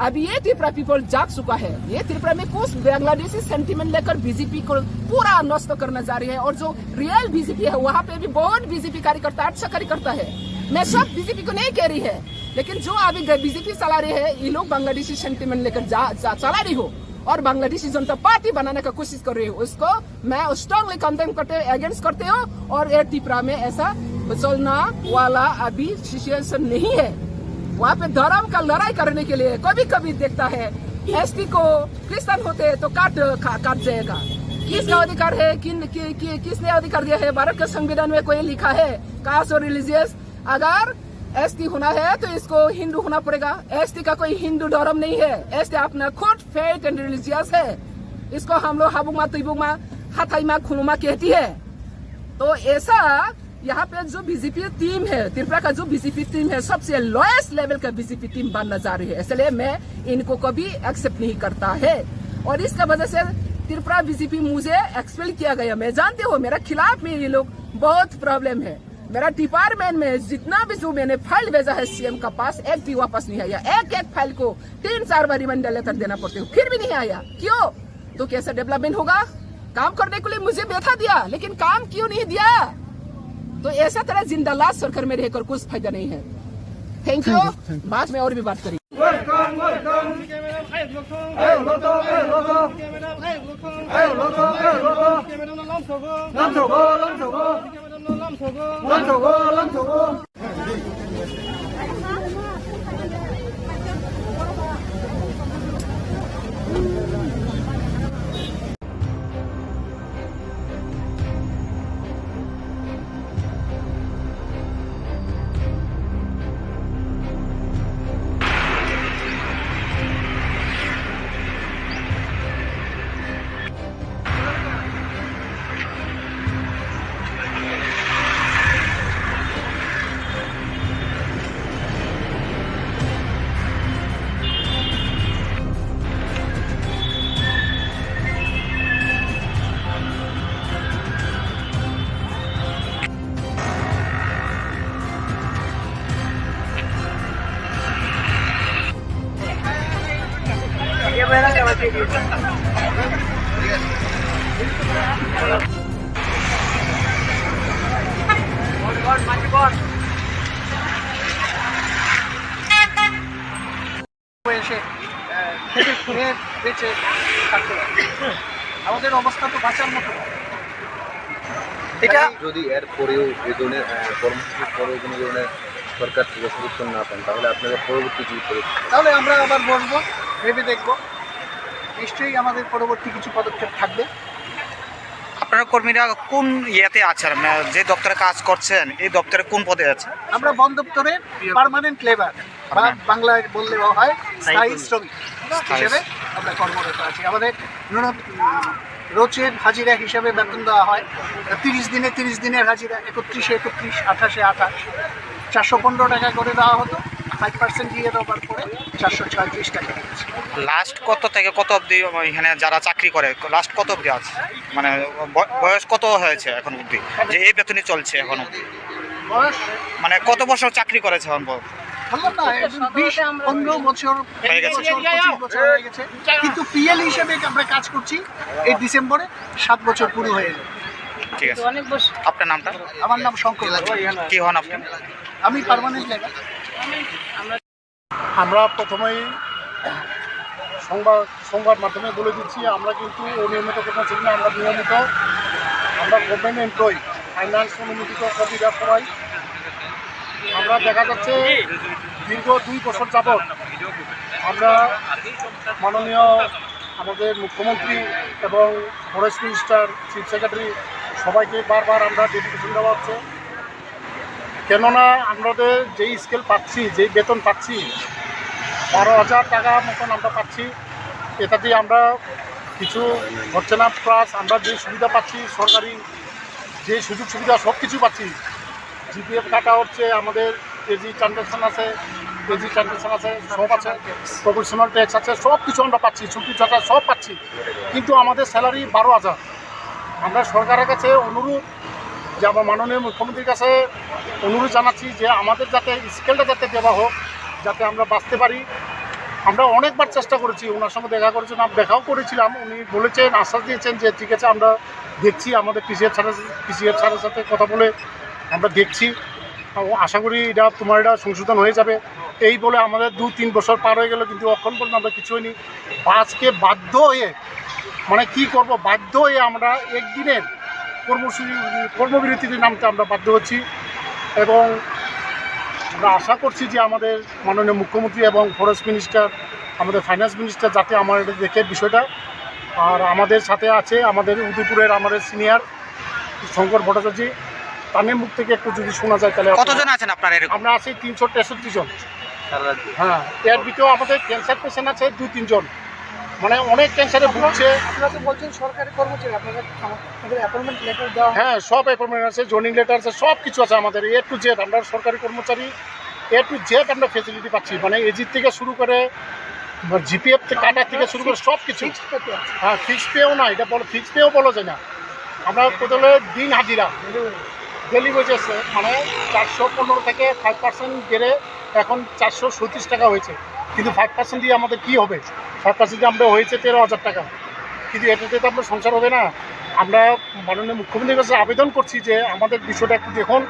अभी ये त्रिपुरा पीपल जाग चुका है, ये त्रिपुरा में कुछ बांग्लादेशी सेंटीमेंट लेकर बीजेपी को पूरा नष्ट करना जा रही है। और जो रियल बीजेपी है वहाँ पे भी बहुत बीजेपी कार्यकर्ता अच्छा कार्यकर्ता है, मैं सब बीजेपी को नहीं कह रही है, लेकिन जो अभी बीजेपी चला रही है ये लोग बांग्लादेशी सेंटीमेंट लेकर चला रही हो और बांग्लादेशी जनता पार्टी बनाने का कोशिश कर रही हो, उसको मैं स्ट्रांगली कंडेम करते अगेंस्ट करते हो। और ये त्रिपुरा में ऐसा चलना वाला अभी सिचुएशन नहीं है। वहाँ पे धर्म का लड़ाई करने के लिए कभी कभी देखता है एसटी को क्रिश्चियन होते तो काट जाएगा। किसका अधिकार है, किसने अधिकार दिया है, भारत के संविधान में कोई लिखा है कास्ट और रिलीजियस, अगर एसटी होना है तो इसको हिंदू होना पड़ेगा। एसटी का कोई हिंदू धर्म नहीं है, एसटी अपना खुद फेथ एंड रिलीजियस है, इसको हम लोग हाबुमा तिबुमा हाथाईमा खुनुमा कहती है। तो ऐसा यहाँ पे जो बीजेपी टीम है, त्रिपुरा का जो बीजेपी टीम है सबसे लोएस्ट लेवल का बीजेपी टीम बनना जा रही है, इसलिए मैं इनको कभी एक्सेप्ट नहीं करता है। और इसका वजह से त्रिपुरा बीजेपी मुझे एक्सपेल किया गया। मैं जानती हूँ मेरा खिलाफ में ये लोग बहुत प्रॉब्लम है, मेरा डिपार्टमेंट में जितना भी जो मैंने फाइल भेजा है सीएम का पास एक भी वापस नहीं आया, एक फाइल को 3-4 बार रिमाइंडर लेटर देना पड़ते हो फिर भी नहीं आया। क्यों? तो कैसे डेवलपमेंट होगा? काम करने के लिए मुझे बैठा दिया लेकिन काम क्यों नहीं दिया? तो ऐसा तरह जिंदा लाश सरकार में रहकर कुछ फायदा नहीं है। थैंक यू, बाद में और भी बात करेंगे। এসে খেতে খুঁড়ে বেঁচে থাকতে পারে, আমাদের অবস্থা তো বাঁচার মতো। এটা যদি এর পরেও এই ধরনের কর্মসূচির পরেও কোনো ধরনের সরকার থেকে সমর্থন না পান তাহলে আপনাদের পরবর্তী কি করে? তাহলে আমরা আবার বসবো, ভেবে দেখবো, নিশ্চয়ই আমাদের পরবর্তী কিছু পদক্ষেপ থাকবে। আপনার কর্মীরা কোন ইয়েতে আছেন, যে দপ্তরে কাজ করছেন এই দপ্তরে কোন পদে আছে? আমরা বন দপ্তরে পার্মানেন্ট লেবার বা বাংলায় বললেও হয় স্থায়ী শ্রমিক হিসেবে আমরা কর্মরত আছি। আমাদের রোজের হাজিরা হিসাবে বেতন দেওয়া হয় 30 দিনের হাজিরা, 31 31, 28 28, 415 টাকা করে দেওয়া হতো, 5% দিয়ে দেওয়ার পরে 436 টাকা দিয়েছে। লাস্ট কত থেকে কত অবধি এখানে যারা চাকরি করে লাস্ট কত অবধি আছে, মানে বয়স কত হয়েছে এখন অবধি যে এই বেতনই চলছে এখন অবধি? বয়স মানে কত বছর চাকরি করেছে এখন? বললাম না 20-15 বছর হয়ে গেছে। 25 বছর হয়ে গেছে, কিন্তু পিএল হিসেবে আমরা কাজ করছি। এই ডিসেম্বরে 7 বছর পুরো হয়ে যাবে। ঠিক আছে, আপনার নামটা? আমার নাম শঙ্কর লাল। কি হন আপনি? আমি পার্মানেন্ট লেবার। আমরা প্রথমেই সংবাদ মাধ্যমে বলে দিচ্ছি, আমরা কিন্তু অনিয়মিত কোনো ছিল না। আমরা নিয়মিত, আমরা গভর্নমেন্ট এমপ্লয়ি, ফাইন্যান্স অনুমোদিত কর্মীরা সবাই। আমরা দেখা যাচ্ছে দীর্ঘ 2 বছর যাবৎ আমরা মাননীয় আমাদের মুখ্যমন্ত্রী এবং ফরেস্ট মিনিস্টার, চিফ সেক্রেটারি সবাইকে বারবার আমরা ডেপুটেশন দেওয়া হচ্ছে। কেননা আমাদের যেই স্কেল পাচ্ছি, যেই বেতন পাচ্ছি 12,000 টাকা মতন আমরা পাচ্ছি, এটা দিয়ে আমরা কিছু হচ্ছে না। প্লাস আমরা যে সুবিধা পাচ্ছি, সরকারি যে সুযোগ সুবিধা সব কিছু পাচ্ছি। জিপিএফ কাটা হচ্ছে, আমাদের কেজি ট্রানজাকশন আছে, সব আছে, প্রফেশনাল ট্যাক্স আছে, সব কিছু আমরা পাচ্ছি, ছুটি ছাটা সব পাচ্ছি। কিন্তু আমাদের স্যালারি 12,000। আমরা সরকারের কাছে অনুরোধ, যে আমার মাননীয় মুখ্যমন্ত্রীর কাছে অনুরোধ জানাচ্ছি যে আমাদের যাতে স্কেলটা যাতে দেওয়া হোক, যাতে আমরা বাঁচতে পারি। আমরা অনেকবার চেষ্টা করেছি, ওনার সঙ্গে দেখা করেছিলাম, দেখাও করেছিলাম। উনি বলেছেন, আশ্বাস দিয়েছেন যে ঠিক আছে আমরা দেখছি, আমাদের পিসিএফ স্যারের সাথে কথা বলে আমরা দেখছি, আশা করি এটা সংশোধন হয়ে যাবে। এই বলে আমাদের 2-3 বছর পার হয়ে গেল, কিন্তু এখন পর্যন্ত আমরা কিছু হয়নি। আজকে বাধ্য হয়ে, মানে কি করব, বাধ্য হয়ে আমরা একদিনের কর্মবিরতিতে নামতে আমরা বাধ্য হচ্ছি। এবং আমরা আশা করছি যে আমাদের মাননীয় মুখ্যমন্ত্রী এবং ফরেস্ট মিনিস্টার, আমাদের ফাইন্যান্স মিনিস্টার যাতে আমাদের দেখে বিষয়টা। আর আমাদের সাথে আছে আমাদের উদয়পুরের আমাদের সিনিয়র শঙ্কর ভট্টাচার্য, তাদের মুখ থেকে একটু যদি শোনা যায় তাহলে। কতজন আছেন আপনার এরকম? আমরা আছি 363 জন। হ্যাঁ, এর ভিতরেও আমাদের ক্যান্সার পেশেন্ট আছে 2-3 জন, মানে অনেক ক্যান্সারে ভুগছে। আপনারা তো বলছেন সরকারি কর্মচারী, আপনাদের অ্যাপয়েন্টমেন্ট লেটার দেওয়া? হ্যাঁ, সব অ্যাপয়েন্টমেন্ট আছে, জয়েনিং লেটার আছে, সব কিছু আছে আমাদের। A to Z আমরা সরকারি কর্মচারী, A to Z আমরা ফেসিলিটি পাচ্ছি, মানে এজির থেকে শুরু করে জিপিএফ কাটা থেকে শুরু করে সব কিছু। হ্যাঁ, ফিক্স পেও না, এটা বলো ফিক্স পেও বলা যায় না। আমরা প্রথমে দিন হাজিরা, ডেলি ওয়েজেস, মানে 415 থেকে 5% বেড়ে এখন 437 টাকা হয়েছে। কিন্তু 5% দিয়ে আমাদের কি হবে? 5% দিয়ে আমরা হয়েছে 13,000 টাকা, কিন্তু এটাতে তো আপনার সংসার হবে না। আমরা মাননীয় মুখ্যমন্ত্রীর কাছে আবেদন করছি যে আমাদের বিষয়টা একটু দেখুন।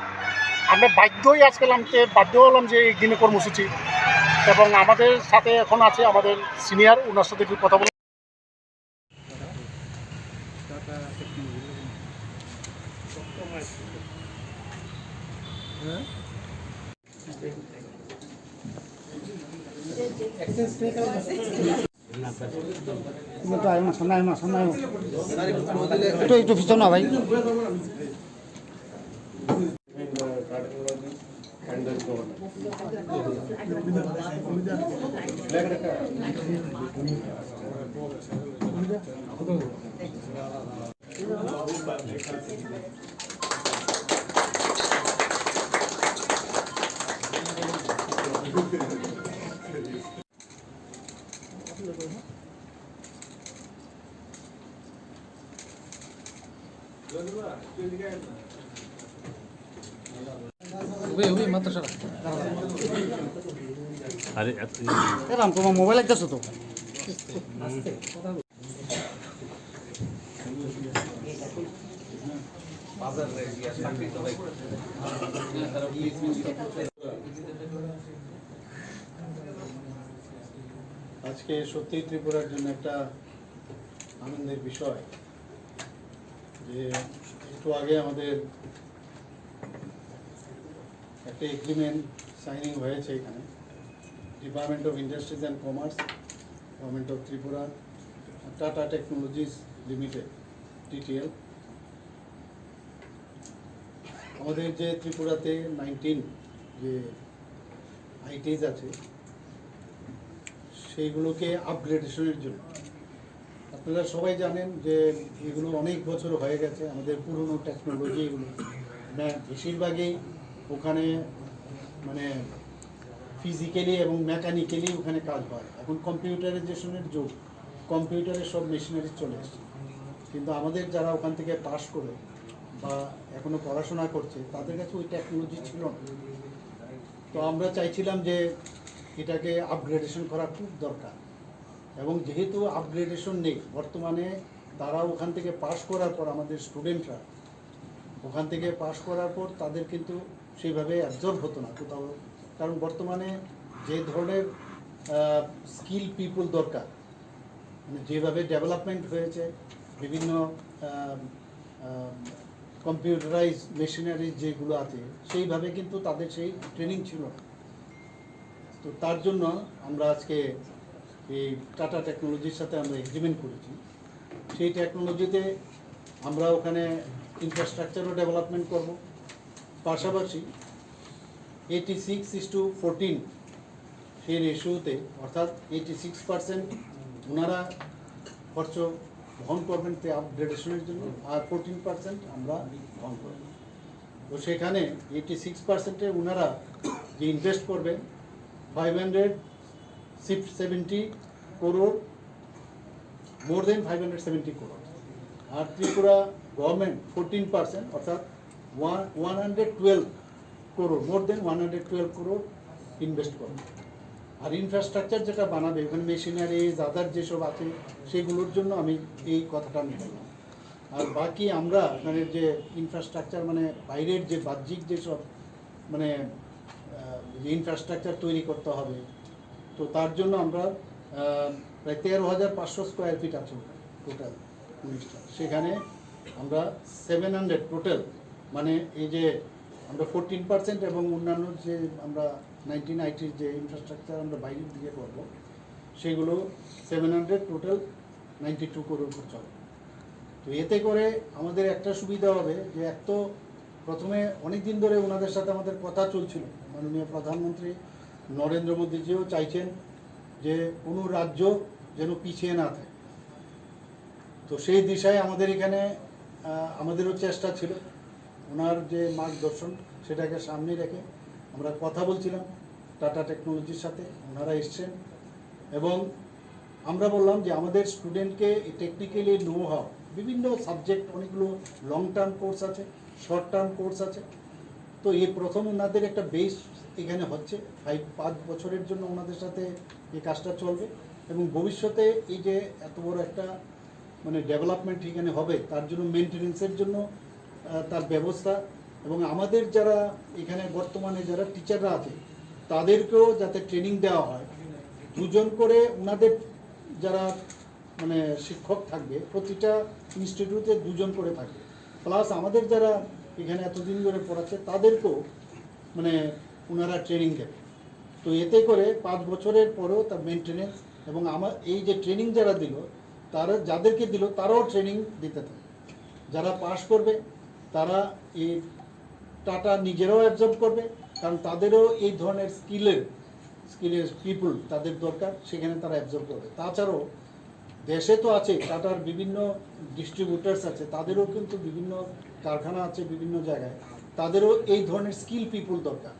আমরা বাধ্যই আজকে বাধ্য হলাম যে এই দিনে কর্মসূচি, এবং আমাদের সাথে এখন আছে আমাদের সিনিয়র, ওনার সাথে একটু কথা বলে। একটু পিছন না ভাই। তোমার মোবাইল একটাছো তো। আজকে সত্যিই ত্রিপুরার জন্য একটা আনন্দের বিষয় যে একটু আগে আমাদের একটা এগ্রিমেন্ট সাইনিং হয়েছে এখানে, department of industries and commerce, government of Tripura, tata technologies limited TTL। আমাদের যে ত্রিপুরাতে 19 যে আইটিস আছে সেইগুলোকে আপগ্রেডেশনের জন্য, আপনারা সবাই জানেন যে এগুলো অনেক বছর হয়ে গেছে, আমাদের পুরনো টেকনোলজি এগুলো বেশিরভাগই ওখানে মানে ফিজিক্যালি এবং মেকানিক্যালি ওখানে কাজ হয়। এখন কম্পিউটারাইজেশনের যুগ, কম্পিউটারের সব মেশিনারি চলে এসছে, কিন্তু আমাদের যারা ওখান থেকে পাস করে বা এখনও পড়াশোনা করছে তাদের কাছে ওই টেকনোলজি ছিল না। তো আমরা চাইছিলাম যে এটাকে আপগ্রেডেশন করা খুব দরকার, এবং যেহেতু আপগ্রেডেশন নেই বর্তমানে, তারা ওখান থেকে পাশ করার পর আমাদের স্টুডেন্টরা ওখান থেকে পাশ করার পর তাদের কিন্তু সেইভাবে অ্যাবজর্ব হতো না কোথাও, কারণ বর্তমানে যে ধরনের স্কিল পিপল দরকার, মানে যেভাবে ডেভেলপমেন্ট হয়েছে, বিভিন্ন কম্পিউটারাইজ মেশিনারি যেগুলো আছে সেইভাবে কিন্তু তাদের সেই ট্রেনিং ছিল না। তো তার জন্য আমরা আজকে এই টাটা টেকনোলজির সাথে আমরা এগ্রিমেন্ট করেছি। সেই টেকনোলজিতে আমরা ওখানে ইনফ্রাস্ট্রাকচারও ডেভেলপমেন্ট করব, পাশাপাশি 86:14 সেই রেশিওতে, অর্থাৎ 86% ওনারা খরচ বহন করবেন আপগ্রেডেশনের জন্য, আর 14% আমরা বহন করব। তো সেখানে 86%-এ ওনারা যে ইনভেস্ট করবেন 570 crore, মোর দেন 570 crore, আর ত্রিপুরা গভর্নমেন্ট 14%, অর্থাৎ 112 crore, মোর দেন 112 crore ইনভেস্ট করবে। আর ইনফ্রাস্ট্রাকচার যেটা বানাবে, ওখানে মেশিনারি আদার যেসব আছে সেগুলোর জন্য আমি এই কথাটা আমি বললাম। আর বাকি আমরা মানে যে ইনফ্রাস্ট্রাকচার, মানে বাইরের যে বাহ্যিক যেসব মানে ইনফ্রাস্ট্রাকচার তৈরি করতে হবে, তো তার জন্য আমরা প্রায় 13,500 স্কোয়ার ফিট আছে টোটাল 19টা, সেখানে আমরা 700 টোটাল, মানে এই যে আমরা 14% এবং অন্যান্য যে আমরা 1980 যে ইনফ্রাস্ট্রাকচার আমরা বাইরের দিকে করব, সেগুলো 700 টোটাল 92 crore খরচ হবে। তো এতে করে আমাদের একটা সুবিধা হবে যে এক তো প্রথমে অনেক দিন ধরে ওনাদের সাথে আমাদের কথা চলছিল, মাননীয় প্রধানমন্ত্রী নরেন্দ্র মোদীজিও চাইছেন যে কোনো রাজ্য যেন পিছিয়ে না থাকে। তো সেই দিশায় আমাদের এখানে আমাদেরও চেষ্টা ছিল, ওনার যে মার্গদর্শন সেটাকে সামনে রেখে আমরা কথা বলছিলাম টাটা টেকনোলজির সাথে, ওনারা এসছেন এবং আমরা বললাম যে আমাদের স্টুডেন্টকে টেকনিক্যালি নো হাউ, বিভিন্ন সাবজেক্ট, অনেকগুলো লং টার্ম কোর্স আছে, শর্ট টার্ম কোর্স আছে। তো এই প্রথম ওনাদের একটা বেস এখানে হচ্ছে 5 বছরের জন্য ওনাদের সাথে এই কাজটা চলবে, এবং ভবিষ্যতে এই যে এত বড় একটা মানে ডেভেলপমেন্ট এখানে হবে তার জন্য মেনটেনেন্সের জন্য তার ব্যবস্থা, এবং আমাদের যারা এখানে বর্তমানে যারা টিচাররা আছে তাদেরকেও যাতে ট্রেনিং দেওয়া হয়, 2 জন করে ওনাদের যারা মানে শিক্ষক থাকবে, প্রতিটা ইনস্টিটিউটে 2 জন করে থাকবে, প্লাস আমাদের যারা এখানে এতদিন ধরে পড়াচ্ছে তাদেরকেও মানে ওনারা ট্রেনিং দেবে। তো এতে করে 5 বছরের পরেও তার মেনটেনেন্স, এবং আমার এই যে ট্রেনিং যারা দিল, তারা যাদেরকে দিল তারাও ট্রেনিং দিতে থাকে, যারা পাশ করবে তারা এই টাটা নিজেরাও অ্যাবজর্ব করবে, কারণ তাদেরও এই ধরনের স্কিলের পিপুল তাদের দরকার, সেখানে তারা অ্যাবজর্ব করবে। তাছাড়াও দেশে তো আছে টাটার বিভিন্ন ডিস্ট্রিবিউটার্স আছে, তাদেরও কিন্তু বিভিন্ন কারখানা আছে বিভিন্ন জায়গায়, তাদেরও এই ধরনের স্কিল পিপুল দরকার,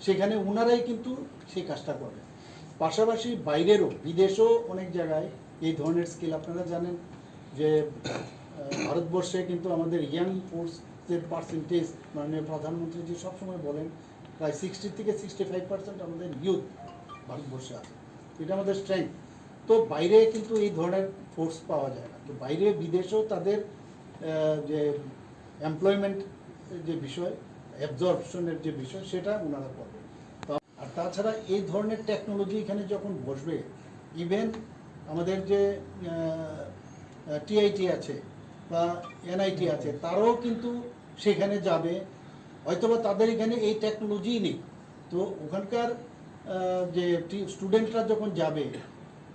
সেখানে ওনারাই কিন্তু সেই কাজটা করবে। পাশাপাশি বাইরেরও, বিদেশেও অনেক জায়গায় এই ধরনের স্কিল, আপনারা জানেন যে ভারতবর্ষে কিন্তু আমাদের ইয়াং ফোর্সের পার্সেন্টেজ মাননীয় প্রধানমন্ত্রীজি সবসময় বলেন প্রায় 60 থেকে 65% আমাদের ইউথ ভারতবর্ষে আছে, এটা আমাদের স্ট্রেংথ। তো বাইরে কিন্তু এই ধরনের ফোর্স পাওয়া যায় না, তো বাইরে বিদেশেও তাদের যে এমপ্লয়মেন্ট যে বিষয়, অ্যাবজর্পশনের যে বিষয়, সেটা ওনারা করবে। আর তাছাড়া এই ধরনের টেকনোলজি এখানে যখন বসবে, ইভেন আমাদের যে টিআইটি আছে বা এনআইটি আছে, তারাও কিন্তু সেখানে যাবে, হয়তোবা তাদের এখানে এই টেকনোলজিই নেই। তো ওখানকার যে স্টুডেন্টরা যখন যাবে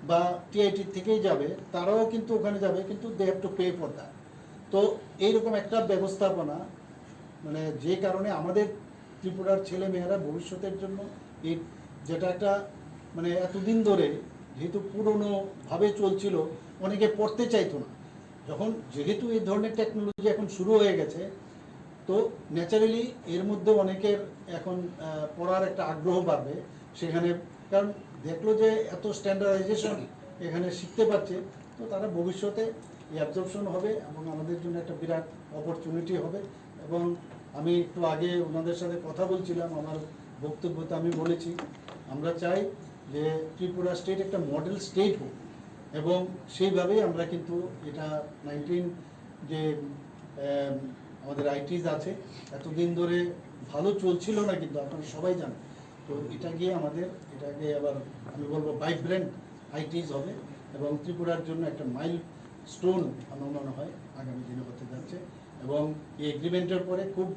বা টিআইটি থেকেই যাবে, তারাও কিন্তু ওখানে যাবে, কিন্তু they have to pay for that. তো এইরকম একটা ব্যবস্থাপনা, মানে যে কারণে আমাদের ত্রিপুরার ছেলে মেয়েরা ভবিষ্যতের জন্য এই যেটা একটা মানে এতদিন ধরে যেহেতু পুরনোভাবে চলছিল, অনেকে পড়তে চাইতো না, যখন যেহেতু এই ধরনের টেকনোলজি এখন শুরু হয়ে গেছে, তো ন্যাচারালি এর মধ্যে অনেকের এখন পড়ার একটা আগ্রহ বাড়বে সেখানে, কারণ দেখলো যে এত স্ট্যান্ডার্ডাইজেশন এখানে শিখতে পারছে, তো তারা ভবিষ্যতে এই অ্যাবজর্পশন হবে এবং আমাদের জন্য একটা বিরাট অপরচুনিটি হবে। এবং আমি একটু আগে ওনাদের সাথে কথা বলছিলাম, আমার বক্তব্যতে আমি বলেছি আমরা চাই যে ত্রিপুরা স্টেট একটা মডেল স্টেট হোক এবং সেইভাবেই আমরা কিন্তু এটা 19 যে আমাদের আইটিস আছে এতদিন ধরে ভালো চলছিল না, কিন্তু আপনারা সবাই জানেন। তো এটাকে আবার আমি বলবো ভাইব্রেন্ট আইটিস হবে এবং ত্রিপুরার জন্য একটা মাইল স্টোন আমার মনে হয় আগামী দিনে হতে যাচ্ছে। এবং এই এগ্রিমেন্টের পরে খুব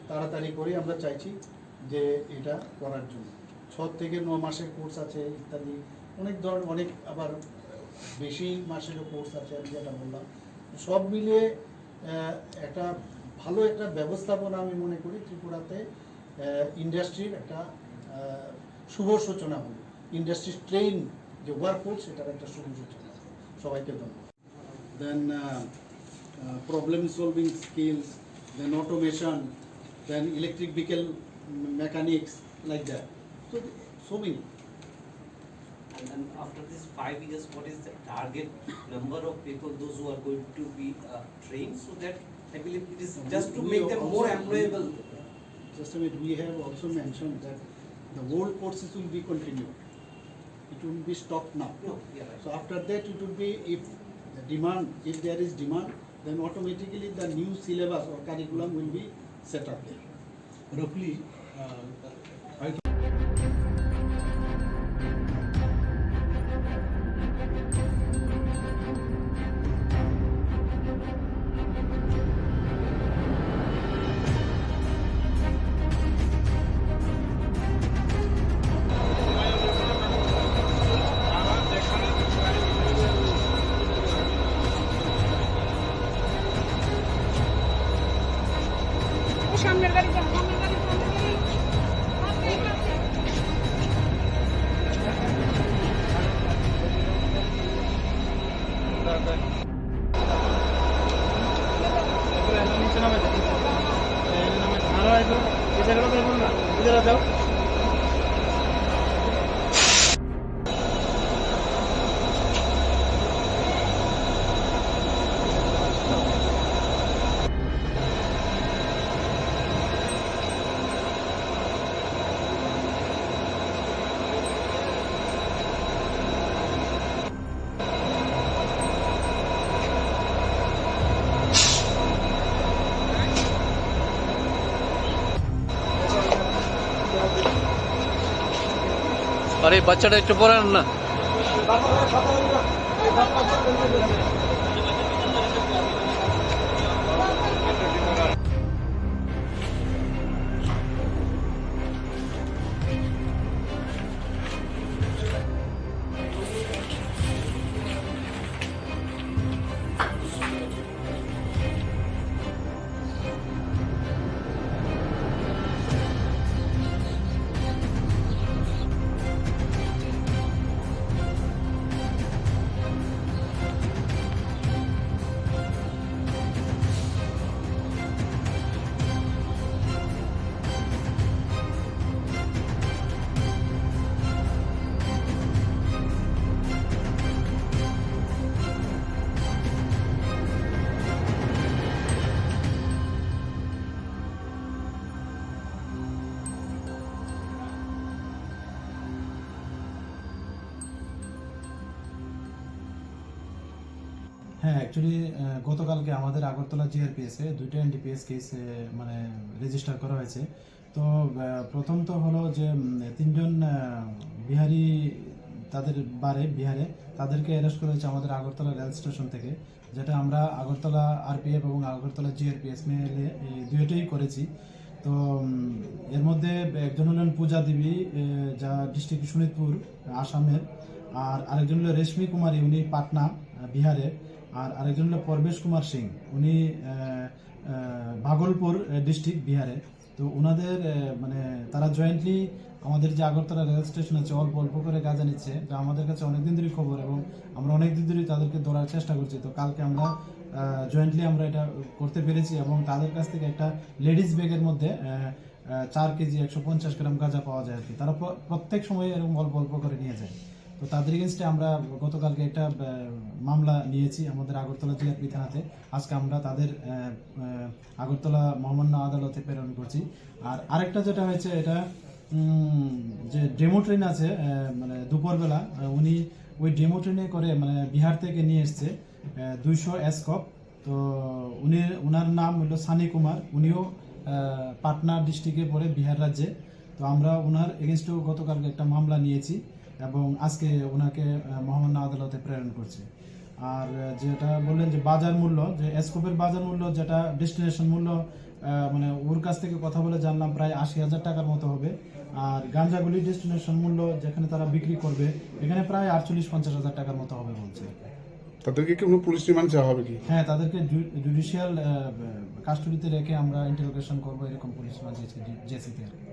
তাড়াতাড়ি করে আমরা চাইছি যে এটা করার জন্য 6 থেকে 9 মাসের কোর্স আছে ইত্যাদি অনেক আবার বেশি মাসেরও কোর্স আছে আমি যেটা বললাম। সব মিলিয়ে একটা ভালো একটা ব্যবস্থাপনা আমি মনে করি ত্রিপুরাতে ইন্ডাস্ট্রির একটা শুভ সূচনা হলো। ইন্ডাস্ট্রি ট্রেন যে ওয়ার্ক ফোর্স সেটার একটা শুভ সূচনা। সবাইকে ধন্যবাদ। Then problem solving skills, then automation, then electric vehicle mechanics, like that. So many. And after this 5 years, what is the target number of people, those who are going to be trained, so that I believe it is just to make them more employable. Just a minute, we have also mentioned that the old courses will be continued. It will be stopped now. No, yeah, right. So after that, it will be if there is demand, then automatically the new syllabus or curriculum will be set up there. Roughly, সামনের গাড়ি যাও, সামনের গাড়ি, সামনের গাড়ি। আপনি কাছে। নিচে নামে আরো একদম এই জায়গাটা দেখুন না, এই জায়গা যাও। আরে বাচ্চাটা একটু পড়ান না। হ্যাঁ, অ্যাকচুয়ালি গতকালকে আমাদের আগরতলা জিআরপিএসে 2টা এনডিপিএস কেস মানে রেজিস্টার করা হয়েছে। তো প্রথম তো হলো যে 3জন বিহারি তাদের বিহারে তাদেরকে অ্যারেস্ট করা হয়েছে আমাদের আগরতলা রেল স্টেশন থেকে, যেটা আমরা আগরতলা আরপিএফ এবং আগরতলা জিআরপিএস মিলে দুইটাই করেছি। তো এর মধ্যে একজন হলেন পূজা দেবী, যা ডিস্ট্রিক্ট শোনিতপুর আসামের, আর আরেকজন হলো রেশমি কুমারী, উনি পাটনা বিহারে, আর আরেকজন হলো পরবেশ কুমার সিং, উনি ভাগলপুর ডিস্ট্রিক্ট বিহারে। তো ওনাদের মানে তারা জয়েন্টলি আমাদের যে আগরতলা রেল স্টেশন আছে অল্প অল্প করে গাঁজা নিচ্ছে, যা আমাদের কাছে অনেকদিন ধরেই খবর এবং আমরা অনেকদিন ধরেই তাদেরকে ধরার চেষ্টা করছি। তো কালকে আমরা জয়েন্টলি আমরা এটা করতে পেরেছি এবং তাদের কাছ থেকে একটা লেডিস ব্যাগের মধ্যে 4 কেজি 150 গ্রাম গাঁজা পাওয়া যায় আর কি। তারা প্রত্যেক সময় এরকম অল্প অল্প করে নিয়ে যায়। তো তাদের এগেনস্টে আমরা গতকালকে একটা মামলা নিয়েছি আমাদের আগরতলা জিআরপি থানাতে। আজকে আমরা তাদের আগরতলা মহামান্য আদালতে প্রেরণ করছি। আর আরেকটা যেটা হয়েছে, এটা যে ডেমো ট্রেন আছে মানে দুপুরবেলা উনি ওই ডেমো ট্রেনে করে মানে বিহার থেকে নিয়ে এসছে 200 এসকপ। তো ওনার নাম হলো সানি কুমার, উনিও পাটনা ডিস্ট্রিক্টে পড়ে বিহার রাজ্যে। তো আমরা ওনার এগেনস্টেও গতকালকে একটা মামলা নিয়েছি এবং আজকে ওনাকে মহামান্য আদালতে প্রেরণ করছি। আর যেটা বললেন যে বাজার মূল্য, যে এসকোপের বাজার মূল্য যেটা ডেস্টিনেশন মূল্য মানে ওর কাছ থেকে কথা বলে জানলাম প্রায় 80,000 টাকার মতো হবে। আর গাঁজাগুলি ডেস্টিনেশন মূল্য যেখানে তারা বিক্রি করবে এখানে প্রায় 48-50,000 টাকার মতো হবে বলছে। তাদেরকে কি কোনো পুলিশ রিমান্ড চাওয়া হবে কি? হ্যাঁ, তাদেরকে জুডিশিয়াল কাস্টডিতে রেখে আমরা ইন্টারোগেশন করবো, এরকম পুলিশ রিমান্ড জেসিতে আর কি।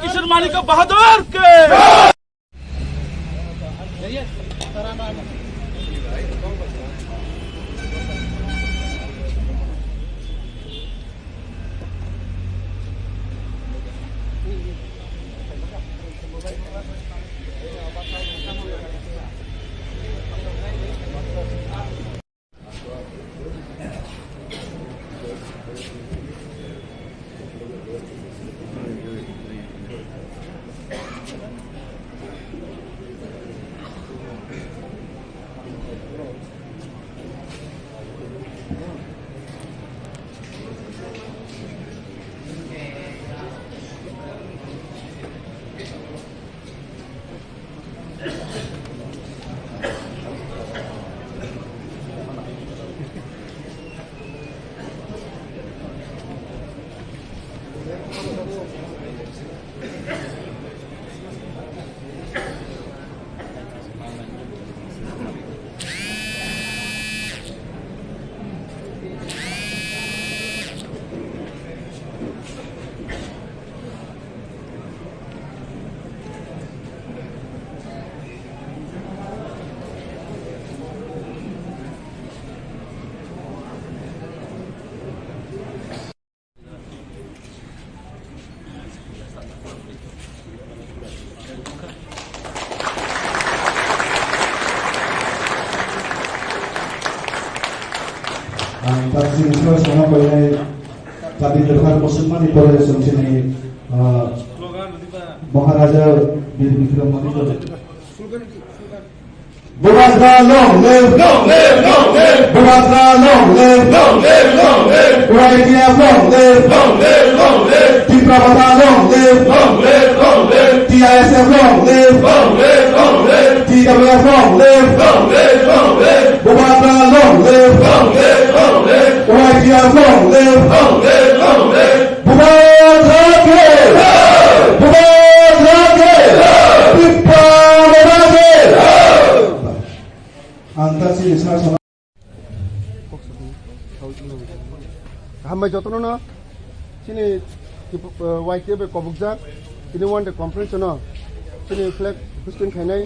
किशन मालिक बहादुर के Taksi Islam sama kaya tadi terhadap musulman itu ada sini Maharaja Bir Vikram Manipur. Bumatra long live, long live, long live. Bumatra long live, long live, long live. Uraitia long live, long live, long live. Tiprabata long live, long live, long live. TISF long live, long live, long live. TWF long live, long live, long live. Bumatra long live, long live, long live. Uraitia long live, long live, long live. Bumatra ke, Bumatra ke, Tiprabata ke. Antasi Islam sama Hamai jotono na sini YTB kobukjak sini one day conference na sini flag hosting khainai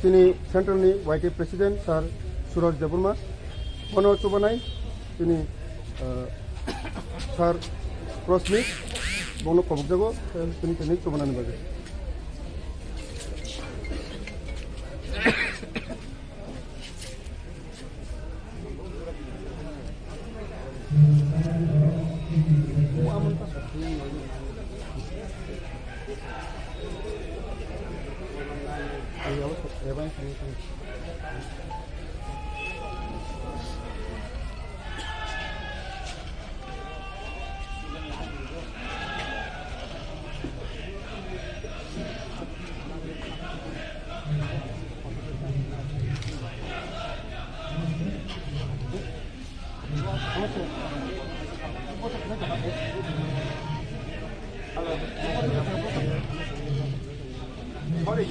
sini central ni YTB president sir Suraj Deburma bono chobanai sini sir Prosmit bono kobukjago sini khainai chobanani bagai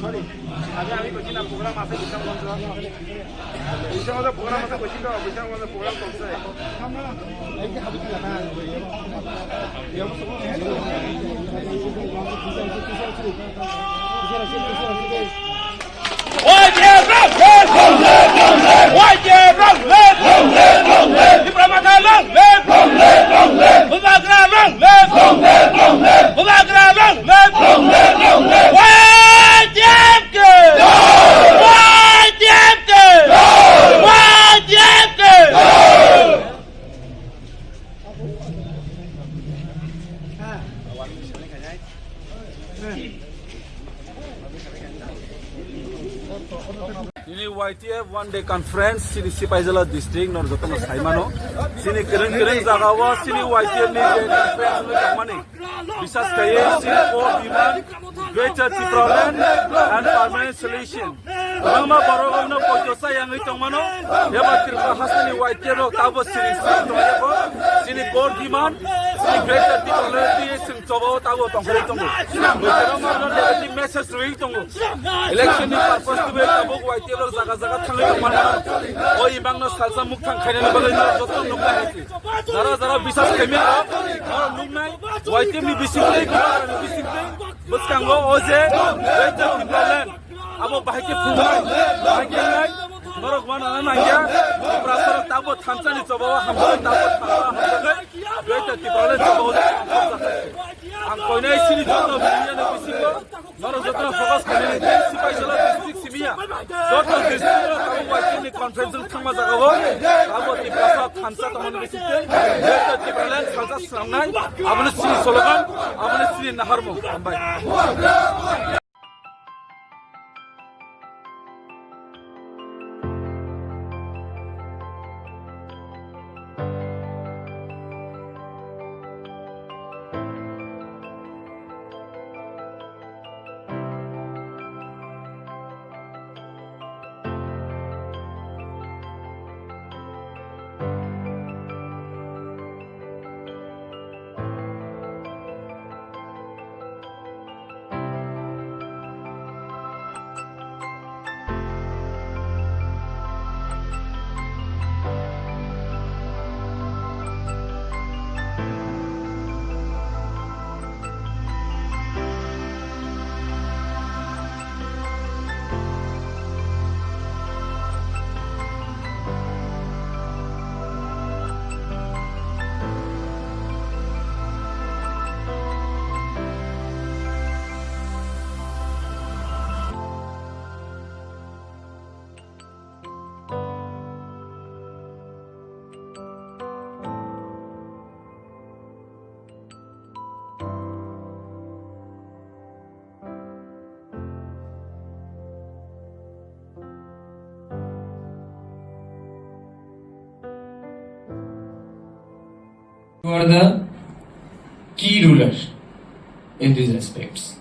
sorry. আমি কৈছিলাম programme আছে বিশালগঞ্জ বিশালগঞ্জ programme আছে কৈছিল বিশালগঞ্জ programme করছে Wow! YTF one-day conference sini Sipaijala district nor jotono saimano sini kereng jagawa sini YTF ni conference lo tamani bisas kaye sini core demand greater Tipraland and permanent solution Rama Barogam Pojosa yang itongmano yaba tirka hasani YTF lo tabo sini sini core demand sini greater Tipraland ti sing tobo tabo tongkol tongo Rama negative message ring tongo election ni purpose to be tabo YTF lo jaga thangai tongmano oi bangno salsa mukthang khainani bagai no joton nukla heti jara bisas kemi nuknai YTF ni bisingtei buskango oje greater Tipraland abo bahike fungai bahike nai norok mana nangya prasar tabo thamchani chobawa hambo tabo hambo greater Tipraland chobawa ang koinai sini jono binyane bisingo norok jono focus kane Sipaijala district simia joto district tabo YTF ni conference thangma jagawo tabo Tiprasa thamcha tamon bisite greater Tipraland salsa samnai abone sini slogan abone sini naharmo ambai You are the key ruler in these aspects.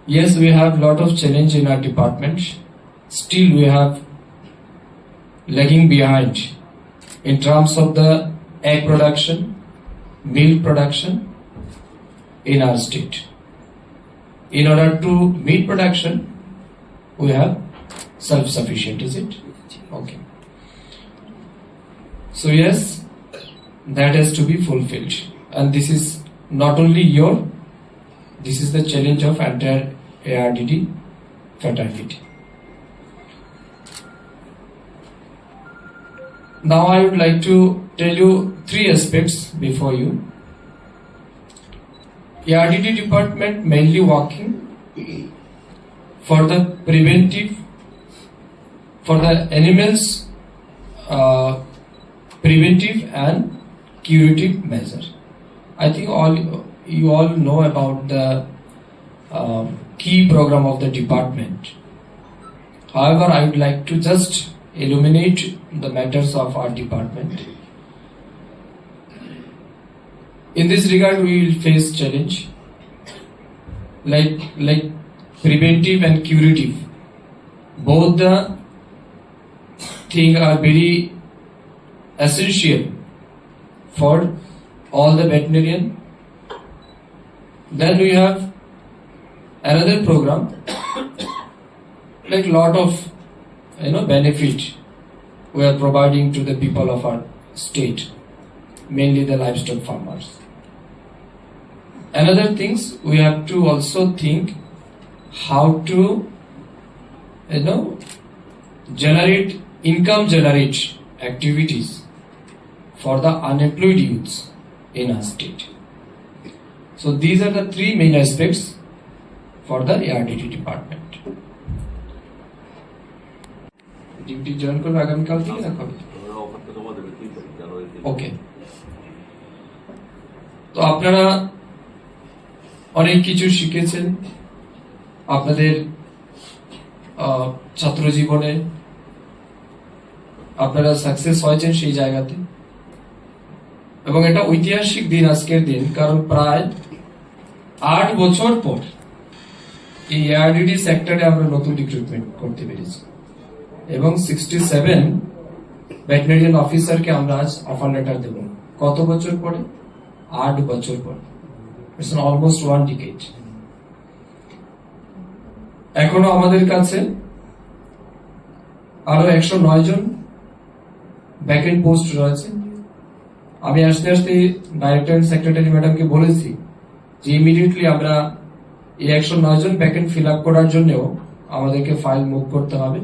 Yes, we have lot of challenge in our department. Still we have lagging behind in terms of the egg production, milk production in our state. In order to meet production, we have self-sufficient, is it? Okay. So yes, that has to be fulfilled, and this is not only this is the challenge of entire ARDD fraternity. Now I would like to tell you 3 aspects before you. ARDD department mainly working for the preventive, for the animals preventive and curative measure. I think you all know about the key program of the department. However, I would like to just illuminate the matters of our department. In this regard, we will face challenge like preventive and curative. Both the things are very essential for all the veterinarian. Then we have another program like lot of benefit we are providing to the people of our state, mainly the livestock farmers. Another things we have to also think how to generate activities for the unemployed youths in our state. So these are the 3 main aspects for the ARDD department. Duty join করবে আগামীকাল থেকে না কবে? ওকে, তো আপনারা অনেক কিছু শিখেছেন, আপনাদের ছাত্র জীবনে আপনারা সাকসেস হয়েছেন সেই জায়গাতে, এবং এটা ঐতিহাসিক দিন আজকের দিন, কারণ প্রায় 8 বছর পর এই এআরডিডি সেক্টরে আমরা নতুন রিক্রুটমেন্ট করতে পেরেছি, এবং 67 ভেটেরিনারিয়ান অফিসারকে আমরা আজ অফার লেটার দেব। কত বছর পরে? 8 বছর পরে। It's almost 1 decade. এখনো আমাদের কাছে আরো 109 জন ব্যাকএন্ড পোস্ট রয়েছে। আমি আস্তে আস্তে ডাইরেক্টর এন্ড সেক্রেটারি ম্যাডামকে বলেছি যে ইমিডিয়েটলি আমরা এই 109 জন ব্যাকএন্ড ফিল আপ করার জন্য আমাদেরকে ফাইল মুভ করতে হবে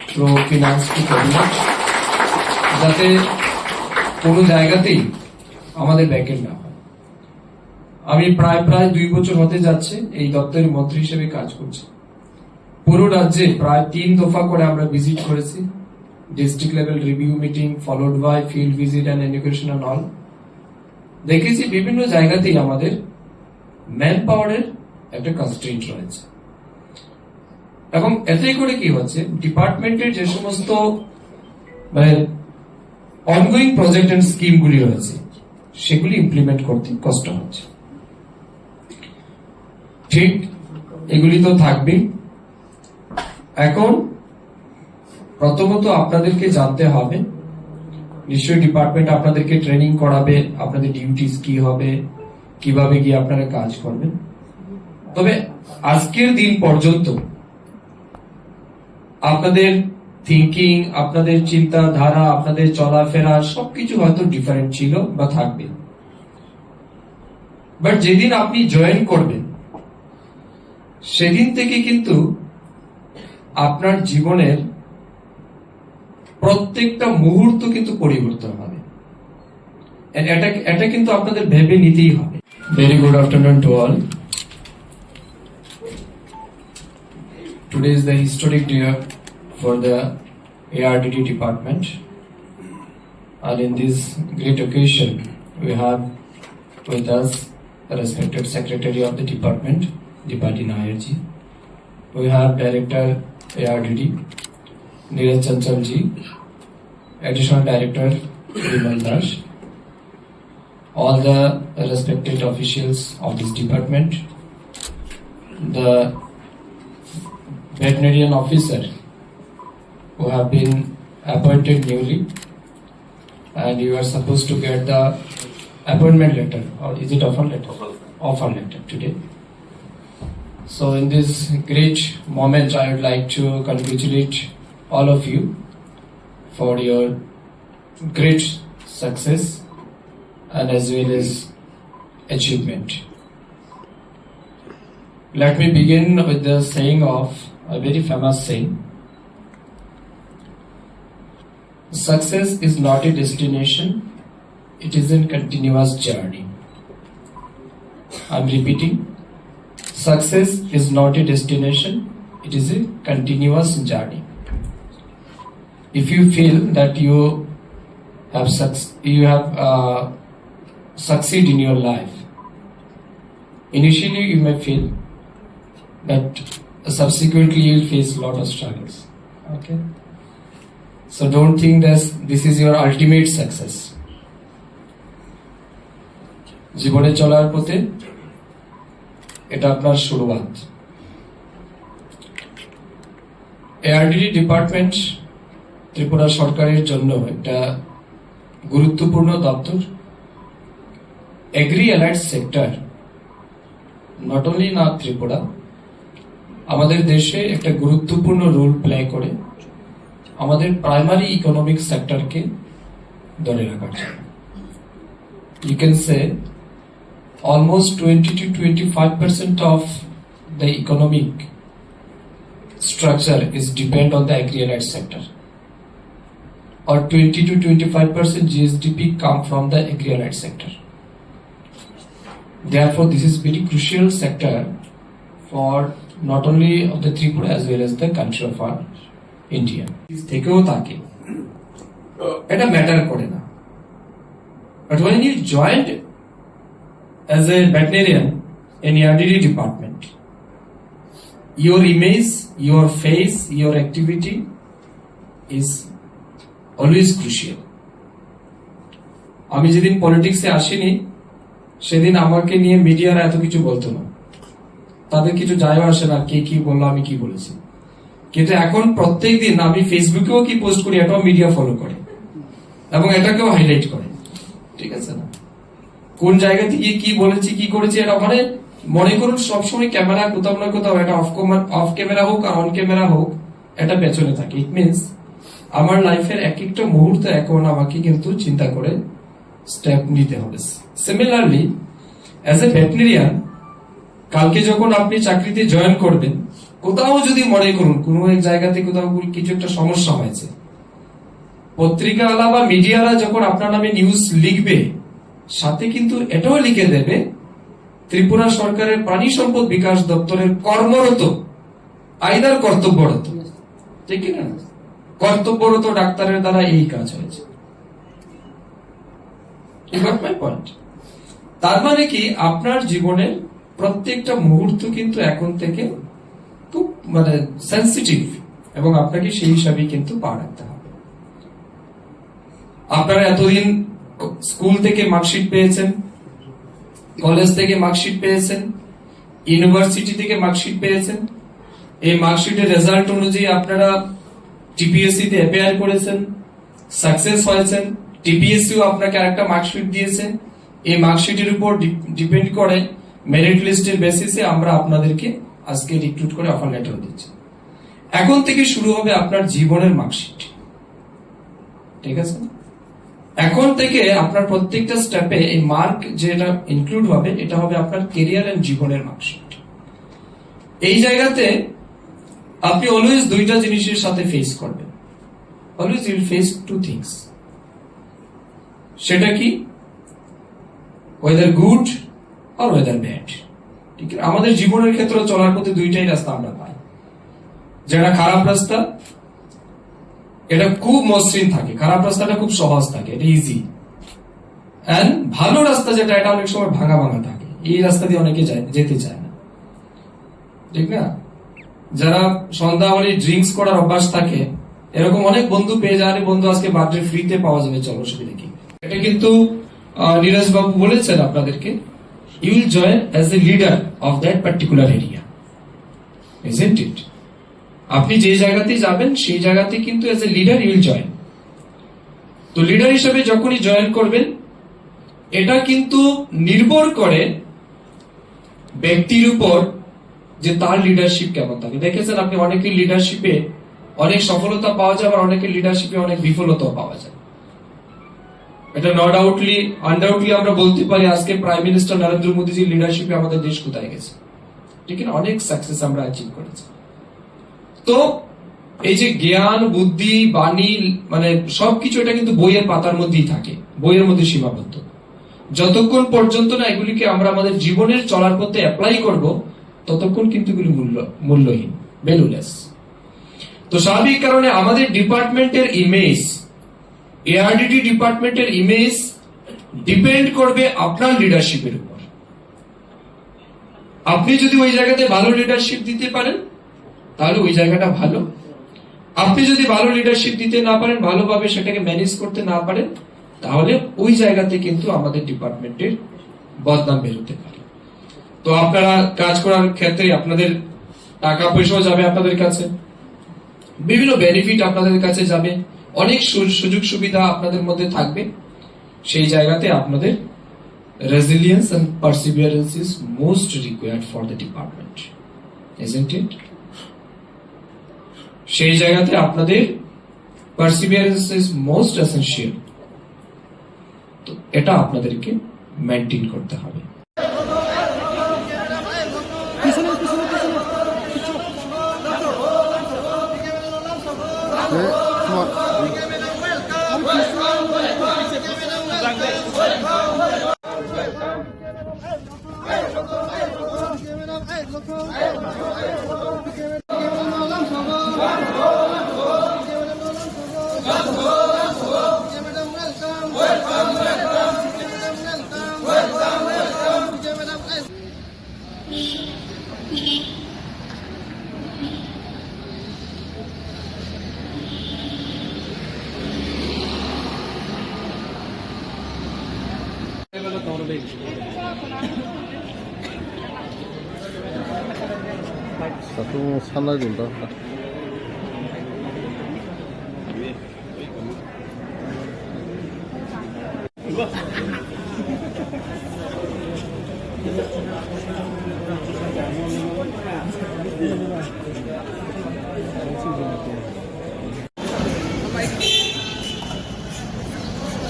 থ্রু ফিনান্স টু ক্যাবিনেট, যাতে কোনো জায়গাতেই আমাদের ব্যাকএন্ড না হয়। আমি প্রায় 2 বছর হতে যাচ্ছে এই দপ্তরের মন্ত্রী হিসেবে কাজ করছি। পুরো রাজ্যে প্রায় 3 দফা করে আমরা ভিজিট করেছি, district level review meeting followed by field visit and education and all. দেখেছি বিভিন্ন জায়গাতেই আমাদের ম্যান পাওয়ারের একটা কনস্ট্রেন্ট রয়েছে, এবং এতে করে কি হচ্ছে, ডিপার্টমেন্টের যে সমস্ত মানে অনগোয়িং প্রজেক্ট এন্ড স্কিমগুলি রয়েছে সেগুলি ইমপ্লিমেন্ট করতে কষ্ট হচ্ছে। ঠিক এগুলি তো থাকবেই। এখন প্রথমত আপনাদেরকে জানতে হবে, নিশ্চয়ই ডিপার্টমেন্ট আপনাদেরকে ট্রেনিং করাবে, আপনাদের ডিউটিস কি হবে, কিভাবে গিয়ে আপনারা কাজ করবেন। তবে আজকের দিন পর্যন্ত আপনাদের থিঙ্কিং, আপনাদের চিন্তাধারা, আপনাদের চলাফেরা সবকিছু হয়তো ডিফারেন্ট ছিল বা থাকবে, বাট যেদিন আপনি জয়েন করবেন সেদিন থেকে কিন্তু আপনার জীবনের প্রত্যেকটা মুহূর্ত কিন্তু পরিবর্তন হবে। এটা কিন্তু আপনাদের ভেবে নিতেই হবে। Very good afternoon to all. Today is the historic day for the ARDD department, and in this great occasion we have with us the respected secretary of the department, Dipati Nayarji. We have director ARDD Neeraj Chanchalji, additional director Vimal Das, all the respected officials of this department, the veterinarian officer who have been appointed newly, and you are supposed to get the appointment letter, or is it offer letter? Offer letter today. So in this great moment I would like to congratulate all of you for your great success and as well as achievement. Let me begin with the saying of a very famous saying: success is not a destination, it is a continuous journey. I'm repeating, success is not a destination, it is a continuous journey. If you feel that you have succeed in your life, initially you may feel, but subsequently you will face a lot of struggles. Okay, so don't think that this is your ultimate success. জীবনে চলার পথে এটা আপনার শুরুয়াত। ARDD department Tripura সরকারের জন্য একটা গুরুত্বপূর্ণ দপ্তর। Agri allied sector not only না ত্রিপুরা, আমাদের দেশে একটা গুরুত্বপূর্ণ রোল প্লে করে আমাদের প্রাইমারি ইকোনমিক সেক্টরকে ধরে রাখার জন্য। You can say almost 20 to 25% of the economic structure is depend on the agri-allied sector, or 20 to 25% GSDP come from the agri-allied sector. Therefore, this is very crucial sector for not only of the Tripura as well as the country of our India. থেকেও থাকে এটা matter করে না, but when you joined as a veterinarian in ARDD department, your image, your face, your activity is always crucial. আমি যেদিন পলিটিক্সে আসিনি সেদিন আমাকে নিয়ে মিডিয়ারা এত কিছু বলতো না, তাদের কিছু যায় আসে না কে কি বললো আমি কি বলেছি। কিন্তু এখন প্রত্যেক দিন আমি ফেসবুকেও কি পোস্ট করি এটাও মিডিয়া ফলো করে এবং এটাকেও হাইলাইট করে, ঠিক আছে না? কোন জায়গা থেকে কি বলেছি কি করেছি এটা মানে মনে করুন সবসময় ক্যামেরা কোথাও না কোথাও এটা অফ ক্যামেরা হোক আর অন ক্যামেরা হোক এটা পেছনে থাকে। ইট মিনস আমার লাইফের এক একটা মুহূর্তে এখন আমাকে কিন্তু চিন্তা করে স্টেপ নিতে হবে। সিমিলারলি অ্যাজ এ ভেটেরিয়ান কালকে যখন আপনি চাকরিতে জয়েন করবেন, কোথাও যদি মনে করুন কোন এক জায়গাতে কোথাও কিছু একটা সমস্যা হয়েছে, পত্রিকাওয়ালা বা মিডিয়ারা যখন আপনার নামে নিউজ লিখবে সাথে কিন্তু এটাও লিখে দেবে ত্রিপুরা সরকারের প্রাণী সম্পদ বিকাশ দপ্তরের কর্মরত আইদার কর্তব্যরত, ঠিক না, কর্তব্যরত ডাক্তারের দ্বারা এই কাজ হয়েছে। তার মানে কি আপনার জীবনের প্রত্যেকটা মুহূর্ত কিন্তু এখন থেকে খুব মানে সেন্সিটিভ এবং আপনাকে সেই হিসাবে কিন্তু পা রাখতে হবে। আপনারা এতদিন স্কুল থেকে মার্কশিট পেয়েছেন, কলেজ থেকে মার্কশিট পেয়েছেন, ইউনিভার্সিটি থেকে মার্কশিট পেয়েছেন, এই মার্কশিটের রেজাল্ট অনুযায়ী আপনারা টিপিএসসি তে অ্যাপিয়ার করেছেন, সাকসেস হয়েছেন, টিপিএসসিও আপনাকে আরেকটা মার্কশিট দিয়েছে। এই মার্কশিটের উপর ডিপেন্ড করে মেরিট লিস্টের বেসিসে আমরা আপনাদেরকে আজকে রিক্রুট করে অফার লেটার দিচ্ছি। এখন থেকে শুরু হবে আপনার জীবনের মার্কশিট, ঠিক আছে? এখন থেকে আপনার প্রত্যেকটা স্টেপে এই মার্ক যেটা ইনক্লুড হবে এটা হবে আপনার কেরিয়ার এন্ড জীবনের মার্কশিট। এই জায়গাতে আপনি অলওয়েজ দুইটা জিনিসের সাথে ফেস করবেন, always you will face two things. সেটা কি? ওয়েদার গুড আর ওয়েদার ব্যাড। ঠিক আছে, আমাদের জীবনের ক্ষেত্রে চলার পথে দুইটাই রাস্তা আমরা পাই। যেটা খারাপ রাস্তা এটা খুব মসৃণ থাকে, খারাপ রাস্তাটা খুব সহজ থাকে, এটা ইজি। এন্ড ভালো রাস্তা যেটা এটা অনেক সময় ভাঙা ভাঙা থাকে, এই রাস্তা দিয়ে অনেকে যেতে চায় না, ঠিক না? যারা সন্ধ্যাবেলা ড্রিঙ্কস করার অভ্যাস থাকে এরকম অনেক বন্ধু পেয়ে যায়, বন্ধু আজকে বার্থডে ফ্রিতে পাওয়া যাবে, চলো সুবিধা কি। এটা কিন্তু নীরজ বাবু বলেছেন আপনাদেরকে, you will join as a leader of that particular area, isn't it? আপনি যে জায়গাতে যাবেন সেই জায়গাতে কিন্তু as a leader you will join. তো লিডার হিসেবে যখনই জয়েন করবেন এটা কিন্তু নির্ভর করে ব্যক্তির উপর যে তার লিডারশিপ কেমন থাকে। দেখেছেন আপনি অনেকের লিডারশিপে অনেক সফলতা পাওয়া যায়, আবার অনেকের লিডারশিপে অনেক বিফলতাও পাওয়া যায়। এটা নট আউটলি আনডাউটলি আমরা বলতে পারি আজকে প্রাইম মিনিস্টার নরেন্দ্র মোদীজির লিডারশিপে আমাদের দেশ কোথায় গেছে, ঠিক না? অনেক সাকসেস আমরা অ্যাচিভ করেছি। তো এই যে জ্ঞান বুদ্ধি বাণী মানে সবকিছু এটা কিন্তু বইয়ের পাতার মধ্যেই থাকে, বইয়ের মধ্যে সীমাবদ্ধ। যতক্ষণ পর্যন্ত না এগুলিকে আমরা আমাদের জীবনের চলার পথে অ্যাপ্লাই করব ততক্ষণ কিন্তু এগুলি মূল্যহীন, ভ্যালুলেস। তো স্বাভাবিক কারণে আমাদের ডিপার্টমেন্টের ইমেজ, এআরডিডি ডিপার্টমেন্টের ইমেজ ডিপেন্ড করবে আপনার লিডারশিপের উপর। আপনি যদি ওই জায়গাতে ভালো লিডারশিপ দিতে পারেন তাহলে ওই জায়গাটা ভালো। আপনি যদি ভালো লিডারশিপ দিতে না পারেন, ভালোভাবে সেটাকে ম্যানেজ করতে না পারেন, তাহলে ওই জায়গাতে কিন্তু আমাদের ডিপার্টমেন্টের বদনাম বেরোতে পারে। তো আপনারা কাজ করার ক্ষেত্রে আপনাদের টাকা পয়সাও যাবে আপনাদের কাছে, বিভিন্ন বেনিফিট আপনাদের কাছে যাবে, অনেক সুযোগ সুবিধা আপনাদের মধ্যে থাকবে। সেই জায়গাতে আপনাদের resilience and perseverance is most required for the department, isn't it? সেই জায়গাতে আপনাদের পারসিভিয়ারেন্স ইজ মোস্ট এসেনশিয়াল। তো এটা আপনাদেরকে মেনটেন করতে হবে। Welcome. Satu sana dulu.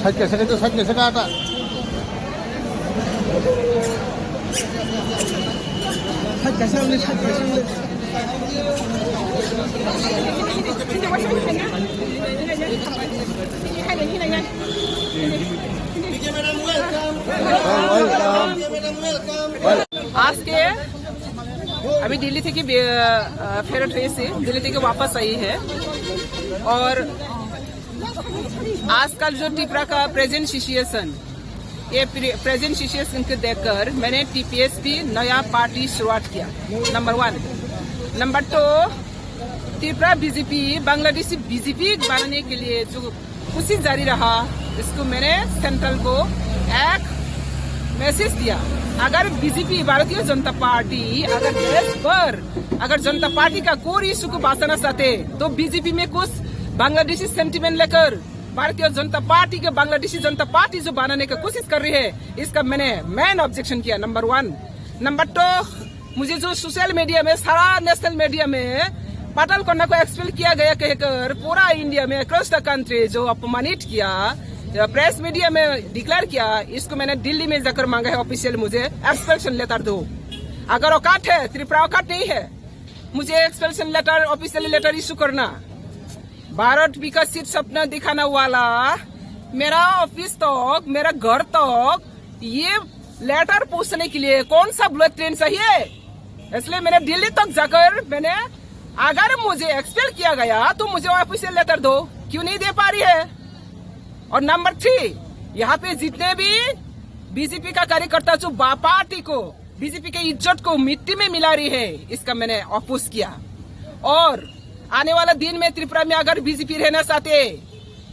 Sakit ada. आज के अभी दिल्ली थे कि फेरत हुए से दिल्ली थे कि वापस आई है और आजकल जो त्रिपुरा का प्रेजेंट सिचुएशन ये प्रेजेंट सिचुएशन को देखकर मैंने टीपीएसपी नया पार्टी शुरुआत किया number 1 number 2 Tripura BJP Bangladeshi BJP बनाने के लिए जो कोशिश जारी रहा इसको मैंने सेंट्रल को एक मैसेज दिया अगर बीजेपी भारतीय जनता पार्टी अगर देश भर अगर जनता पार्टी का कोई इशू को बांटना चाहते तो बीजेपी में कुछ बांग्लादेशी सेंटिमेंट लेकर भारतीय जनता पार्टी के बांग्लादेशी जनता पार्टी जो बनाने की कोशिश कर रही है इसका मैंने मेन ऑब्जेक्शन किया नंबर 1 नंबर 2 मुझे जो सोशल मीडिया में सारा नेशनल मीडिया में पाटल कोंडा को एक्सपेल किया गया कहकर पूरा इंडिया में अक्रॉस द कंट्री जो अपमानित किया प्रेस मीडिया में डिक्लेयर किया इसको मैंने दिल्ली में जाकर मांगा है ऑफिशियल मुझे एक्सपेल्शन लेटर दो अगर औकात है त्रिपुरा औकात नहीं है मुझे एक्सपेल्शन लेटर ऑफिशियल लेटर इशू करना भारत विकसित सपना दिखाने वाला मेरा ऑफिस तक मेरा घर तक ये लेटर पूछने के लिए कौन सा बुलेट ट्रेन चाहिए इसलिए मैंने दिल्ली तक जाकर मैंने अगर मुझे एक्सपेल किया गया तो मुझे ऑफिशियल लेटर दो क्यों नहीं दे पा रही है और नंबर 3 यहाँ पे जितने भी बीजेपी का कार्यकर्ता जो पार्टी को बीजेपी के इज्जत को मिट्टी में मिला रही है इसका मैंने अपोज किया और आने वाला दिन में त्रिपुरा में अगर बीजेपी रहना चाहते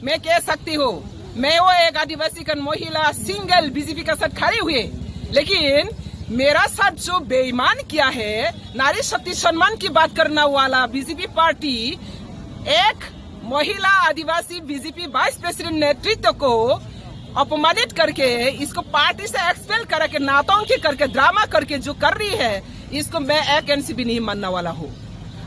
मैं कह सकती हूँ मैं वो एक आदिवासी का महिला सिंगल बीजेपी के साथ खड़ी हुई लेकिन मेरा साथ जो बेईमान किया है नारी शक्ति सम्मान की बात करने वाला बीजेपी पार्टी एक महिला आदिवासी बीजेपी वाइस प्रेसिडेंट नेतृत्व को अपमानित करके इसको पार्टी से एक्सपेल करके नाटंकी करके ड्रामा करके जो कर रही है इसको मैं एक इंच भी नहीं मानने वाला हूँ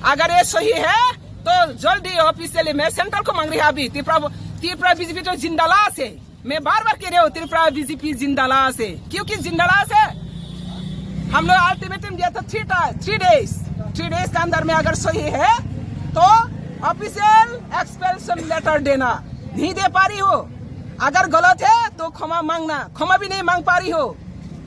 अगर ये सही है तो जल्दी ऑफिशियली मैं सेंट्रल को मांग रही है अभी त्रिपुरा बीजेपी तो जिंदालाश है मैं बार बार कह रही हूँ त्रिपुरा बीजेपी जिंदालाश है क्योंकि जिंदालाश है हम लोग अल्टीमेटम दिया था 3 डेज के अंदर में अगर सही है तो ऑफिशियल एक्सपेल्शन लेटर देना नहीं दे पा रही हो अगर गलत है तो क्षमा मांगना क्षमा भी नहीं मांग पा रही हो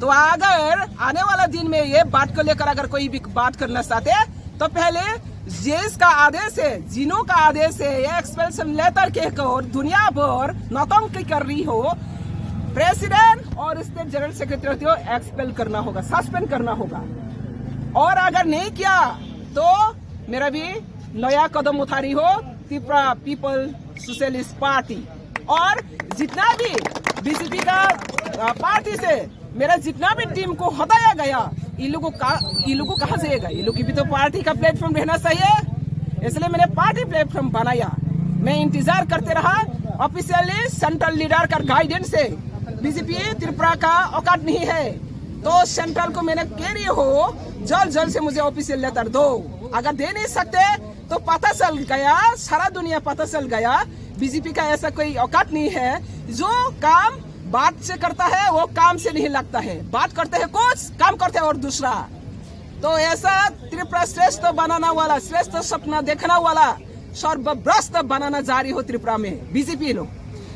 तो अगर आने वाला दिन में ये बात को लेकर अगर कोई भी बात करना चाहते तो पहले जेस का आदेश है जिनो का आदेश है ये एक्सपेल्शन लेटर कहकर दुनिया भर नौटंकी कर रही हो प्रेसिडेंट और स्टेट जनरल सेक्रेटरी को एक्सपेल करना होगा सस्पेंड करना होगा और अगर नहीं किया तो मेरा भी नया कदम उठा रही हो त्रिपुरा पीपल सोशलिस्ट पार्टी और जितना भी बीजेपी का पार्टी से मेरा जितना भी टीम को हटाया गया ये लोगों को कहाँ जाएगा ये लोग की भी तो पार्टी का प्लेटफॉर्म रहना चाहिए इसलिए मैंने पार्टी प्लेटफॉर्म बनाया मैं इंतजार करते रहा ऑफिशियली सेंट्रल लीडर का गाइडेंस से बीजेपी त्रिपुरा का औकात नहीं है तो सेंट्रल को मैंने कह रही हो जल्द से मुझे ऑफिशियल लेटर दो अगर दे नहीं सकते तो पता चल गया सारा दुनिया पता चल गया बीजेपी का ऐसा कोई औकात नहीं है जो काम बात से करता है वो काम से नहीं लगता है बात करते हैं कुछ काम करते हैं और दूसरा तो ऐसा त्रिपुरा श्रेष्ठ बनाना वाला श्रेष्ठ सपना देखना वाला सर्वभ्रष्ट बनाना जारी हो त्रिपुरा में बीजेपी लोग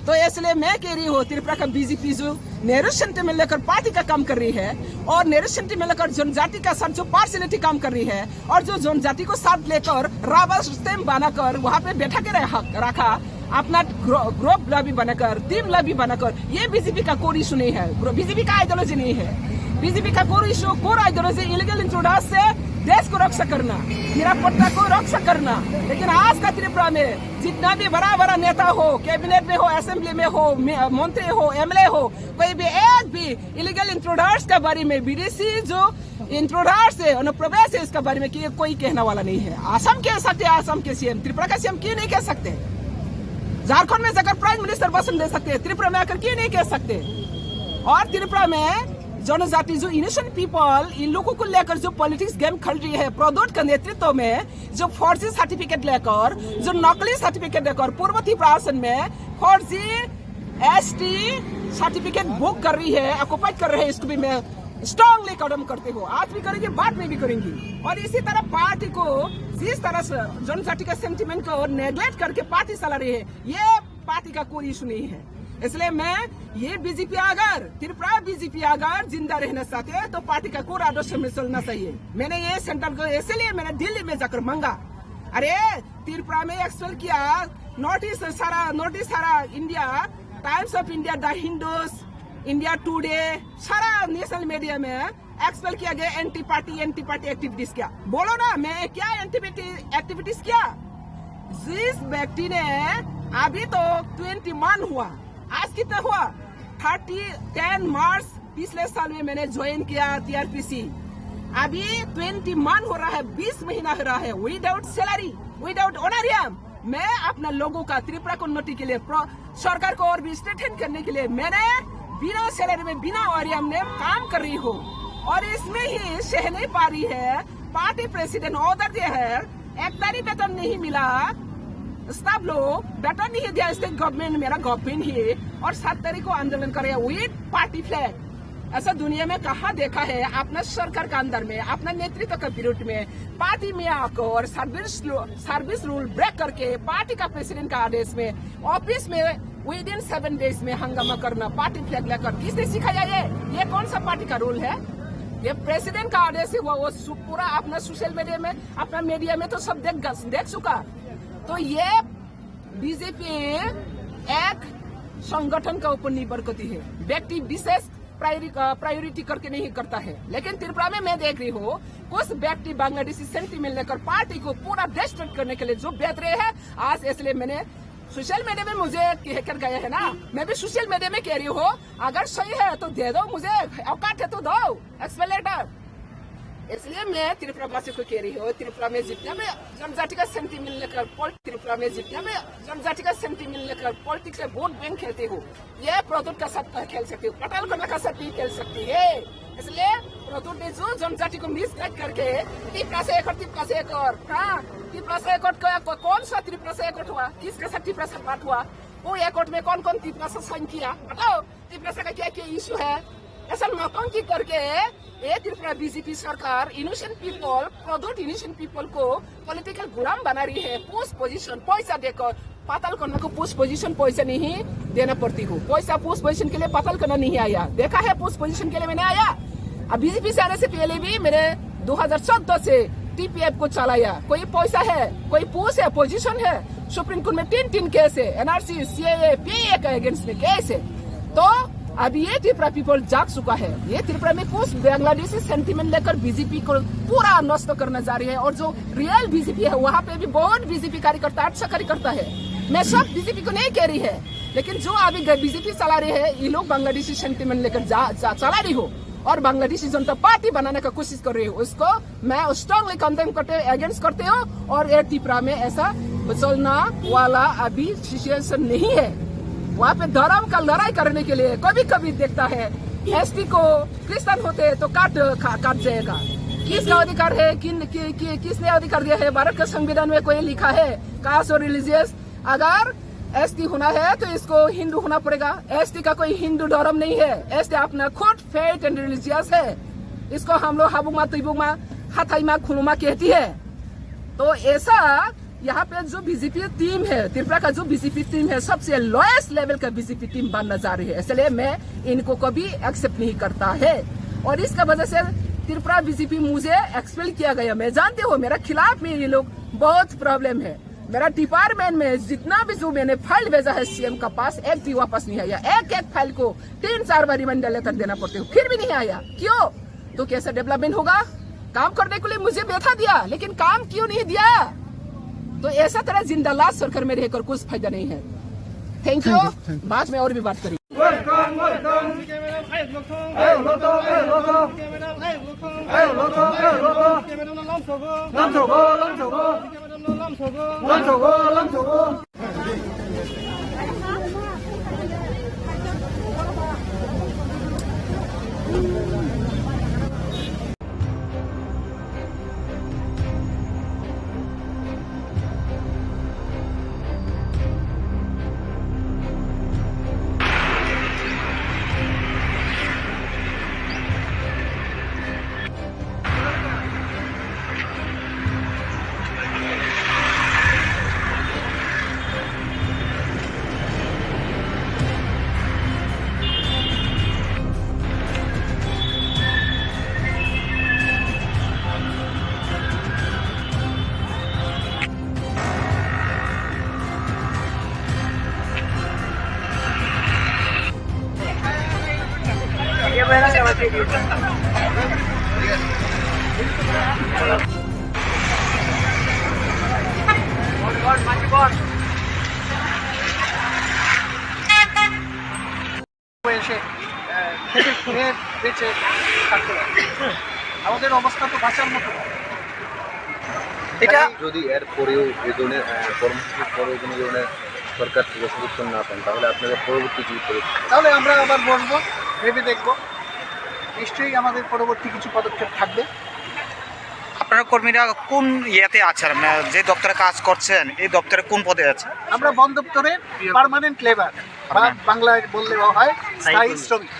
तो इसलिए मैं कह रही हूँ त्रिपुरा का बीजेपी जो नेहरू सेंटिमेंट लेकर पार्टी का काम कर रही है और नेहरू सेंटिमेंट लेकर जनजाति का साथ जो पार्सलिटी काम कर रही है और जो जनजाति को साथ लेकर राबर सिस्टम बनाकर वहाँ पे बैठा के रखा अपना ग्रुप लॉबी बनाकर टीम लॉबी बनाकर ये बीजेपी का कोई इशू नहीं है बीजेपी का आइडियोलॉजी नहीं है बीजेपी का core issue core ideology illegal introduction से देश को रक्षा करना, निरापत्ता को रक्षा करना। लेकिन आज का त्रिपुरा में जितना भी बड़ा बड़ा नेता हो, कैबिनेट में हो, असेंबली में हो, मंत्री हो, एमएलए हो, कोई भी एक भी इलीगल इंट्रूडर्स के बारे में, विदेशी जो इंट्रूडर्स है, अनुप्रवेश है, इसके बारे में कोई कहने वाला नहीं है। असम कह सकते, असम के सीएम, त्रिपुरा का सीएम क्यों नहीं कह सकते? झारखंड में जाकर प्राइम मिनिस्टर भाषण दे सकते हैं, त्रिपुरा में आकर क्यों नहीं कह सकते? और त्रिपुरा में जनजाति जो इनोसेंट पीपल, इन लोगों को लेकर जो पॉलिटिक्स गेम खेल रही है, प्रदोट के नेतृत्व में जो फर्जी सर्टिफिकेट लेकर, जो नकली सर्टिफिकेट लेकर पूर्व त्रिपुरा आसन में फर्जी एसटी सर्टिफिकेट बुक कर रही है, ऑक्युपाइड कर रहे हैं, इसको भी मैं स्ट्रांगली कदम करते हो। आज भी करेंगे, बाद में भी करेंगी। और इसी तरह पार्टी को जिस तरह से जनजाति का सेंटिमेंट को नेग्लेक्ट करके पार्टी चला रही है, ये पार्टी का कोई इशू नहीं है। इसलिए मैं ये बीजेपी अगर त्रिपुरा बीजेपी अगर जिंदा रहना चाहते हैं तो पार्टी का कोर आदर्श में चलना चाहिए। मैंने ये सेंटर को इसलिए मैंने दिल्ली में जाकर मांगा, अरे त्रिपुरा में एक्सपेल किया, नोटिस सारा India, times of India, the Hindus, India today, सारा नेशनल मीडिया में एक्सपेल किया गया एंटी पार्टी एक्टिविटीज क्या। बोलो ना, मैं क्या एंटी एक्टिविटीज किया? जिस व्यक्ति ने अभी तो 21 हुआ, आज कितना हुआ? 10 मार्च पिछले साल में मैंने ज्वाइन किया टीआरपीसी। अभी 21 हो रहा है, 20 महीना हो रहा है, विदाउट सैलरी, विदाउट ऑनरियम। मैं अपना लोगों का त्रिपुरा को उन्नति के लिए, सरकार को और भी स्ट्रेंथन करने के लिए मैंने बिना सैलरी में, बिना ऑनरियम में काम कर रही हूँ। और इसमें ही सह नहीं पा रही है, पार्टी प्रेसिडेंट ऑर्डर दिया है, एक तारीख वेतन नहीं मिला, स्टाफ लोग वेतन नहीं दिया, स्टेट गवर्नमेंट, मेरा गवर्नमेंट ही, और 7 तारीख को आंदोलन करे विद पार्टी फ्लैग। ऐसा दुनिया में कहाँ देखा है? अपना सरकार के अंदर में, अपना नेतृत्व के विरुद्ध में पार्टी में आकर सर्विस रूल ब्रेक करके पार्टी का प्रेसिडेंट का आदेश में ऑफिस में विदिन 7 डेज में हंगामा करना, पार्टी फ्लैग लेकर, किसने सिखाया ये कौन सा पार्टी का रूल है? ये प्रेसिडेंट का आदेश हुआ, वो पूरा अपना सोशल मीडिया में, अपना मीडिया में तो सब देख चुका। तो ये बीजेपी एक संगठन का ऊपर निर्भर करती है, व्यक्ति विशेष प्रायोरिटी करके नहीं करता है। लेकिन त्रिपुरा में मैं देख रही हूँ कुछ व्यक्ति बांग्लादेशी सेंटीमेंट लेकर पार्टी को पूरा डिस्ट्रैक्ट करने के लिए जो बेहतर है आज, इसलिए मैंने सोशल मीडिया में मुझे कहकर गया है ना, मैं भी सोशल मीडिया में कह रही हूँ, अगर सही है तो दे दो, मुझे औकात है तो दो एक्सप्लेनेटर। इसलिए मैं त्रिपुरा वासी को कह रही हूँ, त्रिपुरा में जितना भी जनजाति का सेंटीमेंट लेकर पॉलिटिक्स में वोट बैंक खेलते हो, ये प्रदूत का साथ खेल सकती हो, पटेल को का साथ भी खेल सकती है। इसलिए प्रदूत ने जो जनजाति को मिसगाइड करके त्रिपुरा से एक और त्रिपुरा से एक कौन सा त्रिपुरा से एक हुआ, किसके साथ त्रिपुरा से बात हुआ, वो एक में कौन त्रिपुरा से साइन किया, बताओ त्रिपुरा से का क्या इश्यू है? ऐसा नौटंकी करके ये त्रिपुरा बीजेपी सरकार इनोसेंट पीपल, प्रदूत इनोसेंट पीपल को पॉलिटिकल गुलाम बना रही है। पोस्ट पोजीशन पैसा देकर पाताल करने को पोस्ट पोजीशन पैसा नहीं देना पड़ती हो, पैसा पोस्ट पोजीशन के लिए पाताल करना नहीं आया, देखा है पोस्ट पोजीशन के लिए मैंने आया। अब बीजेपी से आने से पहले भी मैंने 2014 से टीपीएफ को चलाया, कोई पैसा है, कोई पोस्ट है, पोजीशन है, सुप्रीम कोर्ट में 3 केस है, एनआरसी, सीएए, पीए के अगेंस्ट में केस है। तो अब ये त्रिपुरा पीपल जाग चुका है, ये त्रिपुरा में कुछ बांग्लादेशी सेंटीमेंट लेकर बीजेपी को पूरा नष्ट करना जा रही है। और जो रियल बीजेपी है वहाँ पे भी बहुत बीजेपी कार्यकर्ता, अच्छा कार्यकर्ता है, मैं सब बीजेपी को नहीं कह रही है, लेकिन जो अभी बीजेपी चला रही है, ये लोग बांग्लादेशी सेंटीमेंट लेकर चला रही हो और बांग्लादेशी जनता पार्टी बनाने का कोशिश कर रही हो, उसको मैं स्ट्रांगली कंडेम करते अगेंस्ट करते हो। और ये त्रिपुरा में ऐसा चलना वाला अभी सिचुएशन नहीं है। वहाँ पे धर्म का लड़ाई करने के लिए कभी देखता है एसटी को क्रिश्चियन होते तो काट जाएगा। किसका अधिकार है, किसने अधिकार दिया है? भारत के संविधान में कोई लिखा है कास्ट और रिलीजियस? अगर एसटी होना है तो इसको हिंदू होना पड़ेगा। एसटी का कोई हिंदू धर्म नहीं है, एसटी अपना खुद फेथ एंड रिलीजियस है। इसको हम लोग हाबुमा तुबुमा हाथाईमा खुलुमा कहती है। तो ऐसा यहाँ पे जो बीजेपी टीम है, त्रिपुरा का जो बीजेपी टीम है, सबसे लोएस्ट लेवल का बीजेपी टीम बनना जा रही है। इसलिए मैं इनको कभी एक्सेप्ट नहीं करता है और इसका वजह से त्रिपुरा बीजेपी मुझे एक्सपेल किया गया। मैं जानती हूँ मेरा खिलाफ में ये लोग बहुत प्रॉब्लम है। मेरा डिपार्टमेंट में जितना भी जो मैंने फाइल भेजा है सीएम का पास, एक भी वापस नहीं आया। एक फाइल को 3-4 बार रिमाइंडर लेटर देना पड़ते हो, फिर भी नहीं आया। क्यों? तो कैसे डेवलपमेंट होगा? काम करने के लिए मुझे बैठा दिया, लेकिन काम क्यों नहीं दिया? तो ऐसा तरह जिंदा लाश सरकार में रहकर कुछ फायदा नहीं है। Thank you. बाद में और भी बात करेंगे। এসে খেতে খেয়ে বেঁচে থাকতে পারে। আমাদের অবস্থা তো বাঁচার মতো না। এটা যদি এর পরেও এই ধরনের কর্মসূচির পরেও কোনো ধরনের সরকার থেকে সমর্থন না পান তাহলে আপনাদের পরবর্তী কি করে? তাহলে আমরা আবার বসবো, ভেবে দেখবো, নিশ্চয়ই আমাদের পরবর্তী কিছু পদক্ষেপ থাকবে। আপনার কর্মীরা কোন ইয়েতে আছেন, যে দপ্তরে কাজ করছেন এই দপ্তরে কোন পদে আছে? আমরা বন দপ্তরে পার্মানেন্ট লেবার বা বাংলায় বললে হয় স্থায়ী শ্রমিক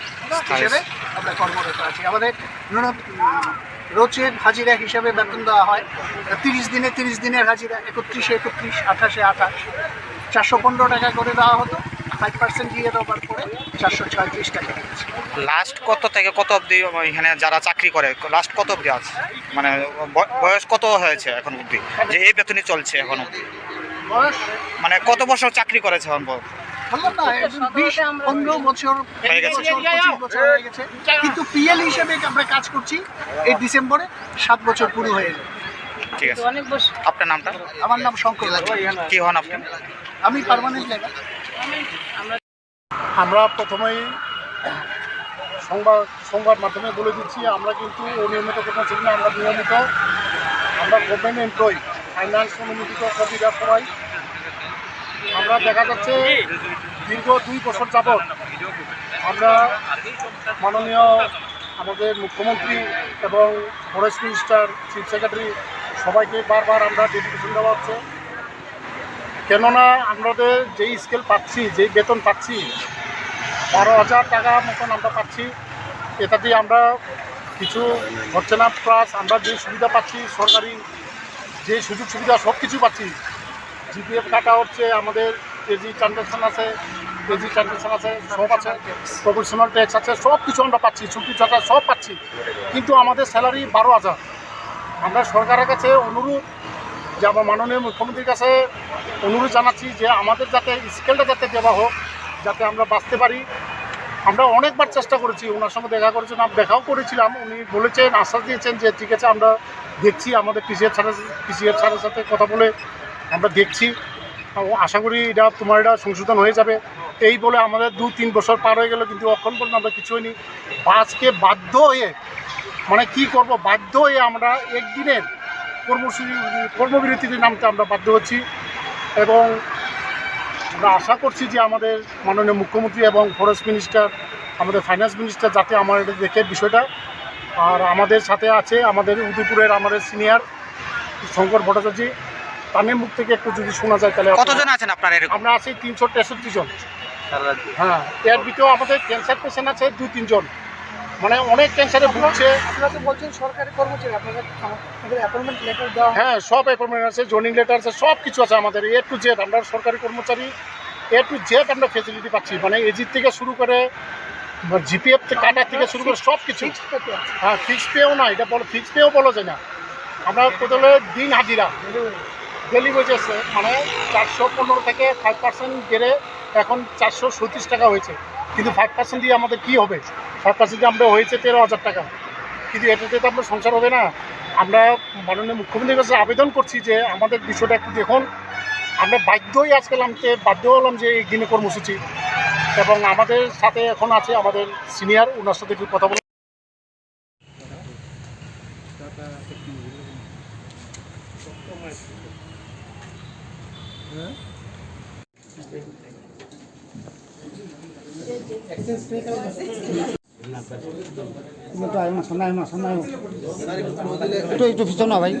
হিসেবে আমরা কর্মরত আছি। আমাদের রোজের হাজিরা হিসাবে বেতন দেওয়া হয় 30 দিনে 30 দিনের হাজিরা, 31-এ 31, 28-এ 28, 415 টাকা করে দেওয়া হতো। 5% দিয়ে দেওয়ার পরে 436 টাকা দিয়েছে। লাস্ট কত থেকে কত অবধি এখানে যারা চাকরি করে লাস্ট কত অবধি আছে, মানে বয়স কত হয়েছে এখন অবধি যে এই বেতনই চলছে এখন অবধি? বয়স মানে কত বছর চাকরি করেছে এখন? বললাম না, 20-15 বছর হয়ে গেছে। 25 বছর হয়ে গেছে, কিন্তু পিএল হিসেবে আমরা কাজ করছি। এই ডিসেম্বরে 7 বছর পুরো হয়ে যাবে। ঠিক আছে। আপনার নামটা? আমার নাম শঙ্কর। কি হন আপনি? আমি পার্মানেন্ট লেবার। আমরা প্রথমেই সংবাদ মাধ্যমে বলে দিচ্ছি, আমরা কিন্তু অনিয়মিত কোনো ছিল না। আমরা নিয়মিত, আমরা গভর্নমেন্ট এমপ্লয়ি, ফাইন্যান্স অনুমোদিত কর্মীরা সবাই। আমরা দেখা যাচ্ছে দীর্ঘ 2 বছর যাবৎ আমরা মাননীয় আমাদের মুখ্যমন্ত্রী এবং ফরেস্ট মিনিস্টার, চিফ সেক্রেটারি সবাইকে বারবার আমরা ডেপুটেশন দেওয়া হচ্ছে। কেননা আমাদের যেই স্কেল পাচ্ছি, যেই বেতন পাচ্ছি 12,000 টাকা মতন আমরা পাচ্ছি, এটা দিয়ে আমরা কিছু হচ্ছে না। প্লাস আমরা যে সুবিধা পাচ্ছি, সরকারি যে সুযোগ সুবিধা সব কিছু পাচ্ছি। জিপিএফ কাটা হচ্ছে, আমাদের কেজি ট্রানজাকশন আছে, সব আছে, প্রফেশনাল ট্যাক্স আছে, সব কিছু আমরা পাচ্ছি, ছুটি ছাটা সব পাচ্ছি। কিন্তু আমাদের স্যালারি 12,000। আমরা সরকারের কাছে অনুরোধ, যে আমার মাননীয় মুখ্যমন্ত্রীর কাছে অনুরোধ জানাচ্ছি যে আমাদের যাতে স্কেলটা যাতে দেওয়া হোক, যাতে আমরা বাঁচতে পারি। আমরা অনেকবার চেষ্টা করেছি, ওনার সঙ্গে দেখাও করেছিলাম। উনি বলেছেন, আশ্বাস দিয়েছেন যে ঠিক আছে আমরা দেখছি, আমাদের পিসিএফ স্যারের সাথে কথা বলে আমরা দেখছি, আশা করি এটা তোমার সংশোধন হয়ে যাবে। এই বলে আমাদের 2-3 বছর পার হয়ে গেল, কিন্তু এখন পর্যন্ত আমরা কিছু হয়নি। আজকে বাধ্য হয়ে, মানে কি করব, বাধ্য হয়ে আমরা একদিনের কর্মবিরতিতে নামতে আমরা বাধ্য হচ্ছি। এবং আমরা আশা করছি যে আমাদের মাননীয় মুখ্যমন্ত্রী এবং ফরেস্ট মিনিস্টার, আমাদের ফাইন্যান্স মিনিস্টার যাতে আমাদের দেখে বিষয়টা। আর আমাদের সাথে আছে আমাদের উদয়পুরের আমাদের সিনিয়র শঙ্কর ভট্টাচার্য, তাদের মুখ থেকে একটু যদি শোনা যায় তাহলে। কতজন আছেন আপনার? আমরা আছি 363 জন। হ্যাঁ, এর ভিতরেও আমাদের ক্যান্সার পেশেন্ট আছে 2-3 জন, মানে অনেক ক্যান্সারে ভুগছে। আপনারা তো বলছেন সরকারি কর্মচারী, আপনাদের অ্যাপয়েন্টমেন্ট লেটার দেওয়া? হ্যাঁ, সব অ্যাপয়েন্টমেন্ট আছে, জয়েনিং লেটার আছে, সব কিছু আছে আমাদের। A to Z আমরা সরকারি কর্মচারী, A to Z আমরা ফেসিলিটি পাচ্ছি, মানে এজির থেকে শুরু করে জিপিএফ কাটার থেকে শুরু করে সব কিছু। হ্যাঁ, ফিক্স পেও না, এটা বলো ফিক্স পেও বলা যায় না। আমরা প্রথমে দিন হাজিরা, ডেলি ওয়েজেস, মানে 415 থেকে 5% বেড়ে এখন 437 টাকা হয়েছে। কিন্তু 5% দিয়ে আমাদের কী হবে? 5% দিয়ে আমরা হয়েছে 13,000 টাকা, কিন্তু এটাতে তো আপনার সংসার হবে না। আমরা মাননীয় মুখ্যমন্ত্রীর কাছে আবেদন করছি যে আমাদের বিষয়টা একটু দেখুন। আমরা বাধ্যই আজকে নামতে বাধ্য হলাম যে এই দিনে কর্মসূচি, এবং আমাদের সাথে এখন আছে আমাদের সিনিয়র, ওনার সাথে একটু কথা বলে। একটু পিছন না ভাই।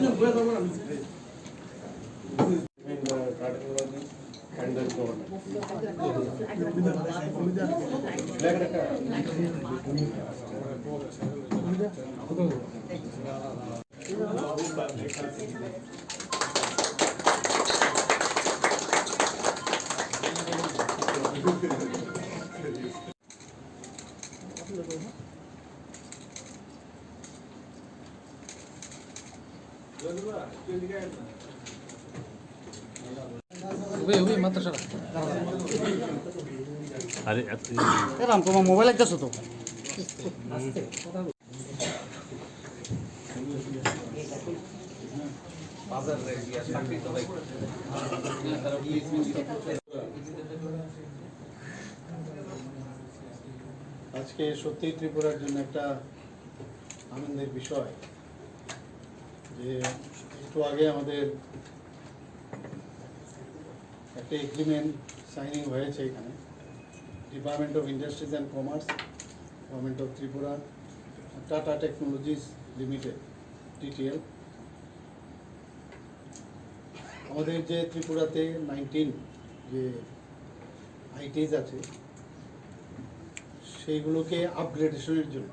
তোমার মোবাইল একটা তো আজকে সত্যিই ত্রিপুরার জন্য একটা আনন্দের বিষয় যে একটু আগে আমাদের একটা এগ্রিমেন্ট সাইনিং হয়েছে এখানে department of industries and commerce, government of Tripura, tata technologies limited TTL. আমাদের যে ত্রিপুরাতে 19 যে আইটিস আছে সেইগুলোকে আপগ্রেডেশনের জন্য,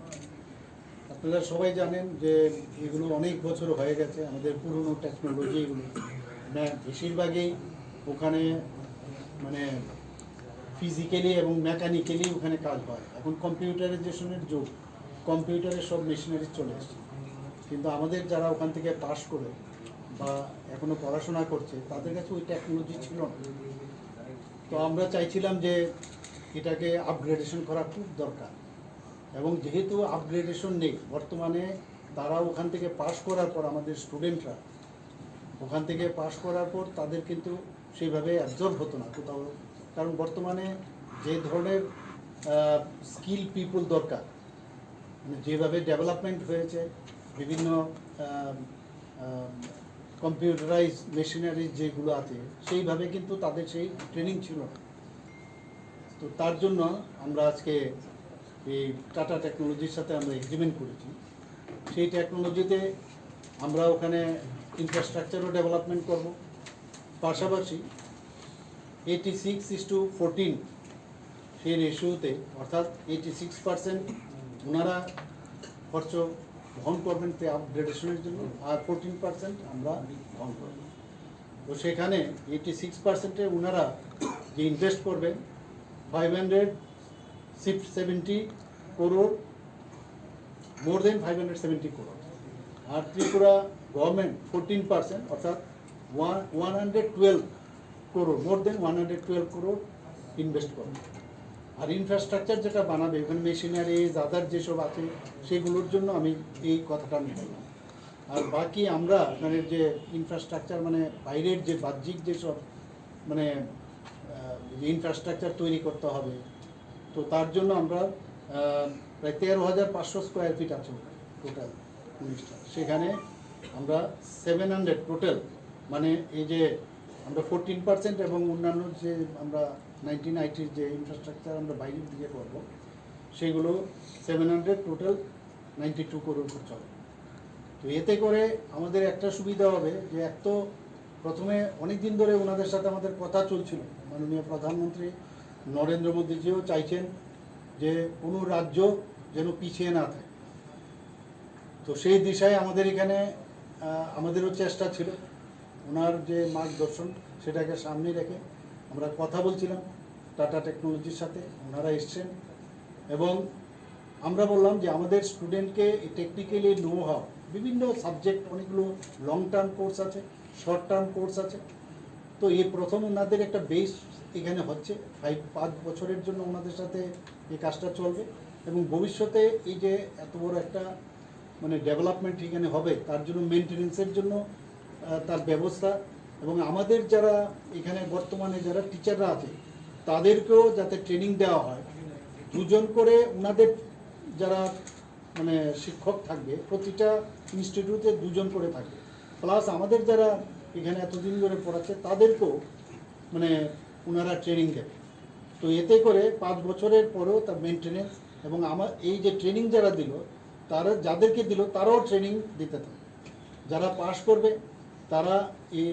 আপনারা সবাই জানেন যে এগুলো অনেক বছর হয়ে গেছে, আমাদের পুরনো টেকনোলজি এগুলো বেশিরভাগই ওখানে মানে ফিজিক্যালি এবং মেকানিক্যালি ওখানে কাজ হয়। এখন কম্পিউটারাইজেশনের যুগ, কম্পিউটারে সব মেশিনারি চলে এসছে, কিন্তু আমাদের যারা ওখান থেকে পাস করে বা এখনও পড়াশোনা করছে তাদের কাছে ওই টেকনোলজি ছিল না। তো আমরা চাইছিলাম যে এটাকে আপগ্রেডেশন করা খুব দরকার, এবং যেহেতু আপগ্রেডেশন নেই বর্তমানে, তারা ওখান থেকে পাস করার পর আমাদের স্টুডেন্টরা ওখান থেকে পাস করার পর তাদের কিন্তু সেইভাবে অ্যাবজর্ব হতো না কোথাও, কারণ বর্তমানে যে ধরনের স্কিল পিপল দরকার, মানে যেভাবে ডেভেলপমেন্ট হয়েছে, বিভিন্ন কম্পিউটারাইজ মেশিনারি যেগুলো আছে সেইভাবে কিন্তু তাদের সেই ট্রেনিং ছিল না। তো তার জন্য আমরা আজকে এই টাটা টেকনোলজির সাথে আমরা এগ্রিমেন্ট করেছি। সেই টেকনোলজিতে আমরা ওখানে ইনফ্রাস্ট্রাকচারও ডেভেলপমেন্ট করব, পাশাপাশি 86:14 সেই রেশিওতে, অর্থাৎ 86% ওনারা খরচ বহন করবেন আপগ্রেডেশনের জন্য, আর 14% আমরা বহন করব। তো সেখানে 86%-এ ওনারা যে ইনভেস্ট করবেন 570 crore, মোর দেন 570 crore, আর ত্রিপুরা গভর্নমেন্ট 14% অর্থাৎ 112 crore, মোর দেন 112 crore ইনভেস্ট করবে। আর ইনফ্রাস্ট্রাকচার যেটা বানাবে ওখানে মেশিনারি আদার যেসব আছে সেগুলোর জন্য আমি এই কথাটা আমি বললাম। আর বাকি আমরা মানে যে ইনফ্রাস্ট্রাকচার মানে বাইরের যে বাহ্যিক যেসব মানে ইনফ্রাস্ট্রাকচার তৈরি করতে হবে, তো তার জন্য আমরা প্রায় 13,500 স্কোয়ার ফিট আছে টোটাল জিনিসটা। সেখানে আমরা 700 টোটাল, মানে এই যে আমরা 14% এবং অন্যান্য যে আমরা 1980 যে ইনফ্রাস্ট্রাকচার আমরা বাইরের দিকে করব সেগুলো 700 টোটাল 92 crore খরচ হবে। তো এতে করে আমাদের একটা সুবিধা হবে যে এক তো প্রথমে অনেক দিন ধরে ওনাদের সাথে আমাদের কথা চলছিল, মাননীয় প্রধানমন্ত্রী নরেন্দ্র মোদীজিও চাইছেন যে কোনো রাজ্য যেন পিছিয়ে না থাকে। তো সেই দিশায় আমাদের এখানে আমাদেরও চেষ্টা ছিল, ওনার যে মার্গদর্শন সেটাকে সামনে রেখে আমরা কথা বলছিলাম টাটা টেকনোলজির সাথে, ওনারা এসছেন এবং আমরা বললাম যে আমাদের স্টুডেন্টকে টেকনিক্যালি নো হাউ, বিভিন্ন সাবজেক্ট অনেকগুলো লং টার্ম কোর্স আছে, শর্ট টার্ম কোর্স আছে। তো এই প্রথম ওনাদের একটা বেস এখানে হচ্ছে 5 বছরের জন্য ওনাদের সাথে এই কাজটা চলবে, এবং ভবিষ্যতে এই যে এত বড় একটা মানে ডেভেলপমেন্ট এখানে হবে, তার জন্য মেনটেনেন্সের জন্য তার ব্যবস্থা, এবং আমাদের যারা এখানে বর্তমানে যারা টিচাররা আছে তাদেরকেও যাতে ট্রেনিং দেওয়া হয়। 2 জন করে ওনাদের যারা মানে শিক্ষক থাকবে, প্রতিটা ইনস্টিটিউটে 2 জন করে থাকবে, প্লাস আমাদের যারা এখানে এতদিন ধরে পড়াচ্ছে তাদেরকেও মানে ওনারা ট্রেনিং দেবে। তো এতে করে 5 বছরের পরেও তার মেনটেনেন্স, এবং আমার এই যে ট্রেনিং যারা দিল তারা যাদেরকে দিল তারাও ট্রেনিং দিতে থাকে। যারা পাশ করবে তারা এই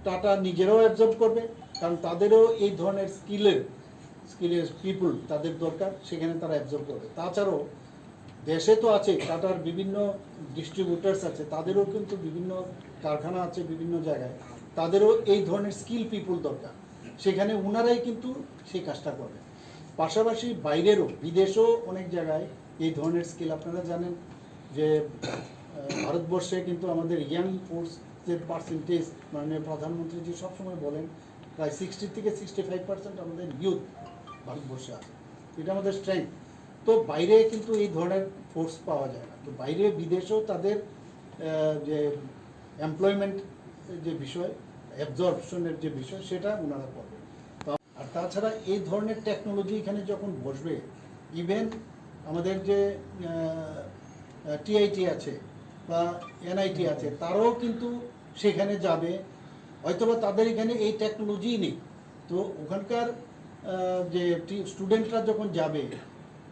টাটা নিজেরাও অ্যাবজর্ব করবে, কারণ তাদেরও এই ধরনের স্কিলের পিপুল তাদের দরকার, সেখানে তারা অ্যাবজর্ব করবে। তাছাড়াও দেশে তো আছে টাটার বিভিন্ন ডিস্ট্রিবিউটার্স আছে, তাদেরও কিন্তু বিভিন্ন কারখানা আছে বিভিন্ন জায়গায়, তাদেরও এই ধরনের স্কিল পিপুল দরকার, সেখানে ওনারাই কিন্তু সেই কাজটা করবে। পাশাপাশি বাইরেরও বিদেশেও অনেক জায়গায় এই ধরনের স্কিল, আপনারা জানেন যে ভারতবর্ষে কিন্তু আমাদের ইয়াং ফোর্সের পার্সেন্টেজ মাননীয় প্রধানমন্ত্রীজি সবসময় বলেন প্রায় 60 থেকে 65% আমাদের ইউথ ভারতবর্ষে আছে, এটা আমাদের স্ট্রেংথ। তো বাইরে কিন্তু এই ধরনের ফোর্স পাওয়া যায় না, তো বাইরে বিদেশেও তাদের যে এমপ্লয়মেন্ট যে বিষয়, অ্যাবজর্পশনের যে বিষয়, সেটা ওনারা করবে। আর তাছাড়া এই ধরনের টেকনোলজি এখানে যখন বসবে, ইভেন আমাদের যে টিআইটি আছে বা এনআইটি আছে, তারাও কিন্তু সেখানে যাবে, হয়তোবা তাদের এখানে এই টেকনোলজিই নেই। তো ওখানকার যে স্টুডেন্টরা যখন যাবে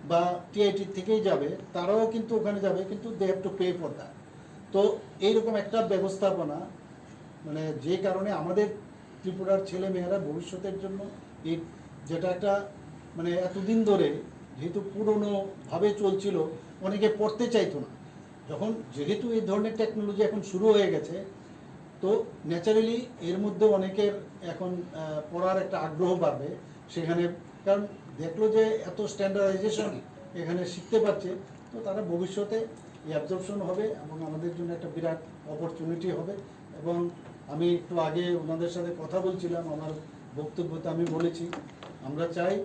বা টিআইটি থেকেই যাবে, তারাও কিন্তু ওখানে যাবে, কিন্তু they have to pay for that. তো এইরকম একটা ব্যবস্থাপনা, মানে যে কারণে আমাদের ত্রিপুরার ছেলে মেয়েরা ভবিষ্যতের জন্য এই যেটা একটা মানে এতদিন ধরে যেহেতু পুরনোভাবে চলছিল, অনেকে পড়তে চাইতো না, যখন যেহেতু এই ধরনের টেকনোলজি এখন শুরু হয়ে গেছে, তো ন্যাচারালি এর মধ্যে অনেকের এখন পড়ার একটা আগ্রহ বাড়বে সেখানে, কারণ দেখলো যে এত স্ট্যান্ডার্ডাইজেশন এখানে শিখতে পারছে, তো তারা ভবিষ্যতে এই অ্যাবজর্পশন হবে এবং আমাদের জন্য একটা বিরাট অপরচুনিটি হবে। এবং আমি একটু আগে ওনাদের সাথে কথা বলছিলাম, আমার বক্তব্যতে আমি বলেছি আমরা চাই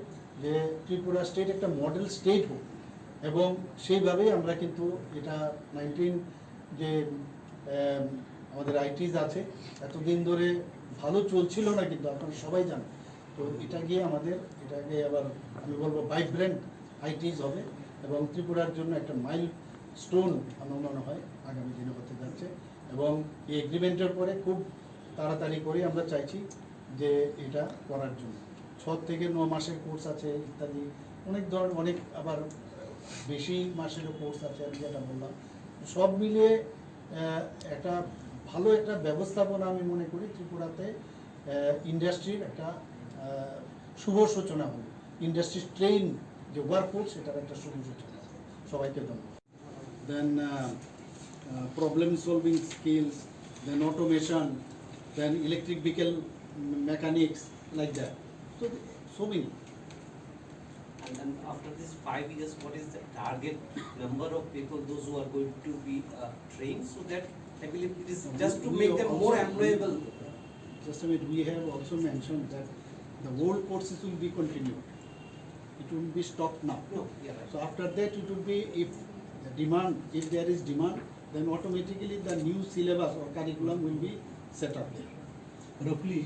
যে ত্রিপুরা স্টেট একটা মডেল স্টেট হোক, এবং সেইভাবেই আমরা কিন্তু এটা 19 যে আমাদের আইটিস আছে এতদিন ধরে ভালো চলছিল না, কিন্তু আপনারা সবাই জানেন, তো এটাকে আবার আমি বলবো ভাইব্রেন্ট আইটিস হবে, এবং ত্রিপুরার জন্য একটা মাইল স্টোন আমার মনে হয় আগামী দিনে হতে যাচ্ছে। এবং এই এগ্রিমেন্টের পরে খুব তাড়াতাড়ি করে আমরা চাইছি যে এটা করার জন্য 6 থেকে 9 মাসের কোর্স আছে ইত্যাদি, অনেক আবার বেশি মাসেরও কোর্স আছে, আমি যেটা বললাম, সব মিলিয়ে একটা ভালো একটা ব্যবস্থাপনা আমি মনে করি ত্রিপুরাতে ইন্ডাস্ট্রির একটা শুভ সূচনা হবে, ইন্ডাস্ট্রির ট্রেন যে ওয়ার্কফোর্স সেটার একটা শুভ সূচনা। সবাইকে ধন্যবাদ। Then problem solving skills, then automation, then electric vehicle mechanics, like that, so many. And after this 5 years, what is the target number of people, those who are going to be trained, so that I believe it is just to make them more employable? Just a minute, we have also mentioned that the old courses will be continued. It will be stopped now. No, yeah, right. So after that, it will be, if there is demand, then automatically the new syllabus or curriculum will be set up there. Roughly,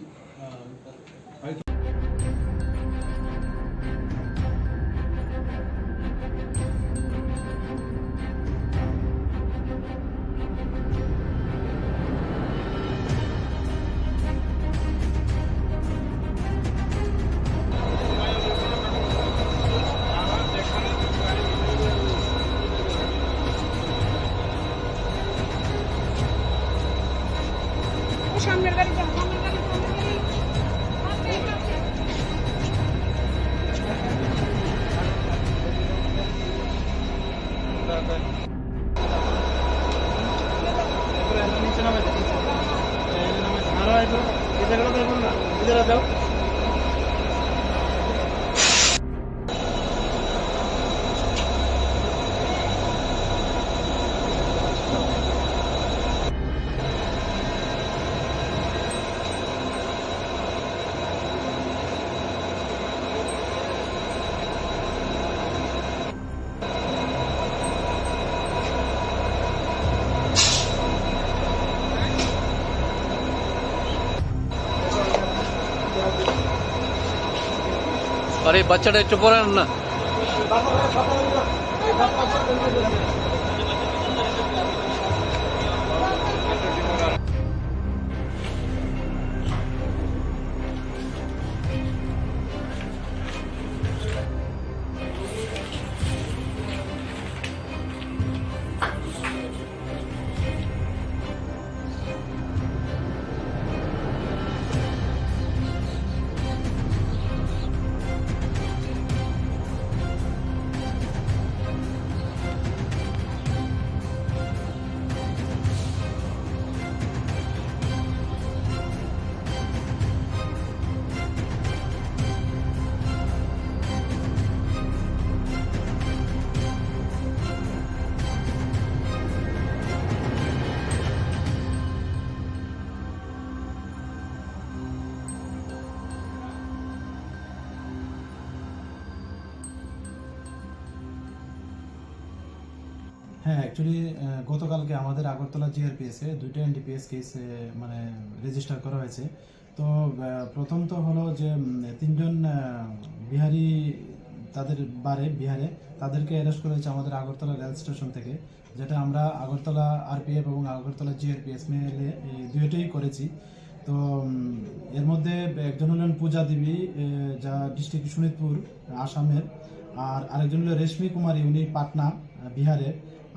সামনের গাড়ি যাও, সামনের গাড়ি, সামনের গাড়ি। আপনি কাছে। নিচে নামে যাও। আর এই বাচ্চাটা একটু পড়েন না। হ্যাঁ, অ্যাকচুয়ালি গতকালকে আমাদের আগরতলা জিআরপিএসে দুইটা এনডিপিএস কেস মানে রেজিস্টার করা হয়েছে। তো প্রথম তো হলো যে তিনজন বিহারি, তাদের বিহারে তাদেরকে অ্যারেস্ট করা হয়েছে আমাদের আগরতলা রেল স্টেশন থেকে, যেটা আমরা আগরতলা আরপিএফ এবং আগরতলা জিআরপিএস মিলে দুইটাই করেছি। তো এর মধ্যে একজন হলেন পূজা দেবী, যা ডিস্ট্রিক্ট শোনিতপুর আসামের, আর আরেকজন হলো রেশমি কুমারী, উনি পাটনা বিহারে,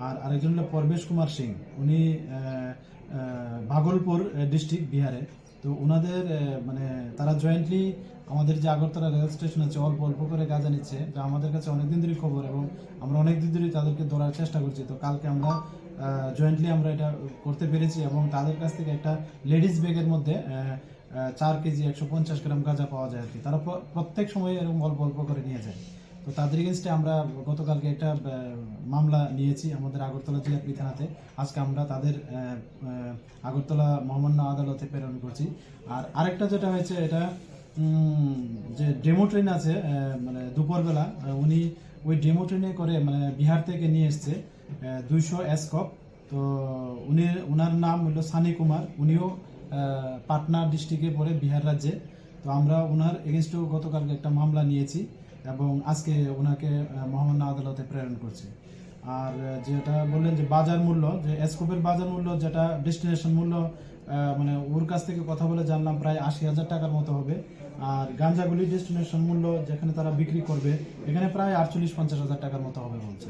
আর আরেকজন হলো পরবেশ কুমার সিং, উনি ভাগলপুর ডিস্ট্রিক্ট বিহারে। তো ওনাদের মানে তারা জয়েন্টলি আমাদের যে আগরতলা রেল স্টেশন আছে অল্প অল্প করে গাঁজা নিচ্ছে, যা আমাদের কাছে অনেকদিন ধরে খবর এবং আমরা অনেকদিন ধরে তাদেরকে ধরার চেষ্টা করছি। তো কালকে আমরা জয়েন্টলি আমরা এটা করতে পেরেছি এবং তাদের কাছ থেকে একটা লেডিস ব্যাগের মধ্যে 4 কেজি 150 গ্রাম গাঁজা পাওয়া যায় আর কি। তারা প্রত্যেক সময় এরকম অল্প অল্প করে নিয়ে যায়। তো তাদের এগেনস্টে আমরা গতকালকে একটা মামলা নিয়েছি আমাদের আগরতলা জিআরপি থানাতে। আজকে আমরা তাদের আগরতলা মহামান্য আদালতে প্রেরণ করছি। আর আরেকটা যেটা হয়েছে, এটা যে ডেমো ট্রেন আছে মানে দুপুরবেলা, উনি ওই ডেমো ট্রেনে করে মানে বিহার থেকে নিয়ে এসছে 200 এসকপ। তো ওনার নাম হলো সানি কুমার, উনিও পাটনা ডিস্ট্রিক্টে পড়ে বিহার রাজ্যে। তো আমরা ওনার এগেনস্টেও গতকালকে একটা মামলা নিয়েছি এবং আজকে ওনাকে মহামান্য আদালতে প্রেরণ করছি। আর যেটা বললেন যে বাজার মূল্য, যে এসকোপের বাজার মূল্য যেটা ডেস্টিনেশন মূল্য, মানে ওর কাছ থেকে কথা বলে জানলাম প্রায় 80,000 টাকার মতো হবে। আর গাঁজাগুলি ডেস্টিনেশন মূল্য যেখানে তারা বিক্রি করবে এখানে প্রায় 48-50,000 টাকার মতো হবে বলছে।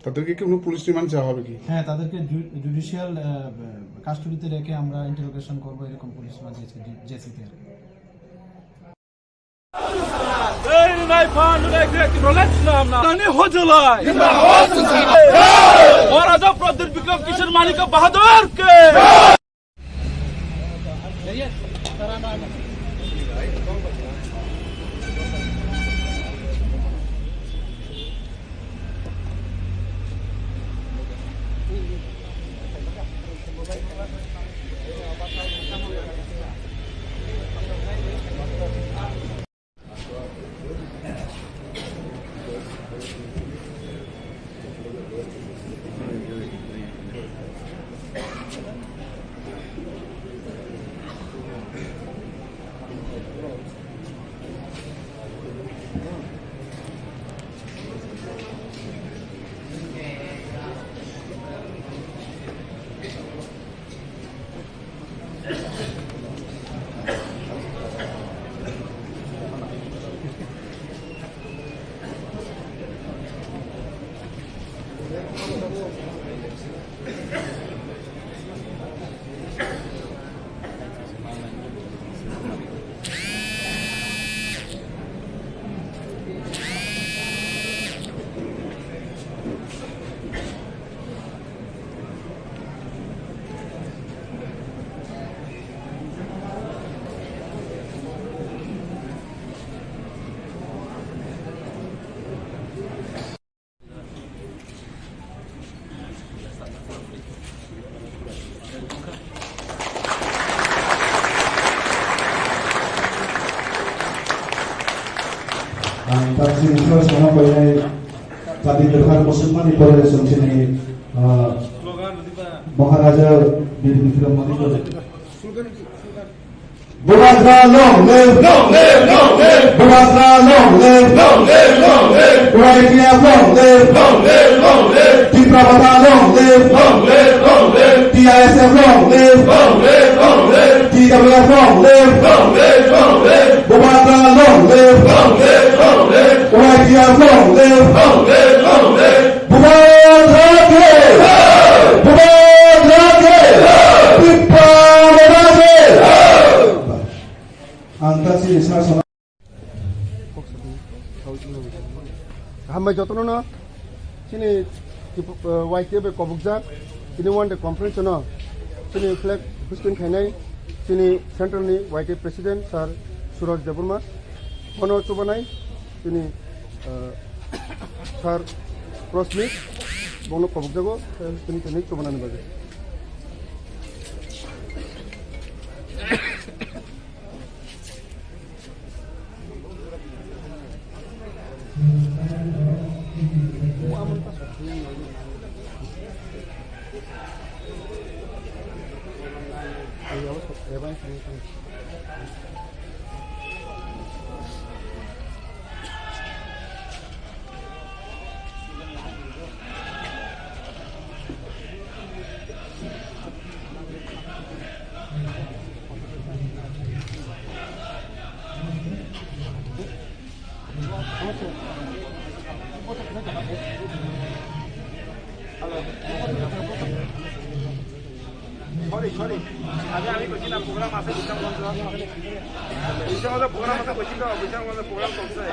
তাদেরকে কি কোনো পুলিশ রিমান্ড চাওয়া হবে কি? হ্যাঁ, তাদেরকে জুডিশিয়াল কাস্টডিতে রেখে আমরা ইন্টারোগেশন করবো, এরকম পুলিশ রিমান্ড দিয়েছে জেসিতে। किशन मालिक बहादुर के Sini sama banyak tadi dengar musulman di Polres sini Maharaja di film ini Bumatra long live, long live, long live. Bumatra long live, long live, long live. Waitia long live, long live, long live. Tiprapata long live, long live, long live. TISF long live, long live, long live. TWF long live, long live, long live. Bumatra long live, long live, long live. Waitia long live, long live, long live. Bumatra Hamai jotono sini YTF kobukjak sini one day conference no sini flag hosting khainai sini central ni YTF president sir Suraj Deburma mono chobanai sini sir Prosmit bono kobukjago sini kene chobanani baje Sorry. আমি কৈছিলাম programme আছে বিশালগঞ্জ বিশালগঞ্জ programme আছে কৈছিল বিশালগঞ্জ programme চলছে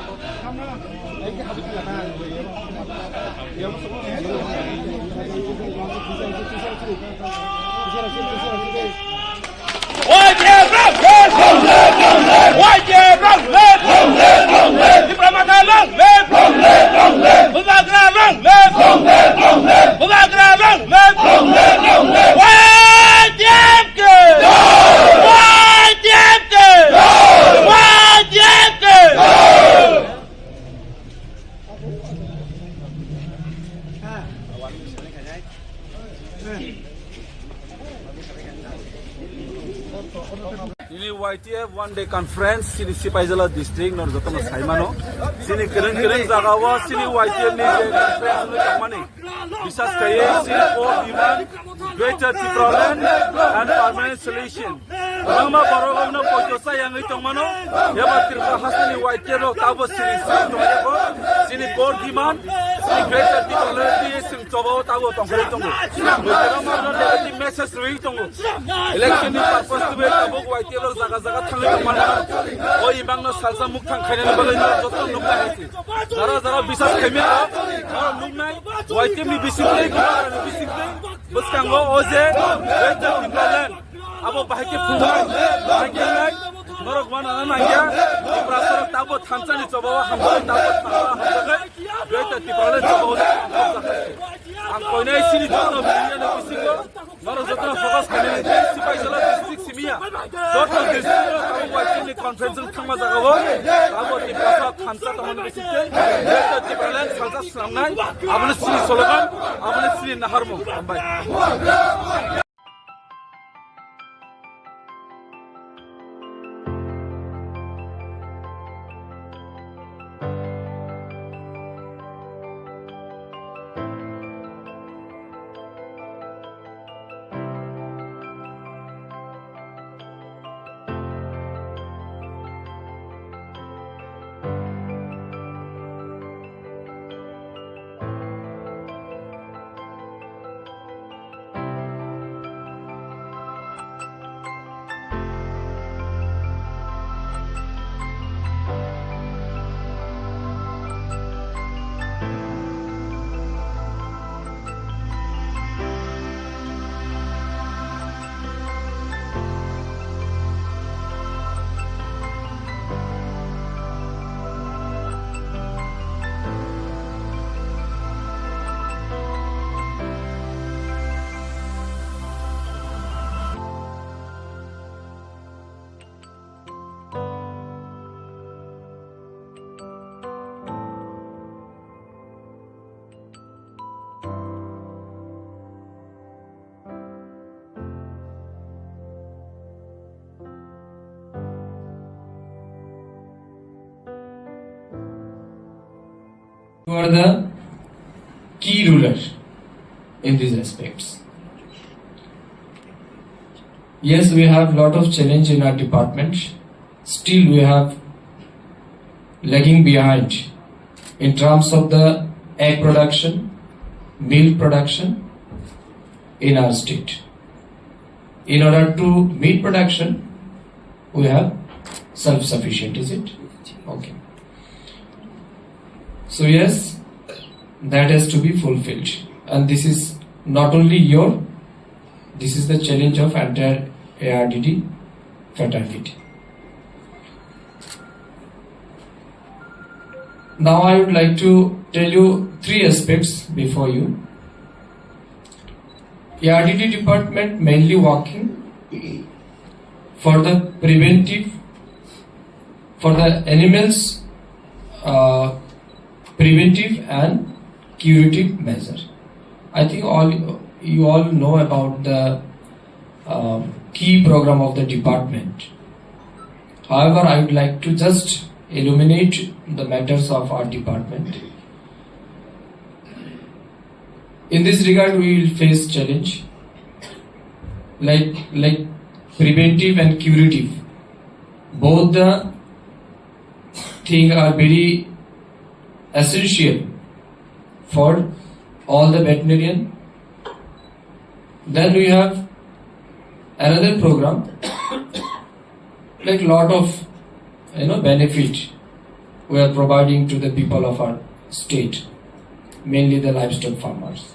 Ini YTF one day conference sini Sipaijala district nor jotono saimano sini keren jagawa sini YTF ni conference nu kamani bisas kaye sini ko iman greater Tipraland and permanent solution Rama barogomno pojosa yang itongmano yaba tirpa hasani YTF ro tabo sini tongo sini ko iman sini greater Tipraland ni sing tobo tabo tongre tongo Rama no negative message rui tongo election ni purpose to be tabo YTF ro jaga thangle mana o ibang no salsa muk thang khaine bagay no joto nukla haisi jara bisas khaime jara nuknai YTF ni bisikte buskango oje greater Tipraland abo bahike phumai bahike nai norok wana na ya prasar tabo thanchani chobawa hambo tabo hambo greater Tipraland chobawa ang koinai sini joto biya bisikko noro joto focus khaine Sipaijala district simia joto district tabo YTF ni conference thangma jagawo tabo Tiprasa thancha tamon bisikte greater Tipraland salsa slamnai abone sini slogan abone sini naharmo ambai Who are the key rulers in these aspects? Yes, we have lot of challenge in our department. Still, we have lagging behind in terms of the egg production, milk production in our state. In order to meet production, we have self-sufficient, is it? Okay. So yes, that has to be fulfilled, and this is not only this is the challenge of entire ARDD fraternity. Now I would like to tell you 3 aspects before you. ARDD department mainly working for the preventive, for the animals preventive and curative measure. I think you all know about the key program of the department. However, I would like to just illuminate the matters of our department. In this regard, we will face challenge like preventive and curative. Both the things are very essential for all the veterinarian. Then we have another program like lot of benefit we are providing to the people of our state, mainly the livestock farmers.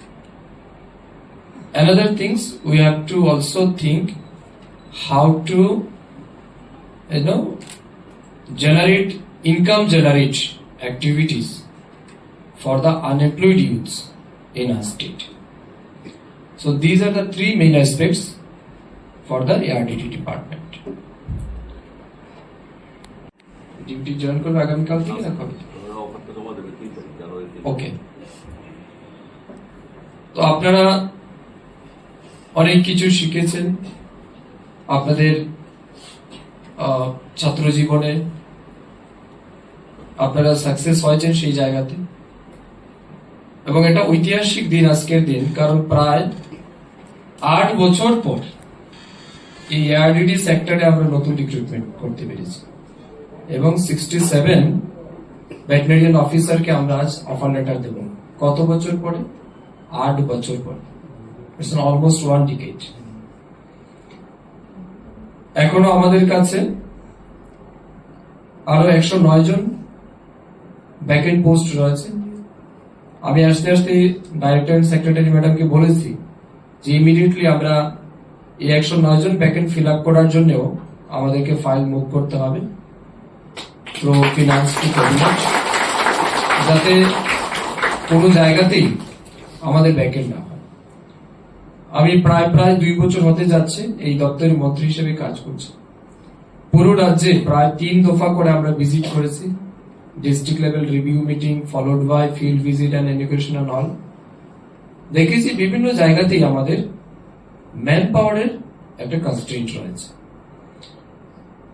Another things, we have to also think how to generate activities for the unemployed youths in our state. So these are the 3 main aspects for the ARDD department. Duty join করবে আগামীকাল থেকে না কবে? ওকে। তো আপনারা অনেক কিছু শিখেছেন আপনাদের ছাত্র জীবনে, আপনারা সাকসেস হয়েছেন সেই জায়গাতে, এবং এটা ঐতিহাসিক দিন আজকের দিন, কারণ প্রায় 8 বছর পর এই ARDD সেক্টরে আমরা নতুন রিক্রুটমেন্ট করতে পেরেছি এবং 67 ভেটেরিনারি অফিসারকে আমরা আজ অফার লেটার দেব। কত বছর পরে? 8 বছর পরে। It's almost 1 decade. এখনো আমাদের কাছে আরো 109 জন ব্যাকএন্ড পোস্ট রয়েছে। আমি আস্তে আস্তে ডাইরেক্টর এন্ড সেক্রেটারি ম্যাডামকে বলেছি যে ইমিডিয়েটলি আমরা এই 109 জন ব্যাকএন্ড ফিল আপ করার জন্য আমাদেরকে ফাইল মুভ করতে হবে থ্রু ফিনান্স টু ক্যাবিনেট, যাতে কোনো জায়গাতেই আমাদের ব্যাকএন্ড না হয়। আমি প্রায় 2 বছর হতে যাচ্ছে এই দপ্তরের মন্ত্রী হিসেবে কাজ করছি। পুরো রাজ্যে প্রায় 3 দফা করে আমরা ভিজিট করেছি, district level review meeting followed by field visit and education and all. দেখেছি বিভিন্ন জায়গাতেই আমাদের ম্যান পাওয়ারের একটা কনস্ট্রেন্ট রয়েছে,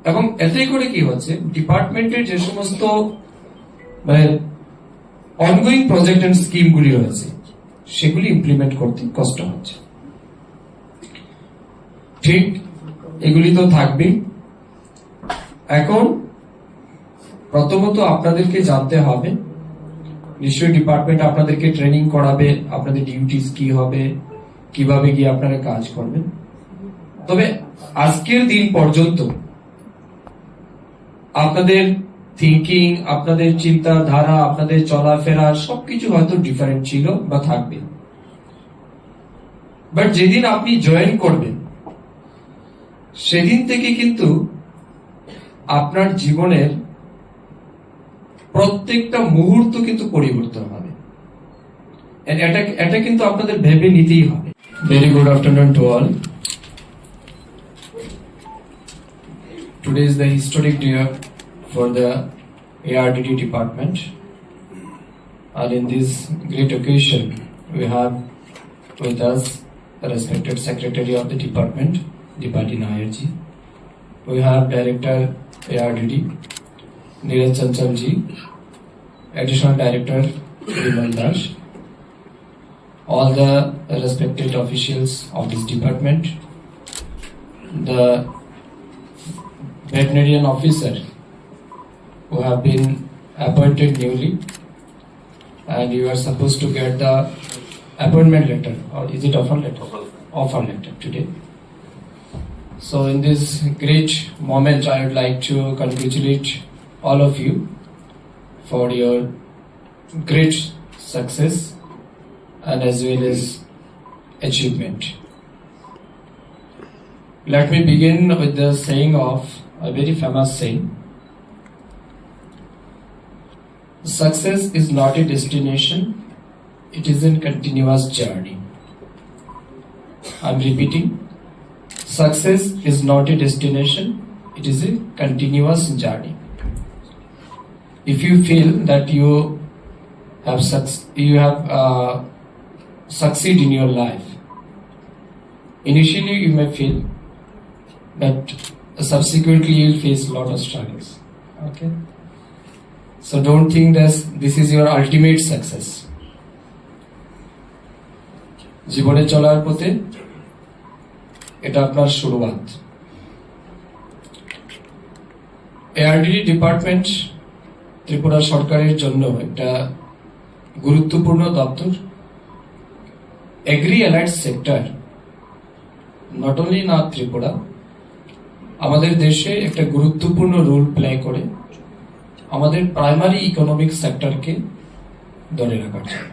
এবং এতে করে কি হচ্ছে ডিপার্টমেন্টের যে সমস্ত অনগোয়িং প্রজেক্ট এন্ড স্কিম গুলি রয়েছে সেগুলি ইমপ্লিমেন্ট করতে কষ্ট হচ্ছে। ঠিক, এগুলি তো থাকবেই। এখন প্রথমত আপনাদেরকে জানতে হবে, নিশ্চয়ই ডিপার্টমেন্ট আপনাদেরকে ট্রেনিং করাবে, আপনাদের ডিউটিস কি হবে, কিভাবে গিয়ে আপনারা কাজ করবেন। তবে আজকের দিন পর্যন্ত আপনাদের থিঙ্কিং, আপনাদের চিন্তাধারা, আপনাদের চলাফেরা সবকিছু হয়তো ডিফারেন্ট ছিল বা থাকবে, বাট যেদিন আপনি জয়েন করবেন সেদিন থেকে কিন্তু আপনার জীবনের প্রত্যেকটা মুহূর্ত কিন্তু পরিবর্তন হবে। এটা কিন্তু আপনাদের ভেবে নিতেই হবে। Very good afternoon to all. Today is the historic day for the ARDD department, and in this great occasion we have with us the respected Secretary of the Department, Dipati Nayarji. We have Director ARDD, Neeraj Chanchal ji, Additional Director Vimal Das, all the respected officials of this department, the veterinarian officer who have been appointed newly, and you are supposed to get the appointment letter, or is it offer letter? Offer letter today. So in this great moment, I would like to congratulate all of you for your great success and as well as achievement. Let me begin with the saying of a very famous saying. Success is not a destination, it is a continuous journey. I am repeating. Success is not a destination, it is a continuous journey. If you feel that you have succeed in your life, initially you may feel, but subsequently you will face a lot of struggles. Okay? So don't think that this is your ultimate success. জীবনে চলার পথে এটা আপনার শুরুয়াত। ARD department Tripura সরকারের জন্য একটা গুরুত্বপূর্ণ দপ্তর। Agri allied sector not only North Tripura, আমাদের দেশে একটা গুরুত্বপূর্ণ রোল প্লে করে আমাদের প্রাইমারি ইকোনমিক সেক্টরকে ধরে রাখার জন্য।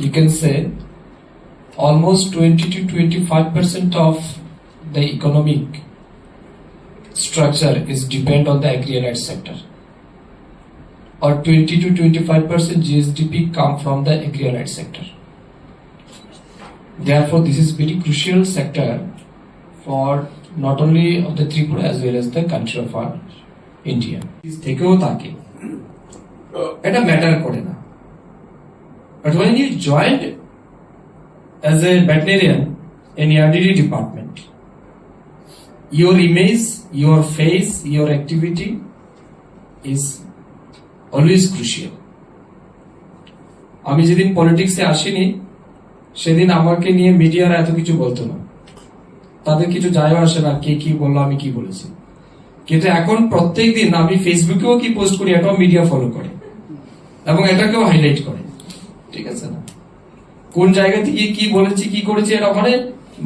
You can say almost 20 to 25% of the economic structure is depend on the agri-allied sector, or 20 to 25% GSDP come from the agri-allied sector. Therefore, this is very crucial sector for not only of the Tripura as well as the country of our India. থেকেও থাকে এটা matter করে না, but when you joined as a veterinarian in ERDD department, your image, your face, your activity is always crucial. আমি যেদিন পলিটিক্সে আসিনি সেদিন আমাকে নিয়ে মিডিয়ারা এত কিছু বলতো না, তাদের কিছু যায় আসে না কে কি বললো আমি কি বলেছি। কিন্তু এখন প্রত্যেক দিন আমি ফেসবুকেও কি পোস্ট করি এটাও মিডিয়া ফলো করে এবং এটাকেও হাইলাইট করে। ঠিক আছে না, কোন জায়গা থেকে কি বলেছি কি করেছি এটা মানে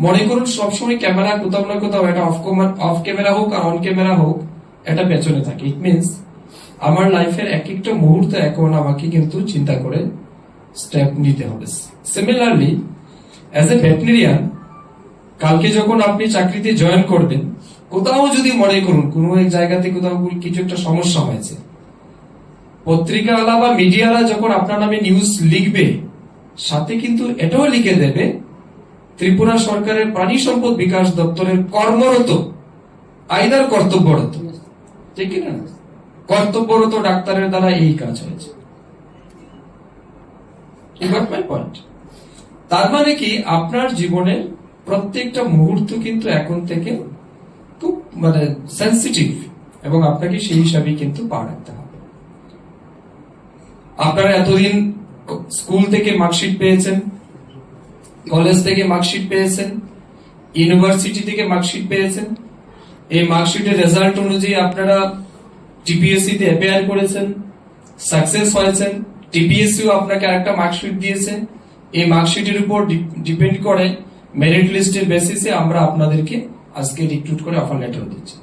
মনে করুন সবসময় ক্যামেরা কোথাও না কোথাও এটা অফ ক্যামেরা হোক আর অন ক্যামেরা হোক এটা পেছনে থাকে। ইট মিনস আমার লাইফের এক একটা মুহূর্তে এখন আমাকে কিন্তু চিন্তা করে স্টেপ নিতে হবে। সিমিলারলি অ্যাজ এ ভেটেরিনারিয়ান, কালকে যখন আপনি চাকরিতে জয়েন করবেন, কোথাও যদি মনে করুন কোনো এক জায়গাতে কোথাও কিছু একটা সমস্যা হয়েছে, পত্রিকাওয়ালা বা মিডিয়ারা যখন আপনার নামে নিউজ লিখবে সাথে কিন্তু এটাও লিখে দেবে ত্রিপুরা সরকারের প্রাণী সম্পদ বিকাশ দপ্তরের কর্মরত আইদার কর্তব্যরত, ঠিক না, কর্তব্যরত ডাক্তারের দ্বারা এই কাজ হয়েছে। তার মানে কি আপনার জীবনের প্রত্যেকটা মুহূর্ত কিন্তু এখন থেকে খুব মানে সেন্সিটিভ এবং আপনাকে সেই হিসাবে কিন্তু পা রাখতে হবে। আপনারা এতদিন স্কুল থেকে মার্কশিট পেয়েছেন, কলেজ থেকে মার্কশিট পেয়েছেন, ইউনিভার্সিটি থেকে মার্কশিট পেয়েছেন। এই মার্কশিটের রেজাল্ট অনুযায়ী আপনারা টিপিএসসি তে অ্যাপিয়ার করেছেন, সাকসেস হয়েছেন। টিপিএসসিও আপনাকে আরেকটা মার্কশিট দিয়েছে। এই মার্কশিটের উপর ডিপেন্ড করে মেরিট লিস্টের বেসিসে আমরা আপনাদেরকে আজকে রিক্রুট করে অফার লেটার দিচ্ছি।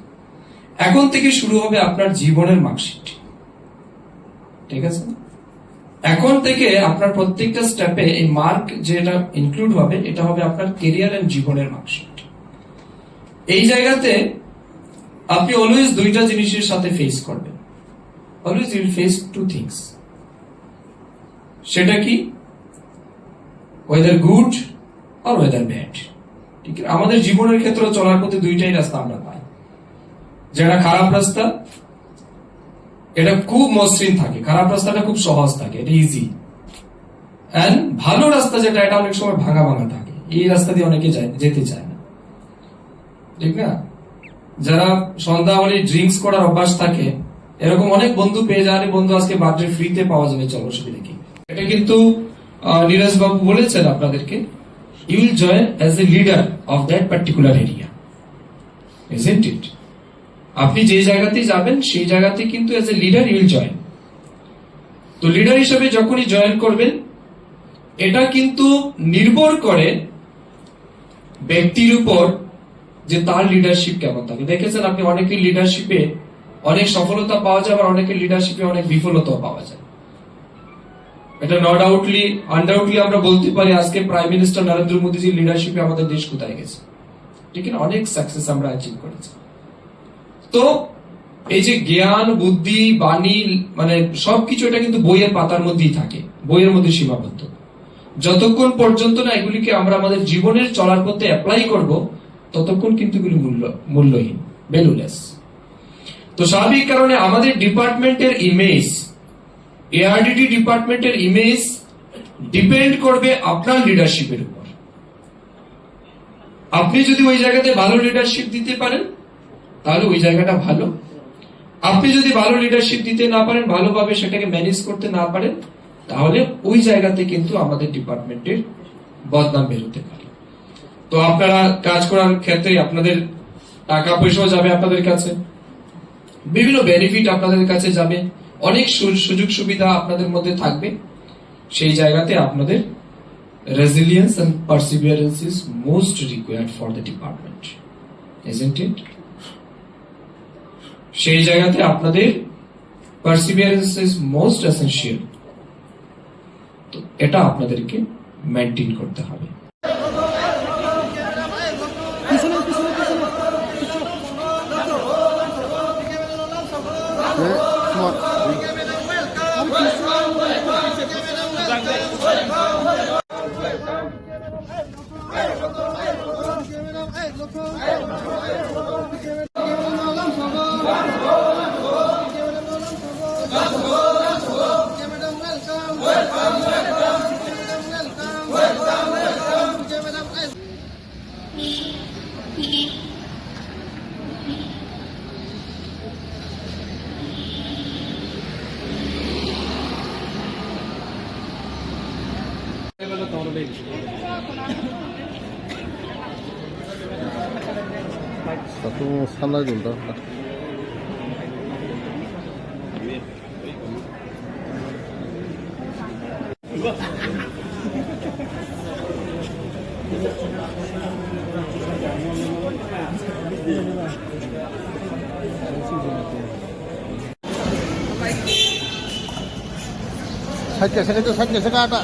এখন থেকে শুরু হবে আপনার জীবনের মার্কশিট। ঠিক আছে, এখন থেকে আপনার প্রত্যেকটা স্টেপে এই মার্ক যেটা ইনক্লুড হবে এটা হবে আপনার কেরিয়ার এন্ড জীবনের মার্কশিট। এই জায়গাতে আপনি অলওয়েজ দুইটা জিনিসের সাথে ফেস করবেন। Always you will face two things. সেটা কি, ওয়েদার গুড আর ওয়েদার ব্যাড। ঠিক আছে, আমাদের জীবনের ক্ষেত্রে চলার পথে দুইটাই রাস্তা আমরা পাই। যেটা খারাপ রাস্তা এটা খুব মসৃণ থাকে, খারাপ রাস্তাটা খুব সহজ থাকে, এটা ইজি। এন্ড ভালো রাস্তা যেটা এটা অনেক সময় ভাঙা ভাঙা থাকে, এই রাস্তা দিয়ে অনেকে যেতে চায় না। ঠিক না, যারা সন্ধ্যা হলে ড্রিঙ্কস করার অভ্যাস থাকে এরকম অনেক বন্ধু পেয়ে যান, বন্ধু আজকে বার্থডে ফ্রিতে পাওয়া যাবে, চলো অসুবিধা কি। এটা কিন্তু নীরজ বাবু বলেছেন আপনাদেরকে, you will join as a leader of that particular area, isn't it? আপনি যে জায়গাতে যাবেন সেই জায়গাতে কিন্তু as a leader you will join. তো লিডার হিসেবে যখনই জয়েন করবেন, এটা কিন্তু নির্ভর করে ব্যক্তির উপর যে তার লিডারশিপ কেমন থাকে। দেখেছেন আপনি অনেকের লিডারশিপে অনেক সফলতা পাওয়া যায়, আবার অনেকের লিডারশিপে অনেক বিফলতাও পাওয়া যায়। এটা নট ডাউটলি আনডাউটলি আমরা বলতে পারি আজকে প্রাইম মিনিস্টার নরেন্দ্র মোদীজির লিডারশিপে আমাদের দেশ কোথায় গেছে, ঠিক না? অনেক সাকসেস আমরা অ্যাচিভ করেছি। তো এই যে জ্ঞান, বুদ্ধি, বাণী, মানে সবকিছু এটা কিন্তু বইয়ের পাতার মধ্যেই থাকে, বইয়ের মধ্যে সীমাবদ্ধ। যতক্ষণ পর্যন্ত না এগুলিকে আমরা আমাদের জীবনের চলার পথে অ্যাপ্লাই করব, ততক্ষণ কিন্তু এগুলি মূল্যহীন, ভ্যালুলেস। তো স্বাভাবিক কারণে আমাদের ডিপার্টমেন্টের ইমেজ, এআরডিডি ডিপার্টমেন্টের ইমেজ ডিপেন্ড করবে আপনার লিডারশিপের উপর। আপনি যদি ওই জায়গাতে ভালো লিডারশিপ দিতে পারেন তাহলে ওই জায়গাটা ভালো। আপনি যদি ভালো লিডারশিপ দিতে না পারেন, ভালোভাবে সেটাকে ম্যানেজ করতে না পারেন, তাহলে ওই জায়গাতে কিন্তু আমাদের ডিপার্টমেন্টের বদনাম বেরোতে পারে। তো আপনারা কাজ করার ক্ষেত্রে আপনাদের টাকা পয়সাও যাবে আপনাদের কাছে, বিভিন্ন বেনিফিট আপনাদের কাছে যাবে, অনেক সুযোগ সুবিধা আপনাদের মধ্যে থাকবে। সেই জায়গাতে আপনাদের resilience and perseverance is most required for the department, isn't it? সেই জায়গাতে আপনাদের পারসিভিয়ারেন্স ইজ মোস্ট এসেনশিয়াল। তো এটা আপনাদেরকে মেনটেন করতে হবে। Satu salah juga. Saja ada.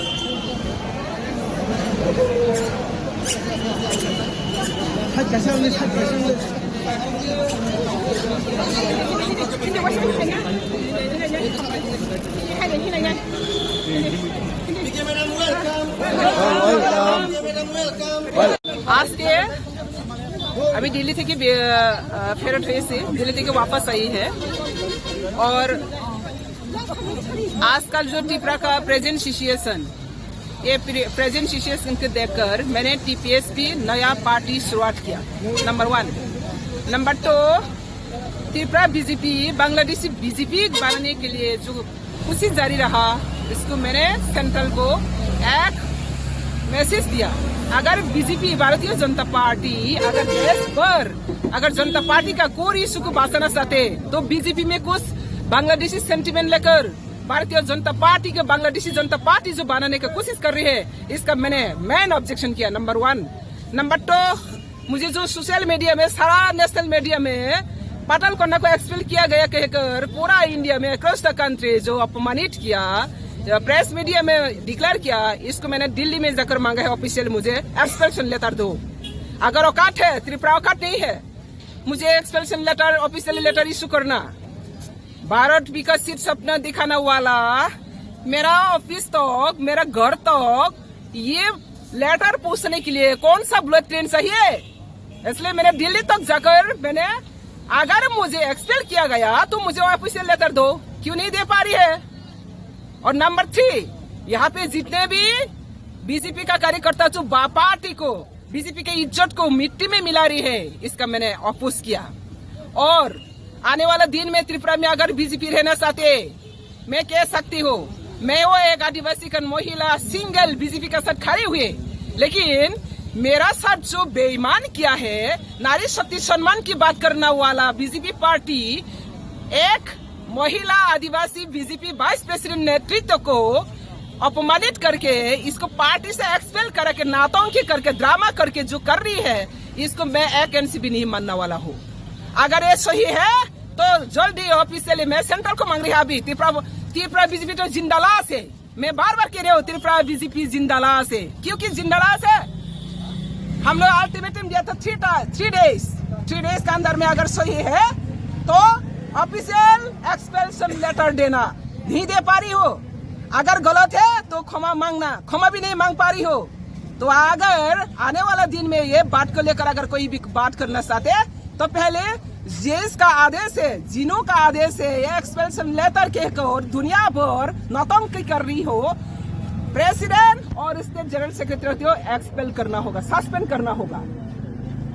আজকে अभी दिल्ली থেকে ফেরত হয়েছি, दिल्ली থেকে वापस आई है। और आजकल जो टिपरा का प्रेजेंट सिचुएशन, ये प्रेजेंट सिचुएशन को देखकर मैंने टीपीएसपी नया पार्टी शुरुआत किया, number 1। Number 2, Tripura BJP Bangladeshi BJP बनाने के लिए जो कोशिश जारी रहा, इसको मैंने सेंट्रल को एक मैसेज दिया। अगर बीजेपी भारतीय जनता पार्टी अगर देश भर अगर जनता पार्टी का कोई इशू को बांटना चाहते तो बीजेपी में कुछ बांग्लादेशी सेंटिमेंट लेकर भारतीय जनता पार्टी के बांग्लादेशी जनता पार्टी जो बनाने की कोशिश कर रही है, इसका मैंने मेन ऑब्जेक्शन किया, नंबर 1। नंबर 2, मुझे जो सोशल मीडिया में, सारा नेशनल मीडिया में पाटल कोंडा को एक्सपेल किया गया कहकर पूरा इंडिया में अक्रॉस द कंट्री जो अपमानित किया, प्रेस मीडिया में डिक्लेयर किया, इसको मैंने दिल्ली में जाकर मांगा है ऑफिशियल, मुझे एक्सपेल्शन लेटर दो। अगर औकात है, त्रिपुरा औकात नहीं है, मुझे एक्सपेल्शन लेटर, ऑफिशियल लेटर इशू करना। भारत विकसित सपना दिखाने वाला मेरा ऑफिस तक, मेरा घर तक ये लेटर पूछने के लिए कौन सा बुलेट ट्रेन चाहिए? इसलिए मैंने दिल्ली तक जाकर मैंने, अगर मुझे एक्सपेल किया गया तो मुझे ऑफिशियल लेटर दो, क्यों नहीं दे पा रही है? और नंबर 3, यहाँ पे जितने भी बीजेपी का कार्यकर्ता जो पार्टी को, बीजेपी के इज्जत को मिट्टी में मिला रही है, इसका मैंने अपोज किया। और आने वाला दिन में त्रिपुरा में अगर बीजेपी रहना चाहते, मैं कह सकती हूँ, मैं वो एक आदिवासी का महिला सिंगल बीजेपी के साथ खड़ी हुई, लेकिन मेरा साथ जो बेईमान किया है, नारी शक्ति सम्मान की बात करने वाला बीजेपी पार्टी एक महिला आदिवासी बीजेपी वाइस प्रेसिडेंट नेतृत्व को अपमानित करके, इसको पार्टी से एक्सपेल करके, नाटंकी करके, ड्रामा करके जो कर रही है, इसको मैं एक इंच भी नहीं मानने वाला हूँ। अगर ये सही है तो जल्दी ऑफिशियली मैं सेंट्रल को मांग रही हूँ। अभी त्रिपुरा बीजेपी तो जिंदालाश है, मैं बार बार कह रही हूँ त्रिपुरा बीजेपी जिंदालाश है। क्योंकि जिंदालाश है, हम लोग अल्टीमेटम दिया था 3 डेज के अंदर में अगर सही है तो ऑफिशियल एक्सपेल्शन लेटर देना, नहीं दे पा रही हो। अगर गलत है तो क्षमा मांगना, क्षमा भी नहीं मांग पा रही हो। तो अगर आने वाला दिन में ये बात को लेकर अगर कोई भी बात करना चाहते तो पहले जिसका आदेश है, जिनों का आदेश है, ये एक्सपेल्शन लेटर कहकर दुनिया भर नौटंकी कर रही हो, प्रेसिडेंट और स्टेट जनरल सेक्रेटरी को एक्सपेल करना होगा, सस्पेंड करना होगा।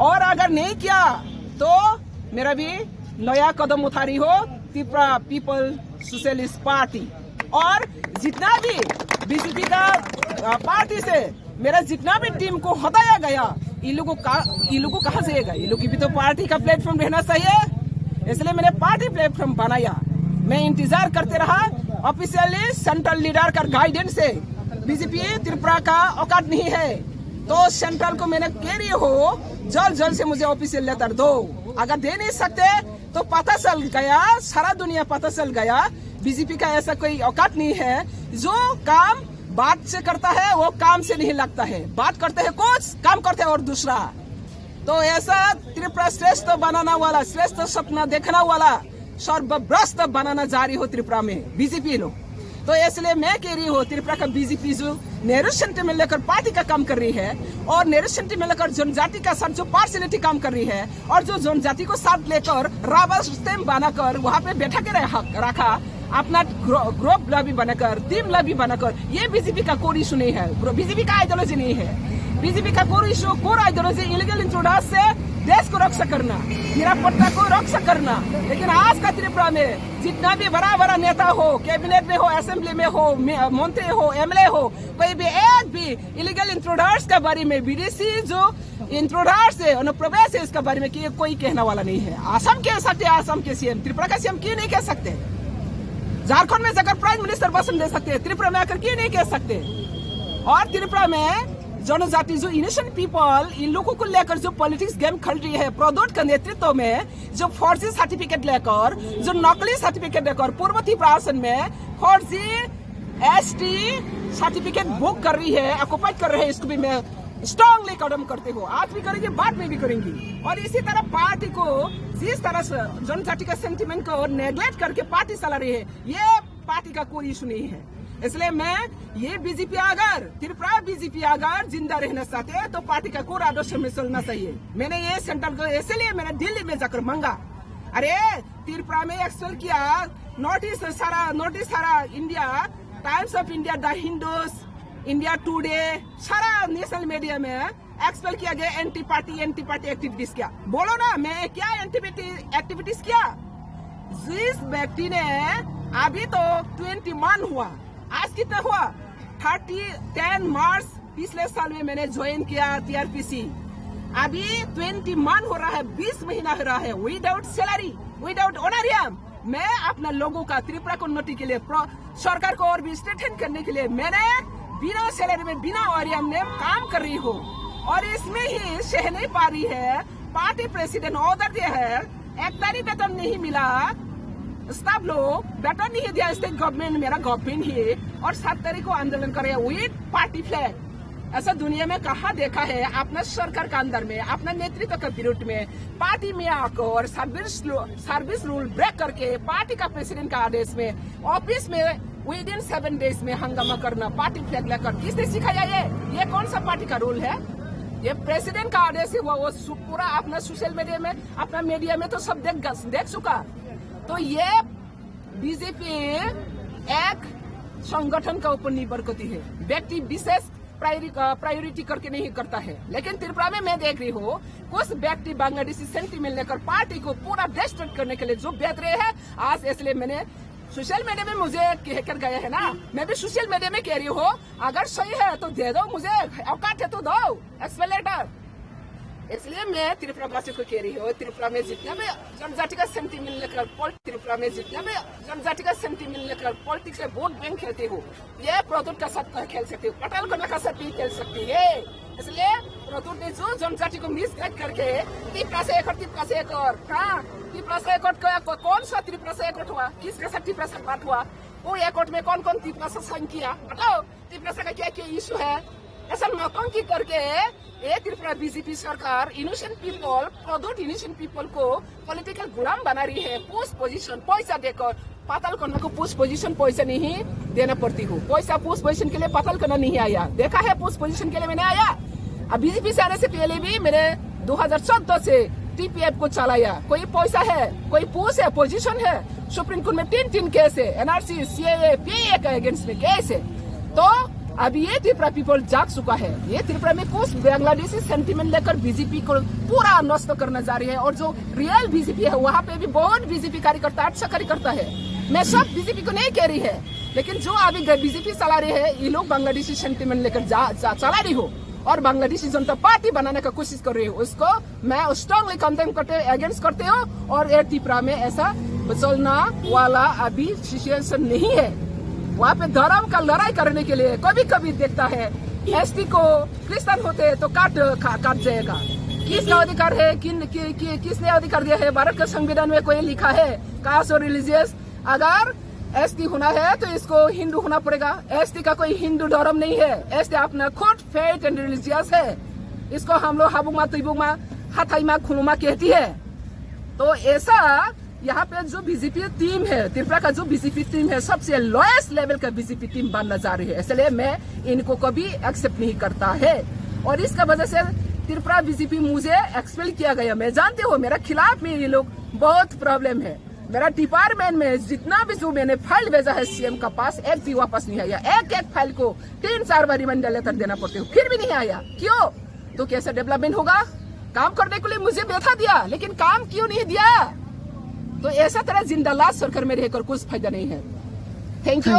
और अगर नहीं किया तो मेरा भी नया कदम उठा रही हो त्रिपुरा पीपल सोशलिस्ट पार्टी। और जितना भी बीजेपी का पार्टी से मेरा जितना भी टीम को हटाया गया, ये लोगों को कहाँ से आएगा? ये लोग की भी तो पार्टी का प्लेटफॉर्म रहना चाहिए, इसलिए मैंने पार्टी प्लेटफॉर्म बनाया। मैं इंतजार करते रहा ऑफिशियली सेंट्रल लीडर का गाइडेंस से। बीजेपी त्रिपुरा का औकात नहीं है, तो सेंट्रल को मैंने कह रही हो जल्द से मुझे ऑफिशियल लेटर दो। अगर दे नहीं सकते तो पता चल गया, सारा दुनिया पता चल गया बीजेपी का ऐसा कोई औकात नहीं है। जो काम बात से करता है वो काम से नहीं लगता है, बात करते हैं कुछ, काम करते हैं और दूसरा। तो ऐसा त्रिपुरा श्रेष्ठ बनाना वाला, श्रेष्ठ सपना देखना वाला सर्वभ्रष्ट बनाना जारी हो त्रिपुरा में बीजेपी लोग। तो इसलिए मैं कह रही हूँ त्रिपुरा का बीजेपी जो नेहरू सेंटिमेंट लेकर पार्टी का काम कर रही है और नेहरू सेंटिमेंट लेकर जनजाति का साथ जो पार्सलिटी काम कर रही है और जो जनजाति को साथ लेकर रबर स्टैम्प बनाकर वहाँ पे बैठा के रखा, अपना ग्रुप लॉबी बनाकर, टीम लॉबी बनाकर, ये बीजेपी का कोर इशू नहीं है, बीजेपी का आइडियोलॉजी नहीं है। बीजेपी का कोर आइडियोलॉजी इलीगल इंट्रोडक्स से देश को रक्षा करना, निरापत्ता को रक्षा करना। लेकिन आज का त्रिपुरा में जितना भी बड़ा नेता हो, कैबिनेट में हो, असेंबली में हो, मंत्री हो, एमएलए हो, कोई भी एक भी इलीगल इंट्रोडक्स के बारे में, विदेशी जो इंट्रोडक्स है, अनुप्रवेश है, इसके बारे में कोई कहने वाला नहीं है। असम कह सकते, असम के सीएम, त्रिपुरा का सीएम क्यों नहीं कह सकते? झारखंड में जाकर प्राइम मिनिस्टर भाषण दे सकते हैं, त्रिपुरा में आकर क्यों नहीं कह सकते? और त्रिपुरा में जनजाति जो इनोसेंट पीपल, इन लोगों को लेकर जो पॉलिटिक्स गेम खेल रही है प्रदोट का नेतृत्व में, जो फर्जी सर्टिफिकेट लेकर, जो नकली सर्टिफिकेट लेकर पूर्व त्रिपुरा में फर्जी एसटी सर्टिफिकेट बुक कर रही है, ऑक्युपाइड कर रहे हैं, इसको भी मैं स्ट्रांगली कदम करते हो, आज भी करेंगे, बाद में भी करेंगे। और इसी तरह पार्टी को जिस तरह से जनजाति का सेंटिमेंट को नेग्लेक्ट करके पार्टी चला रही है, ये पार्टी का कोई इशू नहीं है। इसलिए मैं ये बीजेपी अगर त्रिपुरा बीजेपी अगर जिंदा रहना चाहते हैं तो पार्टी का कोर आदर्श में चलना चाहिए। मैंने ये सेंट्रल को इसलिए मैंने दिल्ली में जाकर मांगा, अरे त्रिपुरा में एक्सपेल किया, नोटिस सारा India, times of India, the Hindus, India today, सारा नेशनल मीडिया में एक्सपेल किया गया, एंटी पार्टी एक्टिविटीज किया। बोलो ना, मैं क्या एंटी एक्टिविटीज किया? जिस व्यक्ति ने अभी तो 21 हुआ, आज कितना हुआ? 10 मार्च पिछले साल में मैंने ज्वाइन किया टीआरपीसी, अभी 21 हो रहा है, 20 महीना हो रहा है, विदाउट सैलरी, विदाउट ऑनरियम। मैं अपना लोगों का त्रिपुरा को उन्नति के लिए, सरकार को और भी स्ट्रेंथन करने के लिए मैंने बिना सैलरी में, बिना ऑनरियम में काम कर रही हूँ। और इसमें ही सह नहीं पा रही है, पार्टी प्रेसिडेंट ऑर्डर दिया है, 1 तारीख वेतन नहीं मिला, स्टाफ लोग वेतन नहीं दिया, स्टेट गवर्नमेंट, मेरा गवर्नमेंट ही, और 7 तारीख को आंदोलन करे विद पार्टी फ्लैग। ऐसा दुनिया में कहाँ देखा है? अपना सरकार का अंदर में, अपना नेतृत्व के विरुद्ध में पार्टी में आकर सर्विस रूल ब्रेक करके पार्टी का प्रेसिडेंट का आदेश में ऑफिस में विद इन 7 डेज में हंगामा करना, पार्टी फ्लैग लेकर, किसने सिखाया ये कौन सा पार्टी का रूल है? ये प्रेसिडेंट का आदेश है, वो पूरा अपना सोशल मीडिया में, अपना मीडिया में तो सब देख चुका। तो ये बीजेपी एक संगठन का ऊपर निर्भर करती है, व्यक्ति विशेष प्रायोरिटी करके नहीं करता है। लेकिन त्रिपुरा में मैं देख रही हूँ कुछ व्यक्ति बांग्लादेशी सेंटिमेंट लेकर पार्टी को पूरा डिस्ट्रॉय करने के लिए जो बेहतर है आज, इसलिए मैंने सोशल मीडिया में मुझे कहकर गया है ना, मैं भी सोशल मीडिया में कह रही हूँ अगर सही है तो दे दो, मुझे औकात है तो दो एक्सपेलेटर। इसलिए मैं त्रिपुरा वासी को कह रही हूँ त्रिपुरा में जितना भी जनजाति का सेंटिमेंट लेकर पॉलिटिक्स से वोट बैंक खेलते हो, ये प्रदूत का साथ खेल सकते हो, पटेल को का साथ भी खेल सकती है। इसलिए प्रदूत ने जो जनजाति को मिसगाइड करके त्रिपुरा से एक और कहा त्रिपुरा से एक कौन सा त्रिपुरा से एक हुआ, किसके साथ त्रिपुरा से बात हुआ, वो एक में कौन कौन त्रिपुरा से साइन किया, बताओ त्रिपुरा से क्या क्या इशू है। ऐसा नौटंकी करके ये त्रिपुरा बीजेपी सरकार इनोसेंट पीपल, प्रदूत इनोसेंट पीपल को पॉलिटिकल गुलाम बना रही है। पोस्ट पोजीशन पैसा देकर पाताल कन्या को पोस्ट पोजीशन पैसा नहीं देना पड़ती हो, पैसा पोस्ट पोजीशन के लिए पाताल कन्या नहीं आया, देखा है पोस्ट पोजीशन के लिए मैंने आया। अब बीजेपी से आने से पहले भी मैंने 2014 से टीपीएफ को चलाया, कोई पैसा है, कोई पोस्ट है, पोजीशन है। सुप्रीम कोर्ट में 3 केस है, एनआरसी, सीएए, पीए के अगेंस्ट में केस है। तो अब ये त्रिपुरा पीपल जाग चुका है, ये त्रिपुरा में कुछ बांग्लादेशी सेंटिमेंट लेकर बीजेपी को पूरा नष्ट करना जा रही है। और जो रियल बीजेपी है वहाँ पे भी बहुत बीजेपी कार्यकर्ता अच्छा कार्यकर्ता है, मैं सब बीजेपी को नहीं कह रही है, लेकिन जो अभी बीजेपी चला रही है ये लोग बांग्लादेशी सेंटिमेंट लेकर चला रही हो और बांग्लादेशी जनता पार्टी बनाने का कोशिश कर रही हो, उसको मैं स्ट्रांगली कंडेम करते अगेंस्ट करते हो। और ये त्रिपुरा में ऐसा चलना वाला अभी सिचुएशन नहीं है। वहाँ पे धर्म का लड़ाई करने के लिए कभी कभी देखता है एसटी को क्रिश्चियन होते तो काट जाएगा। किसका अधिकार है, किसने अधिकार दिया है, भारत के संविधान में कोई लिखा है कास्ट और रिलीजियस, अगर एसटी होना है तो इसको हिंदू होना पड़ेगा। एसटी का कोई हिंदू धर्म नहीं है, एसटी अपना खुद फेथ एंड रिलीजियस है, इसको हम लोग हाबुमा तुबुमा हाथाईमा खुलुमा कहती है। तो ऐसा यहाँ पे जो बीजेपी टीम है, त्रिपुरा का जो बीजेपी टीम है सबसे लोएस्ट लेवल का बीजेपी टीम बनना जा रही है, इसलिए मैं इनको कभी एक्सेप्ट नहीं करता है। और इसका वजह से त्रिपुरा बीजेपी मुझे एक्सपेल किया गया। मैं जानती हूँ मेरा खिलाफ में ये लोग बहुत प्रॉब्लम है। मेरा डिपार्टमेंट में जितना भी जो मैंने फाइल भेजा है सीएम का पास, एक भी वापस नहीं आया। एक फाइल को 3-4 बार रिमाइंडर लेटर देना पड़ते हो, फिर भी नहीं आया। क्यों? तो कैसे डेवलपमेंट होगा? काम करने के लिए मुझे बैठा दिया, लेकिन काम क्यों नहीं दिया? तो ऐसा तरह जिंदालाज सरकार में रहकर कुछ फायदा नहीं है। थैंक यू,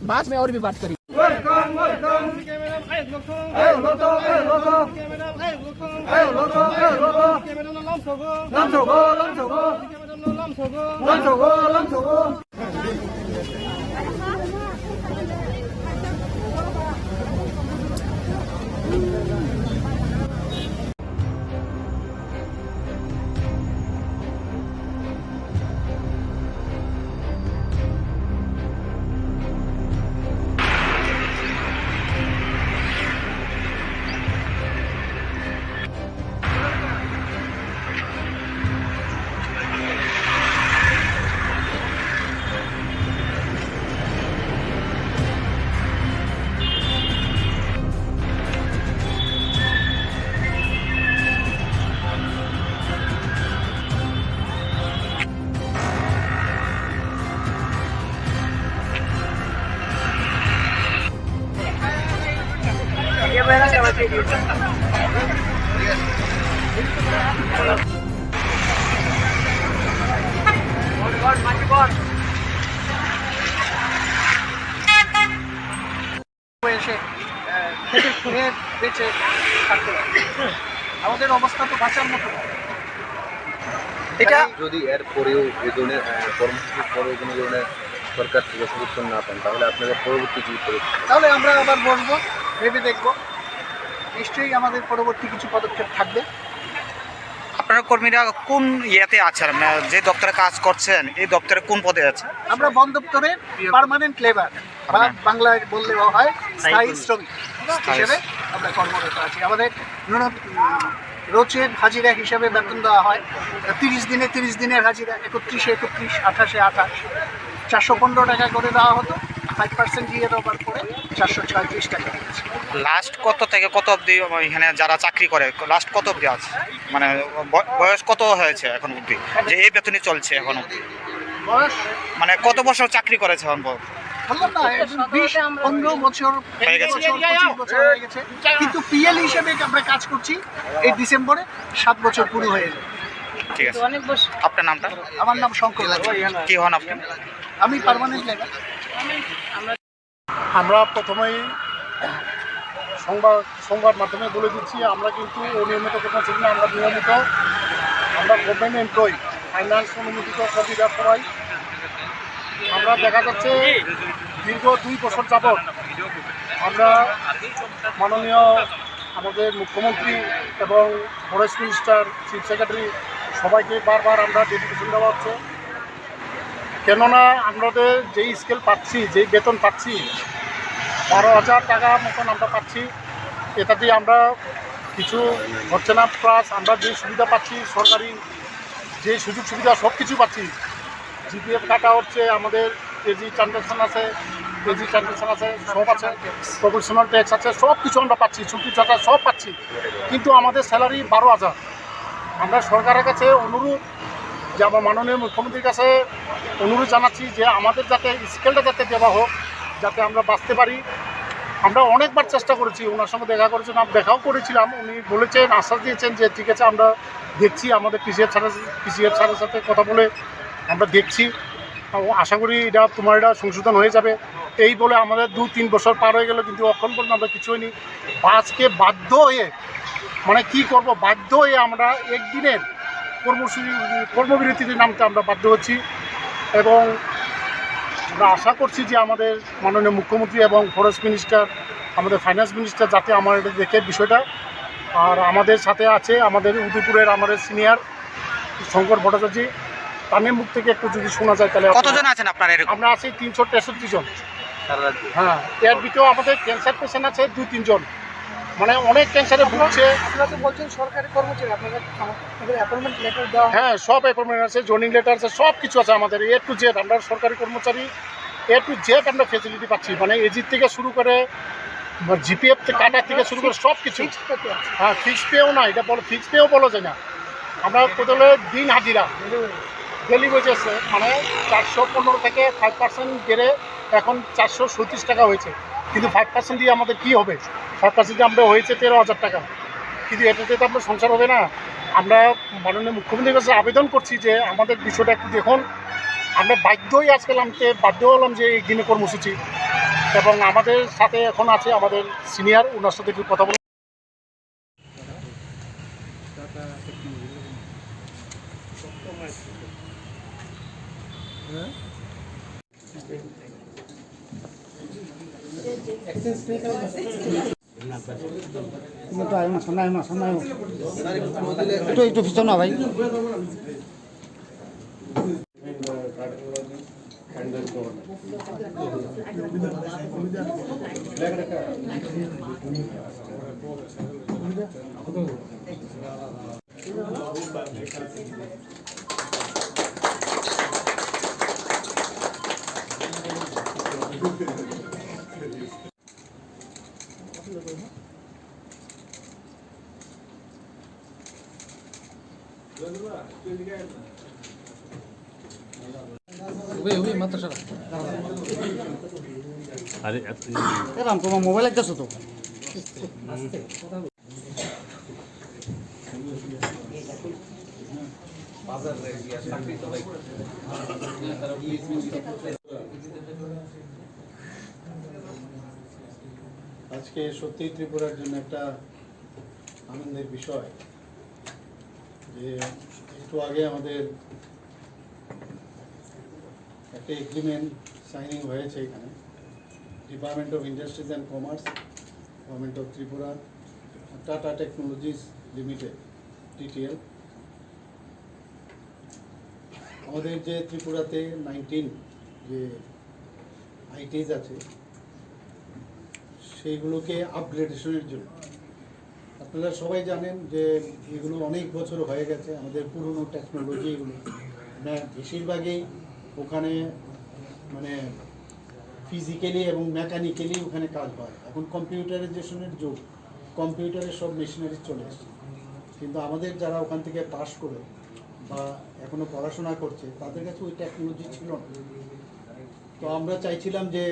बाद में और भी बात करेंगे। বেঁচে থাকতে পারে, আমাদের অবস্থা তো বাঁচার মতো। এটা যদি এর পরেও এই ধরনের কর্মসূচির পরেও কোনো ধরনের সরকার থেকে সমর্থন না পান, তাহলে আপনাদের পরবর্তী কি পদক্ষেপ? তাহলে আমরা আবার বসবো, ভেবে দেখবো, নিশ্চয়ই আমাদের পরবর্তী কিছু পদক্ষেপ থাকবে। আপনার কর্মীরা কোন ইয়েতে আছেন, যে দপ্তরে কাজ করছেন এই দপ্তরে কোন পদে আছে? আমরা বন দপ্তরে পার্মানেন্ট লেবার বা বাংলায় বললে হয় স্থায়ী শ্রমিক হিসেবে আমরা কর্মরত আছি। আমাদের রোজের হাজিরা হিসাবে বেতন দেওয়া হয় 30 দিনের হাজিরা, 31, 28, 28, 415 টাকা করে দেওয়া হতো। 5% দিয়ে দেওয়ার পরে 436 টাকা দিয়েছে। লাস্ট কত থেকে কত অবধি এখানে যারা চাকরি করে লাস্ট কত অবধি আছে, মানে বয়স কত হয়েছে এখন অবধি যে এই বেতনই চলছে এখন অবধি? বয়স মানে কত বছর চাকরি করেছে এখন? বললাম না 20-15 বছর হয়ে গেছে। 25 বছর হয়ে গেছে, কিন্তু পিএল হিসেবে আমরা কাজ করছি। এই ডিসেম্বরে 7 বছর পুরো হয়ে যাবে। ঠিক আছে, আপনার নামটা? আমার নাম শঙ্কর। কি হন আপনি? আমি পার্মানেন্ট লেবার। আমরা প্রথমেই সংবাদ মাধ্যমে বলে দিচ্ছি, আমরা কিন্তু অনিয়মিত কোনো ছিল না, আমরা নিয়মিত, আমরা গভর্নমেন্ট এমপ্লয়ি, ফাইন্যান্স অনুমোদিত প্রতিটা সবাই। আমরা দেখা যাচ্ছে দীর্ঘ 2 বছর যাবৎ আমরা মাননীয় আমাদের মুখ্যমন্ত্রী এবং ফরেস্ট মিনিস্টার, চিফ সেক্রেটারি সবাইকে বারবার আমরা ডেপুটেশন দেওয়া হচ্ছে। কেননা আমাদের যেই স্কেল পাচ্ছি, যেই বেতন পাচ্ছি 12,000 টাকা মতন আমরা পাচ্ছি, এটাতেই আমরা কিছু হচ্ছে না। প্লাস আমরা যে সুবিধা পাচ্ছি, সরকারি যে সুযোগ সুবিধা সব কিছু পাচ্ছি। জিপিএফ কাটা হচ্ছে, আমাদের এজি ট্রানজাকশন আছে, সব আছে, প্রফেশনাল ট্যাক্স আছে, সব কিছু আমরা পাচ্ছি, ছুটি ছাটা সব পাচ্ছি, কিন্তু আমাদের স্যালারি 12,000। আমরা সরকারের কাছে অনুরোধ, যে আমার মাননীয় মুখ্যমন্ত্রীর কাছে অনুরোধ জানাচ্ছি যে আমাদের যাতে স্কেলটা যাতে দেওয়া হোক, যাতে আমরা বাঁচতে পারি। আমরা অনেকবার চেষ্টা করেছি, ওনার সঙ্গে দেখাও করেছিলাম। উনি বলেছেন, আশ্বাস দিয়েছেন যে ঠিক আছে আমরা দেখছি, আমাদের পিসিএফ স্যারের সাথে কথা বলে আমরা দেখছি, আশা করি এটা সংশোধন হয়ে যাবে। এই বলে আমাদের 2-3 বছর পার হয়ে গেল, কিন্তু এখন পর্যন্ত আমরা কিছু হয়নি। আজকে বাধ্য হয়ে, মানে কি করব, বাধ্য হয়ে আমরা একদিনের কর্মবিরতিতে নামতে আমরা বাধ্য হচ্ছি। এবং আমরা আশা করছি যে আমাদের মাননীয় মুখ্যমন্ত্রী এবং ফরেস্ট মিনিস্টার, আমাদের ফাইন্যান্স মিনিস্টার যাতে আমার এটা দেখে বিষয়টা। আর আমাদের সাথে আছে আমাদের উদয়পুরের আমাদের সিনিয়র শঙ্কর ভট্টাচার্য, তাদের মুখ থেকে একটু যদি শোনা যায় তাহলে। কতজন আছেন আপনারা? আমরা আছি 363 জন। হ্যাঁ, এর ভিতরেও আমাদের ক্যান্সার পেশেন্ট আছে 2-3 জন, মানে অনেক ক্যান্সারে ভুগছে। আপনারা তো বলছেন সরকারি কর্মচারী, আপনাদের অ্যাপয়েন্টমেন্ট লেটার দেওয়া? হ্যাঁ, সব অ্যাপয়েন্টমেন্ট আছে, জয়েনিং লেটার আছে, সব কিছু আছে আমাদের A to Z। আমরা সরকারি কর্মচারী, A to Z আমরা ফেসিলিটি পাচ্ছি, মানে এজির থেকে শুরু করে জিপিএফ কাটার থেকে শুরু করে সব কিছু। হ্যাঁ, ফিক্সড পেও না, এটা ফিক্সড পেও বলা যায় না। আমরা কোথাও দিন হাজিরা, ডেলি ওয়েজেস, মানে 415 থেকে 5% বেড়ে এখন 437 টাকা হয়েছে। কিন্তু 5% দিয়ে আমাদের কি হবে? 5% দিয়ে আমরা হয়েছে 13,000 টাকা, কিন্তু এটাতে তো আপনার সংসার হবে না। আমরা মাননীয় মুখ্যমন্ত্রীর কাছে আবেদন করছি যে আমাদের বিষয়টা একটু দেখুন। আমরা বাধ্যই আজকে নামতে বাধ্য হলাম যে এই দিনে কর্মসূচি। এবং আমাদের সাথে এখন আছে আমাদের সিনিয়র, ওনার সাথে একটু কথা বলুন। একটু পিছন না ভাই। তোমার মোবাইল একটা তো আজকে সত্যিই ত্রিপুরার জন্য একটা আনন্দের বিষয় যে একটু আগে আমাদের একটা এগ্রিমেন্ট সাইনিং হয়েছে এখানে, department of industries and commerce, government of Tripura, tata technologies limited TTL। আমাদের যে ত্রিপুরাতে 19 যে ITs আছে সেইগুলোকে আপগ্রেডেশনের জন্য, আপনারা সবাই জানেন যে এগুলো অনেক বছর হয়ে গেছে, আমাদের পুরনো টেকনোলজি এগুলো বেশিরভাগই ওখানে মানে ফিজিক্যালি এবং মেকানিক্যালি ওখানে কাজ হয়। এখন কম্পিউটারাইজেশনের যুগ, কম্পিউটারের সব মেশিনারি চলে আসছে, কিন্তু আমাদের যারা ওখান থেকে পাস করে বা এখনও পড়াশোনা করছে তাদের কাছে ওই টেকনোলজি ছিল না। তো আমরা চাইছিলাম যে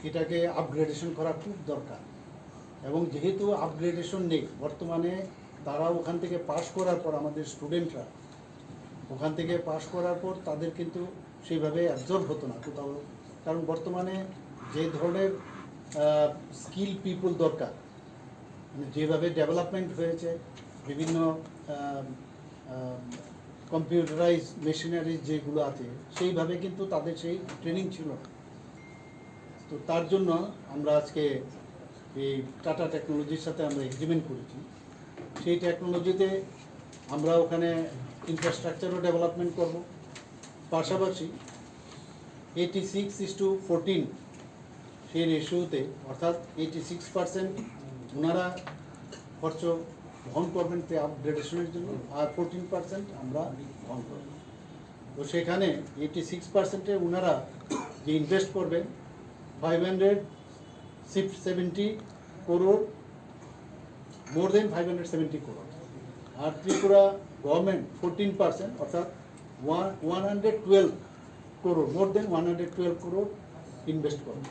এটাকে আপগ্রেডেশন করা খুব দরকার, এবং যেহেতু আপগ্রেডেশন নেই বর্তমানে, তারা ওখান থেকে পাশ করার পর আমাদের স্টুডেন্টরা ওখান থেকে পাশ করার পর তাদের কিন্তু সেইভাবে অ্যাবজর্ব হতো না কোথাও, কারণ বর্তমানে যে ধরনের স্কিল পিপল দরকার, মানে যেভাবে ডেভেলপমেন্ট হয়েছে, বিভিন্ন কম্পিউটারাইজ মেশিনারিজ যেগুলো আছে সেইভাবে কিন্তু তাদের সেই ট্রেনিং ছিল না। তো তার জন্য আমরা আজকে এই টাটা টেকনোলজির সাথে আমরা এগ্রিমেন্ট করেছি। সেই টেকনোলজিতে আমরা ওখানে ইনফ্রাস্ট্রাকচারও ডেভেলপমেন্ট করব, পাশাপাশি 86:14 সেই রেশিওতে, অর্থাৎ 86% ওনারা খরচ বহন করবেন আপগ্রেডেশনের জন্য, আর 14% আমরা বহন করব। তো সেখানে 86%-এ ওনারা যে ইনভেস্ট করবেন 570 crore, মোর দেন 570 crore, আর ত্রিপুরা গভর্নমেন্ট 14%, অর্থাৎ 112 crore, মোর দেন 112 crore ইনভেস্ট করবে।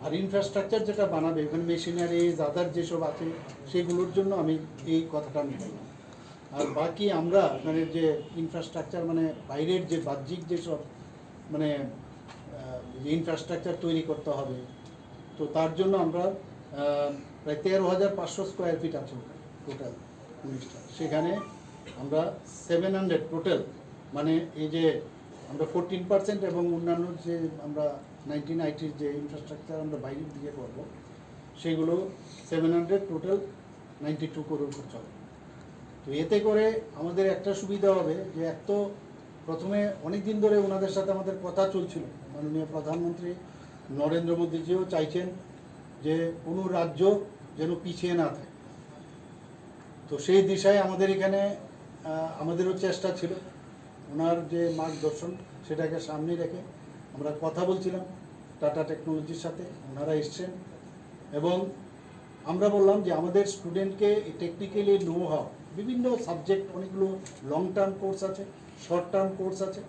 আর ইনফ্রাস্ট্রাকচার যেটা বানাবে, ওখানে মেশিনারিজ আদার যেসব আছে সেগুলোর জন্য আমি এই কথাটা আমি বললাম। আর বাকি আমরা মানে যে ইনফ্রাস্ট্রাকচার, মানে বাইরের যে বাহ্যিক যেসব মানে ইনফ্রাস্ট্রাকচার তৈরি করতে হবে, তো তার জন্য আমরা প্রায় 13,500 স্কোয়ার ফিট আছে টোটাল জিনিসটা। সেখানে আমরা 700 টোটাল, মানে এই যে আমরা 14% এবং অন্যান্য যে আমরা 1980 যে ইনফ্রাস্ট্রাকচার আমরা বাইরের দিকে করবো, সেগুলো 700 টোটাল 92 crore খরচ হবে। তো এতে করে আমাদের একটা সুবিধা হবে যে, এক তো প্রথমে অনেক দিন ধরে ওনাদের সাথে আমাদের কথা চলছিল, মাননীয় প্রধানমন্ত্রী নরেন্দ্র মোদীজিও চাইছেন যে কোনো রাজ্য যেন পিছিয়ে না থাকে। তো সেই দিশায় আমাদের এখানে আমাদেরও চেষ্টা ছিল, ওনার যে মার্গদর্শন সেটাকে সামনে রেখে আমরা কথা বলছিলাম টাটা টেকনোলজির সাথে, ওনারা এসছেন, এবং আমরা বললাম যে আমাদের স্টুডেন্টকে টেকনিক্যালি নো হাউ, বিভিন্ন সাবজেক্ট, অনেকগুলো লং টার্ম কোর্স আছে, শর্ট টার্ম কোর্স আছে।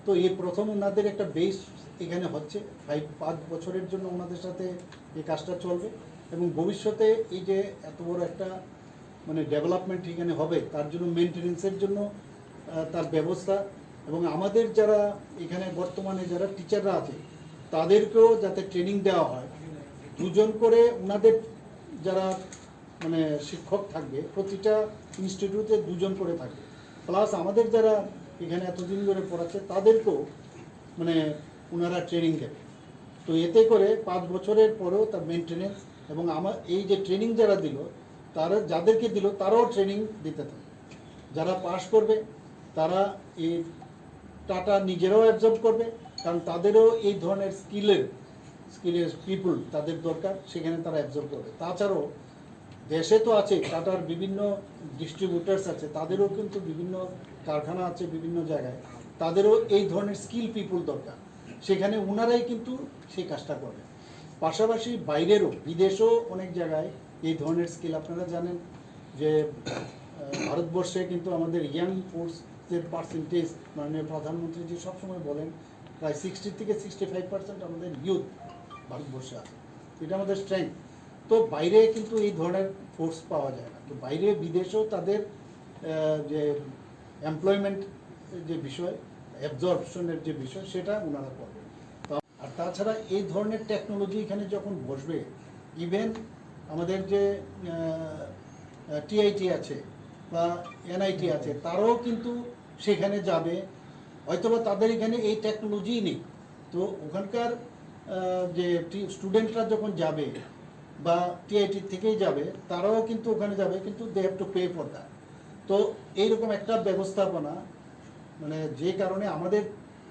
তো এই প্রথম ওনাদের একটা বেস এখানে হচ্ছে, 5 বছরের জন্য ওনাদের সাথে এই কাজটা চলবে, এবং ভবিষ্যতে এই যে এত বড় একটা মানে ডেভেলপমেন্ট এখানে হবে, তার জন্য মেনটেনেন্সের জন্য তার ব্যবস্থা, এবং আমাদের যারা এখানে বর্তমানে যারা টিচাররা আছে তাদেরকেও যাতে ট্রেনিং দেওয়া হয়, 2 জন করে ওনাদের যারা মানে শিক্ষক থাকবে, প্রতিটা ইনস্টিটিউটে 2 জন করে থাকবে, প্লাস আমাদের যারা এখানে এতদিন ধরে পড়াচ্ছে তাদেরকেও মানে ওনারা ট্রেনিং দেবে। তো এতে করে 5 বছরের পরেও তার মেনটেনেন্স, এবং আমার এই যে ট্রেনিং যারা দিল, তারা যাদেরকে দিল তারাও ট্রেনিং দিতে থাকে, যারা পাস করবে তারা এই টাটা নিজেরাও অ্যাবজর্ব করবে, কারণ তাদেরও এই ধরনের স্কিলের পিপুল তাদের দরকার, সেখানে তারা অ্যাবজর্ব করবে। তাছাড়াও দেশে তো আছে টাটার বিভিন্ন ডিস্ট্রিবিউটার্স আছে, তাদেরও কিন্তু বিভিন্ন কারখানা আছে বিভিন্ন জায়গায়, তাদেরও এই ধরনের স্কিল পিপুল দরকার, সেখানে ওনারাই কিন্তু সেই কাজটা করবে। পাশাপাশি বাইরেরও, বিদেশেও অনেক জায়গায় এই ধরনের স্কিল, আপনারা জানেন যে ভারতবর্ষে কিন্তু আমাদের ইয়াং ফোর্সের পার্সেন্টেজ মাননীয় প্রধানমন্ত্রী যে সবসময় বলেন প্রায় 60 থেকে 65% আমাদের ইউথ ভারতবর্ষে আছে, এটা আমাদের স্ট্রেংথ। তো বাইরে কিন্তু এই ধরনের ফোর্স পাওয়া যায় না, তো বাইরে বিদেশেও তাদের যে এমপ্লয়মেন্ট যে বিষয়, অ্যাবজর্পশনের যে বিষয়, সেটা ওনারা করবেন। আর তাছাড়া এই ধরনের টেকনোলজি এখানে যখন বসবে, ইভেন আমাদের যে টিআইটি আছে বা এনআইটি আছে, তারাও কিন্তু সেখানে যাবে, হয়তোবা তাদের এখানে এই টেকনোলজিই নেই। তো ওখানকার যে স্টুডেন্টরা যখন যাবে বা টিআইটি থেকেই যাবে, তারাও কিন্তু ওখানে যাবে, কিন্তু they have to pay for that. তো এইরকম একটা ব্যবস্থাপনা, মানে যে কারণে আমাদের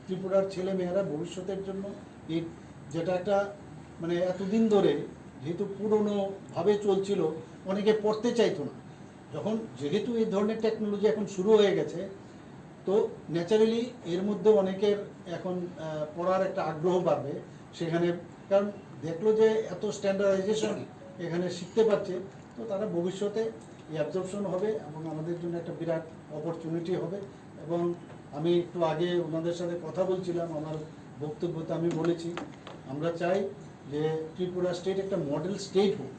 ত্রিপুরার ছেলে মেয়েরা ভবিষ্যতের জন্য এই যেটা একটা মানে এতদিন ধরে যেহেতু পুরনোভাবে চলছিল, অনেকে পড়তে চাইতো না, যখন যেহেতু এই ধরনের টেকনোলজি এখন শুরু হয়ে গেছে, তো ন্যাচারালি এর মধ্যে অনেকের এখন পড়ার একটা আগ্রহ বাড়বে সেখানে, কারণ দেখলো যে এত স্ট্যান্ডার্ডাইজেশন এখানে শিখতে পারছে, তো তারা ভবিষ্যতে এই অ্যাবজর্পশন হবে এবং আমাদের জন্য একটা বিরাট অপরচুনিটি হবে। এবং আমি একটু আগে ওনাদের সাথে কথা বলছিলাম, আমার বক্তব্যতে আমি বলেছি আমরা চাই যে ত্রিপুরা স্টেট একটা মডেল স্টেট হোক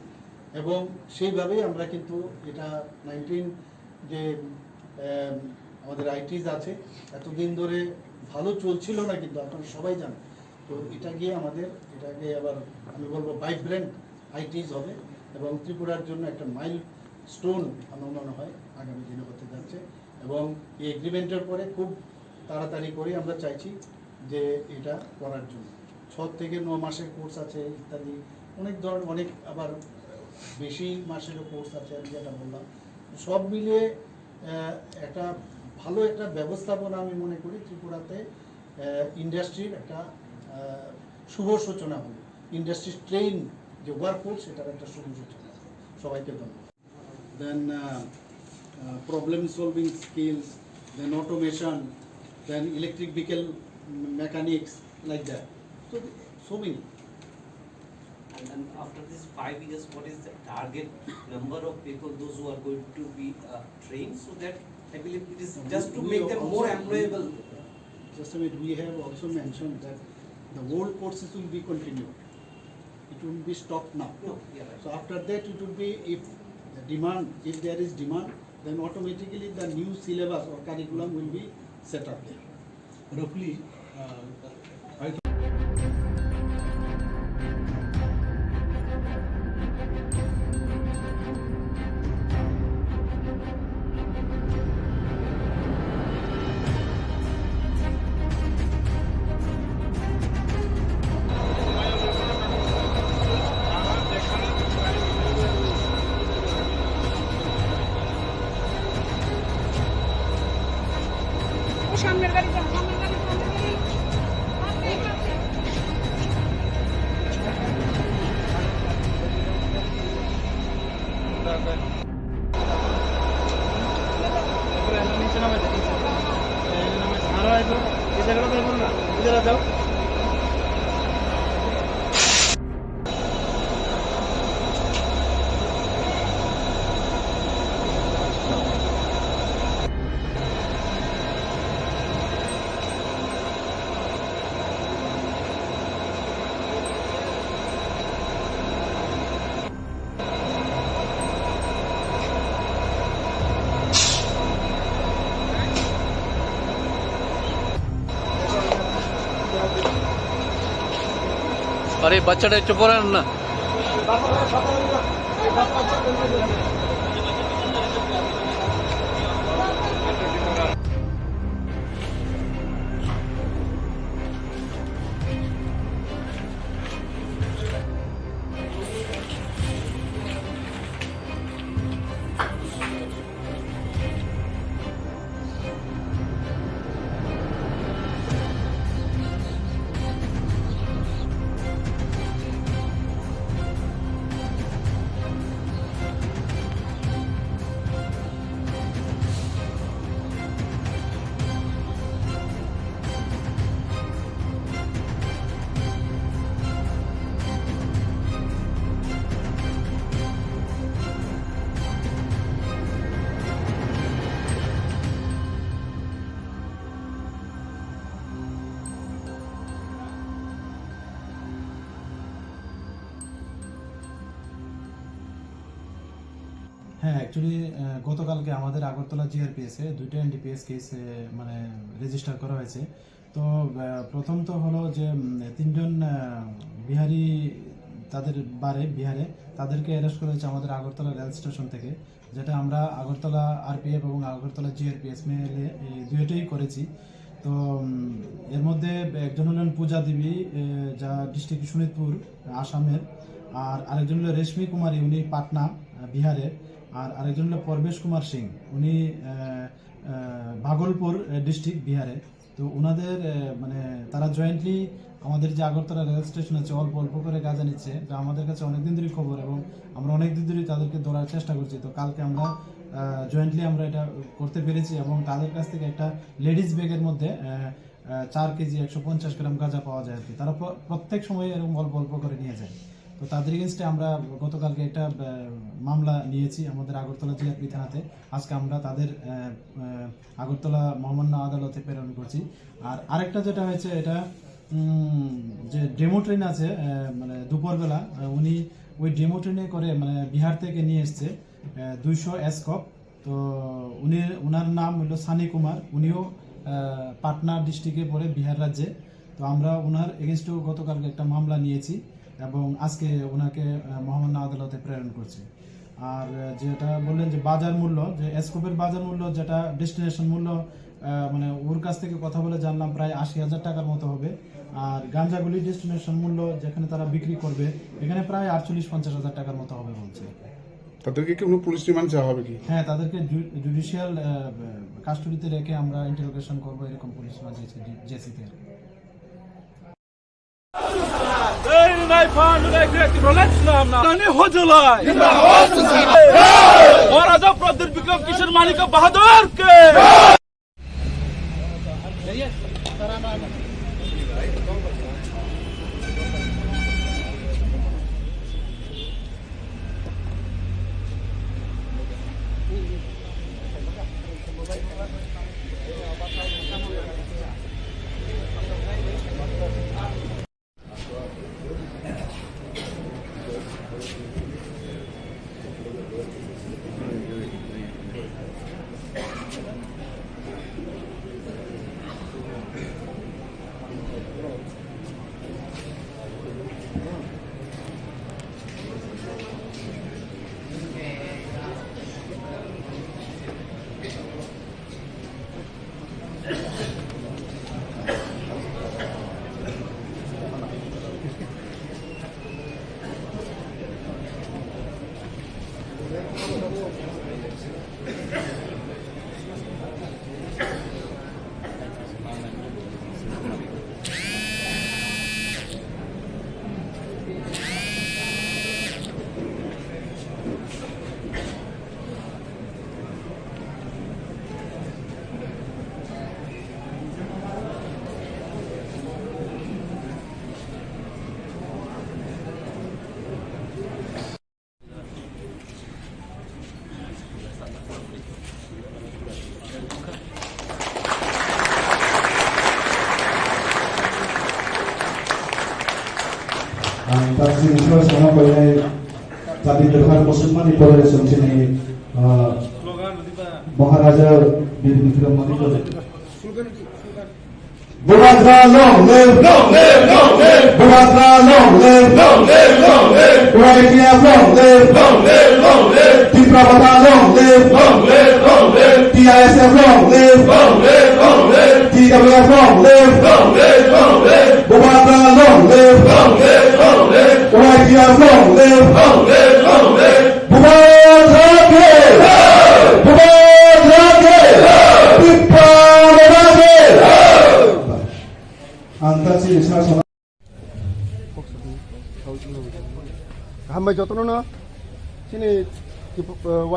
এবং সেইভাবেই আমরা কিন্তু এটা 19 যে আমাদের আইটিস আছে এতদিন ধরে ভালো চলছিল না, কিন্তু আপনারা সবাই জানেন। তো এটা গিয়ে আমাদের এটাকে আবার আমি বলবো ভাইব্রেন্ট আইটিস হবে এবং ত্রিপুরার জন্য একটা মাইল স্টোন আমার মনে হয় আগামী দিনে হতে যাচ্ছে। এবং এই এগ্রিমেন্টের পরে খুব তাড়াতাড়ি করে আমরা চাইছি যে এটা করার জন্য 6 থেকে 9 মাসের কোর্স আছে ইত্যাদি অনেক অনেক আবার বেশি মাসেরও কোর্স আছে, আমি যেটা বললাম। সব মিলিয়ে একটা ভালো একটা ব্যবস্থাপনা আমি মনে করি ত্রিপুরাতে ইন্ডাস্ট্রির একটা শুভ সূচনা হলো। ইন্ডাস্ট্রি ট্রেন যে ওয়ার্কফোর্স সেটার একটা শুভ সূচনা। সবাইকে ধন্যবাদ। দেন problem solving skills, then automation, then electric vehicle mechanics, like that. So many. And after this 5 years, what is the target number of people, those who are going to be trained, so that I believe it is just to make them more employable? Just a minute, we have also mentioned that the old courses will be continued. It will be stopped now. No, yeah, right. So after that it will be, if the demand, if there is demand, then automatically the new syllabus or curriculum will be set up there. Roughly, সামনের গাড়ি যাও, সামনের গাড়ি, সামনের গাড়ি। পাশে, পাশে। নিচে নামে যাও, এই জায়গাটা দেখুন না, এই জায়গা যাও। আরে বাচ্চাটা একটু পড়েন না। হ্যাঁ, অ্যাকচুয়ালি গতকালকে আমাদের আগরতলা জিআরপিএসে 2টা এনডিপিএস কেস মানে রেজিস্টার করা হয়েছে। তো প্রথম তো হলো যে 3জন বিহারি তাদের বিহারে তাদেরকে অ্যারেস্ট করা হয়েছে আমাদের আগরতলা রেল স্টেশন থেকে, যেটা আমরা আগরতলা আরপিএফ এবং আগরতলা জিআরপিএস মিলে দুইটাই করেছি। তো এর মধ্যে একজন হলেন পূজা দেবী, যা ডিস্ট্রিক্ট শোনিতপুর আসামের, আর আরেকজন হলো রেশমি কুমারী, উনি পাটনা বিহারে, আর আরেকজন হলো পরবেশ কুমার সিং, উনি ভাগলপুর ডিস্ট্রিক্ট বিহারে। তো ওনাদের মানে তারা জয়েন্টলি আমাদের যে আগরতলা রেল স্টেশন আছে অল্প অল্প করে গাঁজা নিচ্ছে, যা আমাদের কাছে অনেকদিন ধরে খবর এবং আমরা অনেকদিন ধরে তাদেরকে ধরার চেষ্টা করছি। তো কালকে আমরা জয়েন্টলি আমরা এটা করতে পেরেছি এবং তাদের কাছ থেকে একটা লেডিস ব্যাগের মধ্যে 4 কেজি 150 গ্রাম গাঁজা পাওয়া যায় আর কি। তারা প্রত্যেক সময় এরকম অল্প অল্প করে নিয়ে যায়। তো তাদের এগেনস্টে আমরা গতকালকে একটা মামলা নিয়েছি আমাদের আগরতলা জিআরপি থানাতে। আজকে আমরা তাদের আগরতলা মহামান্য আদালতে প্রেরণ করছি। আর আরেকটা যেটা হয়েছে, এটা যে ডেমো ট্রেন আছে মানে দুপুরবেলা উনি ওই ডেমো ট্রেনে করে মানে বিহার থেকে নিয়ে এসছে 200 এসকপ। তো ওনার নাম হলো সানি কুমার, উনিও পাটনা ডিস্ট্রিক্টে পড়ে বিহার রাজ্যে। তো আমরা ওনার এগেনস্টেও গতকালকে একটা মামলা নিয়েছি এবং আজকে ওনাকে মহামান্য আদালতে প্রেরণ করছি। আর যেটা বললেন যে বাজার মূল্য, যে এসকোপের বাজার মূল্য যেটা ডেস্টিনেশন মূল্য মানে ওর কাছ থেকে কথা বলে জানলাম প্রায় 80,000 টাকার মতো হবে। আর গাঞ্জাগুলি ডেস্টিনেশন মূল্য যেখানে তারা বিক্রি করবে এখানে প্রায় 48-50,000 টাকার মতো হবে বলছে। তাদেরকে কি কোনো পুলিশ রিমান্ড চাওয়া হবে কি? হ্যাঁ, তাদেরকে জুডিশিয়াল কাস্টডিতে রেখে আমরা ইন্টারোগেশন করবো, এরকম পুলিশ জেসিতে। महाराजा प्रदीप विक्रम किशन मालिक बहादुर के Taksi Islam sama pada tapi terhadap Musliman di pada sini Maharaja Bidin Vikram Manik. Bumatra long live, Bumatra long live, Raikya long live, Tiprapata long live, TISF long live, TWF long live, Bumatra long live, Raikya long live, Bumatra Hambai jotono na sini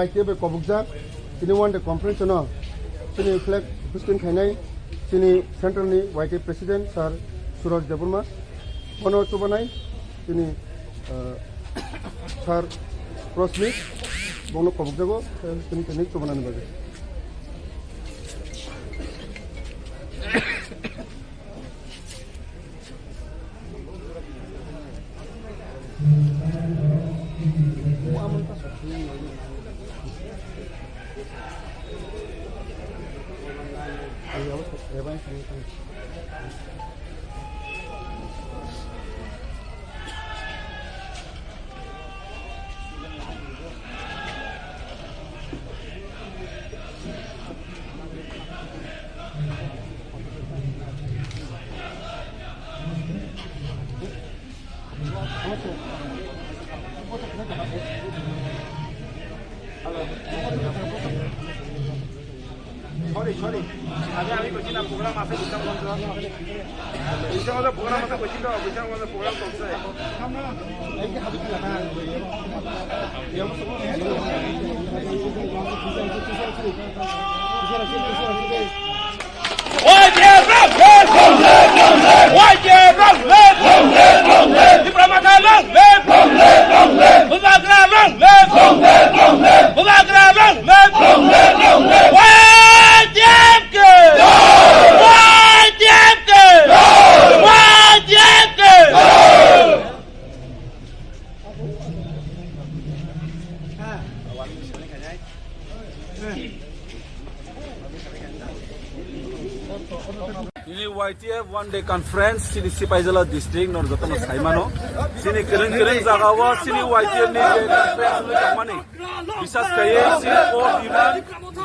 YTF kobukja sini one day conference na sini flag hosting khainai sini central ni YTF president sir Suraj Deburma mono chubanai sini sir Prosmith mono kobukja go sini khainai chubanan bage sorry আমি কইছি না programme আছে বুঝামগঞ্জ programme আছে কইছি তো বুঝামগঞ্জ programme চলছে Why? Ini YTF one day conference sini Sipaijala district nor jotno saimano sini keren jagawa sini YTF ni conference lu jamani bisas kaye sini core demand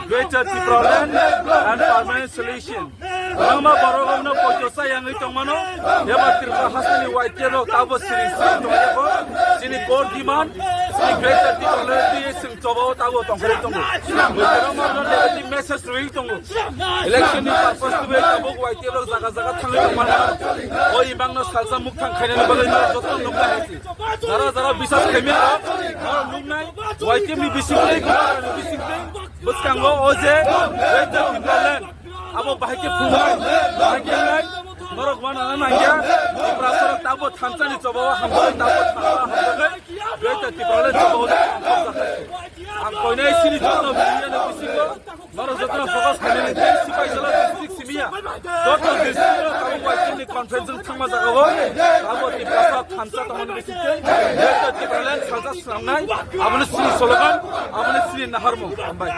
greater development and permanent solution rama barogomno pojosa yang itongmano eba tirka hasani YTF ro tabo sini tongko sini core demand sini greater development sing tobo tabo tongkre tongo rama no negative message ri tongo election ni purpose to be tabo YTF jaga थांनो माना ओ इबांनो salsa मुख थांखायनो बगैनो जतो नुबा हेसि जरा बिसास खेमिया और नुनाय वाइटेमनि बिसिंदै गुबारनि बिसिंदै बसकांगो ओजे rate deployment आबो बाहायके फुंबाय बाहायकेलाय नरक माना नांगिया प्रासर ताबो थानसानि चबो हामबो ताबो थांबा हामबो रेट डिप्लॉयमेंट चबो आं कोइनाय सिनि जतो बियानो बिसिंगो नरक जतो फोकस खायनो सिपाइजला डिस्ट्रिक्ट सिमिया जतो डिस्ट्रिक्ट ताबो वाइटेमनि कन्फरेन्स थांमा जागावो ताबो प्रासर थानसा तमन बिसिंदै रेट डिप्लॉयमेंट सालसा स्लामनाय आबनो सिनि स्लोगान आबनो सिनि नाहारमु हामबाय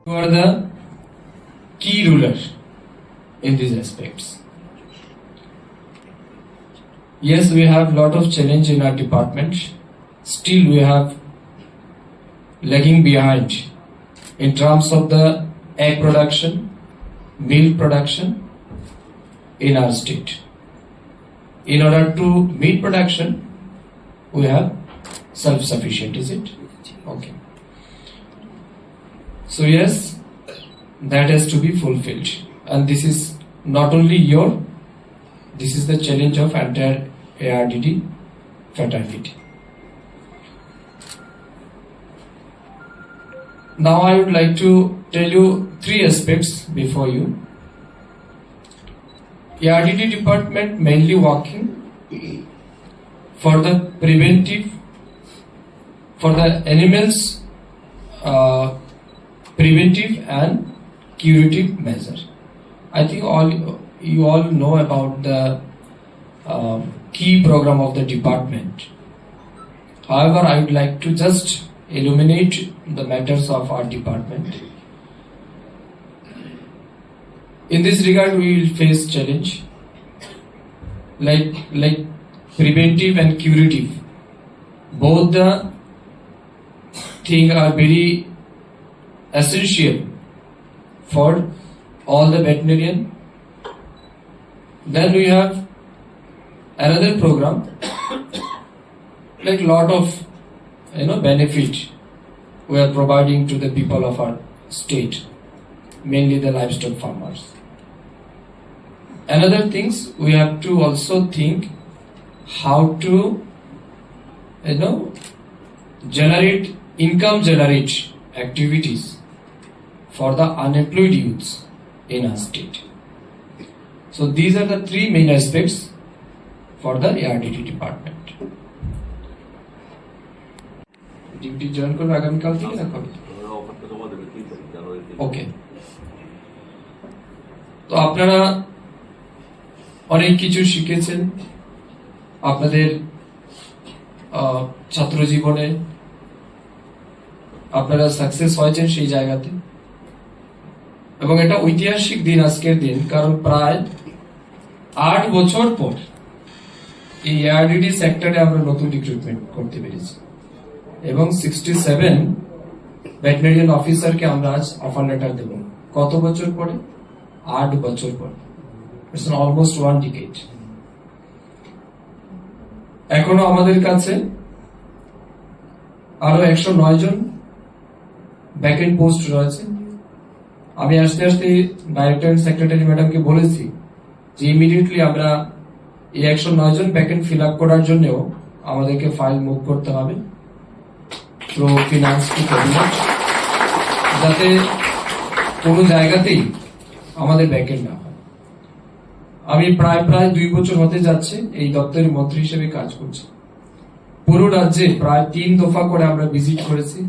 You are the key ruler in these aspects. Yes, we have lot of challenge in our department. Still, we have lagging behind in terms of the egg production, milk production in our state. In order to meet production, we have self-sufficient, is it? Okay. So yes, that has to be fulfilled, and this is not only this is the challenge of entire ARDD fraternity. Now I would like to tell you 3 aspects before you. ARDD department mainly working for the preventive, for the animals preventive and curative measure. I think you all know about the key program of the department. However, I would like to just illuminate the matters of our department. In this regard, we will face challenge like preventive and curative. Both the things are very essential for all the veterinarian. Then we have another program like lot of benefit we are providing to the people of our state, mainly the livestock farmers. Another things we have to also think how to generate income generate activities for the unemployed youths in our state. So these are the 3 main aspects for the ARDD department. Duty join করবে আগামীকাল থেকে না কবে? ওকে। তো আপনারা অনেক কিছু শিখেছেন আপনাদের ছাত্র জীবনে, আপনারা সাকসেস হয়েছেন সেই জায়গাতে, এবং এটা ঐতিহাসিক দিন আজকের দিন, কারণ প্রায় 8 বছর পর এই এআরডিডি সেক্টরে আমরা নতুন রিক্রুটমেন্ট করতে পেরেছি এবং 67 ভেটেরিনারিয়ান অফিসারকে আমরা আজ অফার লেটার দেব। কত বছর পরে? 8 বছর পর। It's almost 1 decade. এখনো আমাদের কাছে আরো 109 জন ব্যাকএন্ড পোস্ট রয়েছে। আমি আস্তে আস্তে ডাইরেক্টর এন্ড সেক্রেটারি ম্যাডামকে বলেছি যে ইমিডিয়েটলি আমরা এই 109 জন ব্যাকএন্ড ফিল আপ করার জন্যও আমাদেরকে ফাইল মুভ করতে হবে থ্রু ফিনান্স টু ক্যাবিনেট, যাতে কোনো জায়গাতেই আমাদের ব্যাকএন্ড না হয়। আমি প্রায় 2 বছর হতে যাচ্ছে এই দপ্তরের মন্ত্রী হিসেবে কাজ করছি। পুরো রাজ্যে প্রায় 3 দফা করে আমরা ভিজিট করেছি,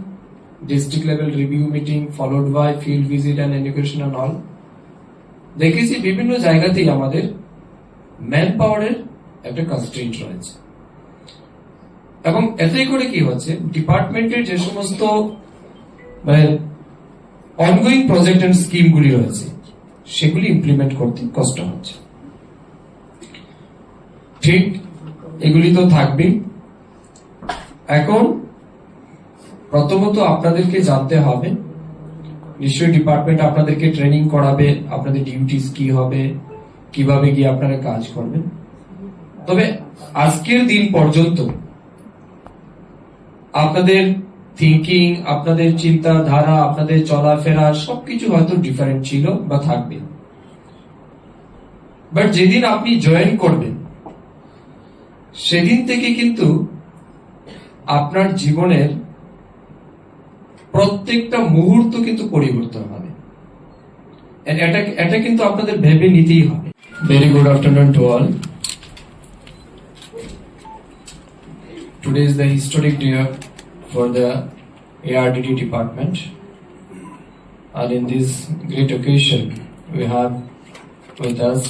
district level review meeting followed by field visit and education and all. দেখেছি বিভিন্ন জায়গাতেই আমাদের ম্যান পাওয়ারের একটা কনস্ট্রেন্ট রয়েছে, এবং এতে করে কি হচ্ছে, ডিপার্টমেন্টের যে সমস্ত মানে অনগোয়িং প্রজেক্ট এন্ড স্কিমগুলি রয়েছে সেগুলি ইমপ্লিমেন্ট করতে কষ্ট হচ্ছে। ঠিক, এগুলি তো থাকবেই। এখন প্রথমত আপনাদেরকে জানতে হবে, নিশ্চয়ই ডিপার্টমেন্ট আপনাদেরকে ট্রেনিং করাবে, আপনাদের ডিউটিস কি হবে, কিভাবে গিয়ে আপনারা কাজ করবেন। তবে আজকের দিন পর্যন্ত আপনাদের থিঙ্কিং, আপনাদের চিন্তাধারা, আপনাদের চলাফেরা সবকিছু হয়তো ডিফারেন্ট ছিল বা থাকবে, বাট যেদিন আপনি জয়েন করবেন সেদিন থেকে কিন্তু আপনার জীবনের প্রত্যেকটা মুহূর্ত কিন্তু পরিবর্তন হবে। এটা কিন্তু আপনাদের ভেবে নিতেই হবে। Very good afternoon to all. Today is the historic day for the ARDD department, and in this great occasion we have with us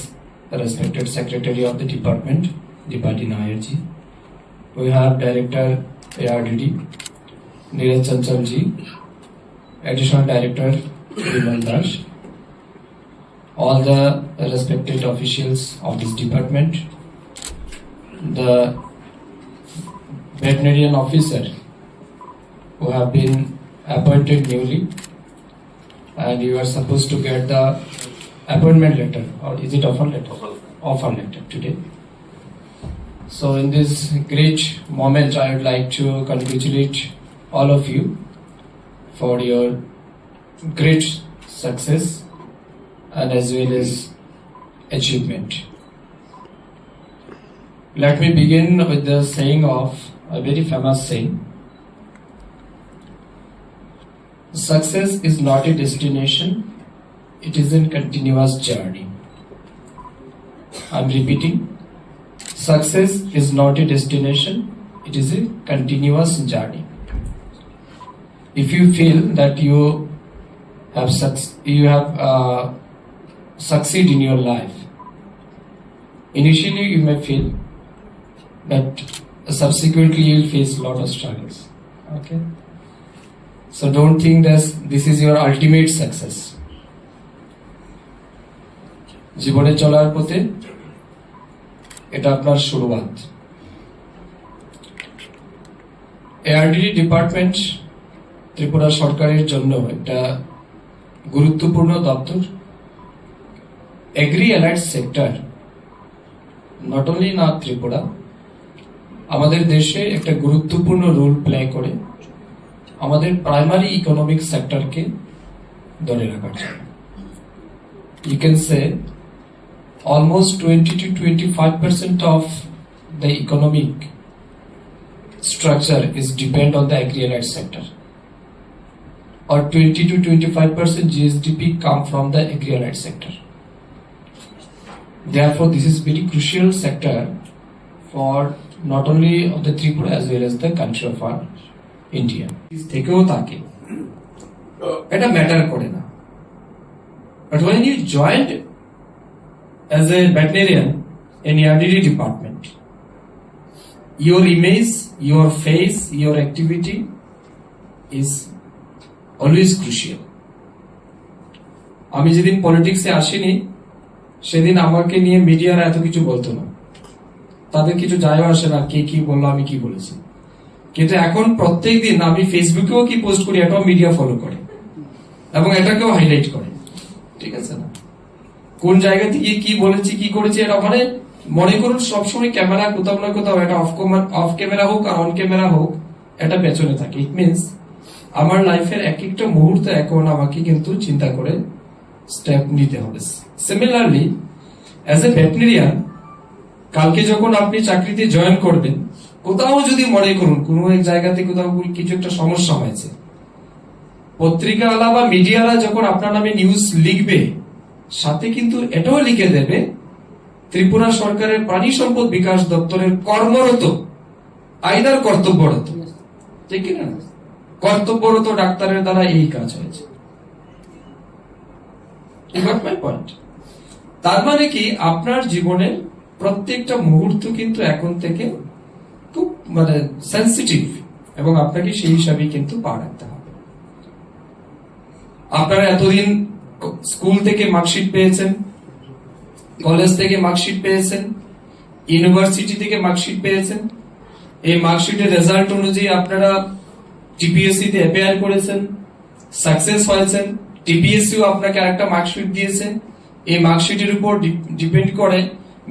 the respected secretary of the department, Dipati Nayarji. We have director ARDD Neeraj Chanchalji, additional director Vimal Das, all the respected officials of this department, the veterinarian officer who have been appointed newly, and you are supposed to get the appointment letter, or is it offer letter? Offer letter today. So in this great moment I would like to congratulate all of you for your great success and as well as achievement. Let me begin with the saying of a very famous saying: success is not a destination, it is a continuous journey. I'm repeating, success is not a destination, it is a continuous journey. If you feel that you have succeed in your life, initially you may feel, but subsequently you will face a lot of struggles. Okay, so don't think that this is your ultimate success. জীবনে চলার পথে এটা আপনার শুরুয়াত। ARDD department Tripura সরকারের জন্য একটা গুরুত্বপূর্ণ দপ্তর। Agri allied sector not only না ত্রিপুরা, আমাদের দেশে একটা গুরুত্বপূর্ণ রোল প্লে করে আমাদের প্রাইমারি ইকোনমিক সেক্টরকে ধরে রাখার জন্য। You can say almost 20 to 25% of the economic structure is depend on the agri-allied sector, or 20 to 25% GSDP come from the agri-allied sector. Therefore, this is very crucial sector for not only of the Tripura as well as the country of our India. থেকেও থাকে এটা matter করে না, but when you joined as a veterinarian in ERDD department, your image, your face, your activity is always crucial. আমি যেদিন পলিটিক্সে আসিনি সেদিন আমাকে নিয়ে মিডিয়ারা এত কিছু বলতো না, তাদের কিছু যায় আসে না কে কি বললো আমি কি বলেছি। কিন্তু এখন প্রত্যেক দিন আমি ফেসবুকেও কি পোস্ট করি এটাও মিডিয়া ফলো করে এবং এটাকেও হাইলাইট করে, ঠিক আছে না? কোন জায়গা থেকে কি বলেছি কি করেছি এটা মানে মনে করুন সবসময় ক্যামেরা কোথাও না কোথাও এটা অফ ক্যামেরা হোক আর অন ক্যামেরা হোক এটা পেছনে থাকে। ইট মিনস আমার লাইফের এক একটা মুহূর্ত এখন আমাকে কিন্তু চিন্তা করে স্টেপ নিতে হবে। সিমিলারলি অ্যাজ এ ভেটেরিনারিয়ান কালকে যখন আপনি চাকরিতে জয়েন করবেন, কোথাও যদি মনে করুন কোনো এক জায়গাতে কোথাও কিছু একটা সমস্যা হয়েছে, পত্রিকাওয়ালা বা মিডিয়ারা যখন আপনার নামে নিউজ লিখবে সাথে কিন্তু এটাও লিখে দেবে ত্রিপুরা সরকারের প্রাণী সম্পদ বিকাশ দপ্তরের কর্মরত আইদার কর্তব্যরত, ঠিক না, কর্তব্যরত ডাক্তারের দ্বারা এই কাজ হয়েছে। তার মানে কি আপনার জীবনের প্রত্যেকটা মুহূর্ত কিন্তু এখন থেকে খুব মানে সেন্সিটিভ এবং আপনাকে সেই হিসাবে কিন্তু পা রাখতে হবে। আপনারা এতদিন স্কুল থেকে মার্কশিট পেয়েছেন, কলেজ থেকে মার্কশিট পেয়েছেন, ইউনিভার্সিটি থেকে মার্কশিট পেয়েছেন, এই মার্কশিটের রেজাল্ট অনুযায়ী আপনারা টিপিএসসি তে অ্যাপিয়ার করেছেন, সাকসেস হয়েছেন, টিপিএসসিও আপনাকে আরেকটা মার্কশিট দিয়েছে। এই মার্কশিটের উপর ডিপেন্ড করে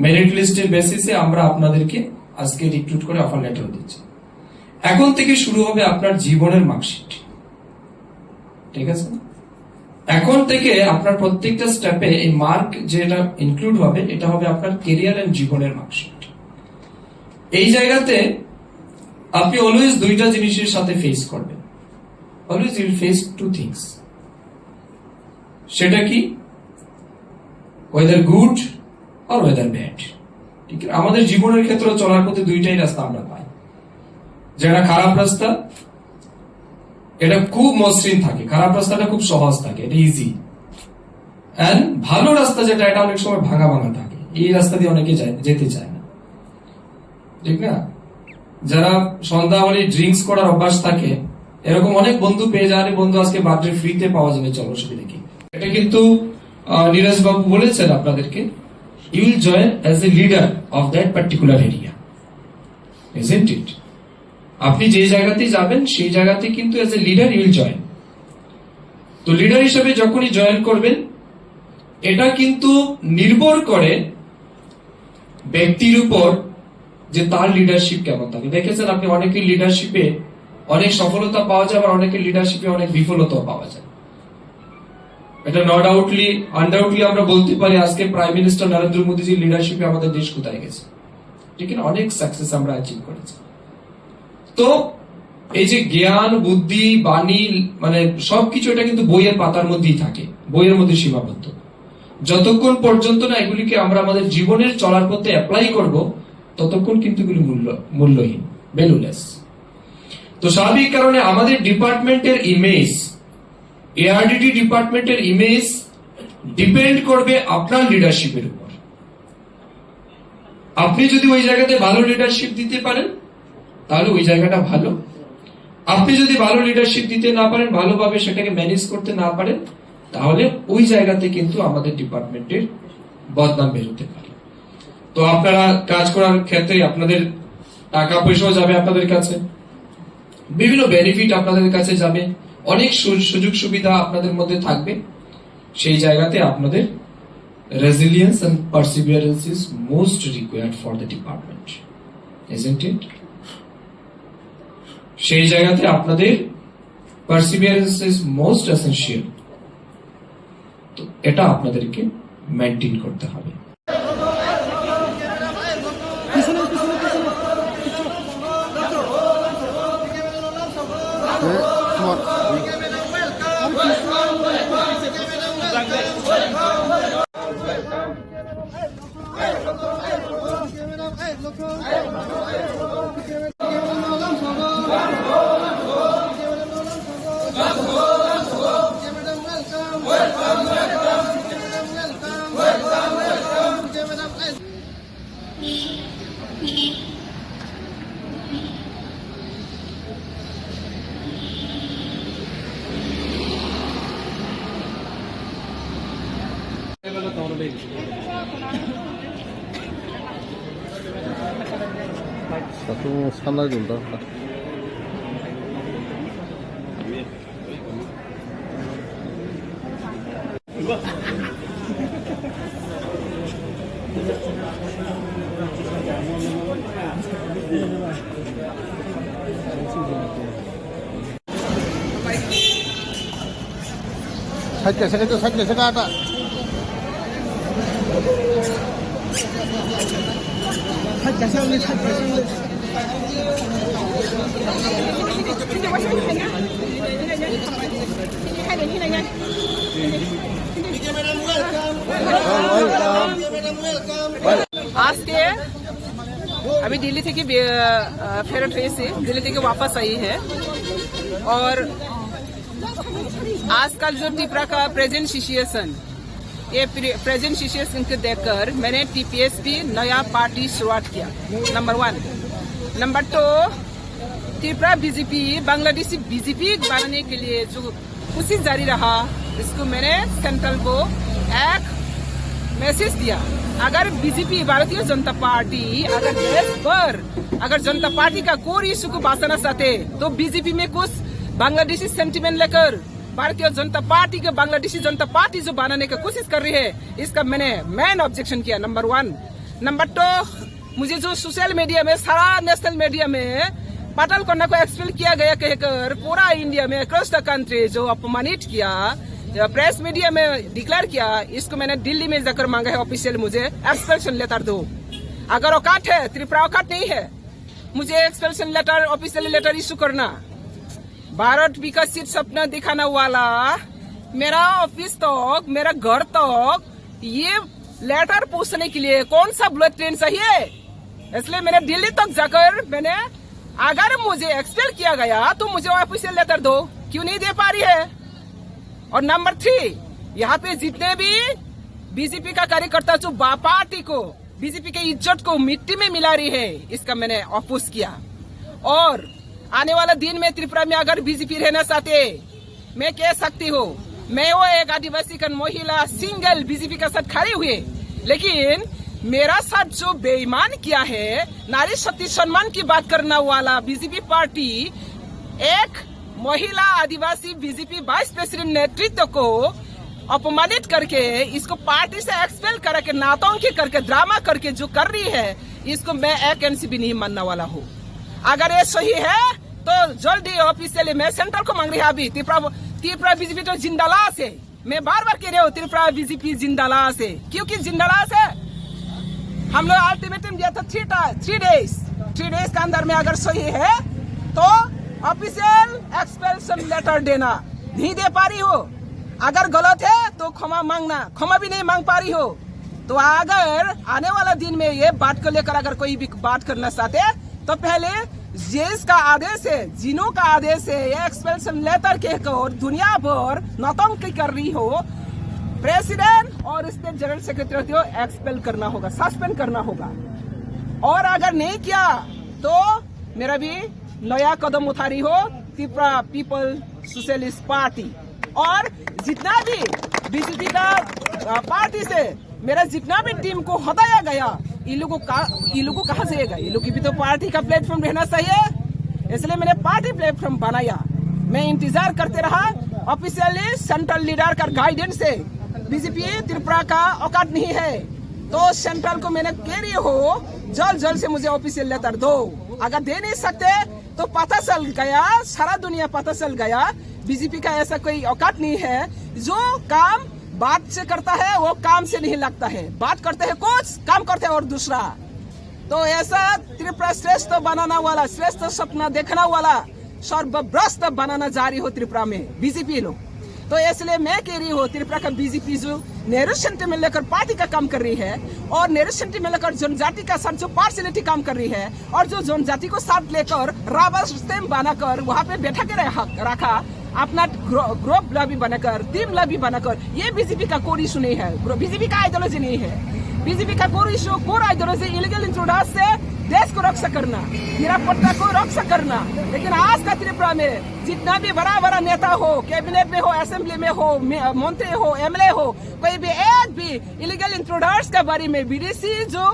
মেরিট লিস্টের বেসিসে আমরা আপনাদেরকে আজকে রিক্রুট করে অফার লেটার দিচ্ছি। এখন থেকে শুরু হবে আপনার জীবনের মার্কশিট, ঠিক আছে? এখন থেকে আপনার প্রত্যেকটা স্টেপে এই মার্ক যেটা ইনক্লুড হবে এটা হবে আপনার কেরিয়ার এন্ড জীবনের মার্কশিট। এই জায়গাতে আপনি অলওয়েজ দুইটা জিনিসের সাথে ফেস করবেন, always you will face two things. সেটা কি? ওয়েদার গুড আর ওয়েদার ব্যাড। ঠিক আছে, আমাদের জীবনের ক্ষেত্রে চলার পথে দুইটাই রাস্তা আমরা পাই। যেটা খারাপ রাস্তা এটা খুব মসৃণ থাকে, খারাপ রাস্তাটা খুব সহজ থাকে, এটা ইজি। এন্ড ভালো রাস্তা যেটা এটা অনেক সময় ভাঙা ভাঙা থাকে, এই রাস্তা দিয়ে অনেকে যেতে চায় না, ঠিক না? যারা সন্ধ্যা হলে ড্রিঙ্কস করার অভ্যাস থাকে এরকম অনেক বন্ধু পেয়ে যায়, বন্ধু আজকে বার্থডে ফ্রিতে পাওয়া যাবে, চলো সেটা দেখি। এটা কিন্তু নীরজ বাবু বলেছেন আপনাদেরকে, you will join as a leader of that particular area, isn't it? আপনি যে জায়গাতে যাবেন সেই জায়গাতে কিন্তু as a leader you will join. তো লিডার হিসেবে যখনই জয়েন করবেন এটা কিন্তু নির্ভর করে ব্যক্তির উপর যে তার লিডারশিপ কেমন থাকে। দেখেছেন আপনি অনেকের লিডারশিপে অনেক সফলতা পাওয়া যায়, আবার অনেকের লিডারশিপে অনেক বিফলতা পাওয়া যায়। এটা নো ডাউটলি আনডাউটলি আমরা বলতে পারি আজকে প্রাইম মিনিস্টার নরেন্দ্র মোদীজির লিডারশিপে আমাদের দেশ কোথায় গেছে, ঠিক না? অনেক সাকসেস আমরা অ্যাচিভ করেছি। তো এই যে জ্ঞান, বুদ্ধি, বাণী মানে সবকিছু এটা কিন্তু বইয়ের পাতার মধ্যেই থাকে, বইয়ের মধ্যে সীমাবদ্ধ। যতক্ষণ পর্যন্ত না এগুলিকে আমরা আমাদের জীবনের চলার পথে অ্যাপ্লাই করব ততক্ষণ কিন্তু এগুলি মূল্যহীন, ভ্যালুলেস। তো স্বাভাবিক কারণে আমাদের ডিপার্টমেন্টের ইমেজ, এআরডিডি ডিপার্টমেন্টের ইমেজ ডিপেন্ড করবে আপনার লিডারশিপের উপর। আপনি যদি ওই জায়গাতে ভালো লিডারশিপ দিতে পারেন তাহলে ওই জায়গাটা ভালো। আপনি যদি ভালো লিডারশিপ দিতে না পারেন, ভালোভাবে সেটাকে ম্যানেজ করতে না পারেন, তাহলে ওই জায়গাতে কিন্তু আমাদের ডিপার্টমেন্টের বদনাম বেরোতে পারে। তো আপনারা কাজ করার ক্ষেত্রে আপনাদের টাকা পয়সাও যাবে আপনাদের কাছে, বিভিন্ন বেনিফিট আপনাদের কাছে যাবে, অনেক সুযোগ সুবিধা আপনাদের মধ্যে থাকবে। সেই জায়গাতে আপনাদের resilience and perseverance is most required for the department, isn't it? সেই জায়গাতে আপনাদের পারসিভিয়ারেন্স ইজ মোস্ট এসেনশিয়াল। তো এটা আপনাদেরকে মেনটেন করতে হবে। Welcome. Satu skandal dulu. Saya ada. आज के अभी दिल्ली থেকে ফেরত হয়েছে, दिल्ली থেকে वापस आई है और आजकल जो त्रिपुरा का प्रेजेंट सिचुएशन, ये प्रेजेंट सिचुएशन को देखकर मैंने टीपीएसपी नया पार्टी शुरुआत किया, number 1। Number 2, Tripura BJP Bangladeshi BJP बनाने के लिए जो कोशिश जारी रहा, इसको मैंने सेंट्रल को एक मैसेज दिया। अगर बीजेपी भारतीय जनता पार्टी अगर देश पर अगर जनता पार्टी का कोई इशू को बचाना चाहते तो बीजेपी में कुछ बांग्लादेशी सेंटिमेंट लेकर भारतीय जनता पार्टी के बांग्लादेशी जनता पार्टी जो बनाने की कोशिश कर रही है, इसका मैंने मेन ऑब्जेक्शन किया, नंबर 1। नंबर 2, मुझे जो सोशल मीडिया में सारा नेशनल मीडिया में पाटल कन्या को एक्सपेल किया गया कहकर पूरा इंडिया में अक्रॉस द कंट्री जो अपमानित किया, प्रेस मीडिया में डिक्लेयर किया, इसको मैंने दिल्ली में जाकर मांगा है ऑफिशियल मुझे एक्सपेल्शन लेटर दो। अगर औकात है, त्रिपुरा औकात नहीं है, मुझे एक्सपेल्शन लेटर ऑफिशियल लेटर इशू करना। भारत विकसित सपना दिखाना वाला मेरा ऑफिस तक, मेरा घर तक ये लेटर पूछने के लिए कौन सा बुलेट ट्रेन चाहिए? इसलिए मैंने दिल्ली तक जाकर मैंने अगर मुझे एक्सपेल किया गया तो मुझे ऑफिशियल लेटर दो, क्यों नहीं दे पा रही है? और नंबर 3, यहाँ पे जितने भी बीजेपी का कार्यकर्ता जो पार्टी को बीजेपी के इज्जत को मिट्टी में मिला रही है, इसका मैंने अपोज किया। और आने वाला दिन में त्रिपुरा में अगर बीजेपी रहना चाहते, मैं कह सकती हूँ, मैं वो एक आदिवासी का महिला सिंगल बीजेपी के साथ खड़ी हुई, लेकिन मेरा साथ जो बेईमान किया है, नारी शक्ति सम्मान की बात करने वाला बीजेपी पार्टी एक महिला आदिवासी बीजेपी वाइस प्रेसिडेंट नेतृत्व को अपमानित करके इसको पार्टी से एक्सपेल करके नाटंकी करके ड्रामा करके जो कर रही है, इसको मैं एक इंच भी नहीं मानने वाला हूँ। अगर ये सही है तो जल्दी ऑफिशियली मैं सेंट्रल को मांग रही है। अभी त्रिपुरा बीजेपी तो जिंदालाश है, मैं बार बार कह रही हूँ त्रिपुरा बीजेपी जिंदालाश है। क्योंकि जिंदालाश है, हम लोग अल्टीमेटम दिया था 3 डेज के अंदर में अगर सही है तो ऑफिशियल एक्सपेल्शन लेटर देना, नहीं दे पा रही हो। अगर गलत है तो क्षमा मांगना, क्षमा भी नहीं मांग पा रही हो। तो अगर आने वाला दिन में ये बात को लेकर अगर कोई भी बात करना चाहते तो पहले जेस का आदेश है, जिनो का आदेश है, ये एक्सपेल्शन लेटर कहकर दुनिया भर नौटंकी कर रही हो, प्रेसिडेंट और स्टेट जनरल सेक्रेटरी को एक्सपेल करना होगा, सस्पेंड करना होगा। और अगर नहीं किया तो मेरा भी नया कदम उठा रही हो त्रिपुरा पीपल सोशलिस्ट पार्टी। और जितना भी बीजेपी का पार्टी से मेरा जितना भी टीम को हटाया गया, ये लोगों को कहाँ जाएगा? ये लोग की भी तो पार्टी का प्लेटफॉर्म रहना चाहिए, इसलिए मैंने पार्टी प्लेटफॉर्म बनाया। मैं इंतजार करते रहा ऑफिशियली सेंट्रल लीडर का गाइडेंस से। बीजेपी त्रिपुरा का औकात नहीं है तो सेंट्रल को मैंने कह रही हो जल्द से मुझे ऑफिशियल लेटर दो। अगर दे नहीं सकते तो पता चल गया, सारा दुनिया पता चल गया बीजेपी का ऐसा कोई औकात नहीं है। जो काम बात से करता है वो काम से नहीं लगता है, बात करते हैं कुछ, काम करते हैं और दूसरा। तो ऐसा त्रिपुरा श्रेष्ठ बनाना वाला, श्रेष्ठ सपना देखना वाला सर्वभ्रष्ट बनाना जारी हो त्रिपुरा में बीजेपी लोग। तो इसलिए मैं कह रही हूँ त्रिपुरा का बीजेपी जो नेहरू सेंटिमेंट लेकर पार्टी का काम कर रही है और नेहरू सेंटिमेंट लेकर जनजाति का साथ जो पार्शियलिटी काम कर रही है और जो जनजाति को साथ लेकर रबर स्टैम्प बनाकर वहाँ पे बैठा के रखा, अपना ग्रुप लॉबी बनाकर, टीम लॉबी बनाकर, ये बीजेपी का कोई इशू नहीं है, बीजेपी का आइडियोलॉजी नहीं है। बीजेपी का कोई issue, core ideology illegal introduction से देश को रक्षा करना, निरापत्ता को रक्षा करना। लेकिन आज का त्रिपुरा में जितना भी बड़ा नेता हो, कैबिनेट में हो, असेंबली में हो, मंत्री हो, एमएलए हो, कोई भी एक भी इलीगल इंट्रोडर्स के बारे में, विदेशी जो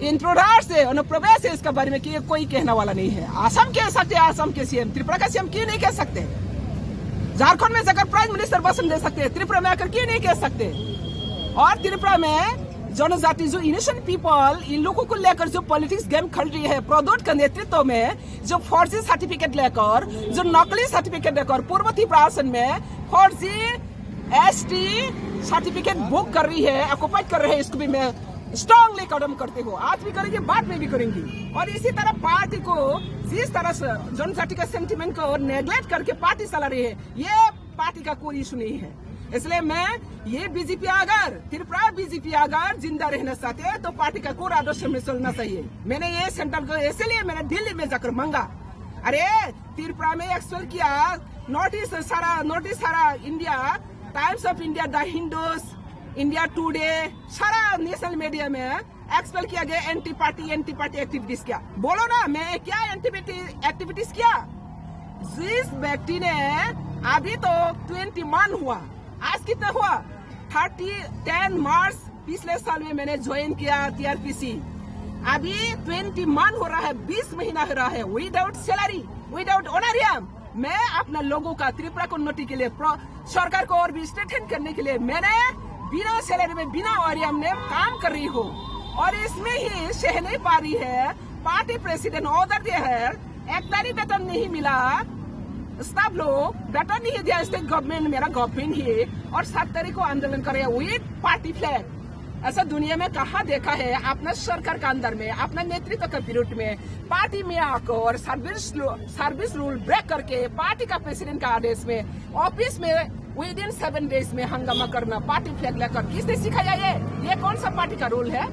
इंट्रोडर्स है, अनुप्रवेश है, इसके बारे में कि कोई कहने वाला नहीं है। असम कह सकते, असम के सीएम, त्रिपुरा का सीएम क्यों नहीं कह सकते? झारखंड में जाकर प्राइम मिनिस्टर भाषण दे सकते, त्रिपुरा में आकर क्यों नहीं कह सकते? और त्रिपुरा में जनजाति जो इनोसेंट पीपल, इन लोगों को लेकर जो पॉलिटिक्स गेम खेल रही है, प्रदोट के नेतृत्व में जो फर्जी सर्टिफिकेट लेकर, जो नकली सर्टिफिकेट लेकर पूर्व त्रिपुरा में फर्जी एसटी सर्टिफिकेट बुक कर रही है, ऑक्युपाइड कर रहे हैं, इसको भी मैं स्ट्रांगली कदम करते हो। आज भी करेंगे, बाद में भी करेंगे। और इसी तरह पार्टी को जिस तरह से जनजाति का सेंटिमेंट को नेग्लेक्ट करके पार्टी चला रही है, ये पार्टी का कोई इशू नहीं है। इसलिए मैं ये बीजेपी अगर त्रिपुरा बीजेपी अगर जिंदा रहना चाहते हैं तो पार्टी का कोर आदर्श में चलना चाहिए। मैंने ये सेंटर को इसलिए मैंने दिल्ली में जाकर मांगा। अरे त्रिपुरा में एक्सपेल किया, नोटिस सारा India, times of India, the Hindus, India today, सारा नेशनल मीडिया में एक्सपेल किया गया एंटी पार्टी एक्टिविटीज किया। बोलो ना, मैं क्या एंटी एक्टिविटीज किया? जिस व्यक्ति ने अभी तो 21 हुआ, आज कितना हुआ? 10 मार्च पिछले साल में मैंने ज्वाइन किया TRPC। अभी 21 हो रहा है, 20 महीना हो रहा है, विदाउट सैलरी, विदाउट ऑनरियम। मैं अपना लोगों का त्रिपुरा को उन्नति के लिए, सरकार को और भी स्ट्रेंथन करने के लिए मैंने बिना सैलरी में, बिना ऑनरियम में काम कर रही हूँ। और इसमें ही सह नहीं पा रही है, पार्टी प्रेसिडेंट ऑर्डर दिया है, एक तारीख वेतन नहीं मिला, स्टाफ लोग बेटा नहीं दिया, स्टेट गवर्नमेंट, मेरा गवर्नमेंट ही, और 7 तारीख को आंदोलन करे विद पार्टी फ्लैग। ऐसा दुनिया में कहाँ देखा है? अपना सरकार के अंदर में, अपना नेतृत्व के विरुद्ध में पार्टी में आकर सर्विस रूल ब्रेक करके पार्टी का प्रेसिडेंट का आदेश में ऑफिस में विद इन 7 डेज में हंगामा करना, पार्टी फ्लैग लेकर, किसने सिखाया? ये कौन सा पार्टी का रूल है?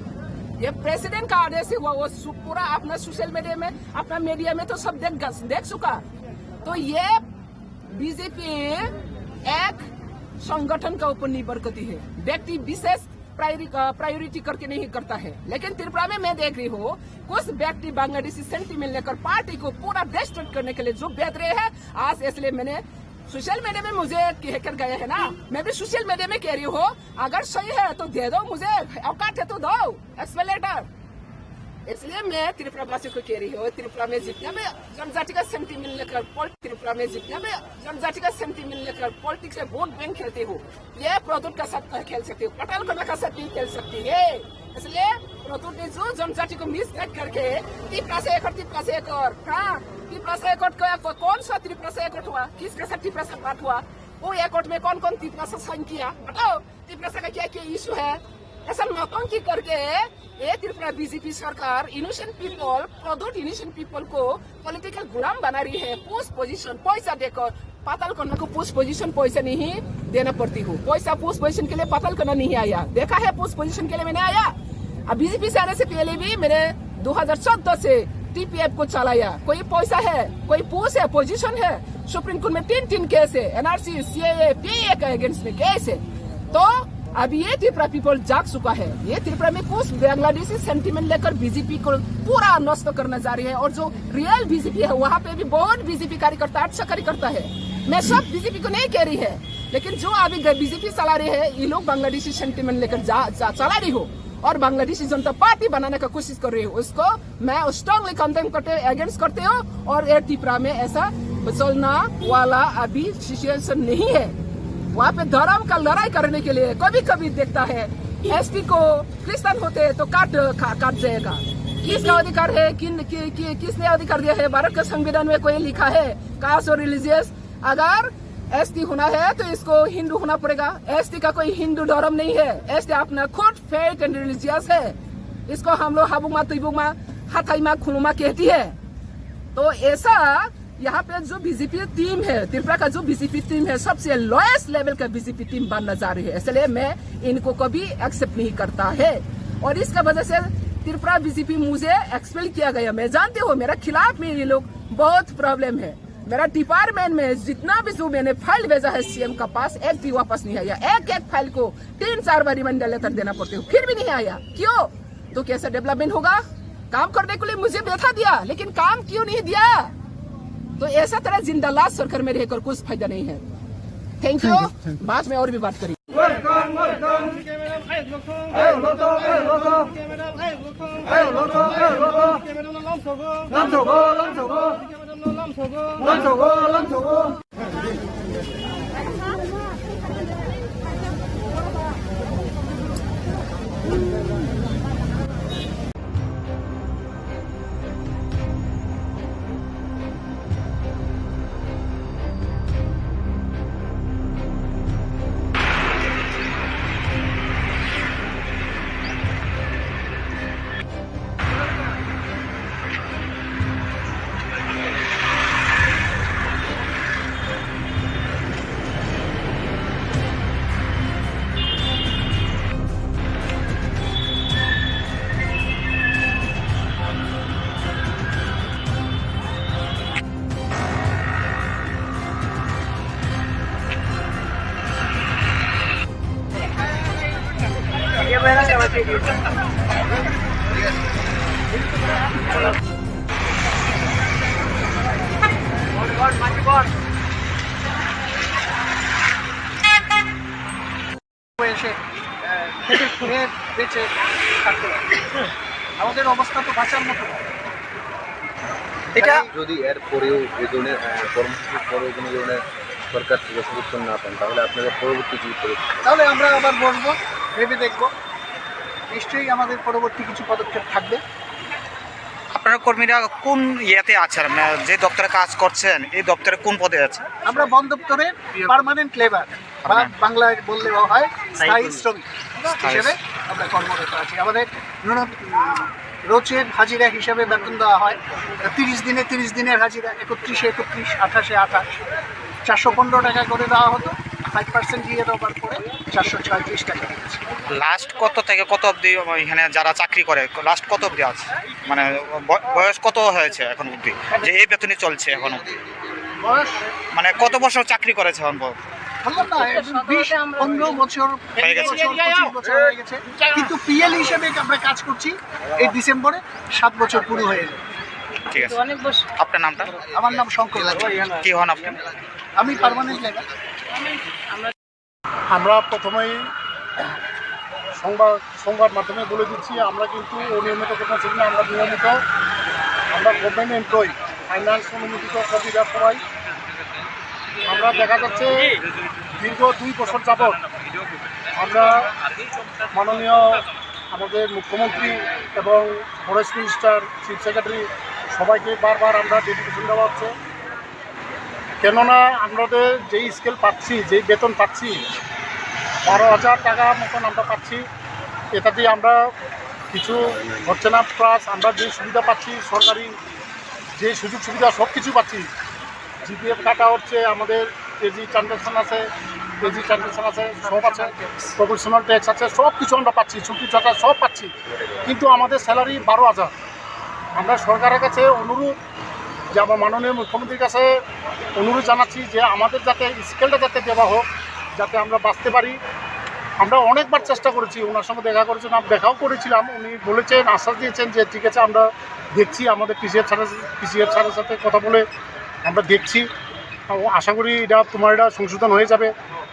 ये प्रेसिडेंट का आदेश है, वो पूरा अपना सोशल मीडिया में, अपना मीडिया में तो सब देख चुका। तो ये बीजेपी एक संगठन का ऊपर निर्भर करती है, व्यक्ति विशेष प्रायोरिटी करके नहीं करता है। लेकिन त्रिपुरा में मैं देख रही हूँ कुछ व्यक्ति बांग्लादेशी सेंटीमेंट लेकर पार्टी को पूरा डिस्ट्रॉय करने के लिए जो बेच रहे हैं आज। इसलिए मैंने सोशल मीडिया में मुझे कहकर गए है ना, मैं भी सोशल मीडिया में कह रही हूँ, अगर सही है तो दे दो, मुझे औकात है तो दो एक्सप्लेनेटर। इसलिए मैं त्रिपुरा वासी को कह रही हूँ, त्रिपुरा में जितना भी जनजाति का सेंटीमेंट लेकर त्रिपुरा में जितना भी जनजाति का सेंटीमेंट लेकर पॉलिटिक्स से वोट बैंक खेलते हो, ये प्रदूत का साथ खेल सकते हो, पटाल कोटा का साथ नहीं खेल सकती है। इसलिए प्रदूत ने जो जनजाति को मिसगाइड करके त्रिपुरा से एक और त्रिपुरा से एक कौन सा त्रिपुरा से एक हुआ, किसके साथ त्रिपुरा से बात हुआ, वो एक में कौन त्रिपुरा से साइन किया, बताओ त्रिपुरा से का क्या इशू है? ऐसा नौटंकी करके ये त्रिपुरा बीजेपी सरकार इनोसेंट पीपल, प्रदूत इनोसेंट पीपल को पॉलिटिकल गुलाम बना रही है। पोस्ट पोजीशन पैसा देकर, पाताल कन्या को पोस्ट पोजीशन पैसा नहीं देना पड़ती हो, पैसा पोस्ट पोजीशन के लिए पाताल कन्या नहीं आया, देखा है पोस्ट पोजीशन के लिए मैंने आया। अब बीजेपी से आने से पहले भी मैंने 2014 से TPF को चलाया, कोई पैसा है, कोई पोस्ट है, पोजीशन है, सुप्रीम कोर्ट में 3 केस है, NRC, CAA, PA के अगेंस्ट में केस है। तो अभी ये त्रिपुरा पीपल जाग चुका है, ये त्रिपुरा में कुछ बांग्लादेशी सेंटीमेंट लेकर बीजेपी को पूरा नष्ट करना जा रही है। और जो रियल बीजेपी है वहाँ पे भी बहुत बीजेपी कार्यकर्ता अच्छा कार्यकर्ता है, मैं सब बीजेपी को नहीं कह रही है, लेकिन जो अभी बीजेपी चला रही है ये लोग बांग्लादेशी सेंटीमेंट लेकर चला रही हो और बांग्लादेशी जनता पार्टी बनाने का कोशिश कर रही हो, उसको मैं स्ट्रांगली कंडेम करते अगेंस्ट करते हो। और ये त्रिपुरा में ऐसा चलना वाला अभी सिचुएशन नहीं है। वहाँ पे धर्म का लड़ाई करने के लिए कभी कभी देखता है एसटी को क्रिश्चियन होते तो काट जाएगा। किसका अधिकार है, किसने अधिकार दिया है? भारत के संविधान में कोई लिखा है कास्ट और रिलीजियस, अगर एसटी होना है तो इसको हिंदू होना पड़ेगा। एसटी का कोई हिंदू धर्म नहीं है, एसटी अपना खुद फेथ एंड रिलीजियस है, इसको हम लोग हाबुमा तुबुमा हाथाईमा खुलुमा कहती है। तो ऐसा यहाँ पे जो बीजेपी टीम है, त्रिपुरा का जो बीजेपी टीम है सबसे लोएस्ट लेवल का बीजेपी टीम बनना जा रही है, इसलिए मैं इनको कभी एक्सेप्ट नहीं करता है। और इसका वजह से त्रिपुरा बीजेपी मुझे एक्सपेल किया गया। मैं जानती हूँ मेरा खिलाफ में ये लोग बहुत प्रॉब्लम है। मेरा डिपार्टमेंट में जितना भी जो मैंने फाइल भेजा है सीएम का पास, एक भी वापस नहीं आया। एक फाइल को 3-4 बार रिमाइंडर लेटर देना पड़ते हो, फिर भी नहीं आया। क्यों? तो कैसे डेवलपमेंट होगा? काम करने के लिए मुझे बैठा दिया, लेकिन काम क्यों नहीं दिया? तो ऐसा तरह जिंदा लाश सरकार में रहकर कुछ फायदा नहीं है। Thank you. बाद में और भी बात करेंगे। এসে খেতে খেয়ে বেঁচে থাকতে পারে। আমাদের অবস্থা তো বাঁচার মতো নয়। এটা যদি এর পরেও এই ধরনের কর্মসূচির পরেও কোনো ধরনের সরকার থেকে সমর্থন না পান তাহলে আপনাদের পরবর্তী কী পদক্ষেপ? তাহলে আমরা আবার বসবো, ভেবে দেখবো, নিশ্চয়ই আমাদের পরবর্তী কিছু পদক্ষেপ থাকবে। আপনার কর্মীরা কোন ইয়েতে আছেন, মানে যে দপ্তরে কাজ করছেন এই দপ্তরে কোন পদে আছে? আমরা বন দপ্তরের পার্মানেন্ট লেবার বা বাংলায় বললে হয় স্থায়ী শ্রমিক হিসেবে আমরা কর্মরত আছি। আমাদের রোজের হাজিরা হিসেবে বেতন দেওয়া হয় 30 দিনের হাজিরা, 31, 28, 28, 415 টাকা করে দেওয়া হতো। 5% দিয়ে দেওয়ার পরে 436 টাকা দিয়েছে। লাস্ট কত থেকে কত অবধি এখানে যারা চাকরি করে লাস্ট কত অবধি আছে, মানে বয়স কত হয়েছে এখন অবধি যে এই বেতনই চলছে এখন অবধি? বয়স মানে কত বছর চাকরি করেছে এখন? বললাম না, 20-15 বছর হয়ে গেছে। 25 বছর হয়ে গেছে, কিন্তু পিএল হিসেবে আমরা কাজ করছি। এই ডিসেম্বরে 7 বছর পুরো হয়ে যাবে। ঠিক আছে, আপনার নামটা? আমার নাম শঙ্কর। কি হন আপনি? আমি পার্মানেন্ট লেবার। আমরা প্রথমেই সংবাদ মাধ্যমে বলে দিচ্ছি, আমরা কিন্তু অনিয়মিত কোনো ছিল না, আমরা নিয়মিত, আমরা গভর্নমেন্ট এমপ্লয়ি, ফাইন্যান্স অনুমোদিত কর্মীরা সবাই। আমরা দেখা যাচ্ছে দীর্ঘ 2 বছর যাবৎ আমরা মাননীয় আমাদের মুখ্যমন্ত্রী এবং ফরেস্ট মিনিস্টার, চিফ সেক্রেটারি সবাইকে বারবার আমরা ডেপুটেশন দেওয়া হচ্ছে। কেননা আমাদের যেই স্কেল পাচ্ছি, যেই বেতন পাচ্ছি 12,000 টাকা মতন আমরা পাচ্ছি, এটাতেই আমরা কিছু হচ্ছে না। প্লাস আমরা যে সুবিধা পাচ্ছি, সরকারি যে সুযোগ সুবিধা সব কিছু পাচ্ছি। জিপিএফ কাটা হচ্ছে, আমাদের এজি ট্রানজাকশন আছে, সব আছে, প্রফেশনাল ট্যাক্স আছে, সব কিছু আমরা পাচ্ছি, ছুটি ছাটা সব পাচ্ছি। কিন্তু আমাদের স্যালারি 12,000। আমরা সরকারের কাছে অনুরোধ, যে আমার মাননীয় মুখ্যমন্ত্রীর কাছে অনুরোধ জানাচ্ছি যে আমাদের যাতে স্কেলটা যাতে দেওয়া হোক, যাতে আমরা বাঁচতে পারি। আমরা অনেকবার চেষ্টা করেছি, ওনার সঙ্গে দেখাও করেছিলাম। উনি বলেছেন, আশ্বাস দিয়েছেন যে ঠিক আছে আমরা দেখছি, আমাদের পিসিএফ স্যারের সাথে কথা বলে আমরা দেখছি, আশা করি এটা তোমার এটা সংশোধন হয়ে যাবে।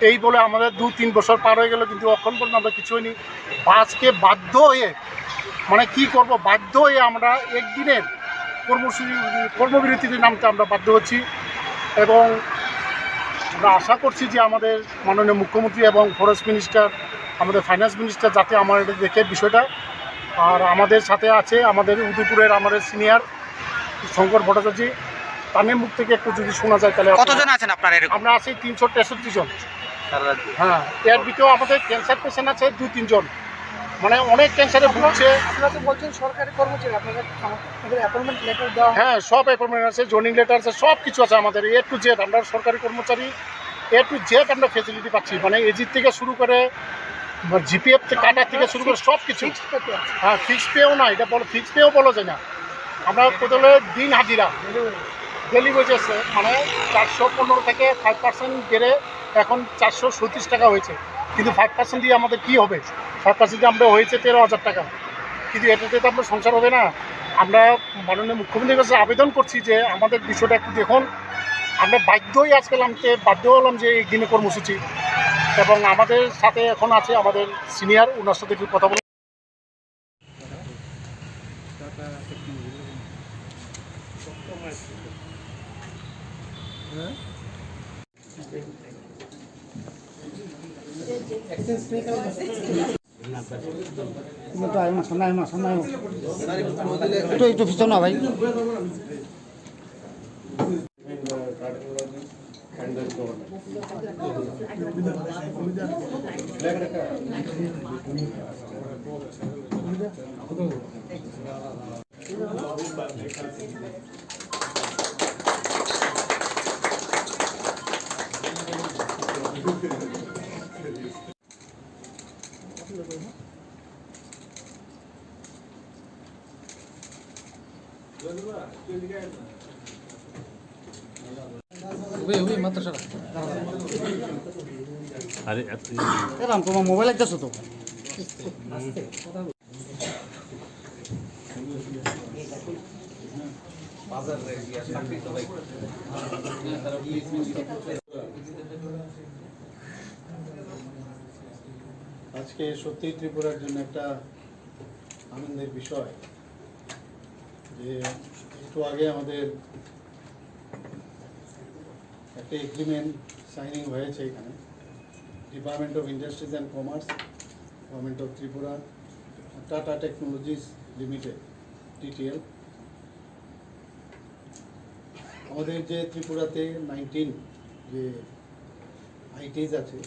এই বলে আমাদের 2-3 বছর পার হয়ে গেল, কিন্তু এখন পর্যন্ত আমরা কিছু হয়নি। আজকে বাধ্য হয়ে, মানে কি করব, বাধ্য হয়ে আমরা একদিনের কর্মবিরতিতে নামতে আমরা বাধ্য হচ্ছি। এবং আমরা আশা করছি যে আমাদের মাননীয় মুখ্যমন্ত্রী এবং ফরেস্ট মিনিস্টার, আমাদের ফাইন্যান্স মিনিস্টার যাতে আমার এটা দেখে বিষয়টা। আর আমাদের সাথে আছে আমাদের উদয়পুরের আমাদের সিনিয়র শঙ্কর ভট্টাচার্য, তাদের মুখ থেকে একটু যদি শোনা যায় তাহলে। কতজন আছেন আপনার? আমরা আছি 363 জন। হ্যাঁ, এর ভিতরেও আমাদের ক্যান্সার পেশেন্ট আছে 2-3 জন, মানে অনেক ক্যান্সারে ভুগছে। আপনারা তো বলছেন সরকারি কর্মচারী, আপনাদের অ্যাপয়েন্টমেন্ট লেটার দেওয়া? হ্যাঁ, সব অ্যাপয়েন্টমেন্ট আছে, জয়েনিং লেটার আছে, সব কিছু আছে আমাদের। A to Z আমরা সরকারি কর্মচারী, A to Z আমরা ফেসিলিটি পাচ্ছি, মানে এজির থেকে শুরু করে জিপিএফ কাটার থেকে শুরু করে সব কিছু। হ্যাঁ, ফিক্সড পেও না, এটা বলো ফিক্সড পেও বলা যায় না। আমরা প্রথমে দিন হাজিরা, ডেলি ওয়েজেস, মানে 415 থেকে 5% বেড়ে এখন 437 টাকা হয়েছে। কিন্তু 5% দিয়ে আমাদের কি হবে? 5% দিয়ে আমরা হয়েছে 13,000 টাকা, কিন্তু এটাতে তো আপনার সংসার হবে না। আমরা মাননীয় মুখ্যমন্ত্রীর কাছে আবেদন করছি যে আমাদের বিষয়টা একটু দেখুন। আমরা বাধ্য হয়ে আজকে বাধ্য হলাম যে এই দিনে কর্মসূচি। এবং আমাদের সাথে এখন আছে আমাদের সিনিয়র, ওনার সাথে একটু কথা বলব। একটু পিছন না ভাই। তোমার মোবাইল একটা তো আজকে সত্যি ত্রিপুরার জন্য একটা আনন্দের বিষয় যে একটু আগে আমাদের একটা এগ্রিমেন্ট সাইনিং হয়েছে এখানে department of industries and commerce, government of Tripura, tata technologies limited TTL. আমাদের যে ত্রিপুরাতে 19 যে আইটিস আছে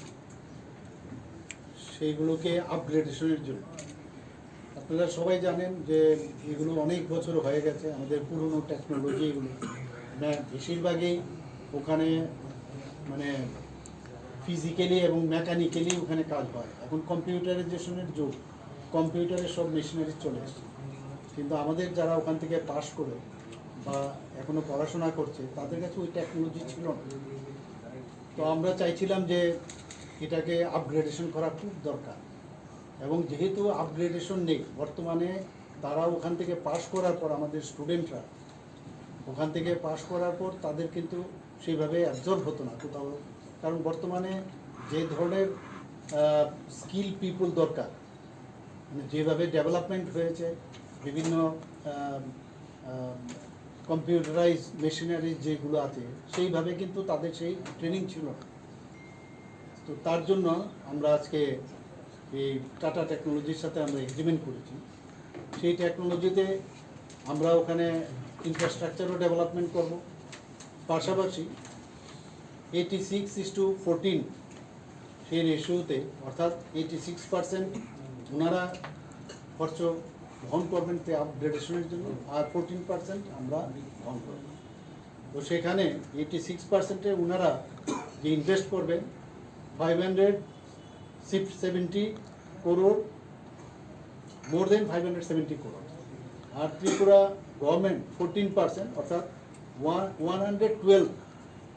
সেইগুলোকে আপগ্রেডেশনের জন্য, আপনারা সবাই জানেন যে এগুলো অনেক বছর হয়ে গেছে, আমাদের পুরনো টেকনোলজি এগুলো বেশিরভাগই ওখানে মানে ফিজিক্যালি এবং মেকানিক্যালি ওখানে কাজ হয়। এখন কম্পিউটারাইজেশনের যুগ, কম্পিউটারের সব মেশিনারি চলে এসছে, কিন্তু আমাদের যারা ওখান থেকে পাস করে বা এখনও পড়াশোনা করছে তাদের কাছে ওই টেকনোলজি ছিল না। তো আমরা চাইছিলাম যে এটাকে আপগ্রেডেশন করা খুব দরকার, এবং যেহেতু আপগ্রেডেশন নেই বর্তমানে, তারা ওখান থেকে পাস করার পর আমাদের স্টুডেন্টরা ওখান থেকে পাস করার পর তাদের কিন্তু সেইভাবে অ্যাবজর্ব হতো না কোথাও, কারণ বর্তমানে যে ধরনের স্কিল পিপল দরকার, মানে যেভাবে ডেভেলপমেন্ট হয়েছে বিভিন্ন কম্পিউটারাইজ মেশিনারি যেগুলো আছে সেইভাবে কিন্তু তাদের সেই ট্রেনিং ছিল না। তো তার জন্য আমরা আজকে এই টাটা টেকনোলজির সাথে আমরা এগ্রিমেন্ট করেছি। সেই টেকনোলজিতে আমরা ওখানে ইনফ্রাস্ট্রাকচারও ডেভেলপমেন্ট করব, পাশাপাশি 86:14 সেই রেশিওতে, অর্থাৎ 86% ওনারা খরচ বহন করবেন তে আপগ্রেডেশনের জন্য, আর 14% আমরা বহন করব। তো সেখানে 86%-এ ওনারা যে ইনভেস্ট করবেন 570 crore, মোর দেন 570 crore, আর ত্রিপুরা গভর্নমেন্ট 14% অর্থাৎ 112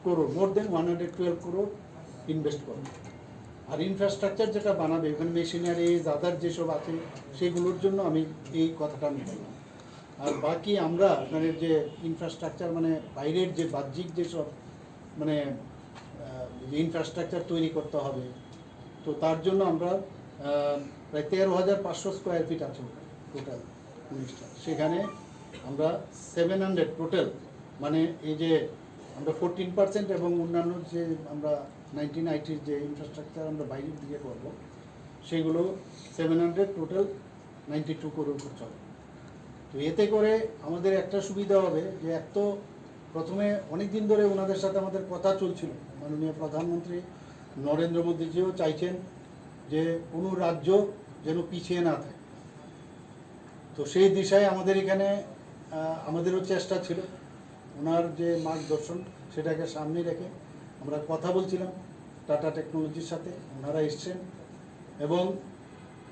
crore, মোর দেন 112 crore ইনভেস্ট করবে। আর ইনফ্রাস্ট্রাকচার যেটা বানাবে ওখানে মেশিনারিজ আদার যেসব আছে সেগুলোর জন্য আমি এই কথাটা আমি বললাম। আর বাকি আমরা মানে যে ইনফ্রাস্ট্রাকচার মানে বাইরের যে বাহ্যিক যেসব মানে ইনফ্রাস্ট্রাকচার তৈরি করতে হবে, তো তার জন্য আমরা প্রায় 13,500 স্কোয়ার ফিট আছে টোটাল জিনিসটা। সেখানে আমরা 700 টোটাল, মানে এই যে আমরা 14% এবং অন্যান্য যে আমরা 1980 যে ইনফ্রাস্ট্রাকচার আমরা বাইরের দিকে করবো সেগুলো 700 টোটাল 92 crore খরচ হবে। তো এতে করে আমাদের একটা সুবিধা হবে যে এক তো প্রথমে অনেক দিন ধরে ওনাদের সাথে আমাদের কথা চলছিল, মাননীয় প্রধানমন্ত্রী নরেন্দ্র মোদীজিও চাইছেন যে কোনো রাজ্য যেন পিছিয়ে না থাকে। তো সেই দিশায় আমাদের এখানে আমাদেরও চেষ্টা ছিল, ওনার যে মার্গদর্শন সেটাকে সামনে রেখে আমরা কথা বলছিলাম টাটা টেকনোলজির সাথে, ওনারা এসছেন এবং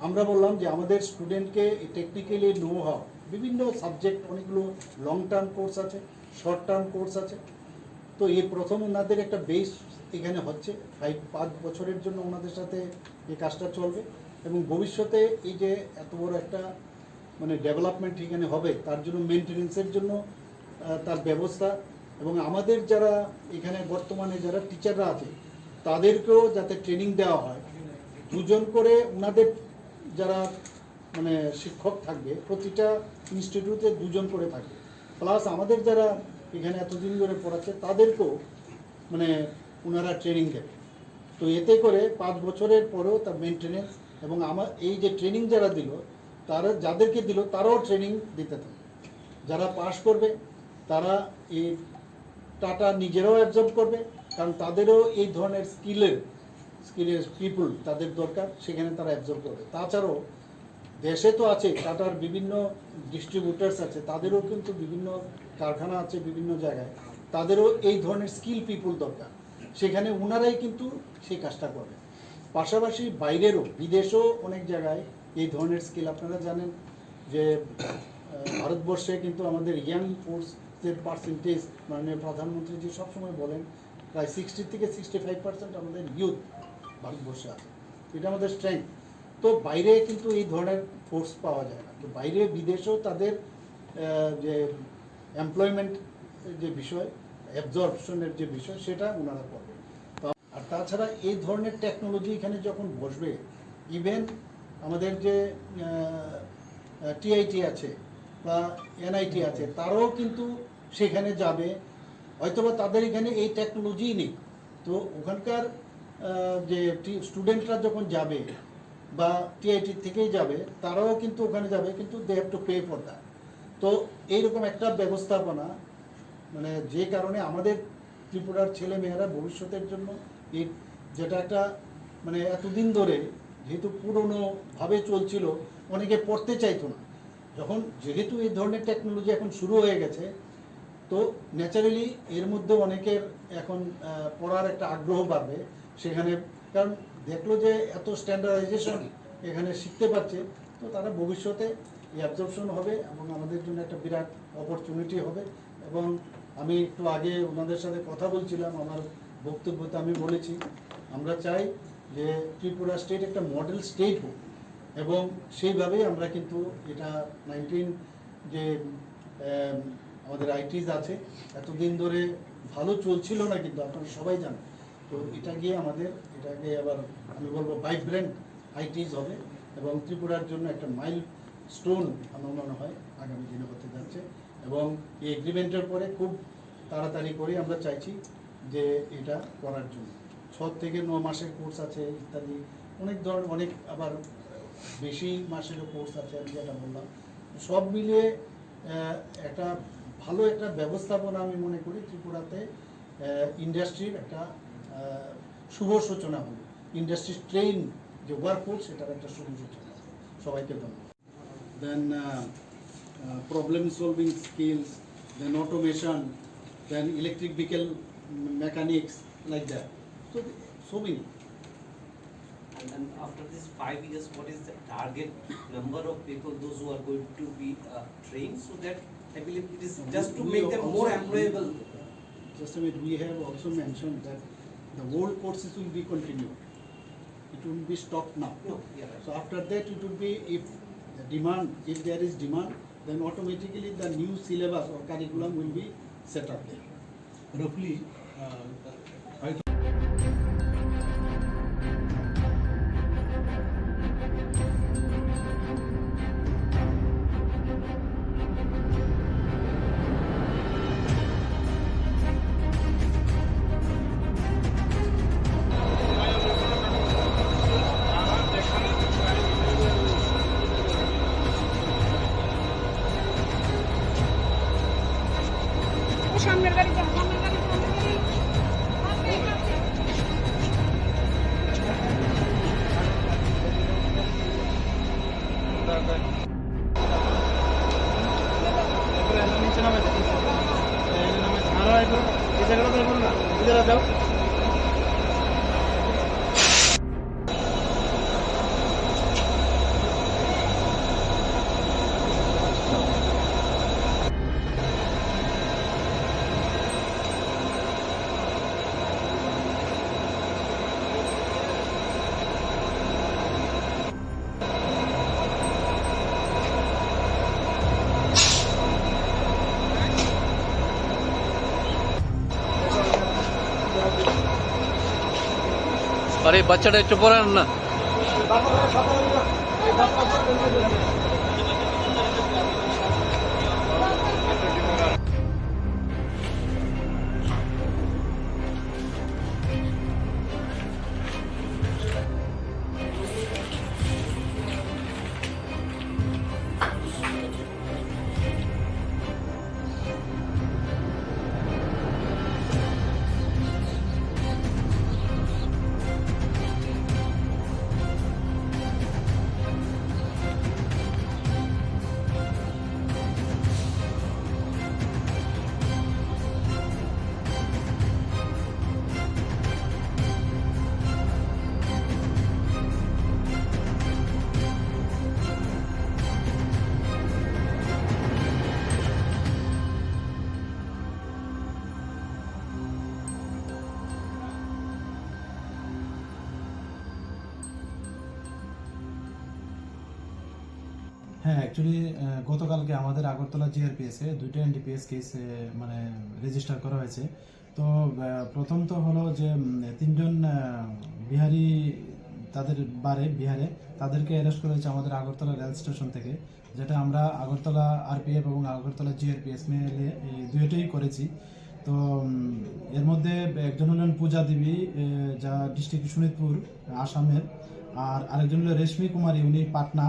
আমরা বললাম যে আমাদের স্টুডেন্টকে টেকনিক্যালি নো হাউ, বিভিন্ন সাবজেক্ট অনেকগুলো লং টার্ম কোর্স আছে, শর্ট টার্ম কোর্স আছে। তো এই প্রথম ওনাদের একটা বেস এখানে হচ্ছে 5 বছরের জন্য ওনাদের সাথে এই কাজটা চলবে, এবং ভবিষ্যতে এই যে এত বড় একটা মানে ডেভেলপমেন্ট এখানে হবে তার জন্য মেনটেনেন্সের জন্য তার ব্যবস্থা, এবং আমাদের যারা এখানে বর্তমানে যারা টিচাররা আছে তাদেরকেও যাতে ট্রেনিং দেওয়া হয়, দুজন করে ওনাদের যারা মানে শিক্ষক থাকবে, প্রতিটা ইনস্টিটিউটে দুজন করে থাকবে, প্লাস আমাদের যারা এখানে এতদিন ধরে পড়াচ্ছে তাদেরকেও মানে ওনারা ট্রেনিং দেবে। তো এতে করে 5 বছরের পরেও তার মেনটেনেন্স এবং আমার এই যে ট্রেনিং যারা দিল, তারা যাদেরকে দিল তারাও ট্রেনিং দিতে থাকবে। যারা পাস করবে তারা এই টাটা নিজেরাও অ্যাবজর্ব করবে, কারণ তাদেরও এই ধরনের স্কিলের পিপুল তাদের দরকার, সেখানে তারা অ্যাবজর্ব করবে। তাছাড়াও দেশে তো আছে টাটার বিভিন্ন ডিস্ট্রিবিউটার্স আছে, তাদেরও কিন্তু বিভিন্ন কারখানা আছে বিভিন্ন জায়গায়, তাদেরও এই ধরনের স্কিল পিপুল দরকার, সেখানে ওনারাই কিন্তু সেই কাজটা করে। পাশাপাশি বাইরেরও বিদেশেও অনেক জায়গায় এই ধরনের স্কিল, আপনারা জানেন যে ভারতবর্ষে কিন্তু আমাদের ইয়াং ফোর্সের পার্সেন্টেজ মাননীয় প্রধানমন্ত্রী যে সবসময় বলেন প্রায় 60 থেকে 65% আমাদের ইউথ ভারতবর্ষে আছে, এটা আমাদের স্ট্রেংথ। তো বাইরে কিন্তু এই ধরনের ফোর্স পাওয়া যায় না, তো বাইরে বিদেশেও তাদের যে এমপ্লয়মেন্ট যে বিষয়, অ্যাবজর্পশনের যে বিষয়, সেটা ওনারা করবে। আর তাছাড়া এই ধরনের টেকনোলজি এখানে যখন বসবে, ইভেন আমাদের যে টিআইটি আছে বা এনআইটি আছে, তারাও কিন্তু সেখানে যাবে, হয়তোবা তাদের এখানে এই টেকনোলজিই নেই। তো ওখানকার যে স্টুডেন্টরা যখন যাবে বা টিআইটি থেকেই যাবে, তারাও কিন্তু ওখানে যাবে, কিন্তু they have to pay for that. তো এইরকম একটা ব্যবস্থাপনা, মানে যে কারণে আমাদের ত্রিপুরার ছেলে মেয়েরা ভবিষ্যতের জন্য এই যেটা একটা মানে এতদিন ধরে যেহেতু পুরনোভাবে চলছিল, অনেকে পড়তে চাইতো না, যখন যেহেতু এই ধরনের টেকনোলজি এখন শুরু হয়ে গেছে, তো ন্যাচারালি এর মধ্যে অনেকের এখন পড়ার একটা আগ্রহ বাড়বে সেখানে, কারণ দেখলো যে এত স্ট্যান্ডার্ডাইজেশন এখানে শিখতে পারছে, তো তারা ভবিষ্যতে এই অ্যাবজর্পশন হবে এবং আমাদের জন্য একটা বিরাট অপরচুনিটি হবে। এবং আমি একটু আগে ওনাদের সাথে কথা বলছিলাম, আমার বক্তব্যতে আমি বলেছি আমরা চাই যে ত্রিপুরা স্টেট একটা মডেল স্টেট হোক, এবং সেইভাবেই আমরা কিন্তু এটা 19 যে আমাদের আইটিস আছে এতদিন ধরে ভালো চলছিল না, কিন্তু আপনারা সবাই জানেন, তো এটা গিয়ে আমাদের এটাকে আবার আমি বলবো ভাইব্রেন্ট আইটিস হবে এবং ত্রিপুরার জন্য একটা মাইল স্টোন আমার মনে হয় আগামী দিনে হতে যাচ্ছে। এবং এই এগ্রিমেন্টের পরে খুব তাড়াতাড়ি করে আমরা চাইছি যে এটা করার জন্য 6 থেকে 9 মাসের কোর্স আছে ইত্যাদি, অনেক ধরনের অনেক আবার বেশি মাসেরও কোর্স আছে, আমি যেটা বললাম, সব মিলিয়ে একটা ভালো একটা ব্যবস্থাপনা আমি মনে করি ত্রিপুরাতে ইন্ডাস্ট্রির একটা শুভ সূচনা হলো, ইন্ডাস্ট্রি ট্রেন যে ওয়ার্কফোর্স সেটার একটা শুভ সূচনা। সবাইকে ধন্যবাদ। Then problem solving skills, then automation, then electric vehicle mechanics, like that, so many. And after this 5 years, what is the target number of people, those who are going to be trained, so that I believe it is just to make them more employable? Just a minute, we have also mentioned that the old courses will be continued. It will be stopped now. No, yeah, right. So after that it will be, if the demand, if there is demand, then automatically the new syllabus or curriculum will be set up there. Roughly, সামনের গাড়ি যাও, সামনের গাড়ি, সামনের গাড়ি। কাছে, কাছে। নিচে নামে এই জায়গাটা দেখুন না, এই জায়গা যাও। আরে বাচ্চাটা একটু পড়েন না। হ্যাঁ, অ্যাকচুয়ালি গতকালকে আমাদের আগরতলা জিআরপিএসে 2টা এনডিপিএস কেস মানে রেজিস্টার করা হয়েছে। তো প্রথম তো হলো যে 3জন বিহারি তাদের বিহারে তাদেরকে অ্যারেস্ট করা হয়েছে আমাদের আগরতলা রেল স্টেশন থেকে, যেটা আমরা আগরতলা আরপিএফ এবং আগরতলা জিআরপিএস মিলে এই দুইটাই করেছি। তো এর মধ্যে একজন হলেন পূজা দেবী, যা ডিস্ট্রিক্ট শোনিতপুর আসামের, আর আরেকজন হলো রেশমি কুমারী, উনি পাটনা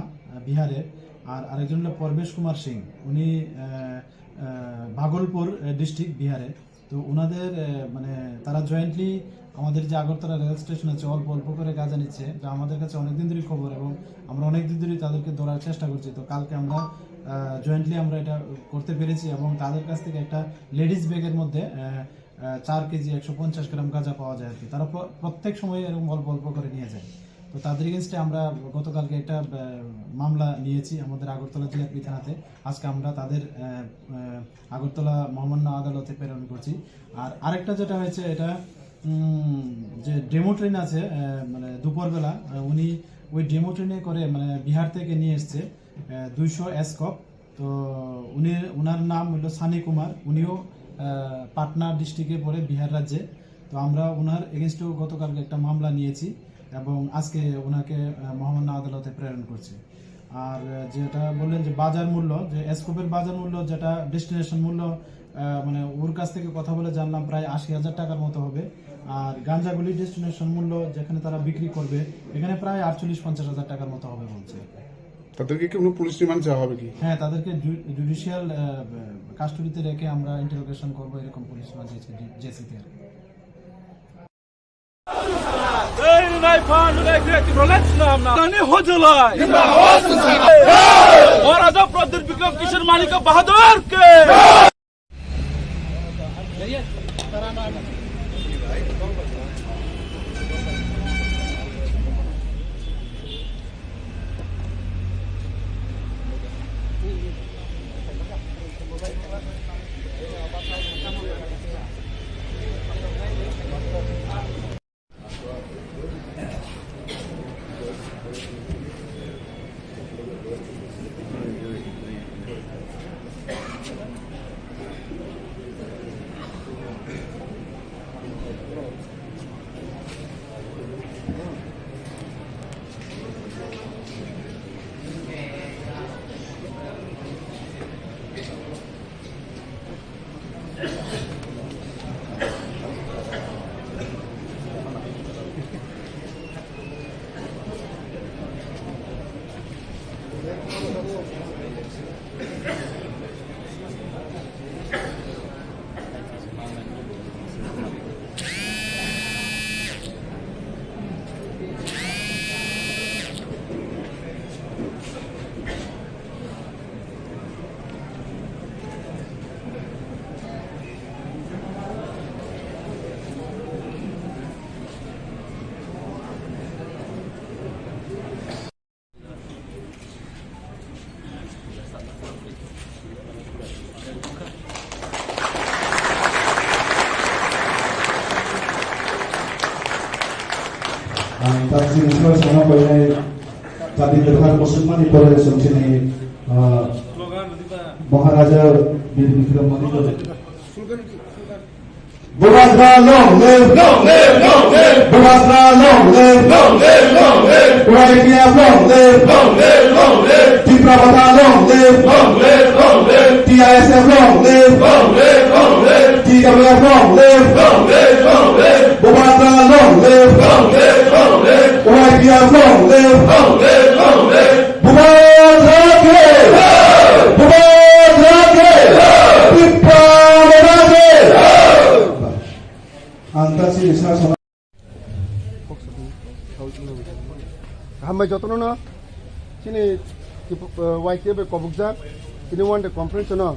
বিহারের, আর আরেকজন হলো পরবেশ কুমার সিং, উনি ভাগলপুর ডিস্ট্রিক্ট বিহারে। তো ওনাদের মানে তারা জয়েন্টলি আমাদের যে আগরতলা রেল স্টেশন আছে অল্প অল্প করে গাঁজা নিচ্ছে, যা আমাদের কাছে অনেকদিন ধরেই খবর এবং আমরা অনেকদিন ধরেই তাদেরকে ধরার চেষ্টা করছি। তো কালকে আমরা জয়েন্টলি আমরা এটা করতে পেরেছি এবং তাদের কাছ থেকে একটা লেডিস ব্যাগের মধ্যে 4 কেজি 150 গ্রাম গাঁজা পাওয়া যায় আর কি। তারা প্রত্যেক সময় এরকম অল্প অল্প করে নিয়ে যায়। তো তাদের এগেনস্টে আমরা গতকালকে একটা মামলা নিয়েছি আমাদের আগরতলা জিআরপি থানাতে। আজকে আমরা তাদের আগরতলা মহামান্য আদালতে প্রেরণ করছি। আর আরেকটা যেটা হয়েছে, এটা যে ডেমো ট্রেন আছে মানে দুপুরবেলা উনি ওই ডেমো ট্রেনে করে মানে বিহার থেকে নিয়ে এসছে 200 এসকপ। তো ওনার নাম হলো সানি কুমার, উনিও পাটনা ডিস্ট্রিক্টে পড়ে বিহার রাজ্যে। তো আমরা ওনার এগেনস্টেও গতকালকে একটা মামলা নিয়েছি এবং আজকে ওনাকে মহামান্য আদালতে প্রেরণ করছি। আর যেটা বললেন যে বাজার মূল্য, যে এসকোপের বাজার মূল্য যেটা ডেস্টিনেশন মূল্য, মানে ওর কাছ থেকে কথা বলে জানলাম প্রায় 80,000 টাকার মতো হবে। আর গাঞ্জাগুলি ডেস্টিনেশন মূল্য যেখানে তারা বিক্রি করবে এখানে প্রায় 48-50,000 টাকার মতো হবে বলছে। তাদেরকে কি কোনো পুলিশ রিমান্ড চাওয়া হবে কি? হ্যাঁ, তাদেরকে জুডিশিয়াল কাস্টডিতে রেখে আমরা ইন্টারোগেশন করবো, এরকম পুলিশ রিমান্ড জেসিতে। किशोर मालिक बहादुर के Taksinya sama banyak tadi terhadap musulman di Polres sini Maharaja bin Vikram Manipur. Bumatra long live, long live, long live. Bumatra long live, long live, long live. YPF long live, long live, long live. Tiprapata long live, long live, long live. TISF long live, long live, long live. TWF long live, long live, long live. Bumatra long live, long live, long live. YPF long live, long live, long live. Bumatra ke, Bumatra ke, Tiprapata ke. Antasi desa sama. Hambai jotono na sini YTF kobukjak sini one day conference na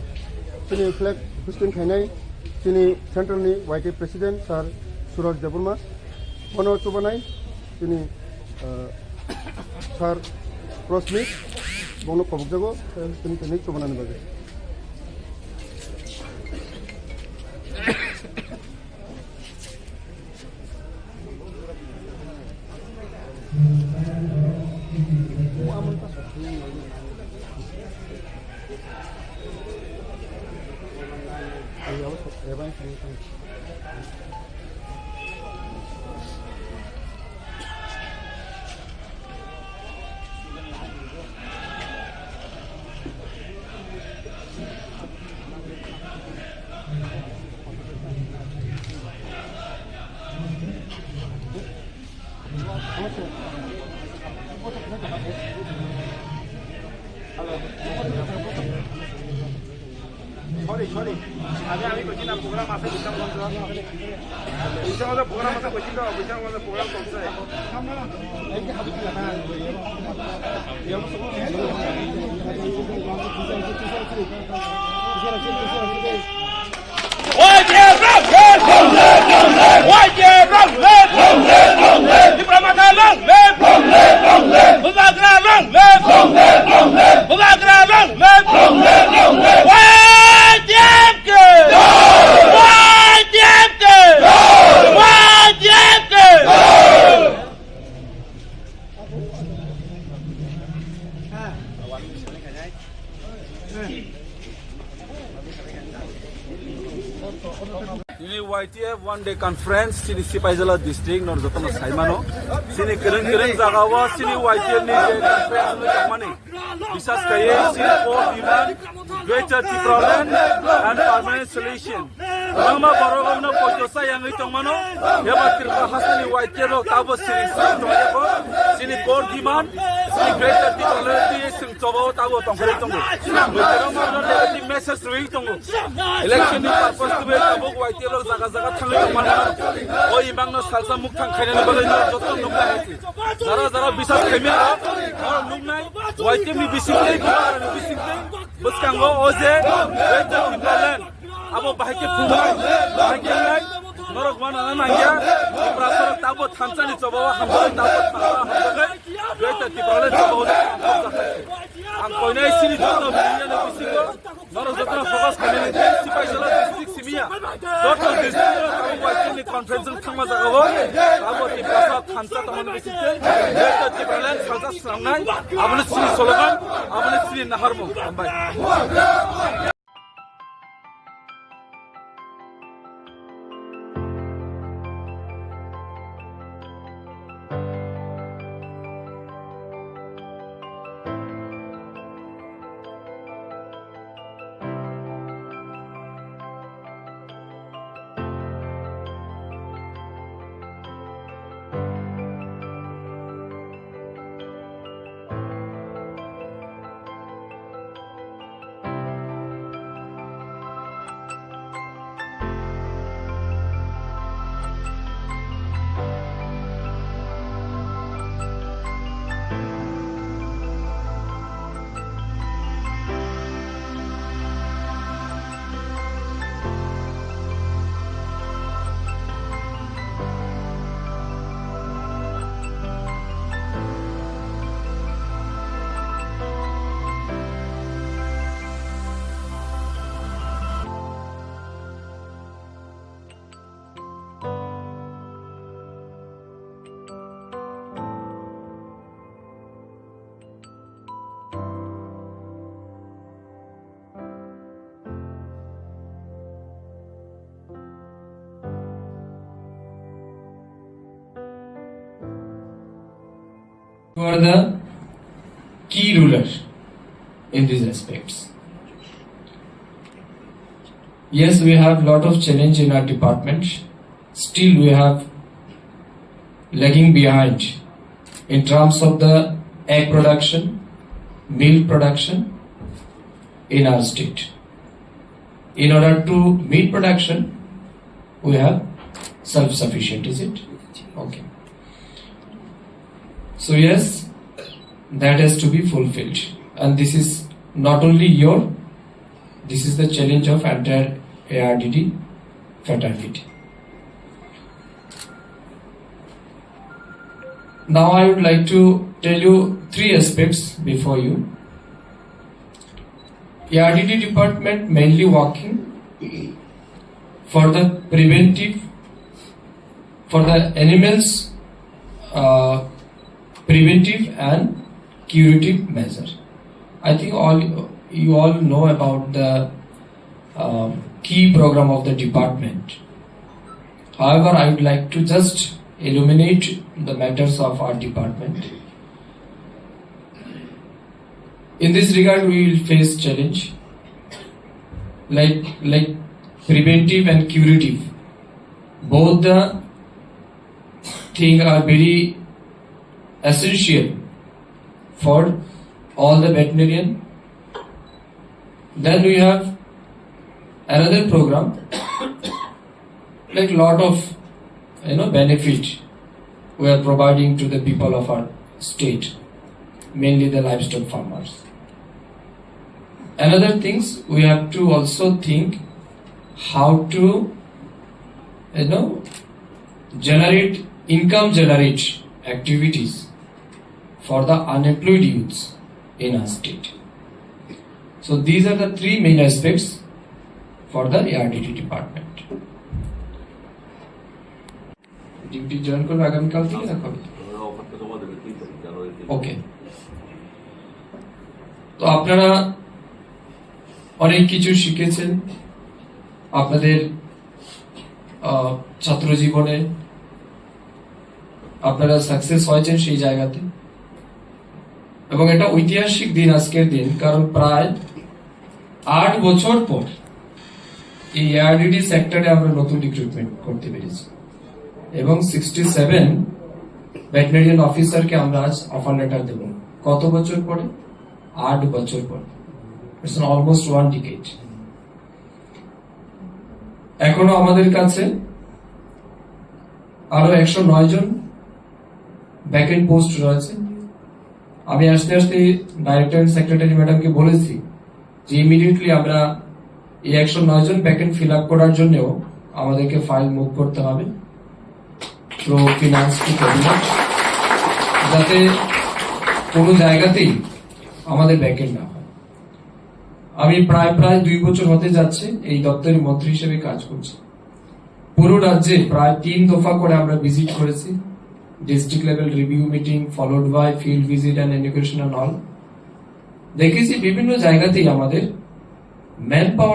sini flag hosting khainai sini central ni YTF president sir Suraj Deburma ono chubanai sini sir Prosmit bono kobukjago sini khainai chubanan bage sorry. আমি কইছি না programme আছে বুঝাম মঞ্চ বুঝাম মধ্যে programme আছে কইছি তো বুঝাম মধ্যে প্রোগ্রাম চলছে Ini YTF one day conference sini Sipaijala district nor jotono saimano sini keren jagawa sini YTF ni conference ni kamani bisas kaye sini for demand greater development and permanent solution Rama barogona pojosa yang itongmano hebat tirpa hasani YTF lo tabo sini tojabo sini for demand sini greater development sing tobo tabo tongkere tongo Rama negative message rui tongo election ni purpose to be tabo YTF jaga थांनाय माना ओ इबांनो salsa मुख थांखायनानै बागैनो जतो नुब्ला हेति Zara बिसास खेमिया और नुनाय वाइटेमनि बिसिंदै बिमारनि बिसिंदै बसकांगो ओजे वेट इम्प्लायमेन्ट आबो बाहायके फुंबाय बाहायकेलाय नरक माना नांगिया प्रासर ताबो थामसानि जबाव हामबाय ताबो हामबाय वेट इम्प्लायमेन्ट जबाव आं कोइनाय सिनि जतो बिनियानो बिसिंगो नरक जतो फोकस खालामनानै सिपाइजला डिस्ट्रिक्ट सिमिया जतो डिस्ट्रिक्ट ताबो वाइटेमनि कन्फरेन्स थांमा जागावो ताबो इप्रासा थामसा तमन बिसिंदै वेट इम्प्लायमेन्ट सालसा स्लांनाय आबोनो सिनि सलगान आबोनो सिनि नाहारमु हामबाय You are the key ruler in these aspects. Yes, we have lot of challenge in our department. Still, we have lagging behind in terms of the egg production, milk production in our state. In order to meet production, we have self-sufficient, is it? Okay. So yes, that has to be fulfilled, and this is not only this is the challenge of entire ARDD fraternity. Now I would like to tell you 3 aspects before you. ARDD department mainly working for the preventive, for the animals preventive and curative measure. I think you all know about the key program of the department. However, I would like to just illuminate the matters of our department. In this regard, we will face challenge like preventive and curative. Both the things are very essential for all the veterinarian. Then we have another program like lot of benefit we are providing to the people of our state, mainly the livestock farmers. Another things we have to also think how to generate activities for the unemployed youths in our state. So these are the 3 main aspects for the ARDD department. Duty join করবে আগামীকাল থেকে না কবে? ওকে। তো আপনারা অনেক কিছু শিখেছেন আপনাদের ছাত্র জীবনে, আপনারা সাকসেস হয়েছেন সেই জায়গাতে, এবং এটা ঐতিহাসিক দিন আজকের দিন, কারণ প্রায় 8 বছর পর এই ARDD সেক্টরে আমরা নতুন রিক্রুটমেন্ট করতে পেরেছি এবং 67 ভেটেরিনারিয়ান অফিসারকে আমরা আজ অফার লেটার দেব। কত বছর পরে? 8 বছর পরে। It's almost 1 decade. এখনো আমাদের কাছে আরো 109 জন ভ্যাকেন্ট পোস্ট রয়েছে। আমি আস্তে আস্তে ডাইরেক্টর এন্ড সেক্রেটারি ম্যাডামকে বলেছি যে ইমিডিয়েটলি আমরা এই 109 জন ভ্যাকেন্ট ফিল আপ করার জন্য আমাদেরকে ফাইল মুভ করতে হবে থ্রু ফিনান্স টু ক্যাবিনেট, যাতে কোনো জায়গাতেই আমাদের ভ্যাকেন্ট না হয়। আমি প্রায় 2 বছর হতে যাচ্ছে এই দপ্তরের মন্ত্রী হিসেবে কাজ করছি। পুরো রাজ্যে প্রায় 3 দফা করে আমরা ভিজিট করেছি, district level review meeting followed by field visit and educational all. দেখেছি বিভিন্ন জায়গাতেই আমাদের ম্যান পাওয়ার